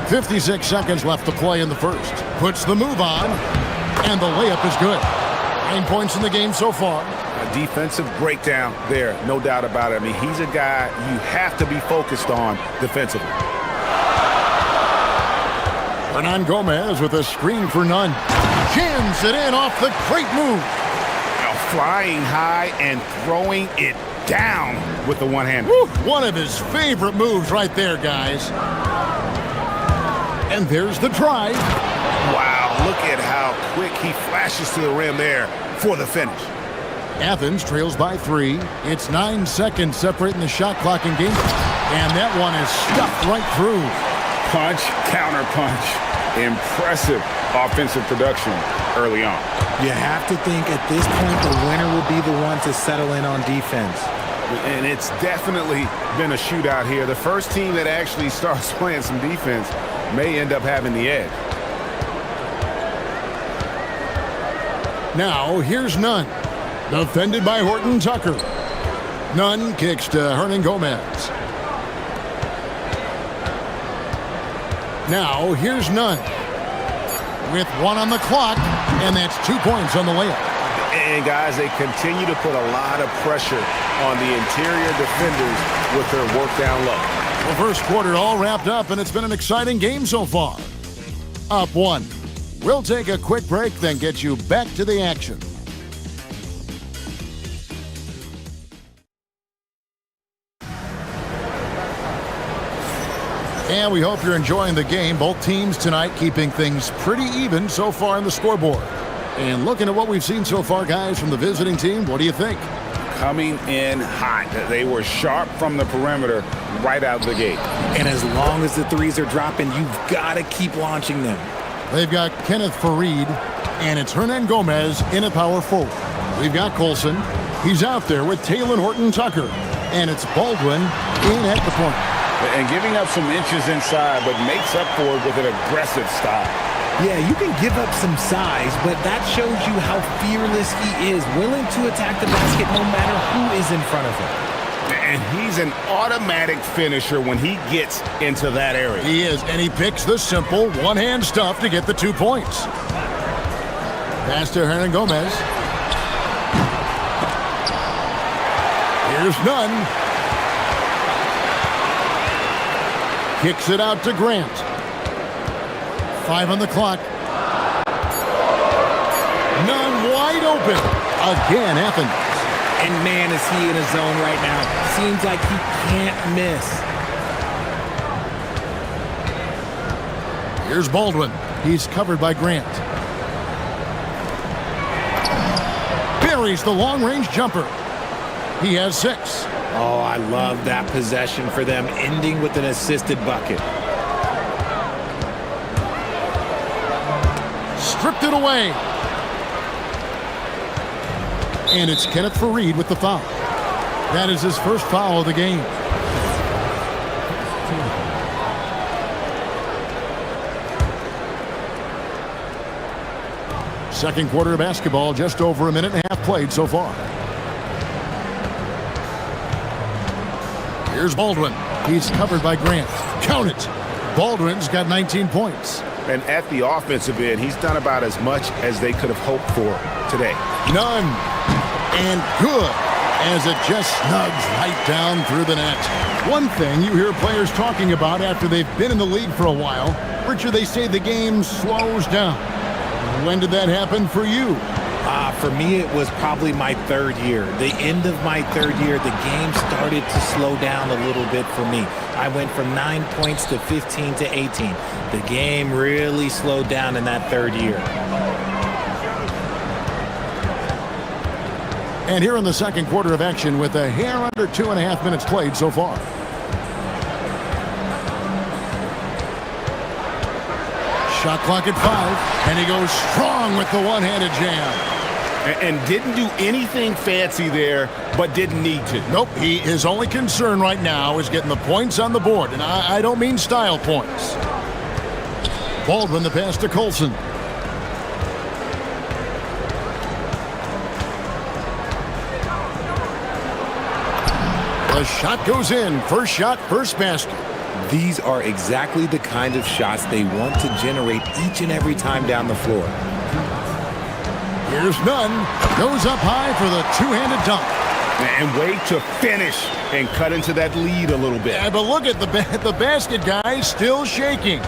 56 seconds left to play in the first. Puts the move on, and the layup is good. 9 points in the game so far. A defensive breakdown there, no doubt about it. I mean, he's a guy you have to be focused on defensively. Hernan Gomez with a screen for none. Jams it in off the great move. Now flying high and throwing it down with the one-hand. One of his favorite moves right there, guys. And there's the drive. Wow, look at how quick he flashes to the rim there for the finish. Athens trails by 3. It's 9 seconds separating the shot clock and game. And that one is stuffed right through. Punch, counter punch. Impressive offensive production early on. You have to think at this point the winner will be the one to settle in on defense. And it's definitely been a shootout here. The first team that actually starts playing some defense may end up having the edge. Now, here's Nunn. Defended by Horton Tucker. Nunn kicks to Hernan Gomez. Now, here's Nunn. With 1 on the clock, and that's 2 points on the layup. And, guys, they continue to put a lot of pressure on the interior defenders with their work down low. The first quarter all wrapped up, and it's been an exciting game so far. Up 1. We'll take a quick break, then get you back to the action. And we hope you're enjoying the game. Both teams tonight keeping things pretty even so far on the scoreboard. And looking at what we've seen so far, guys, from the visiting team, what do you think? Coming in hot. They were sharp from the perimeter right out of the gate. And as long as the threes are dropping, you've got to keep launching them. They've got Kenneth Fareed, and it's Hernan Gomez in at power forward. We've got Colson. He's out there with Taylor Horton Tucker. And it's Baldwin in at the point. And giving up some inches inside, but makes up for it with an aggressive style. Yeah, you can give up some size, but that shows you how fearless he is, willing to attack the basket no matter who is in front of him. And he's an automatic finisher when he gets into that area. He is, and he picks the simple one-hand stuff to get the 2 points. Pass to Hernan Gomez. Here's Nunn. Kicks it out to Grant. 5 on the clock. Nunn wide open. Again, Athens. And man, is he in a zone right now. Seems like he can't miss. Here's Baldwin. He's covered by Grant. Buries the long-range jumper. He has 6. Oh, I love that possession for them, ending with an assisted bucket. Stripped it away. And it's Kenneth Fareed with the foul. That is his first foul of the game. Second quarter of basketball, just over a minute and a half played so far. Here's Baldwin. He's covered by Grant. Count it. Baldwin's got 19 points. And at the offensive end, he's done about as much as they could have hoped for today. None. And good, as it just snugs right down through the net. One thing you hear players talking about after they've been in the league for a while, Richard, they say the game slows down. When did that happen for you? For me, it was probably my 3rd year. The end of my 3rd year, the game started to slow down a little bit for me. I went from 9 points to 15 to 18. The game really slowed down in that 3rd year. And here in the second quarter of action with a hair under 2.5 minutes played so far. Shot clock at 5, and he goes strong with the one-handed jam. And didn't do anything fancy there, but didn't need to. Nope, his only concern right now is getting the points on the board, and I don't mean style points. Baldwin the pass to Colson. The shot goes in. First shot, first basket. These are exactly the kind of shots they want to generate each and every time down the floor. Here's Nunn. Goes up high for the two-handed dunk. And wait to finish and cut into that lead a little bit. Yeah, but look at the basket, guys, still shaking.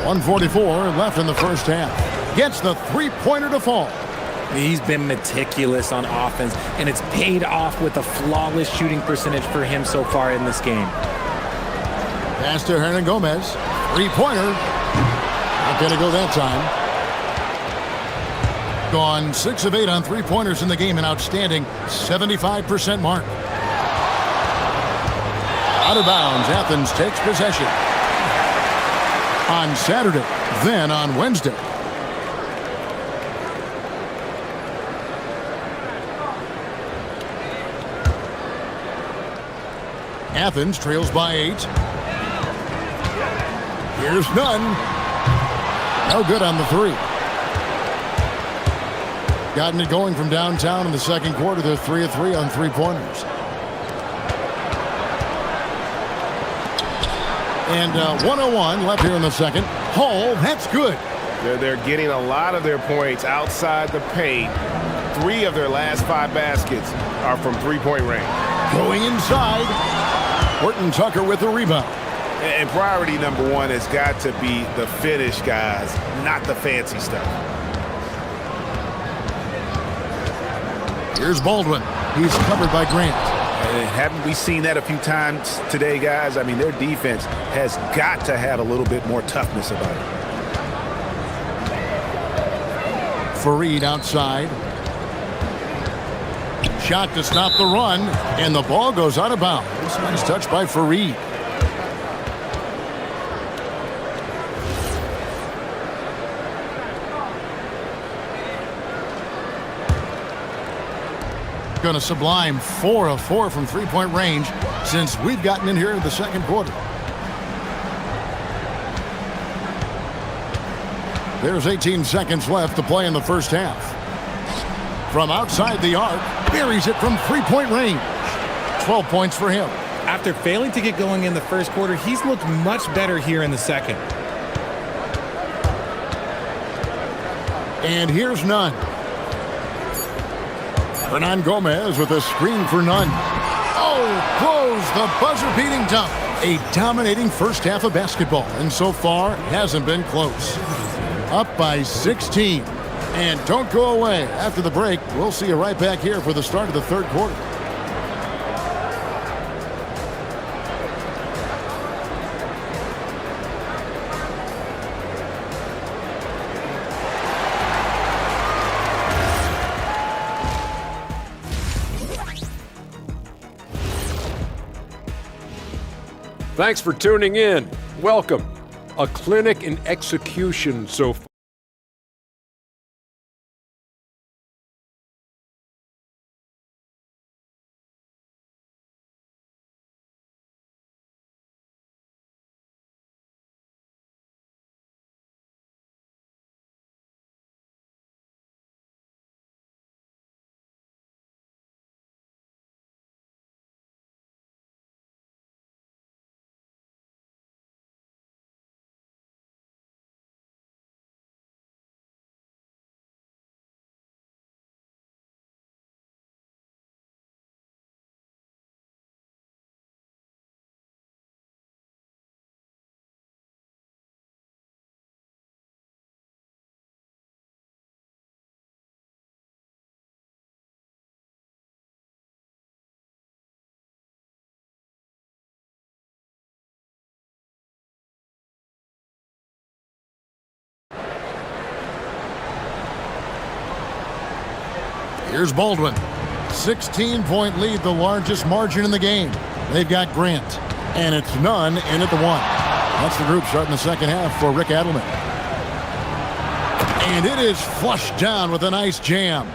1:44 left in the first half. Gets the three-pointer to fall. He's been meticulous on offense, and it's paid off with a flawless shooting percentage for him so far in this game. Pass to Hernan Gomez. Three-pointer. Not going to go that time. Gone 6 of 8 on three-pointers in the game, an outstanding 75% mark. Out of bounds, Athens takes possession. On Saturday, then on Wednesday. Athens trails by 8. Here's none. No good on the three. Gotten it going from downtown in the second quarter. They're 3 of 3 on three-pointers. And 1:01 left here in the second. Hall, that's good. They're getting a lot of their points outside the paint. 3 of their last 5 baskets are from three-point range. Going inside. Horton Tucker with the rebound. And priority number 1 has got to be the finish, guys, not the fancy stuff. Here's Baldwin. He's covered by Grant. And haven't we seen that a few times today, guys? I mean, their defense has got to have a little bit more toughness about it. Fareed outside. Shot to stop the run, and the ball goes out of bounds. Nice touch by Fareed. Going to sublime 4 of 4 from three-point range since we've gotten in here in the second quarter. There's 18 seconds left to play in the first half. From outside the arc, buries it from three-point range. 12 points for him. After failing to get going in the first quarter, he's looked much better here in the second. And here's none. Hernan Gomez with a screen for none. Oh, close the buzzer-beating dunk. A dominating first half of basketball, and so far hasn't been close. Up by 16. And don't go away. After the break, we'll see you right back here for the start of the third quarter. Thanks for tuning in. Welcome. A clinic in execution so far. Here's Baldwin. 16-point lead, the largest margin in the game. They've got Grant, and it's none in at the 1. That's the group starting the second half for Rick Adelman. And it is flushed down with a nice jam.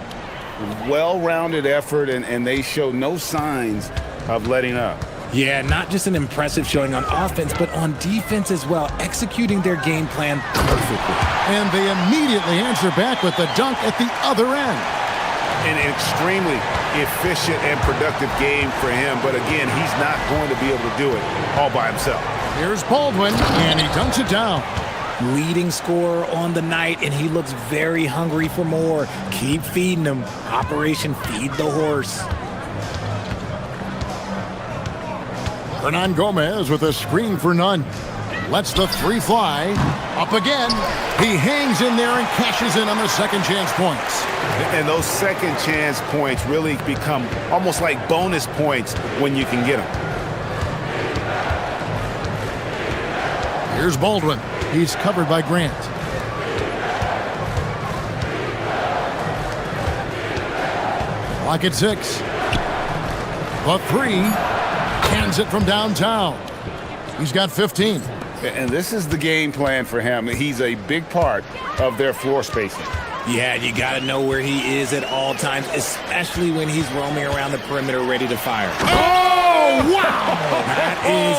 Well-rounded effort, and they show no signs of letting up. Yeah, not just an impressive showing on offense, but on defense as well, executing their game plan perfectly. And they immediately answer back with the dunk at the other end. An extremely efficient and productive game for him, but again, he's not going to be able to do it all by himself. Here's Baldwin, and he dunks it down. Leading scorer on the night, and he looks very hungry for more. Keep feeding him. Operation Feed the Horse. Hernan Gomez with a screen for none. Lets the three fly. Up again. He hangs in there and cashes in on the second chance points. And those second chance points really become almost like bonus points when you can get them. Here's Baldwin. He's covered by Grant. Clock at 6. The three. Cans it from downtown. He's got 15. And this is the game plan for him. He's a big part of their floor spacing. Yeah, you got to know where he is at all times, especially when he's roaming around the perimeter ready to fire. Oh, wow! That is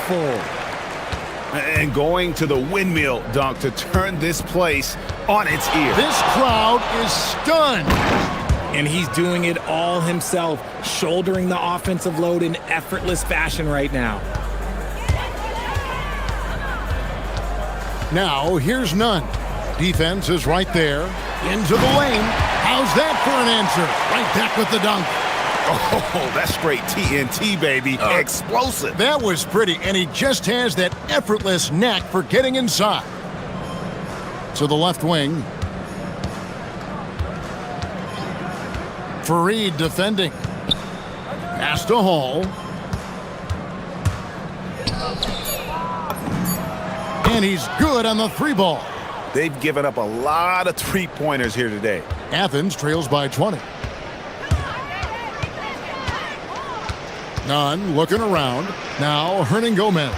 powerful. And going to the windmill dunk to turn this place on its ear. This crowd is stunned. And he's doing it all himself, shouldering the offensive load in effortless fashion right now. Now, here's none. Defense is right there. Into the lane. How's that for an answer? Right back with the dunk. Oh, that's straight TNT, baby. Explosive. That was pretty, and he just has that effortless knack for getting inside. To the left wing. Fareed defending. Pass to Hall. And he's good on the three ball. They've given up a lot of three-pointers here today. Athens trails by 20. Nunn looking around. Now Hernan Gomez.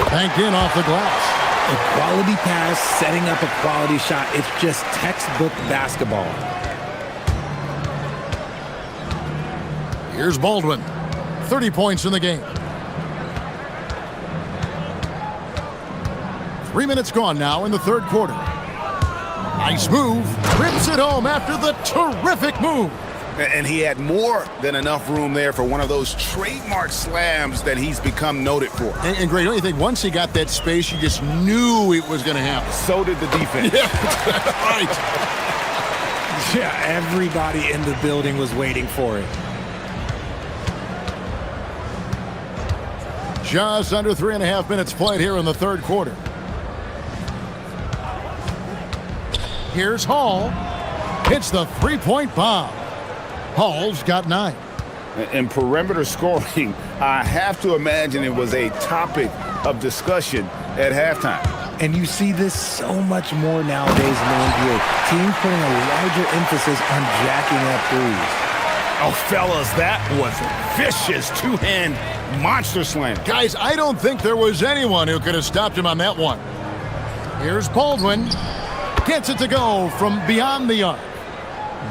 Banked in off the glass. A quality pass, setting up a quality shot. It's just textbook basketball. Here's Baldwin. 30 points in the game. 3 minutes gone now in the third quarter. Nice move. Rips it home after the terrific move. And he had more than enough room there for one of those trademark slams that he's become noted for. And great, don't you think once he got that space, you just knew it was going to happen? So did the defense. Yeah, right. Yeah, everybody in the building was waiting for it. Just under 3.5 minutes played here in the third quarter. Here's Hall. Hits the three-point bomb. Hall's got 9. In perimeter scoring, I have to imagine it was a topic of discussion at halftime. And you see this so much more nowadays in the NBA. Teams putting a larger emphasis on jacking up threes. Oh, fellas, that was vicious two-hand monster slam. Guys, I don't think there was anyone who could have stopped him on that one. Here's Baldwin. Gets it to go from beyond the arc.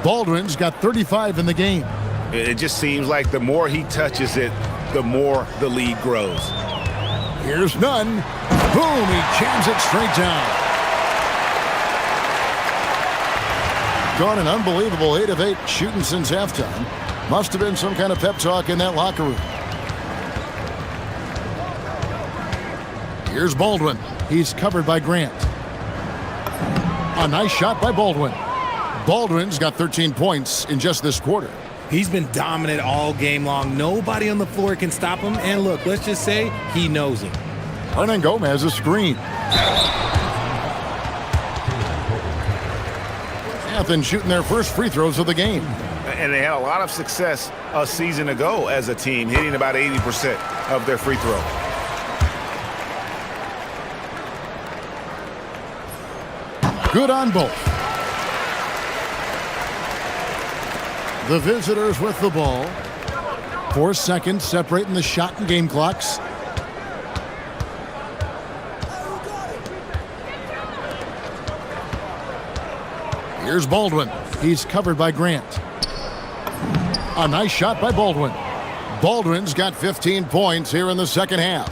Baldwin's got 35 in the game. It just seems like the more he touches it, the more the lead grows. Here's Nunn. Boom, he jams it straight down. Gone an unbelievable 8 of 8 shooting since halftime. Must have been some kind of pep talk in that locker room. Here's Baldwin. He's covered by Grant. A nice shot by Baldwin. Baldwin's got 13 points in just this quarter. He's been dominant all game long. Nobody on the floor can stop him. And look, let's just say he knows it. Hernan Gomez a screen. Athens shooting their first free throws of the game. And they had a lot of success a season ago as a team, hitting about 80% of their free throw. Good on both. The visitors with the ball. 4 seconds separating the shot and game clocks. Here's Baldwin. He's covered by Grant. A nice shot by Baldwin. Baldwin's got 15 points here in the second half.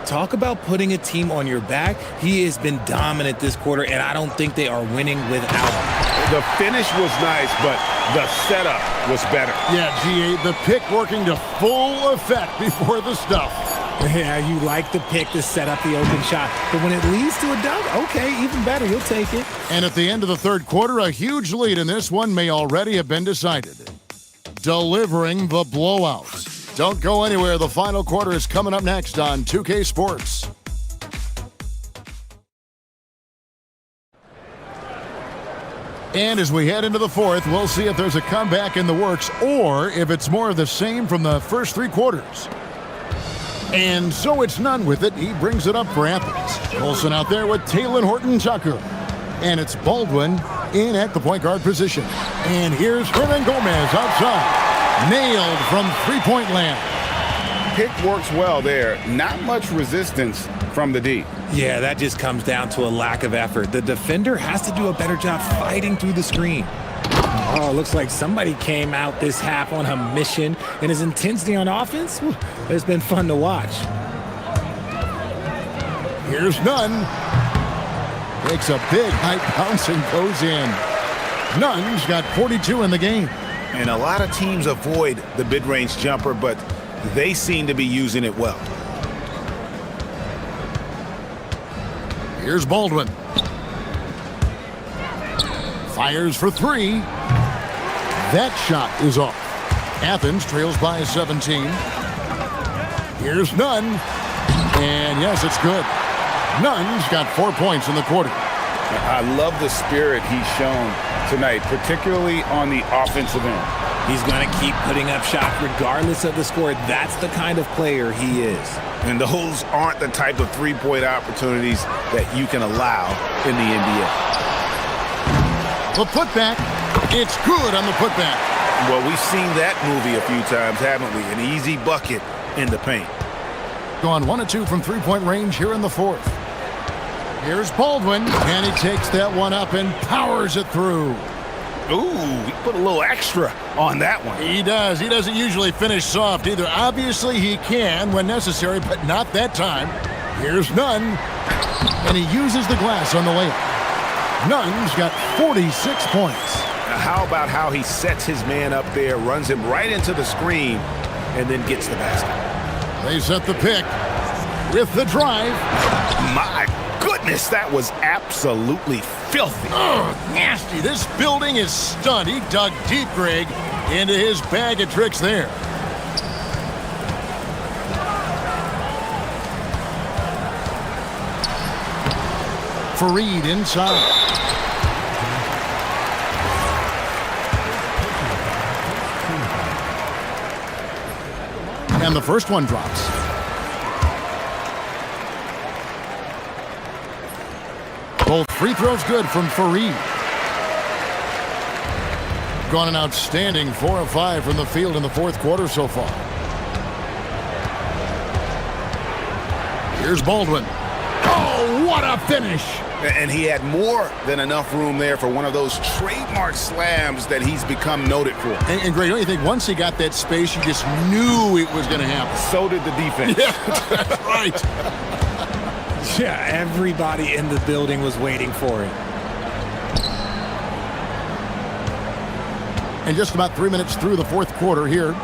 Talk about putting a team on your back. He has been dominant this quarter, and I don't think they are winning without him. The finish was nice, but the setup was better. Yeah, GA, the pick working to full effect before the stuff. Yeah, you like the pick to set up the open shot, but when it leads to a dunk, okay, even better, you'll take it. And at the end of the third quarter, a huge lead in this one may already have been decided. Delivering the blowout. Don't go anywhere. The final quarter is coming up next on 2K Sports. And as we head into the fourth, we'll see if there's a comeback in the works or if it's more of the same from the first 3 quarters. And so it's none with it. He brings it up for Athens. Olsen out there with Taylor Horton-Tucker. And it's Baldwin in at the point guard position. And here's Hernan Gomez outside. Nailed from three-point land. Pick works well there. Not much resistance from the D. Yeah, that just comes down to a lack of effort. The defender has to do a better job fighting through the screen. Oh, looks like somebody came out this half on a mission, and his intensity on offense, it's been fun to watch. Here's Nunn. Takes a big high bounce and goes in. Nunn's got 42 in the game. And a lot of teams avoid the mid-range jumper, but they seem to be using it well. Here's Baldwin. Fires for three. That shot is off. Athens trails by 17. Here's Nunn. And yes, it's good. Nunn's got 4 points in the quarter. I love the spirit he's shown tonight, particularly on the offensive end. He's going to keep putting up shots regardless of the score. That's the kind of player he is. And those aren't the type of three-point opportunities that you can allow in the NBA. The putback. It's good on the putback. Well, we've seen that movie a few times, haven't we? An easy bucket in the paint. Gone 1 of 2 from three-point range here in the fourth. Here's Baldwin, and he takes that one up and powers it through. Ooh, he put a little extra on that one. He does. He doesn't usually finish soft either. Obviously, he can when necessary, but not that time. Here's Nunn, and he uses the glass on the layup. Nunn's got 46 points. Now, how about how he sets his man up there, runs him right into the screen, and then gets the basket? They set the pick with the drive. My goodness, that was absolutely filthy. Oh, nasty. This building is stunned. He dug deep, Greg, into his bag of tricks there. Fareed inside. And the first one drops. Both free throws good from Fareed. Gone an outstanding 4 of 5 from the field in the fourth quarter so far. Here's Baldwin. Oh, what a finish! And he had more than enough room there for one of those trademark slams that he's become noted for. And Greg, don't you think once he got that space, you just knew it was going to happen? So did the defense. Yeah, that's right. Yeah, everybody in the building was waiting for it. And just about 3 minutes through the fourth quarter here.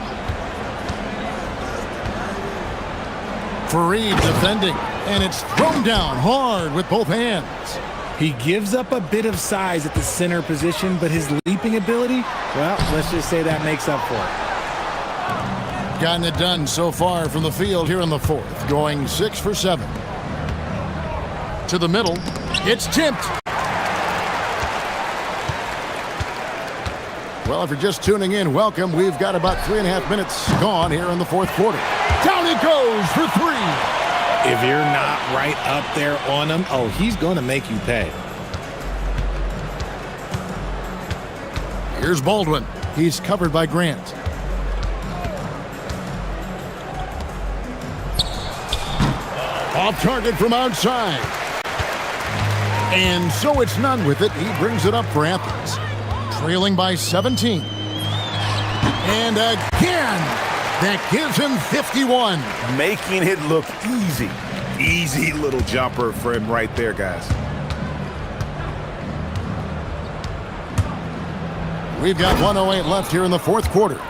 Fareed defending, and it's thrown down hard with both hands. He gives up a bit of size at the center position, but his leaping ability, well, let's just say that makes up for it. Gotten it done so far from the field here in the fourth, going 6 for 7. To the middle, it's tipped. Well, if you're just tuning in, welcome. We've got about 3.5 minutes gone here in the fourth quarter. Down it goes for 3. If you're not right up there on him, oh, he's going to make you pay. Here's Baldwin. He's covered by Grant. Off target from outside. And so it's Nunn with it. He brings it up for Athens. Trailing by 17. And again, that gives him 51. Making it look easy. Easy little jumper for him right there, guys. We've got 1:08 left here in the fourth quarter.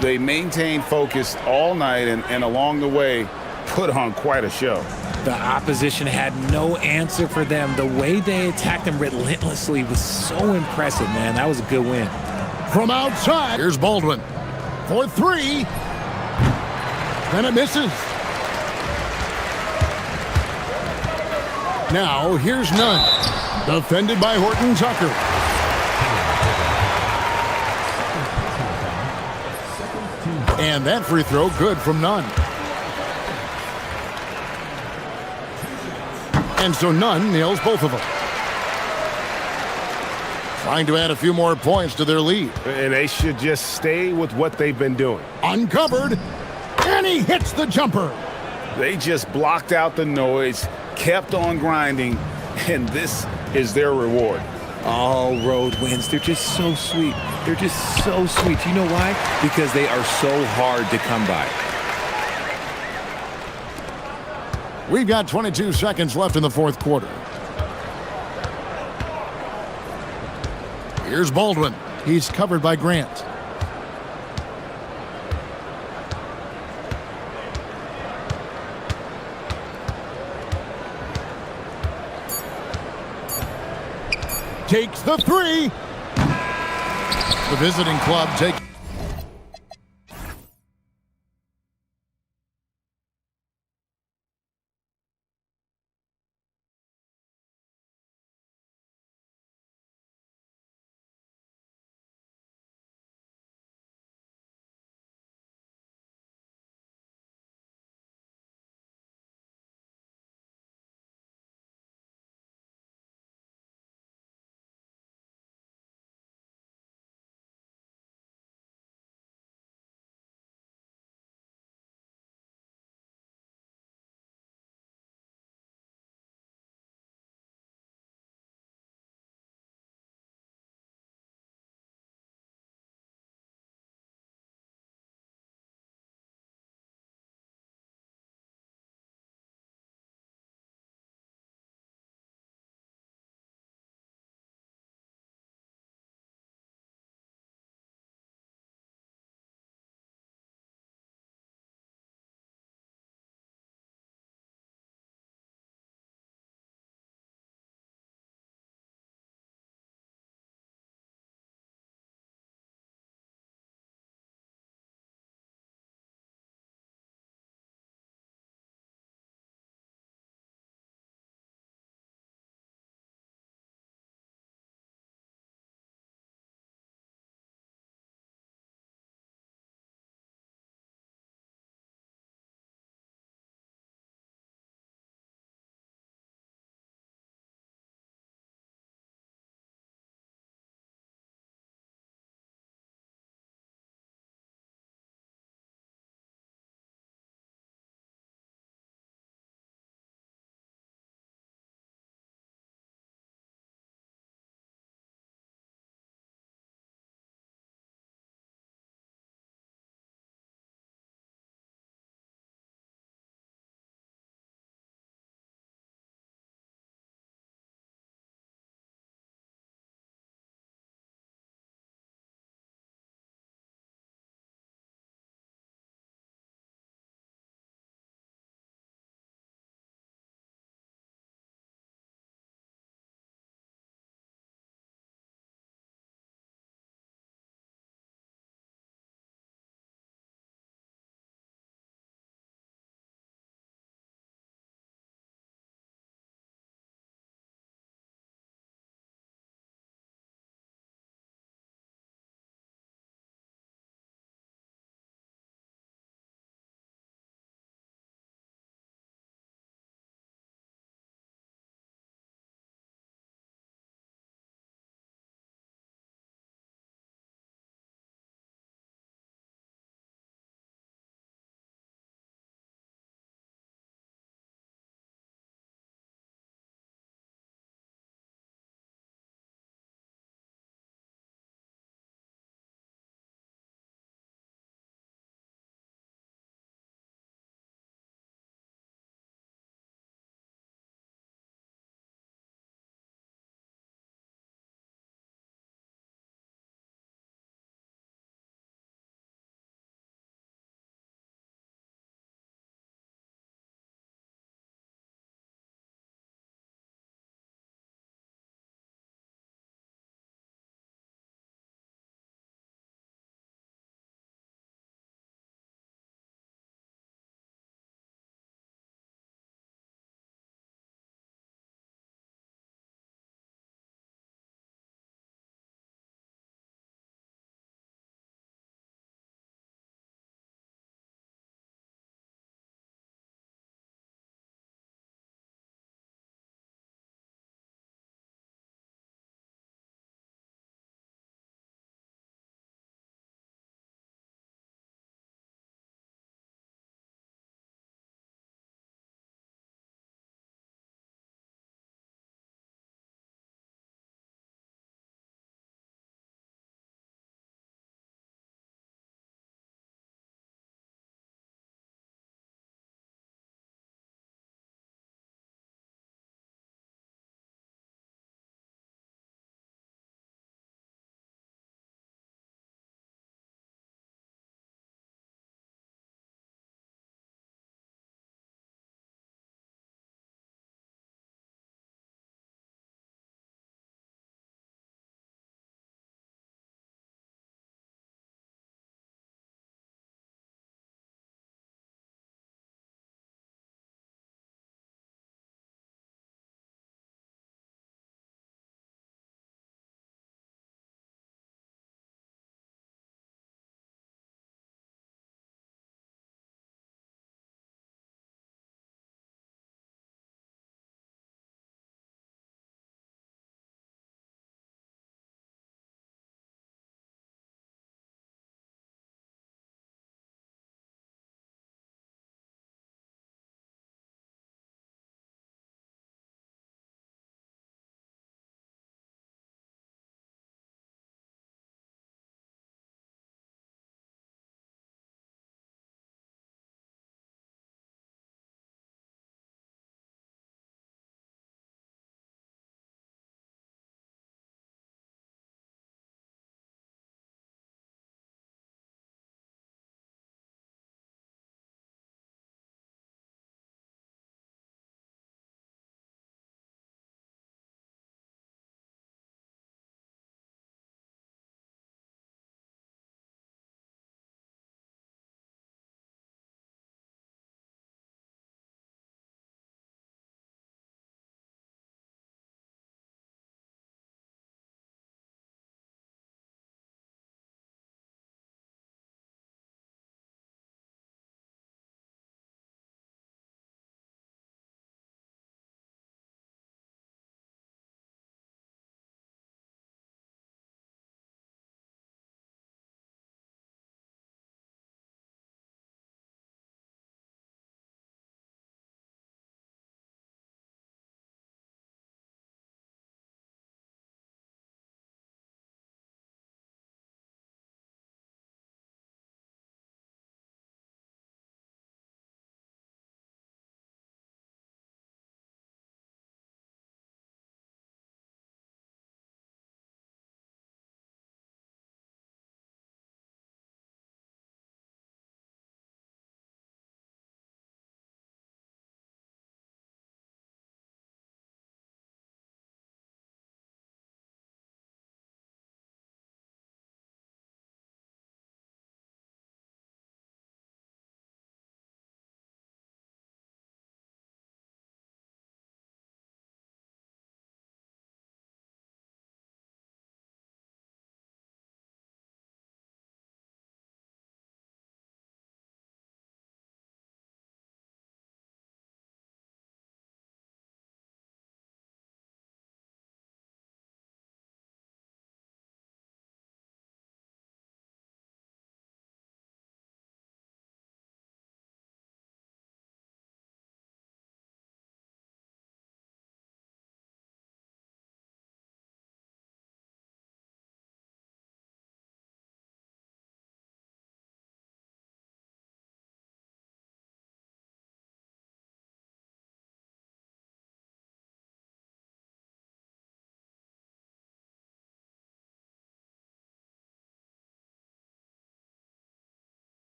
They maintained focus all night and along the way put on quite a show. The opposition had no answer for them. The way they attacked them relentlessly was so impressive, man. That was a good win. From outside, here's Baldwin for 3. And it misses. Now, here's Nunn. Defended by Horton Tucker. And that free throw good from Nunn. And so Nunn nails both of them. trying to add a few more points to their lead. And they should just stay with what they've been doing. Uncovered, and he hits the jumper. They just blocked out the noise, kept on grinding, and this is their reward. All road wins. They're just so sweet. They're just so sweet. You know why? Because they are so hard to come by. We've got 22 seconds left in the fourth quarter. Here's Baldwin. He's covered by Grant. Takes the three. The visiting club takes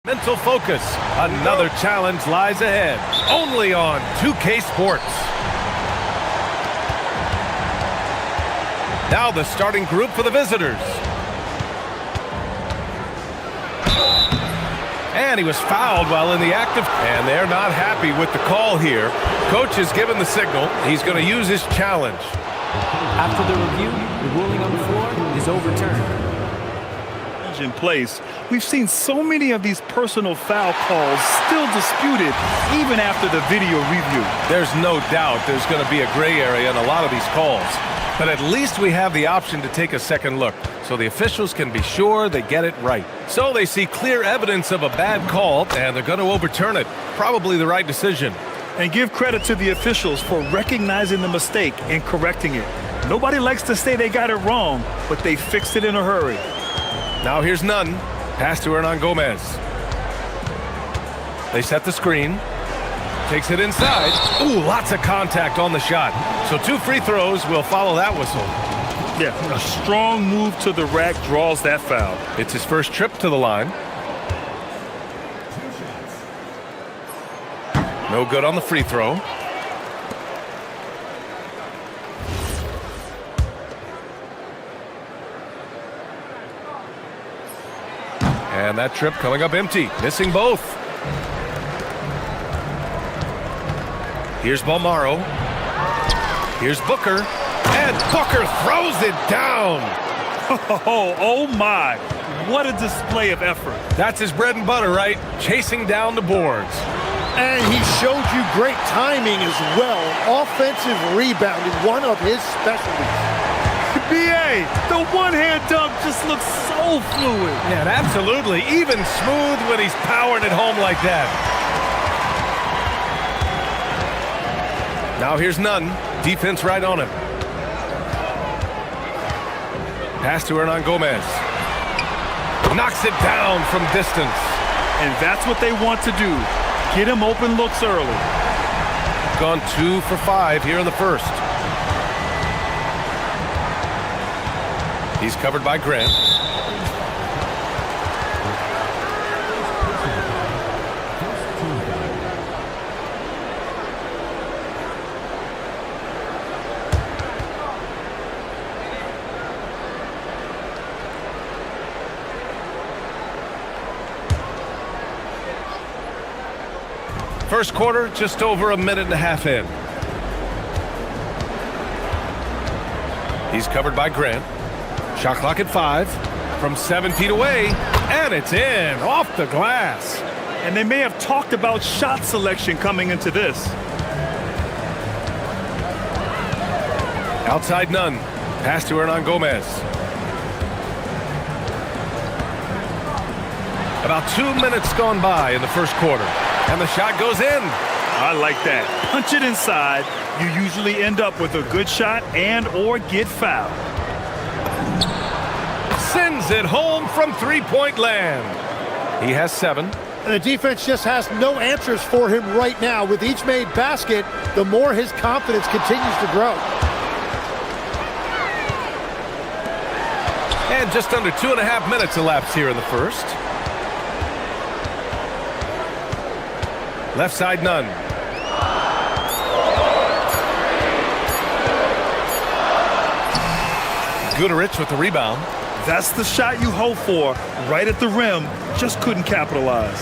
Mental focus. Another challenge lies ahead. Only on 2K Sports. Now the starting group for the visitors. And he was fouled while in the act of... And they're not happy with the call here. Coach has given the signal. He's going to use his challenge. After the review, the ruling on the floor is overturned. In place, we've seen so many of these personal foul calls still disputed even after the video review. There's no doubt there's going to be a gray area in a lot of these calls. But at least we have the option to take a second look, so the officials can be sure they get it right. So they see clear evidence of a bad call, and they're going to overturn it. Probably the right decision. And give credit to the officials for recognizing the mistake and correcting it. Nobody likes to say they got it wrong, but they fixed it in a hurry. Now here's Nunn. Pass to Hernan Gomez. They set the screen. Takes it inside. Ooh, lots of contact on the shot. So 2 free throws will follow that whistle. Yeah, a strong move to the rack draws that foul. It's his first trip to the line. No good on the free throw. And that trip coming up empty, missing both. Here's Balmaro. Here's Booker. And Booker throws it down. Oh my. What a display of effort. That's his bread and butter, right? Chasing down the boards. And he showed you great timing as well. Offensive rebounding, one of his specialties. BA, the one-hand dunk just looks so fluid. Yeah, absolutely. Even smooth when he's powering it home like that. Now here's Nunn. Defense right on him. Pass to Hernan Gomez. Knocks it down from distance. And that's what they want to do. Get him open looks early. Gone 2 for 5 here in the first. He's covered by Grant. First quarter, just over a minute and a half in. He's covered by Grant. Shot clock at 5 from 7 feet away, and it's in off the glass. And they may have talked about shot selection coming into this. Outside Nunn. Pass to Hernan Gomez. About 2 minutes gone by in the first quarter, and the shot goes in. I like that. Punch it inside. You usually end up with a good shot and or get fouled. Sends it home from three-point land. He has 7. And the defense just has no answers for him right now. With each made basket, the more his confidence continues to grow. And just under 2.5 minutes elapsed here in the first. Left side Nunn. Guterich with the rebound. That's the shot you hope for, right at the rim, just couldn't capitalize.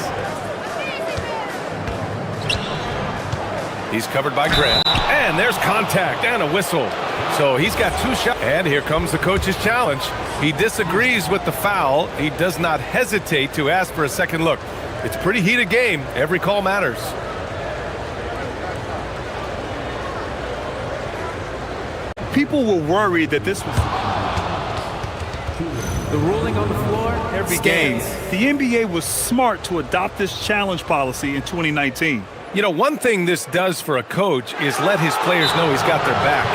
He's covered by Grant, and there's contact and a whistle. So he's got 2 shots, and here comes the coach's challenge. He disagrees with the foul. He does not hesitate to ask for a second look. It's a pretty heated game. Every call matters. People were worried that this was the ruling on the floor every game. The NBA was smart to adopt this challenge policy in 2019. You know, one thing this does for a coach is let his players know he's got their back.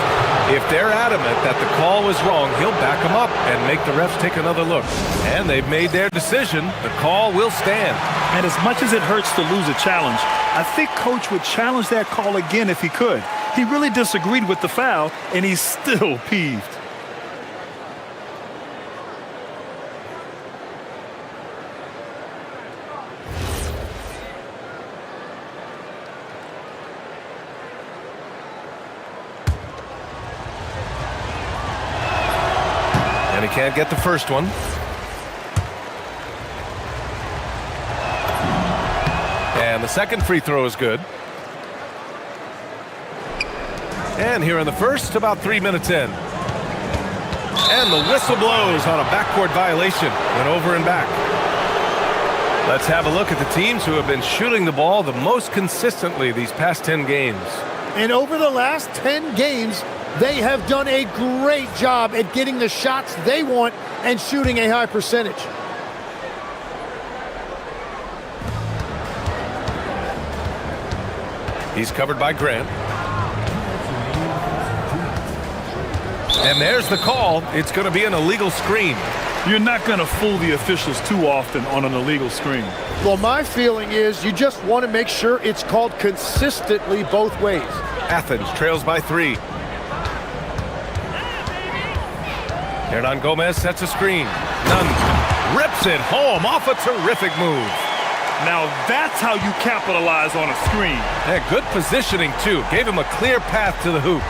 If they're adamant that the call was wrong, he'll back them up and make the refs take another look. And they've made their decision. The call will stand. And as much as it hurts to lose a challenge, I think Coach would challenge that call again if he could. He really disagreed with the foul, and he's still peeved. And he can't get the first one. And the second free throw is good. And here in the first, about 3 minutes in. And the whistle blows on a backcourt violation. Went over and back. Let's have a look at the teams who have been shooting the ball the most consistently these past 10 games. And over the last 10 games, they have done a great job at getting the shots they want and shooting a high percentage. He's covered by Grant. And there's the call. It's going to be an illegal screen. You're not going to fool the officials too often on an illegal screen. Well, my feeling is you just want to make sure it's called consistently both ways. Athens trails by 3. Hernan Gomez sets a screen. Nunn rips it home off a terrific move. Now that's how you capitalize on a screen. Yeah, good positioning, too. Gave him a clear path to the hoop.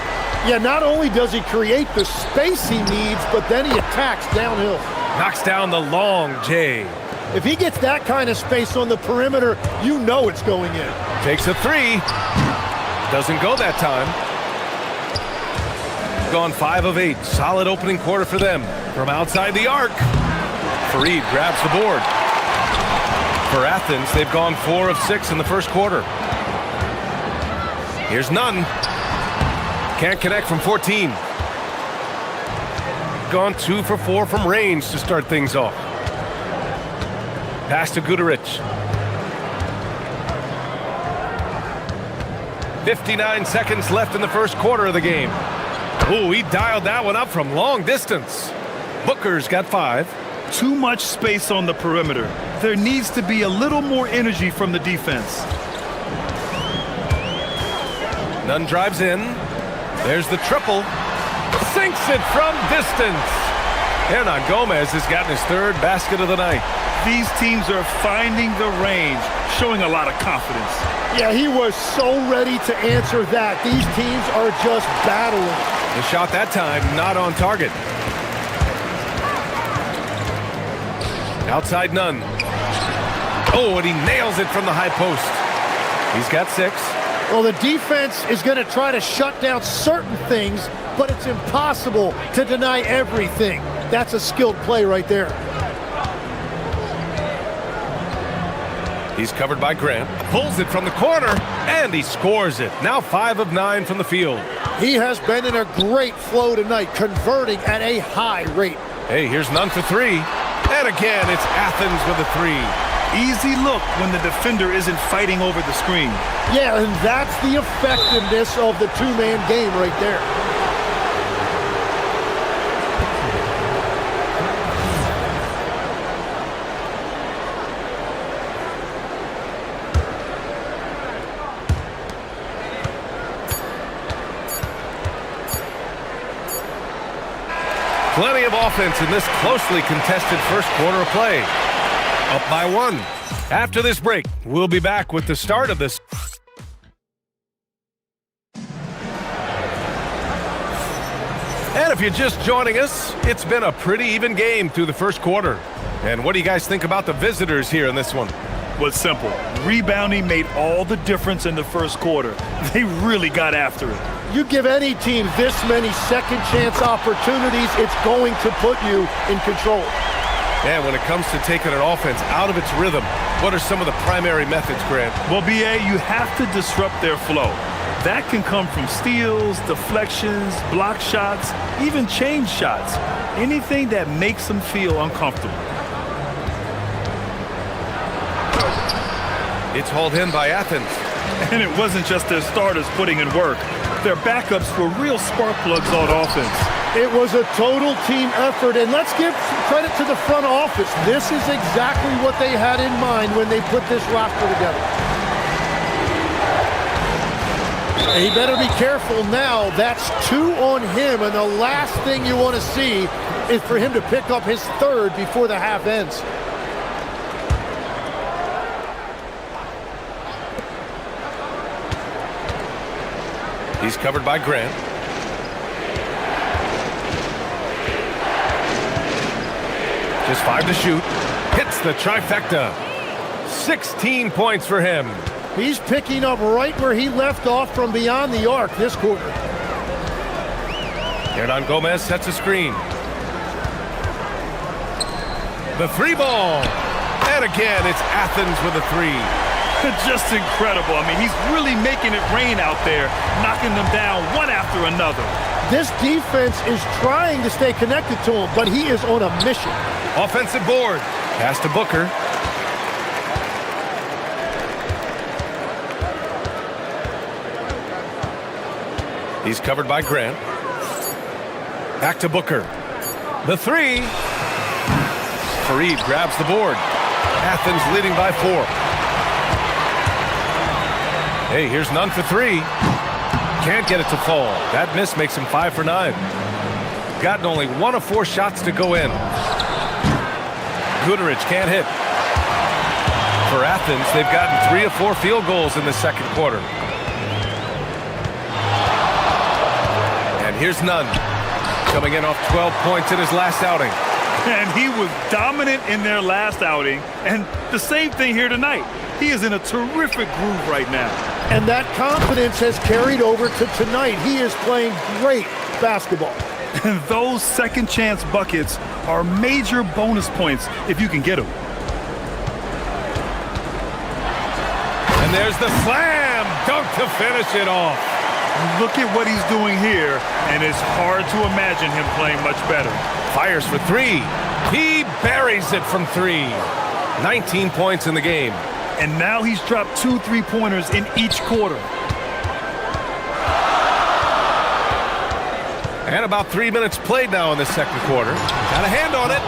Yeah, not only does he create the space he needs, but then he attacks downhill. Knocks down the long J. If he gets that kind of space on the perimeter, you know it's going in. Takes a 3. Doesn't go that time. Gone 5 of 8. Solid opening quarter for them. From outside the arc, Fareed grabs the board. For Athens, they've gone 4 of 6 in the first quarter. Here's Nunn. Can't connect from 14. Gone 2 for 4 from range to start things off. Pass to Guduric. 59 seconds left in the first quarter of the game. Ooh, he dialed that one up from long distance. Booker's got 5. Too much space on the perimeter. There needs to be a little more energy from the defense. Nunn drives in. There's the triple. Sinks it from distance. Hernan Gomez has gotten his 3rd basket of the night. These teams are finding the range, showing a lot of confidence. Yeah, he was so ready to answer that. These teams are just battling. The shot that time, not on target. Outside Nunn. Oh, and he nails it from the high post. He's got 6. Well, the defense is going to try to shut down certain things, but it's impossible to deny everything. That's a skilled play right there. He's covered by Grant. Pulls it from the corner, and he scores it. Now 5 of 9 from the field. He has been in a great flow tonight, converting at a high rate. Hey, here's Nunn for 3. And again, it's Athens with a 3. Easy look when the defender isn't fighting over the screen. Yeah, and that's the effectiveness of the two-man game right there. Plenty of offense in this closely contested first quarter of play. Up by 1. After this break, we'll be back with the start of this. And if you're just joining us, it's been a pretty even game through the first quarter. And what do you guys think about the visitors here in this one? Well, it's simple. Rebounding made all the difference in the first quarter. They really got after it. You give any team this many second chance opportunities, it's going to put you in control. And when it comes to taking an offense out of its rhythm, what are some of the primary methods, Grant? Well, BA, you have to disrupt their flow. That can come from steals, deflections, block shots, even change shots. Anything that makes them feel uncomfortable. It's hauled in by Athens. And it wasn't just their starters putting in work. Their backups were real spark plugs on offense. It was a total team effort, and let's give credit to the front office. This is exactly what they had in mind when they put this roster together. He better be careful now. That's 2 on him, and the last thing you want to see is for him to pick up his 3rd before the half ends. He's covered by Grant. Just 5 to shoot. Hits the trifecta. 16 points for him. He's picking up right where he left off from beyond the arc this quarter. Hernan Gomez sets a screen. The 3 ball. And again, it's Athens with a 3. Just incredible. I mean, he's really making it rain out there, knocking them down one after another. This defense is trying to stay connected to him, but he is on a mission. Offensive board. Pass to Booker. He's covered by Grant. Back to Booker. The 3. Fareed grabs the board. Athens leading by 4. Hey, here's none for 3. Can't get it to fall. That miss makes him 5 for 9. Gotten only 1 of 4 shots to go in. Goodrich can't hit. For Athens, they've gotten 3 of 4 field goals in the second quarter. And here's Nunn, coming in off 12 points in his last outing. And he was dominant in their last outing, and the same thing here tonight. He is in a terrific groove right now. And that confidence has carried over to tonight. He is playing great basketball. And those second chance buckets are major bonus points if you can get them. And there's the slam dunk to finish it off. Look at what he's doing here, and it's hard to imagine him playing much better. Fires for 3. He buries it from 3. 19 points in the game. And now he's dropped 2 3-pointers in each quarter. And about 3 minutes played now in the second quarter. Got a hand on it.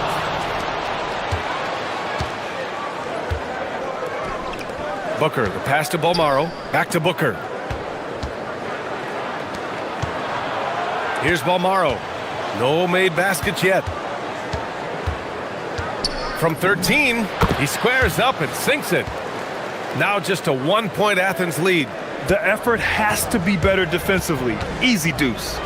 Booker, the pass to Bolmaro. Back to Booker. Here's Bolmaro. No made baskets yet. From 13, he squares up and sinks it. Now just a 1-point Athens lead. The effort has to be better defensively. Easy deuce.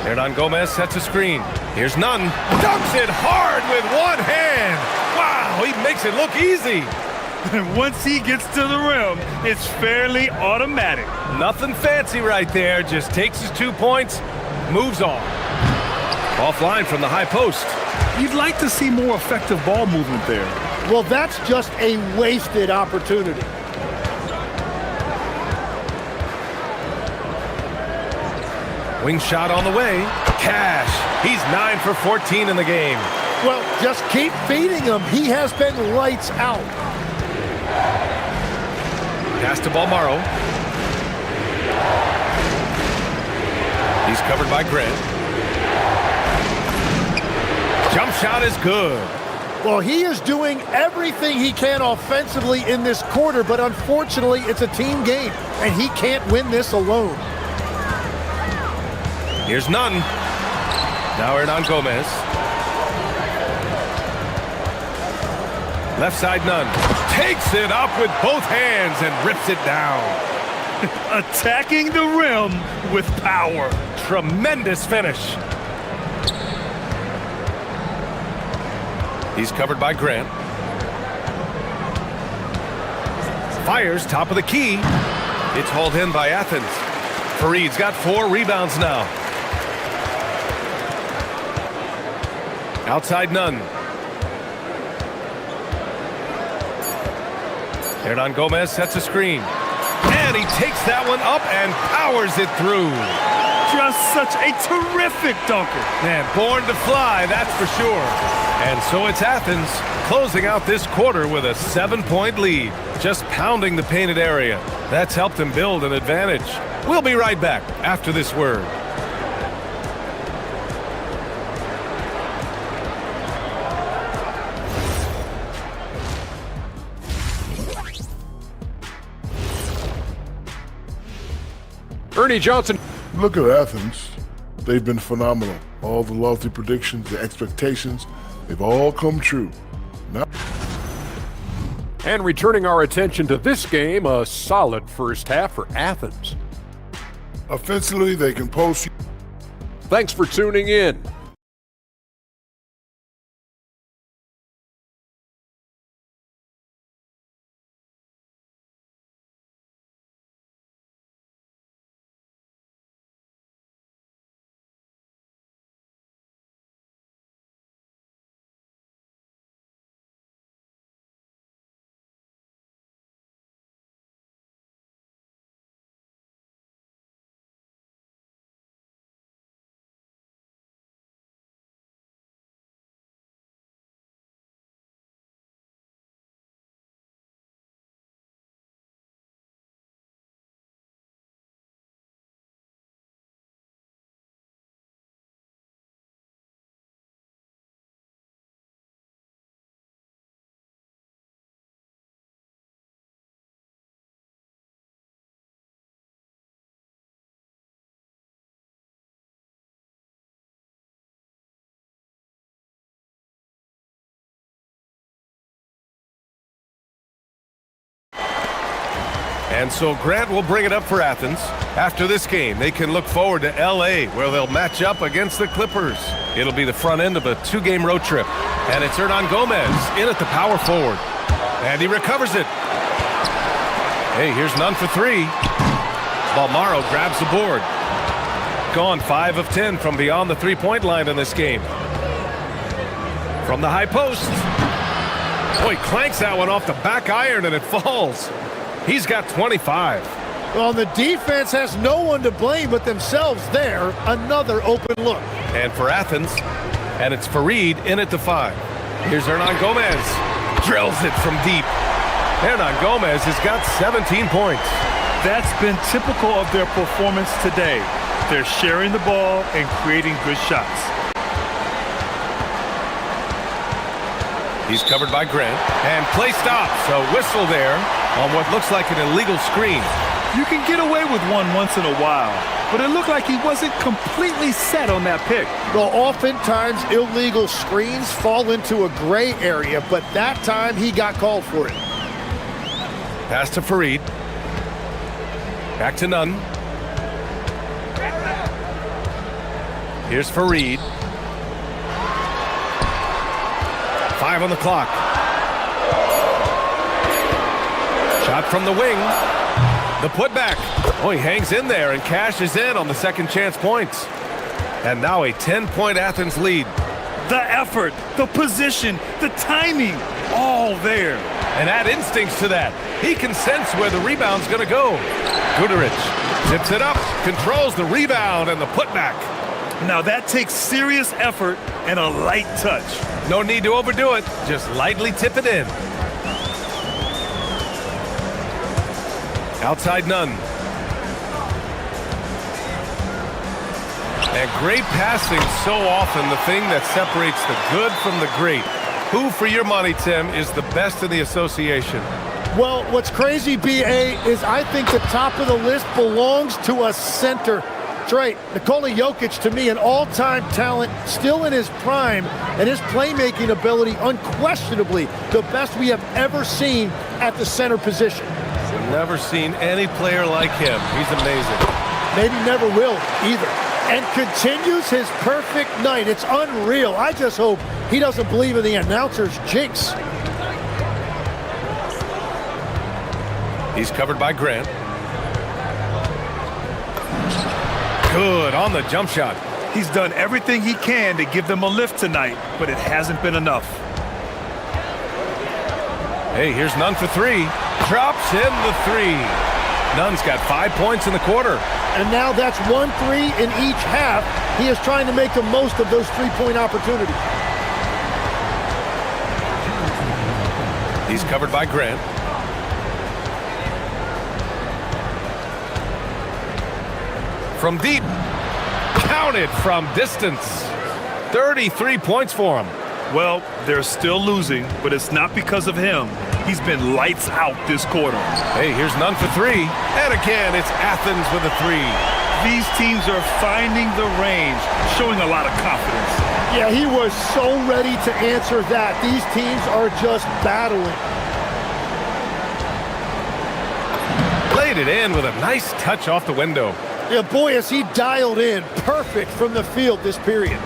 Hernan Gomez sets a screen. Here's Nunn. Dunks it hard with one hand. Wow, he makes it look easy. And once he gets to the rim, it's fairly automatic. Nothing fancy right there. Just takes his 2 points, moves on. Offline from the high post. You'd like to see more effective ball movement there. Well, that's just a wasted opportunity. Wing shot on the way. Cash. He's 9 for 14 in the game. Well, just keep feeding him. He has been lights out. Pass to Bolmaro. He's covered by Grant. Jump shot is good. Well, he is doing everything he can offensively in this quarter, but unfortunately, it's a team game, and he can't win this alone. Here's Nunn. Now Hernan Gomez. Left side Nunn. Takes it up with both hands and rips it down. Attacking the rim with power. Tremendous finish. He's covered by Grant. Fires top of the key. It's hauled in by Athens. Fareed's got 4 rebounds now. Outside Nunn. Hernan Gomez sets a screen. And he takes that one up and powers it through. Just such a terrific dunker. Man, born to fly, that's for sure. And so it's Athens closing out this quarter with a 7-point lead. Just pounding the painted area. That's helped him build an advantage. We'll be right back after this word. Ernie Johnson. Look at Athens. They've been phenomenal. All the lofty predictions, the expectations, they've all come true. Now, and returning our attention to this game, a solid first half for Athens. Offensively, they can post. Thanks for tuning in. And so Grant will bring it up for Athens. After this game, they can look forward to LA, where they'll match up against the Clippers. It'll be the front end of a 2-game road trip. And it's Hernan Gomez in at the power forward. And he recovers it. Hey, here's none for 3. Balmaro grabs the board. Gone 5 of 10 from beyond the 3-point line in this game. From the high post. Boy, clanks that one off the back iron and it falls. He's got 25. Well, the defense has no one to blame but themselves there. Another open look. And for Athens, and it's Farid in at the 5. Here's Hernan Gomez. Drills it from deep. Hernan Gomez has got 17 points. That's been typical of their performance today. They're sharing the ball and creating good shots. He's covered by Grant. And play stops. A whistle there on what looks like an illegal screen. You can get away with one once in a while, but it looked like he wasn't completely set on that pick. Well, oftentimes illegal screens fall into a gray area, but that time he got called for it. Pass to Farid. Back to Nunn. Here's Farid. 5 on the clock. Shot from the wing. The putback. Oh, he hangs in there and cashes in on the second chance points. And now a 10-point Athens lead. The effort, the position, the timing, all there. And add instincts to that. He can sense where the rebound's going to go. Guduric tips it up, controls the rebound and the putback. Now that takes serious effort and a light touch. No need to overdo it. Just lightly tip it in. Outside Nunn. And great passing, so often the thing that separates the good from the great. Who, for your money, Tim, is the best in the association? Well, what's crazy, B.A., is I think the top of the list belongs to a center. That's right. Nikola Jokic, to me, an all-time talent, still in his prime, and his playmaking ability, unquestionably, the best we have ever seen at the center position. Never seen any player like him. He's amazing. Maybe never will either. And continues his perfect night. It's unreal. I just hope he doesn't believe in the announcer's jinx. He's covered by Grant. Good on the jump shot. He's done everything he can to give them a lift tonight, but it hasn't been enough. Hey, here's Nunn for 3. Drops in the 3. Nunn's got 5 points in the quarter. And now that's 1 3 in each half. He is trying to make the most of those 3-point opportunities. He's covered by Grant. From deep. Counted from distance. 33 points for him. Well, they're still losing, but it's not because of him. He's been lights out this quarter. Hey, here's Nunn for 3. And again, it's Athens with a 3. These teams are finding the range, showing a lot of confidence. Yeah, he was so ready to answer that. These teams are just battling. Played it in with a nice touch off the window. Yeah, boy, is he dialed in. Perfect from the field this period.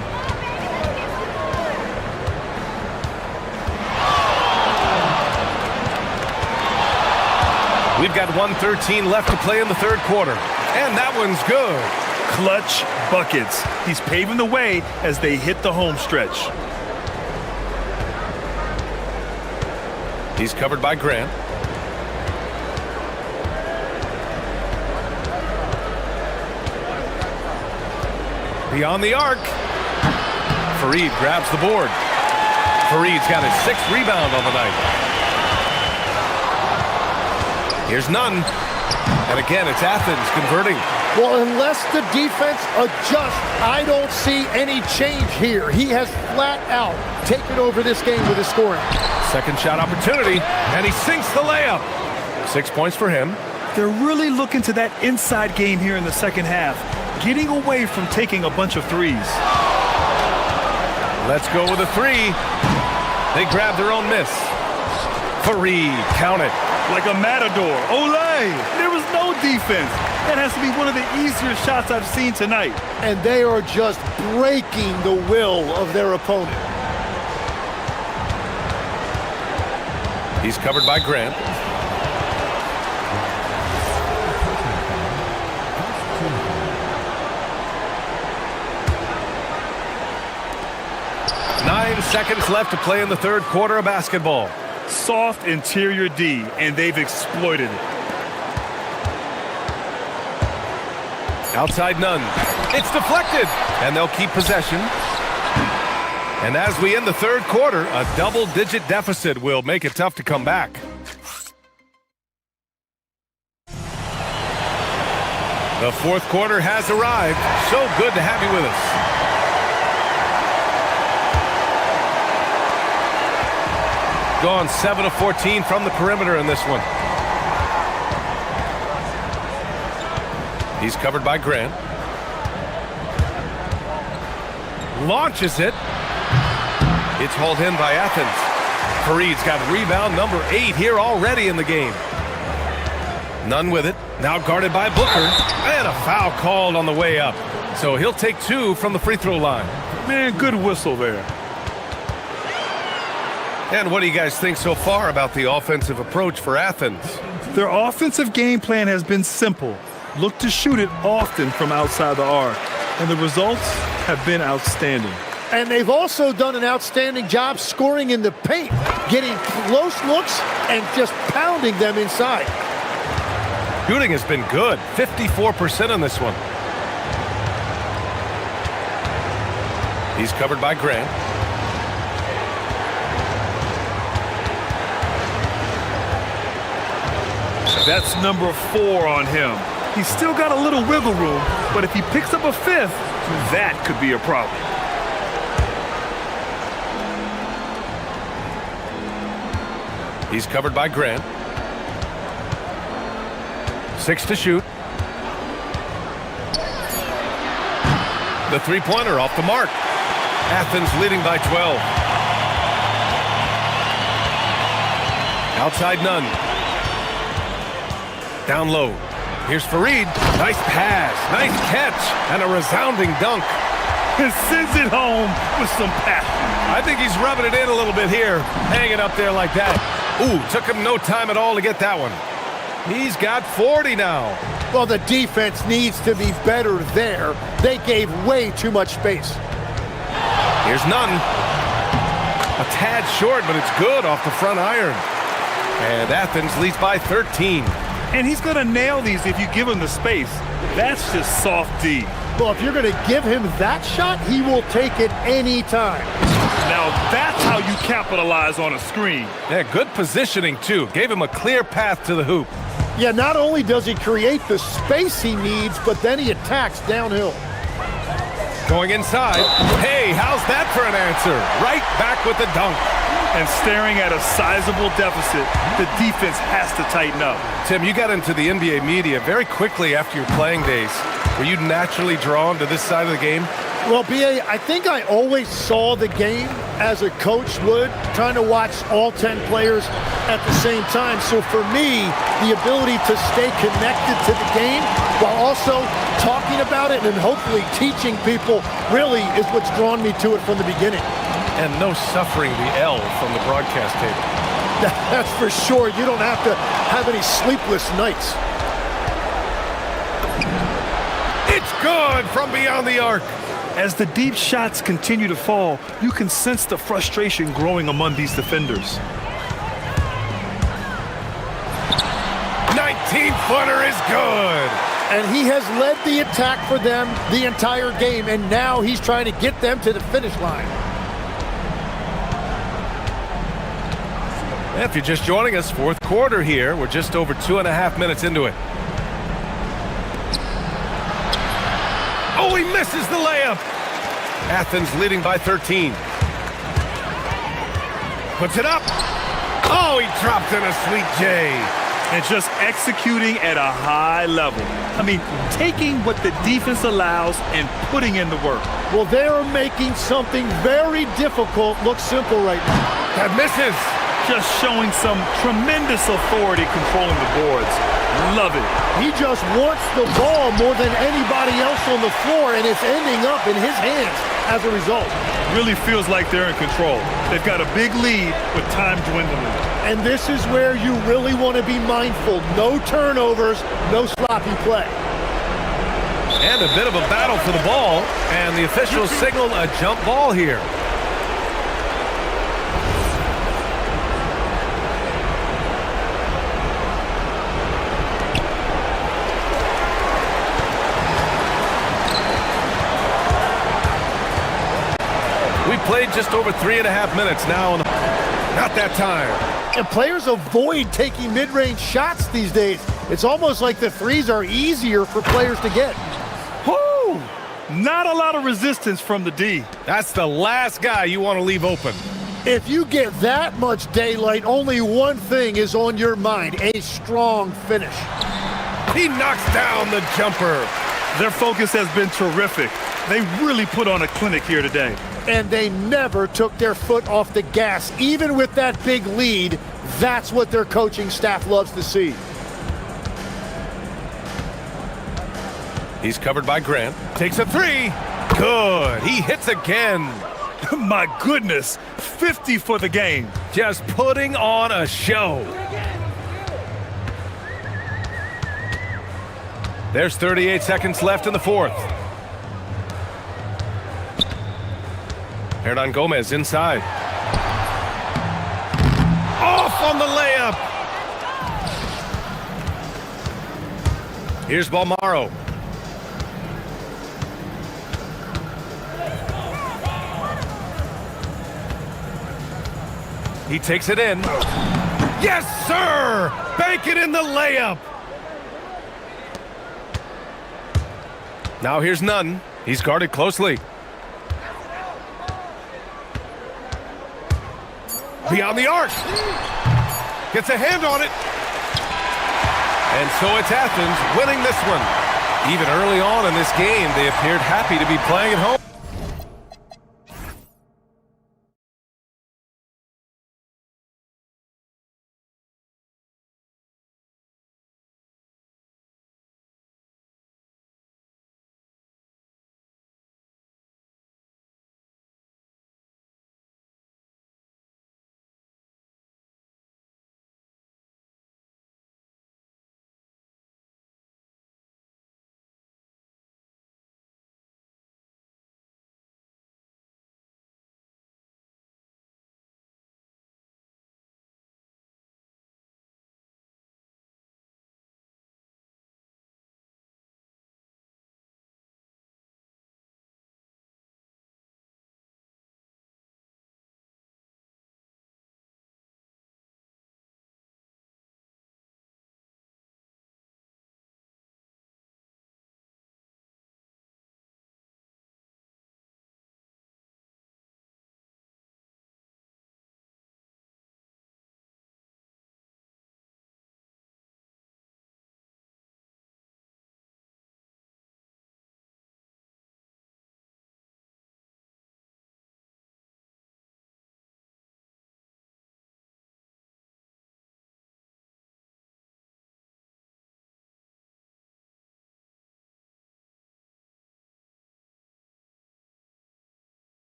We've got 1:13 left to play in the third quarter. And that one's good. Clutch buckets. He's paving the way as they hit the home stretch. He's covered by Grant. Beyond the arc. Farid grabs the board. Farid's got his 6th rebound on the night. Here's Nunn. And again, it's Athens converting. Well, unless the defense adjusts, I don't see any change here. He has flat out taken over this game with his scoring. Second shot opportunity, and he sinks the layup. 6 points for him. They're really looking to that inside game here in the second half, getting away from taking a bunch of threes. Let's go with a 3. They grab their own miss. Farid, count it. Like a matador. Olay! way. There was no defense. That has to be one of the easier shots I've seen tonight. And they are just breaking the will of their opponent. He's covered by Grant. Seconds left to play in the third quarter of basketball. Soft interior D, and they've exploited it. Outside none. It's deflected, and they'll keep possession. And as we end the third quarter, a double-digit deficit will make it tough to come back. The fourth quarter has arrived. So good to have you with us. Gone 7 of 14 from the perimeter in this one. He's covered by Grant. Launches it. It's hauled in by Athens. Fareed's got rebound number 8 here already in the game. Nunn with it. Now guarded by Booker. And a foul called on the way up. So he'll take 2 from the free throw line. Man, good whistle there. And what do you guys think so far about the offensive approach for Athens? Their offensive game plan has been simple. Look to shoot it often from outside the arc. And the results have been outstanding. And they've also done an outstanding job scoring in the paint, getting close looks and just pounding them inside. Shooting has been good, 54% on this one. He's covered by Grant. That's number 4 on him. He's still got a little wiggle room, but if he picks up a 5th, that could be a problem. He's covered by Grant. 6 to shoot. The three-pointer off the mark. Athens leading by 12. Outside Nunn. Down low. Here's Fareed. Nice pass. Nice catch. And a resounding dunk. He sends it home with some passion. I think he's rubbing it in a little bit here. Hanging up there like that. Ooh, took him no time at all to get that one. He's got 40 now. Well, the defense needs to be better there. They gave way too much space. Here's Nunn. A tad short, but it's good off the front iron. And Athens leads by 13. And he's going to nail these if you give him the space. That's just soft D. Well, if you're going to give him that shot, he will take it any time. Now that's how you capitalize on a screen. Yeah, good positioning, too. Gave him a clear path to the hoop. Yeah, not only does he create the space he needs, but then he attacks downhill. Going inside. Hey, how's that for an answer? Right back with the dunk. And staring at a sizable deficit, the defense has to tighten up. Tim, you got into the NBA media very quickly after your playing days. Were you naturally drawn to this side of the game? Well, B.A., I think I always saw the game as a coach would, trying to watch all 10 players at the same time. So for me, the ability to stay connected to the game while also talking about it and hopefully teaching people really is what's drawn me to it from the beginning. And no suffering the L from the broadcast table. That's for sure. You don't have to have any sleepless nights. It's good from beyond the arc. As the deep shots continue to fall, you can sense the frustration growing among these defenders. 19-footer is good. And he has led the attack for them the entire game, and now he's trying to get them to the finish line. If you're just joining us, fourth quarter here. We're just over 2.5 minutes into it. Oh, he misses the layup. Athens leading by 13. Puts it up. Oh, he dropped in a sweet J. And just executing at a high level. I mean, taking what the defense allows and putting in the work. Well, they're making something very difficult look simple right now. That misses. just showing some tremendous authority controlling the boards. Love it. He just wants the ball more than anybody else on the floor, and it's ending up in his hands as a result. Really feels like they're in control. They've got a big lead with time dwindling. And this is where you really want to be mindful. No turnovers, no sloppy play. And a bit of a battle for the ball, and the officials signal a jump ball here. We played just over 3.5 minutes now. Not that time. And players avoid taking mid-range shots these days. It's almost like the threes are easier for players to get. Whoo! Not a lot of resistance from the D. That's the last guy you want to leave open. If you get that much daylight, only one thing is on your mind: a strong finish. He knocks down the jumper. Their focus has been terrific. They really put on a clinic here today. And they never took their foot off the gas, even with that big lead. That's what their coaching staff loves to see. He's covered by Grant. Takes a three. Good. He hits again. My goodness. 50 for the game. Just putting on a show. There's 38 seconds left in the fourth. Hernan Gomez inside. Off on the layup. Here's Balmaro. He takes it in. Yes, sir! Bank it in the layup. Now here's Nunn. He's guarded closely. Beyond the arc. Gets a hand on it. And so it's Athens winning this one. Even early on in this game, they appeared happy to be playing at home.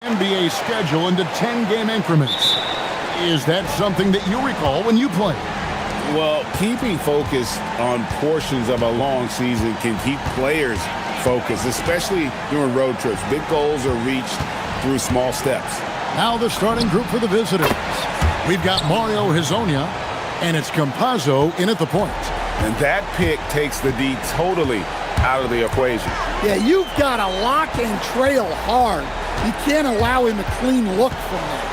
NBA schedule into 10-game increments. Is that something that you recall when you played? Well, keeping focus on portions of a long season can keep players focused, especially during road trips. Big goals are reached through small steps. Now the starting group for the visitors. We've got Mario Hezonja, and it's Campazzo in at the point. And that pick takes the D totally out of the equation. Yeah, you've got to lock and trail hard. You can't allow him a clean look from there.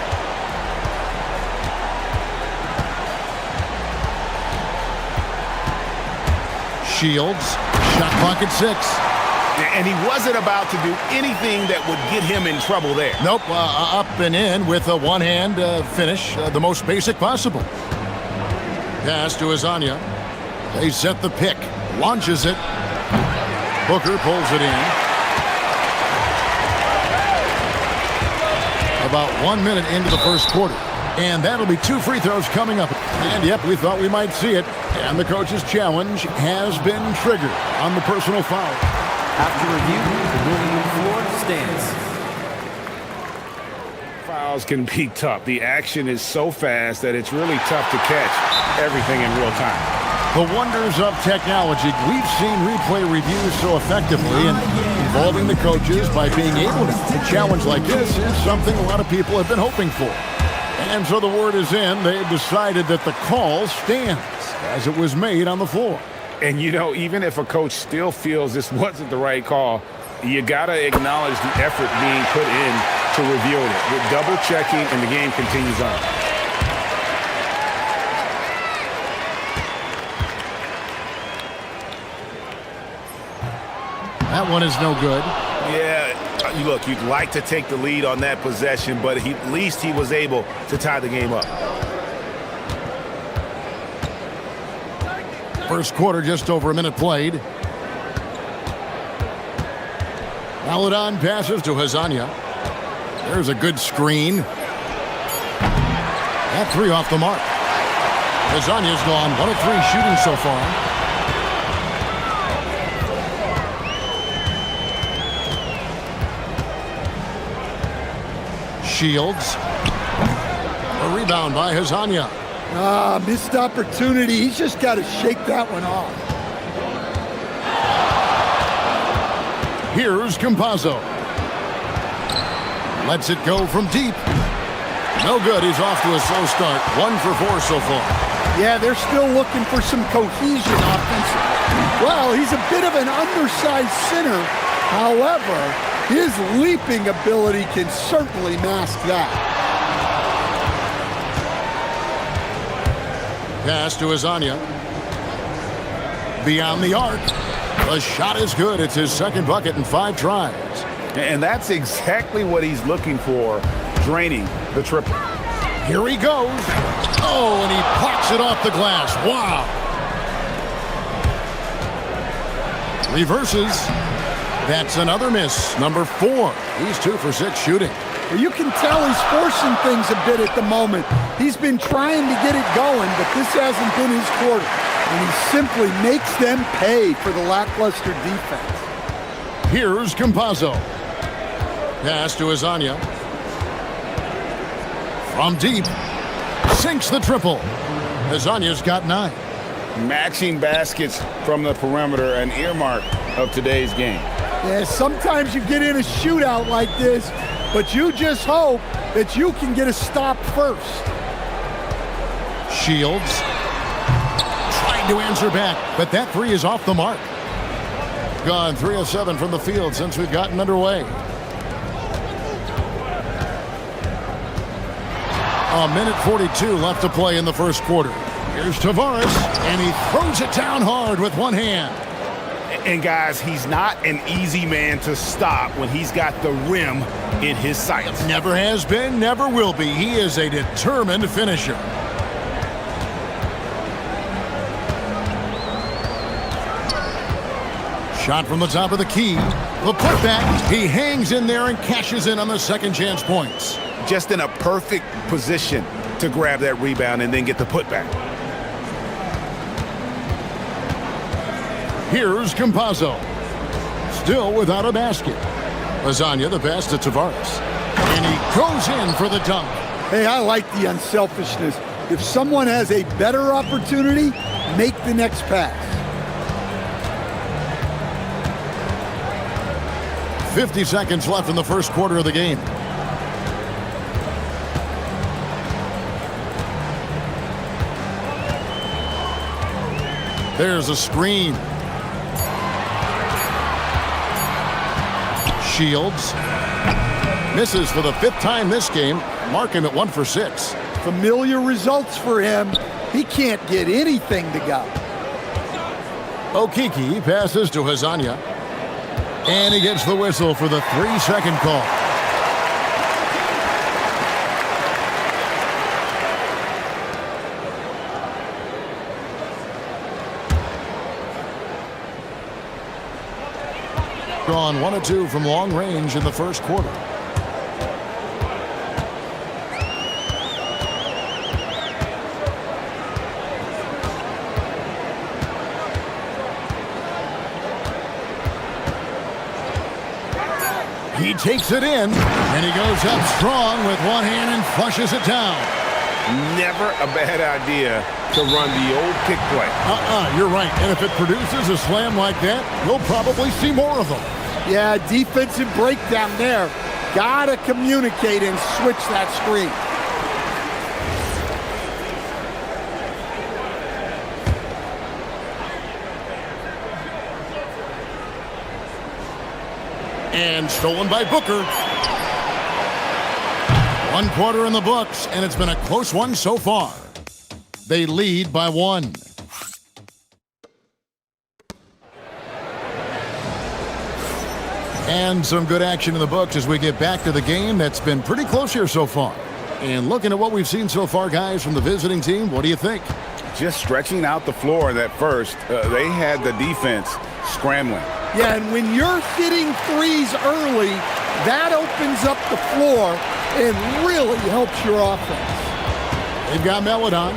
Shields, shot clock at 6. And he wasn't about to do anything that would get him in trouble there. Nope, up and in with a one-hand finish, the most basic possible. Pass to Hezonja. They set the pick, launches it. Booker pulls it in. About 1 minute into the first quarter. And that'll be 2 free throws coming up. And yep, we thought we might see it. And the coach's challenge has been triggered on the personal foul. After review, the ruling on the floor stands. Fouls can be tough. The action is so fast that it's really tough to catch everything in real time. The wonders of technology. We've seen replay reviews so effectively, and involving the coaches by being able to challenge like this is something a lot of people have been hoping for. And so the word is in. They've decided that the call stands as it was made on the floor. And, you know, even if a coach still feels this wasn't the right call, you got to acknowledge the effort being put in to reviewing it. With double checking, and the game continues on. That one is no good. Yeah, look, you'd like to take the lead on that possession, but at least he was able to tie the game up. First quarter, just over a minute played. Paladon passes to Hezonja. There's a good screen. That 3 off the mark. Hezonja's gone 1 of 3 shooting so far. Shields. A rebound by Hezonja. Missed opportunity. He's just got to shake that one off. Here's Campazzo. Lets it go from deep. No good. He's off to a slow start. 1 for 4 so far. Yeah, they're still looking for some cohesion offensively. Well, he's a bit of an undersized center. However, his leaping ability can certainly mask that. Pass to Hezonja. Beyond the arc. The shot is good. It's his second bucket in 5 tries. And that's exactly what he's looking for, draining the triple. Here he goes. Oh, and he pops it off the glass. Wow. Reverses. That's another miss. Number 4. He's 2 for 6 shooting. You can tell he's forcing things a bit at the moment. He's been trying to get it going, but this hasn't been his quarter. And he simply makes them pay for the lackluster defense. Here's Campazzo. Pass to Hezonja. From deep. Sinks the triple. Hezonja's got 9. Matching baskets from the perimeter, an earmark of today's game. Yeah, sometimes you get in a shootout like this, but you just hope that you can get a stop first. Shields trying to answer back, but that 3 is off the mark. Gone 3 of 7 from the field since we've gotten underway. A minute 42 left to play in the first quarter. Here's Tavares, and he throws it down hard with one hand. And guys, he's not an easy man to stop when he's got the rim in his sights. Never has been, never will be. He is a determined finisher. Shot from the top of the key. The putback. He hangs in there and cashes in on the second chance points. Just in a perfect position to grab that rebound and then get the putback. Here's Campazzo. Still without a basket. Hezonja the pass to Tavares. And he goes in for the dunk. Hey, I like the unselfishness. If someone has a better opportunity, make the next pass. 50 seconds left in the first quarter of the game. There's a screen. Shields. Misses for the 5th time this game. Mark him at 1 for 6. Familiar results for him. He can't get anything to go. Okiki passes to Hazanya. And he gets the whistle for the 3-second call. Gone 1 of 2 from long range in the first quarter. He takes it in, and he goes up strong with one hand and flushes it down. Never a bad idea to run the old kick play. You're right. And if it produces a slam like that, we'll probably see more of them. Yeah, defensive breakdown there. Gotta communicate and switch that screen. And stolen by Booker. 1 quarter in the books, and it's been a close one so far. They lead by 1. And some good action in the books as we get back to the game that's been pretty close here so far. And looking at what we've seen so far, guys, from the visiting team, what do you think? Just stretching out the floor in that first. They had the defense scrambling. Yeah, and when you're hitting threes early, that opens up the floor and really helps your offense. They've got Melodon,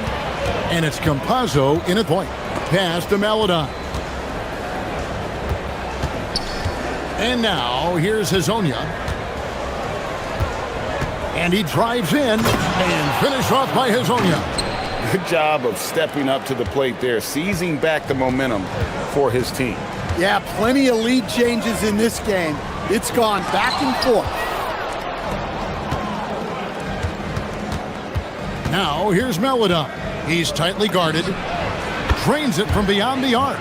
and it's Campazzo in at point. Pass to Melodon. And now, here's Hazonia. And he drives in and finished off by Hazonia. Good job of stepping up to the plate there, seizing back the momentum for his team. Yeah, plenty of lead changes in this game. It's gone back and forth. Now, here's Melodon. He's tightly guarded. Drains it from beyond the arc.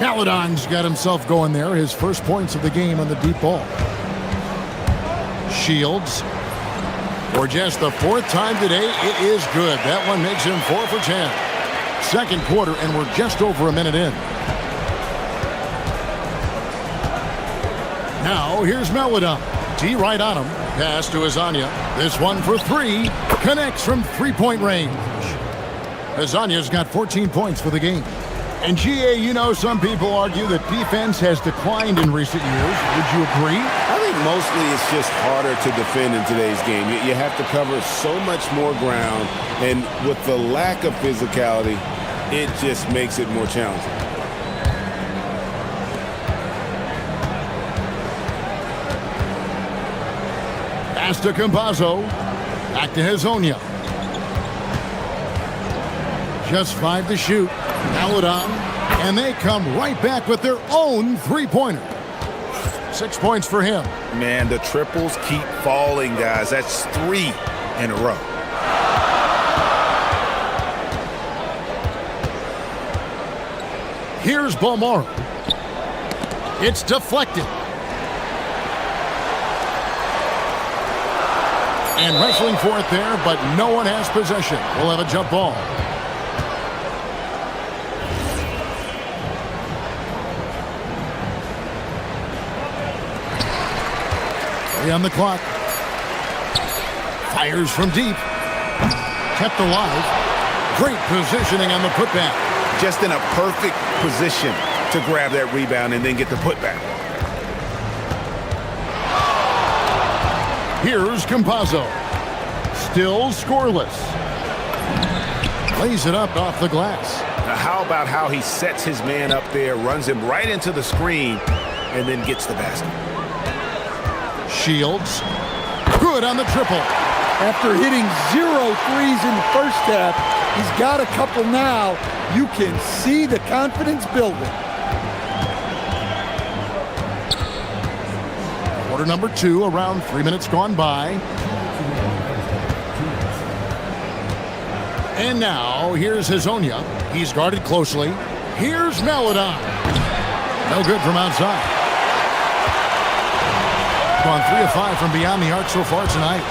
Melodon's got himself going there. His first points of the game on the deep ball. Shields. For just the 4th time today, it is good. That one makes him 4 for 10. Second quarter, and we're just over a minute in. Now, here's Melodon. D right on him. Pass to Azania. This one for 3. Connects from 3-point range. Azania's got 14 points for the game. And GA, you know, some people argue that defense has declined in recent years. Would you agree? I think mostly it's just harder to defend in today's game. You have to cover so much more ground, and with the lack of physicality, it just makes it more challenging. Pass to Campazzo. Back to Hazonia. Just 5 to shoot. Melodon. And they come right back with their own 3-pointer. 6 points for him. Man, the triples keep falling, guys. That's 3 in a row. Here's Bomaro. It's deflected. And wrestling for it there, but no one has possession. We'll have a jump ball. On the clock. Fires from deep. Kept alive. Great positioning on the putback. Just in a perfect position to grab that rebound and then get the putback. Here's Campazzo. Still scoreless. Lays it up off the glass. Now how about how he sets his man up there, runs him right into the screen, and then gets the basket. Shields. Good on the triple. After hitting 0 threes in the first half, he's got a couple now. You can see the confidence building. Quarter number 2, around 3 minutes gone by. And now, here's Hazonia. He's guarded closely. Here's Meladon. No good from outside. Gone 3 of 5 from beyond the arc so far tonight.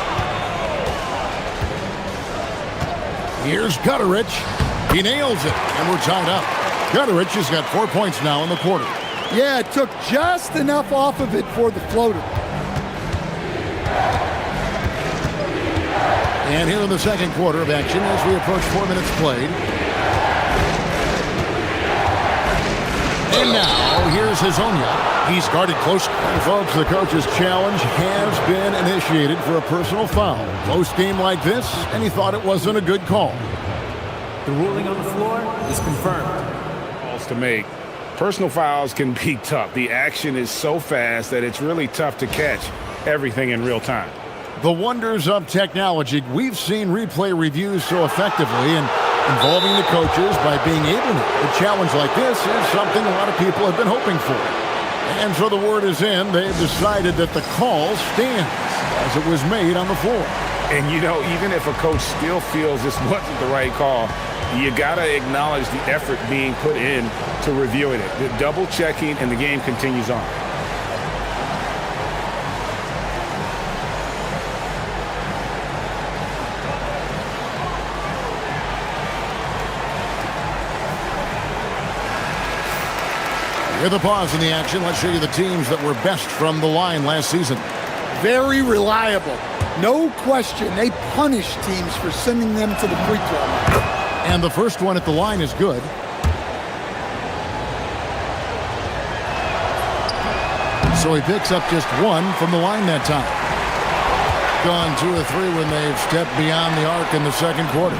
Here's Gutterich. He nails it, and we're tied up. Gutterich has got 4 points now in the quarter. Yeah, it took just enough off of it for the floater. And here in the second quarter of action as we approach 4 minutes played. And now, here's Hazonia. He's guarded close. And folks, the coach's challenge has been initiated for a personal foul. Close game like this, and he thought it wasn't a good call. The ruling on the floor is confirmed. Calls to make. Personal fouls can be tough. The action is so fast that it's really tough to catch everything in real time. The wonders of technology. We've seen replay reviews so effectively, and involving the coaches by being able to. A challenge like this is something a lot of people have been hoping for. And so the word is in. They've decided that the call stands as it was made on the floor. And, you know, even if a coach still feels this wasn't the right call, you got to acknowledge the effort being put in to reviewing it. The double checking, and the game continues on. With a pause in the action, let's show you the teams that were best from the line last season. Very reliable. No question, they punish teams for sending them to the free throw line. And the first one at the line is good. So he picks up just 1 from the line that time. Gone 2 of 3 when they've stepped beyond the arc in the second quarter.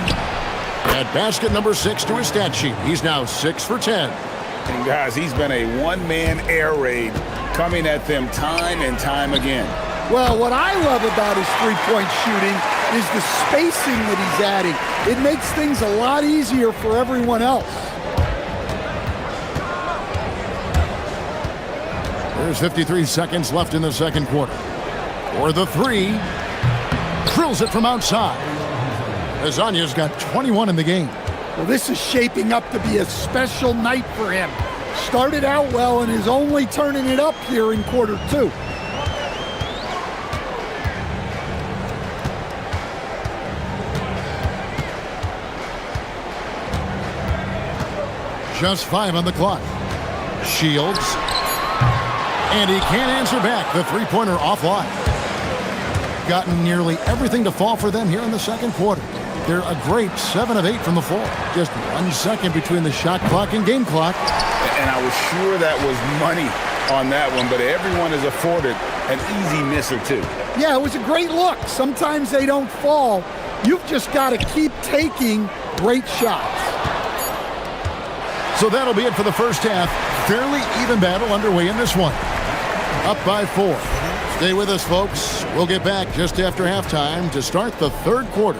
At basket number 6 to his stat sheet. He's now 6 for 10. And guys, he's been a one-man air raid coming at them time and time again. Well, what I love about his three-point shooting is the spacing that he's adding. It makes things a lot easier for everyone else. There's 53 seconds left in the second quarter. For the 3, drills it from outside. Azania's got 21 in the game. Well, this is shaping up to be a special night for him. Started out well and is only turning it up here in quarter 2. Just 5 on the clock. Shields. And he can't answer back. The three-pointer offline. Gotten nearly everything to fall for them here in the second quarter. They're a great 7 of 8 from the floor. Just 1 second between the shot clock and game clock. And I was sure that was money on that one, but everyone is afforded an easy miss or 2. Yeah, it was a great look. Sometimes they don't fall. You've just got to keep taking great shots. So that'll be it for the first half. Fairly even battle underway in this one. Up by 4. Stay with us, folks. We'll get back just after halftime to start the third quarter.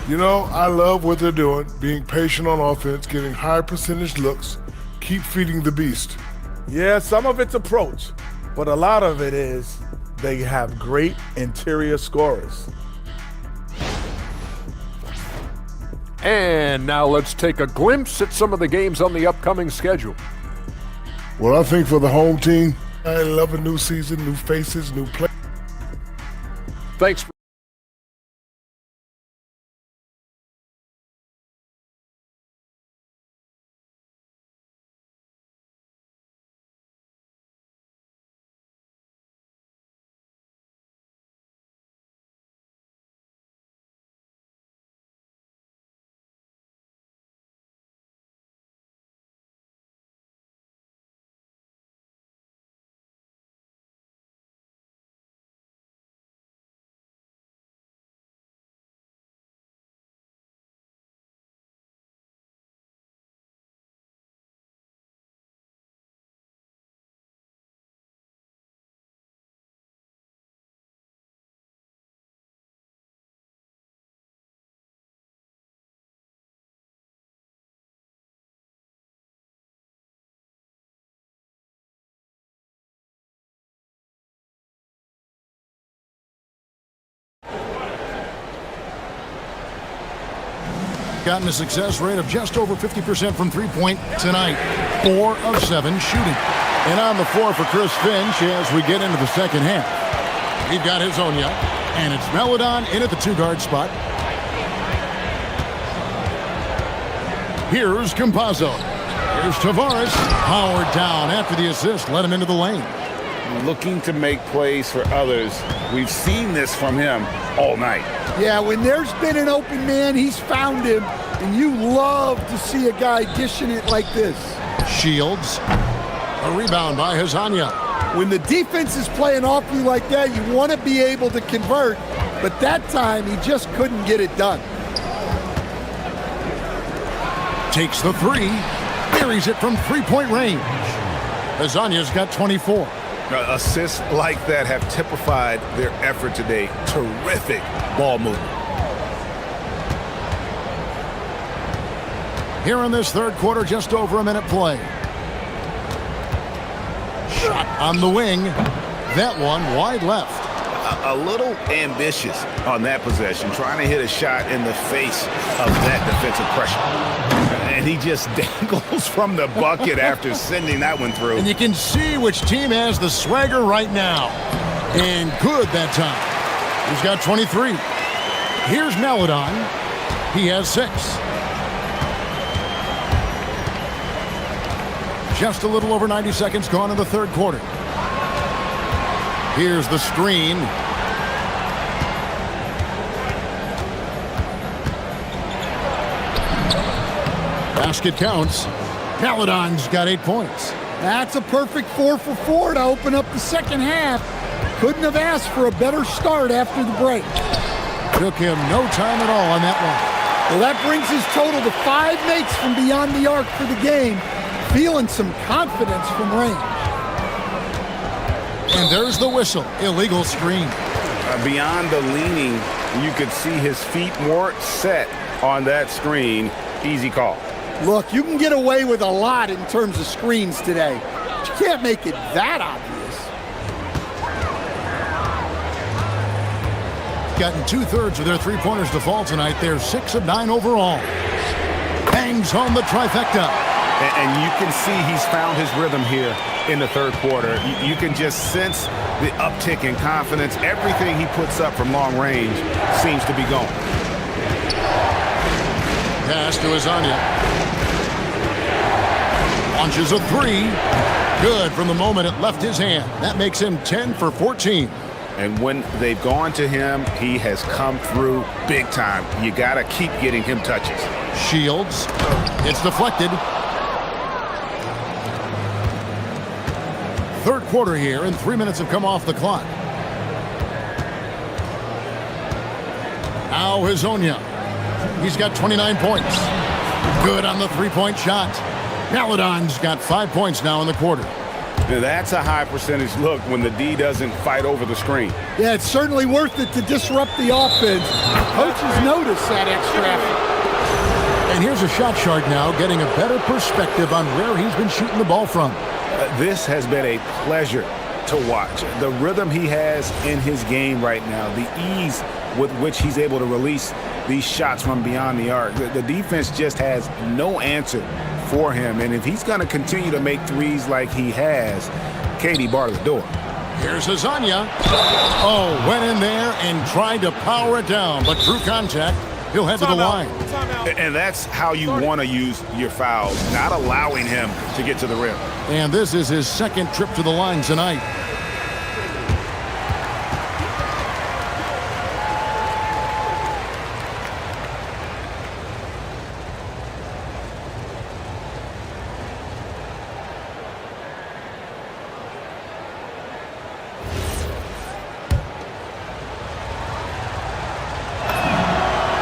You know, I love what they're doing, being patient on offense, getting high percentage looks, keep feeding the beast. Yeah, some of it's approach, but a lot of it is they have great interior scorers. And now let's take a glimpse at some of the games on the upcoming schedule. Well, I think for the home team, I love a new season, new faces, new players. Thanks. gotten a success rate of just over 50% from three-point tonight. 4 of 7 shooting. And on the floor for Chris Finch as we get into the second half. We've got Hezonja, and it's Melodon in at the two-guard spot. Here's Campazzo. Here's Tavares. Powered down after the assist. Let him into the lane. Looking to make plays for others. We've seen this from him all night. Yeah, when there's been an open man, he's found him, and you love to see a guy dishing it like this. Shields. A rebound by Hezonja. When the defense is playing off you like that, you want to be able to convert, but that time he just couldn't get it done. Takes the three. Buries it from three-point range. Hezonja's got 24. Assists like that have typified their effort today. Terrific ball movement. Here in this third quarter, just over a minute play. Shot on the wing. That one wide left. A little ambitious on that possession, trying to hit a shot in the face of that defensive pressure. And he just dangles from the bucket after sending that one through. And you can see which team has the swagger right now. And good that time. He's got 23. Here's Melodon. He has 6. Just a little over 90 seconds gone in the third quarter. Here's the screen. Basket counts. Melodon's got 8 points. That's a perfect 4 for 4 to open up the second half. Couldn't have asked for a better start after the break. Took him no time at all on that one. Well, that brings his total to 5 makes from beyond the arc for the game. Feeling some confidence from range. And there's the whistle. Illegal screen. Beyond the leaning, you could see his feet more set on that screen. Easy call. Look, you can get away with a lot in terms of screens today. But you can't make it that obvious. Gotten 2/3 of their three-pointers to fall tonight. They're 6 of 9 overall. Bangs home the trifecta. And you can see he's found his rhythm here in the third quarter. You can just sense the uptick in confidence. Everything he puts up from long range seems to be going. Pass to Hezonja. Launches a three. Good from the moment it left his hand. That makes him 10 for 14. And when they've gone to him, he has come through big time. You got to keep getting him touches. Shields. It's deflected. Third quarter here, and 3 minutes have come off the clock. Now Hezonja. He's got 29 points. Good on the three-point shot. Melodon's got 5 points now in the quarter. Now that's a high percentage look when the D doesn't fight over the screen. Yeah, it's certainly worth it to disrupt the offense. Coaches notice that extra effort. And here's a shot chart now, getting a better perspective on where he's been shooting the ball from. This has been a pleasure to watch. The rhythm he has in his game right now, the ease with which he's able to release these shots from beyond the arc. The defense just has no answer for him. And if he's going to continue to make threes like he has, Katie bar the door. Here's Hezonja. Oh, went in there and tried to power it down, but through contact, he'll head to the line. And that's how you want to use your fouls, not allowing him to get to the rim. And this is his second trip to the line tonight.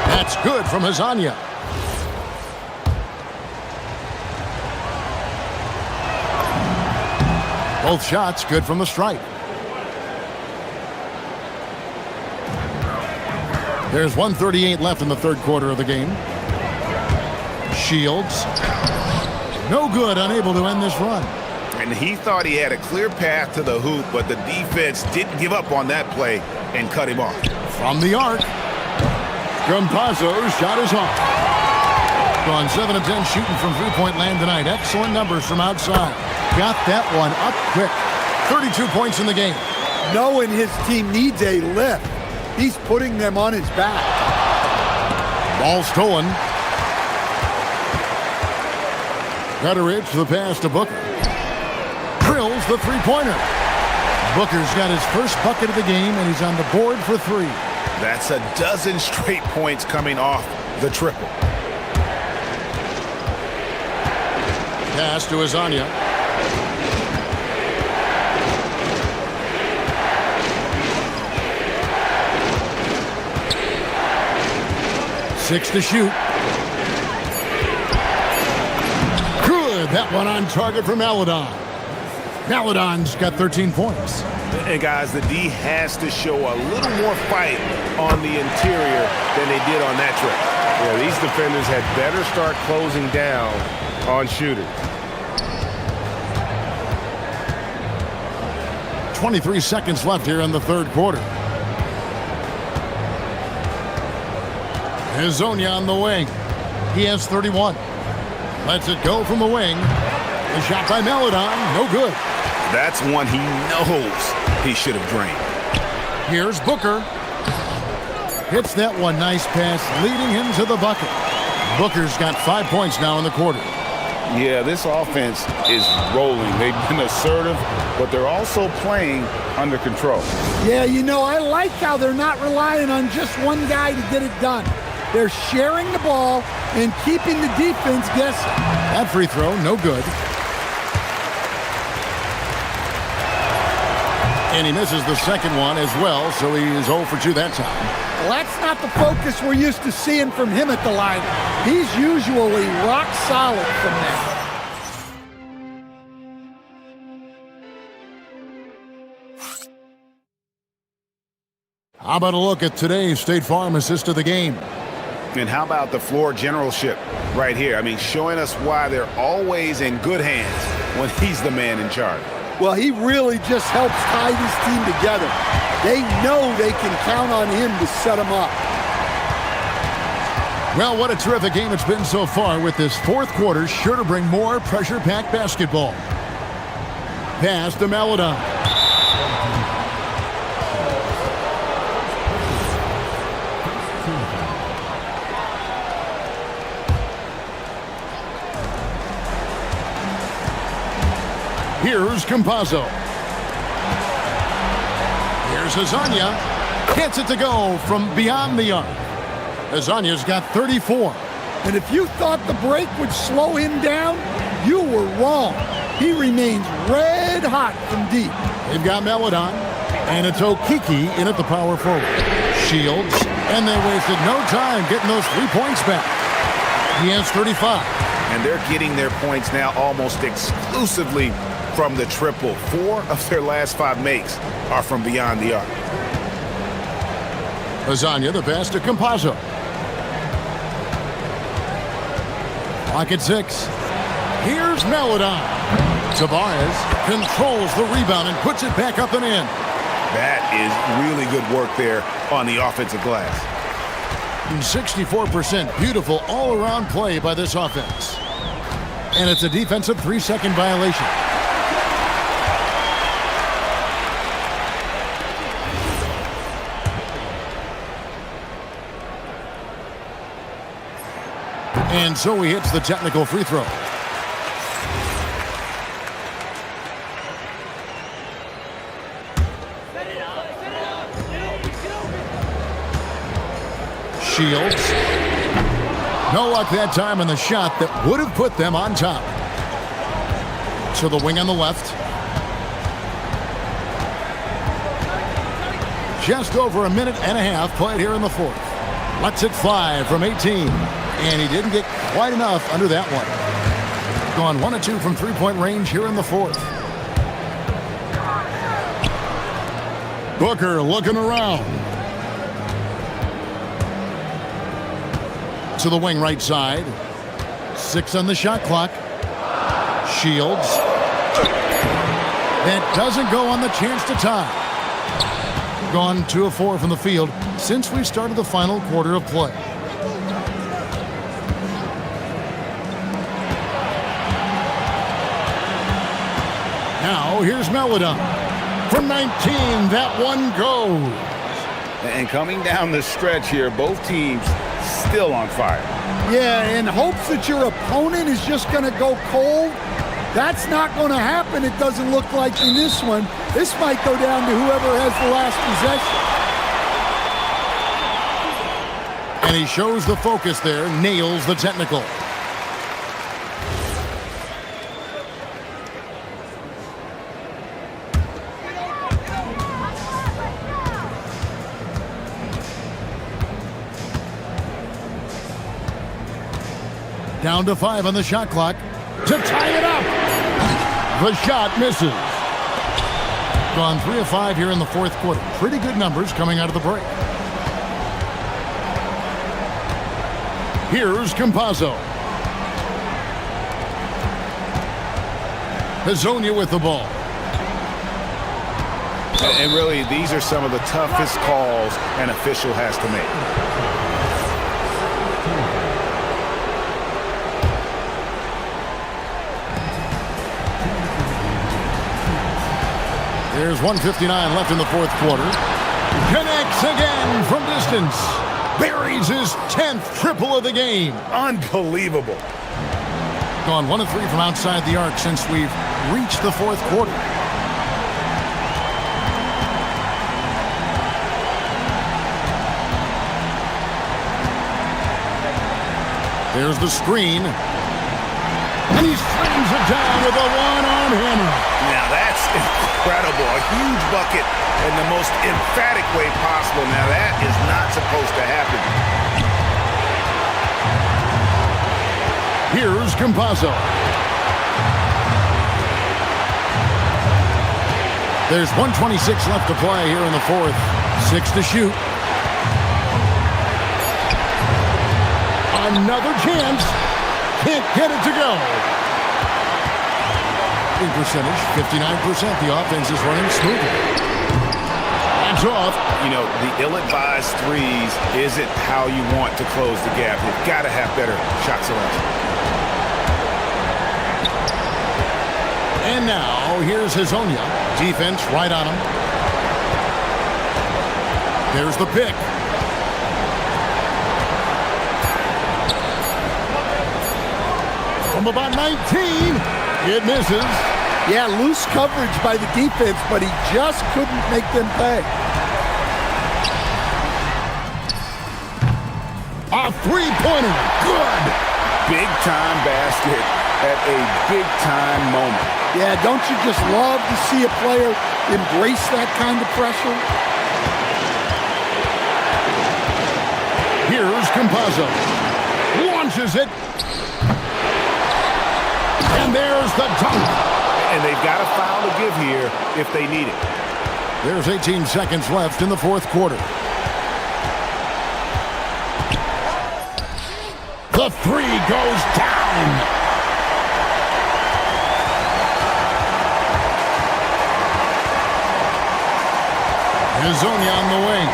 That's good from Hezonja. Both shots good from the stripe. There's 1:38 left in the third quarter of the game. Shields. No good, unable to end this run. And he thought he had a clear path to the hoop, but the defense didn't give up on that play and cut him off. From the arc. Campazzo's shot is off. Gone 7 of 10 shooting from three-point land tonight. Excellent numbers from outside. Got that one up quick. 32 points in the game. Knowing his team needs a lift, he's putting them on his back. Ball stolen. Gutteridge the pass to Booker. Drills the three-pointer. Booker's got his first bucket of the game, and he's on the board for 3. That's a dozen straight points coming off the triple. Pass to Azania. Six to shoot. Good. That one on target for Maledon. Maledon's got 13 points. And guys, the D has to show a little more fight on the interior than they did on that trip. Yeah, these defenders had better start closing down on shooters. 23 seconds left here in the third quarter. Hezonja on the wing. He has 31. Lets it go from the wing. The shot by Maledon, no good. That's one he knows he should have drained. Here's Booker. Hits that one. Nice pass, leading him to the bucket. Booker's got 5 points now in the quarter. Yeah, this offense is rolling. They've been assertive, but they're also playing under control. Yeah, you know, I like how they're not relying on just one guy to get it done. They're sharing the ball and keeping the defense guessing. That free throw, no good. And he misses the second one as well, so he is 0 for 2 that time. Well, that's not the focus we're used to seeing from him at the line. He's usually rock solid from there. How about a look at today's State Farm assist of the game? And how about the floor generalship right here? I mean, showing us why they're always in good hands when he's the man in charge. Well, he really just helps tie this team together. They know they can count on him to set them up. Well, what a terrific game it's been so far, with this fourth quarter sure to bring more pressure-packed basketball. Pass to Maledon. Here's Campazzo. Here's Hezonja. Gets it to go from beyond the arc. Hezonja's got 34. And if you thought the break would slow him down, you were wrong. He remains red hot from deep. They've got Maledon, and it's Okiki in at the power forward. Shields, and they wasted no time getting those 3 points back. He has 35. And they're getting their points now almost exclusively from the triple. 4 of their last 5 makes are from beyond the arc. Hezonja, the pass to Campazzo. Clock at 6. Here's Maledon. Tavares controls the rebound and puts it back up and in. That is really good work there on the offensive glass. 64%. Beautiful all-around play by this offense. And it's a defensive 3-second violation. And so he hits the technical free throw. Shields. No luck that time in the shot that would have put them on top. To the wing on the left. Just over a minute and a half played here in the fourth. Lets it fly from 18. And he didn't get quite enough under that one. Gone 1 of 2 from three-point range here in the fourth. Booker looking around. To the wing right side. 6 on the shot clock. Shields. That doesn't go on the chance to tie. Gone 2 of 4 from the field since we started the final quarter of play. Now here's Melodon. From 19, that one goes. And coming down the stretch here, both teams still on fire. Yeah, in hopes that your opponent is just going to go cold. That's not going to happen, it doesn't look like in this one. This might go down to whoever has the last possession. And he shows the focus there, nails the technical. Down to 5 on the shot clock to tie it up. The shot misses. Gone 3 of 5 here in the fourth quarter. Pretty good numbers coming out of the break. Here's Campazzo. Hazonia with the ball. And really, these are some of the toughest calls an official has to make. There's 1:59 left in the fourth quarter. Connects again from distance. Buries his 10th triple of the game. Unbelievable. Gone 1 of 3 from outside the arc since we've reached the fourth quarter. There's the screen. And he slams it down with a one-arm hammer. Now that's incredible. A huge bucket in the most emphatic way possible. Now that is not supposed to happen. Here's Campazzo. There's 1:26 left to play here in the fourth. 6 to shoot. Another chance. Can't get it to go. In percentage, 59%. The offense is running smoothly. That's off. You know, the ill-advised threes isn't how you want to close the gap. You've got to have better shot selection. And now, here's Hazonia. Defense right on him. There's the pick. From about 19, it misses. Yeah, loose coverage by the defense, but he just couldn't make them pay. A three-pointer. Good. Big-time basket at a big-time moment. Yeah, don't you just love to see a player embrace that kind of pressure? Here's Campazzo. Launches it. And there's the dunk. And they've got a foul to give here if they need it. There's 18 seconds left in the fourth quarter. The three goes down. Hazonia on the wing.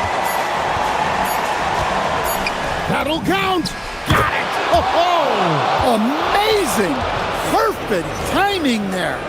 That'll count. Got it. Oh, amazing. Perfect timing there.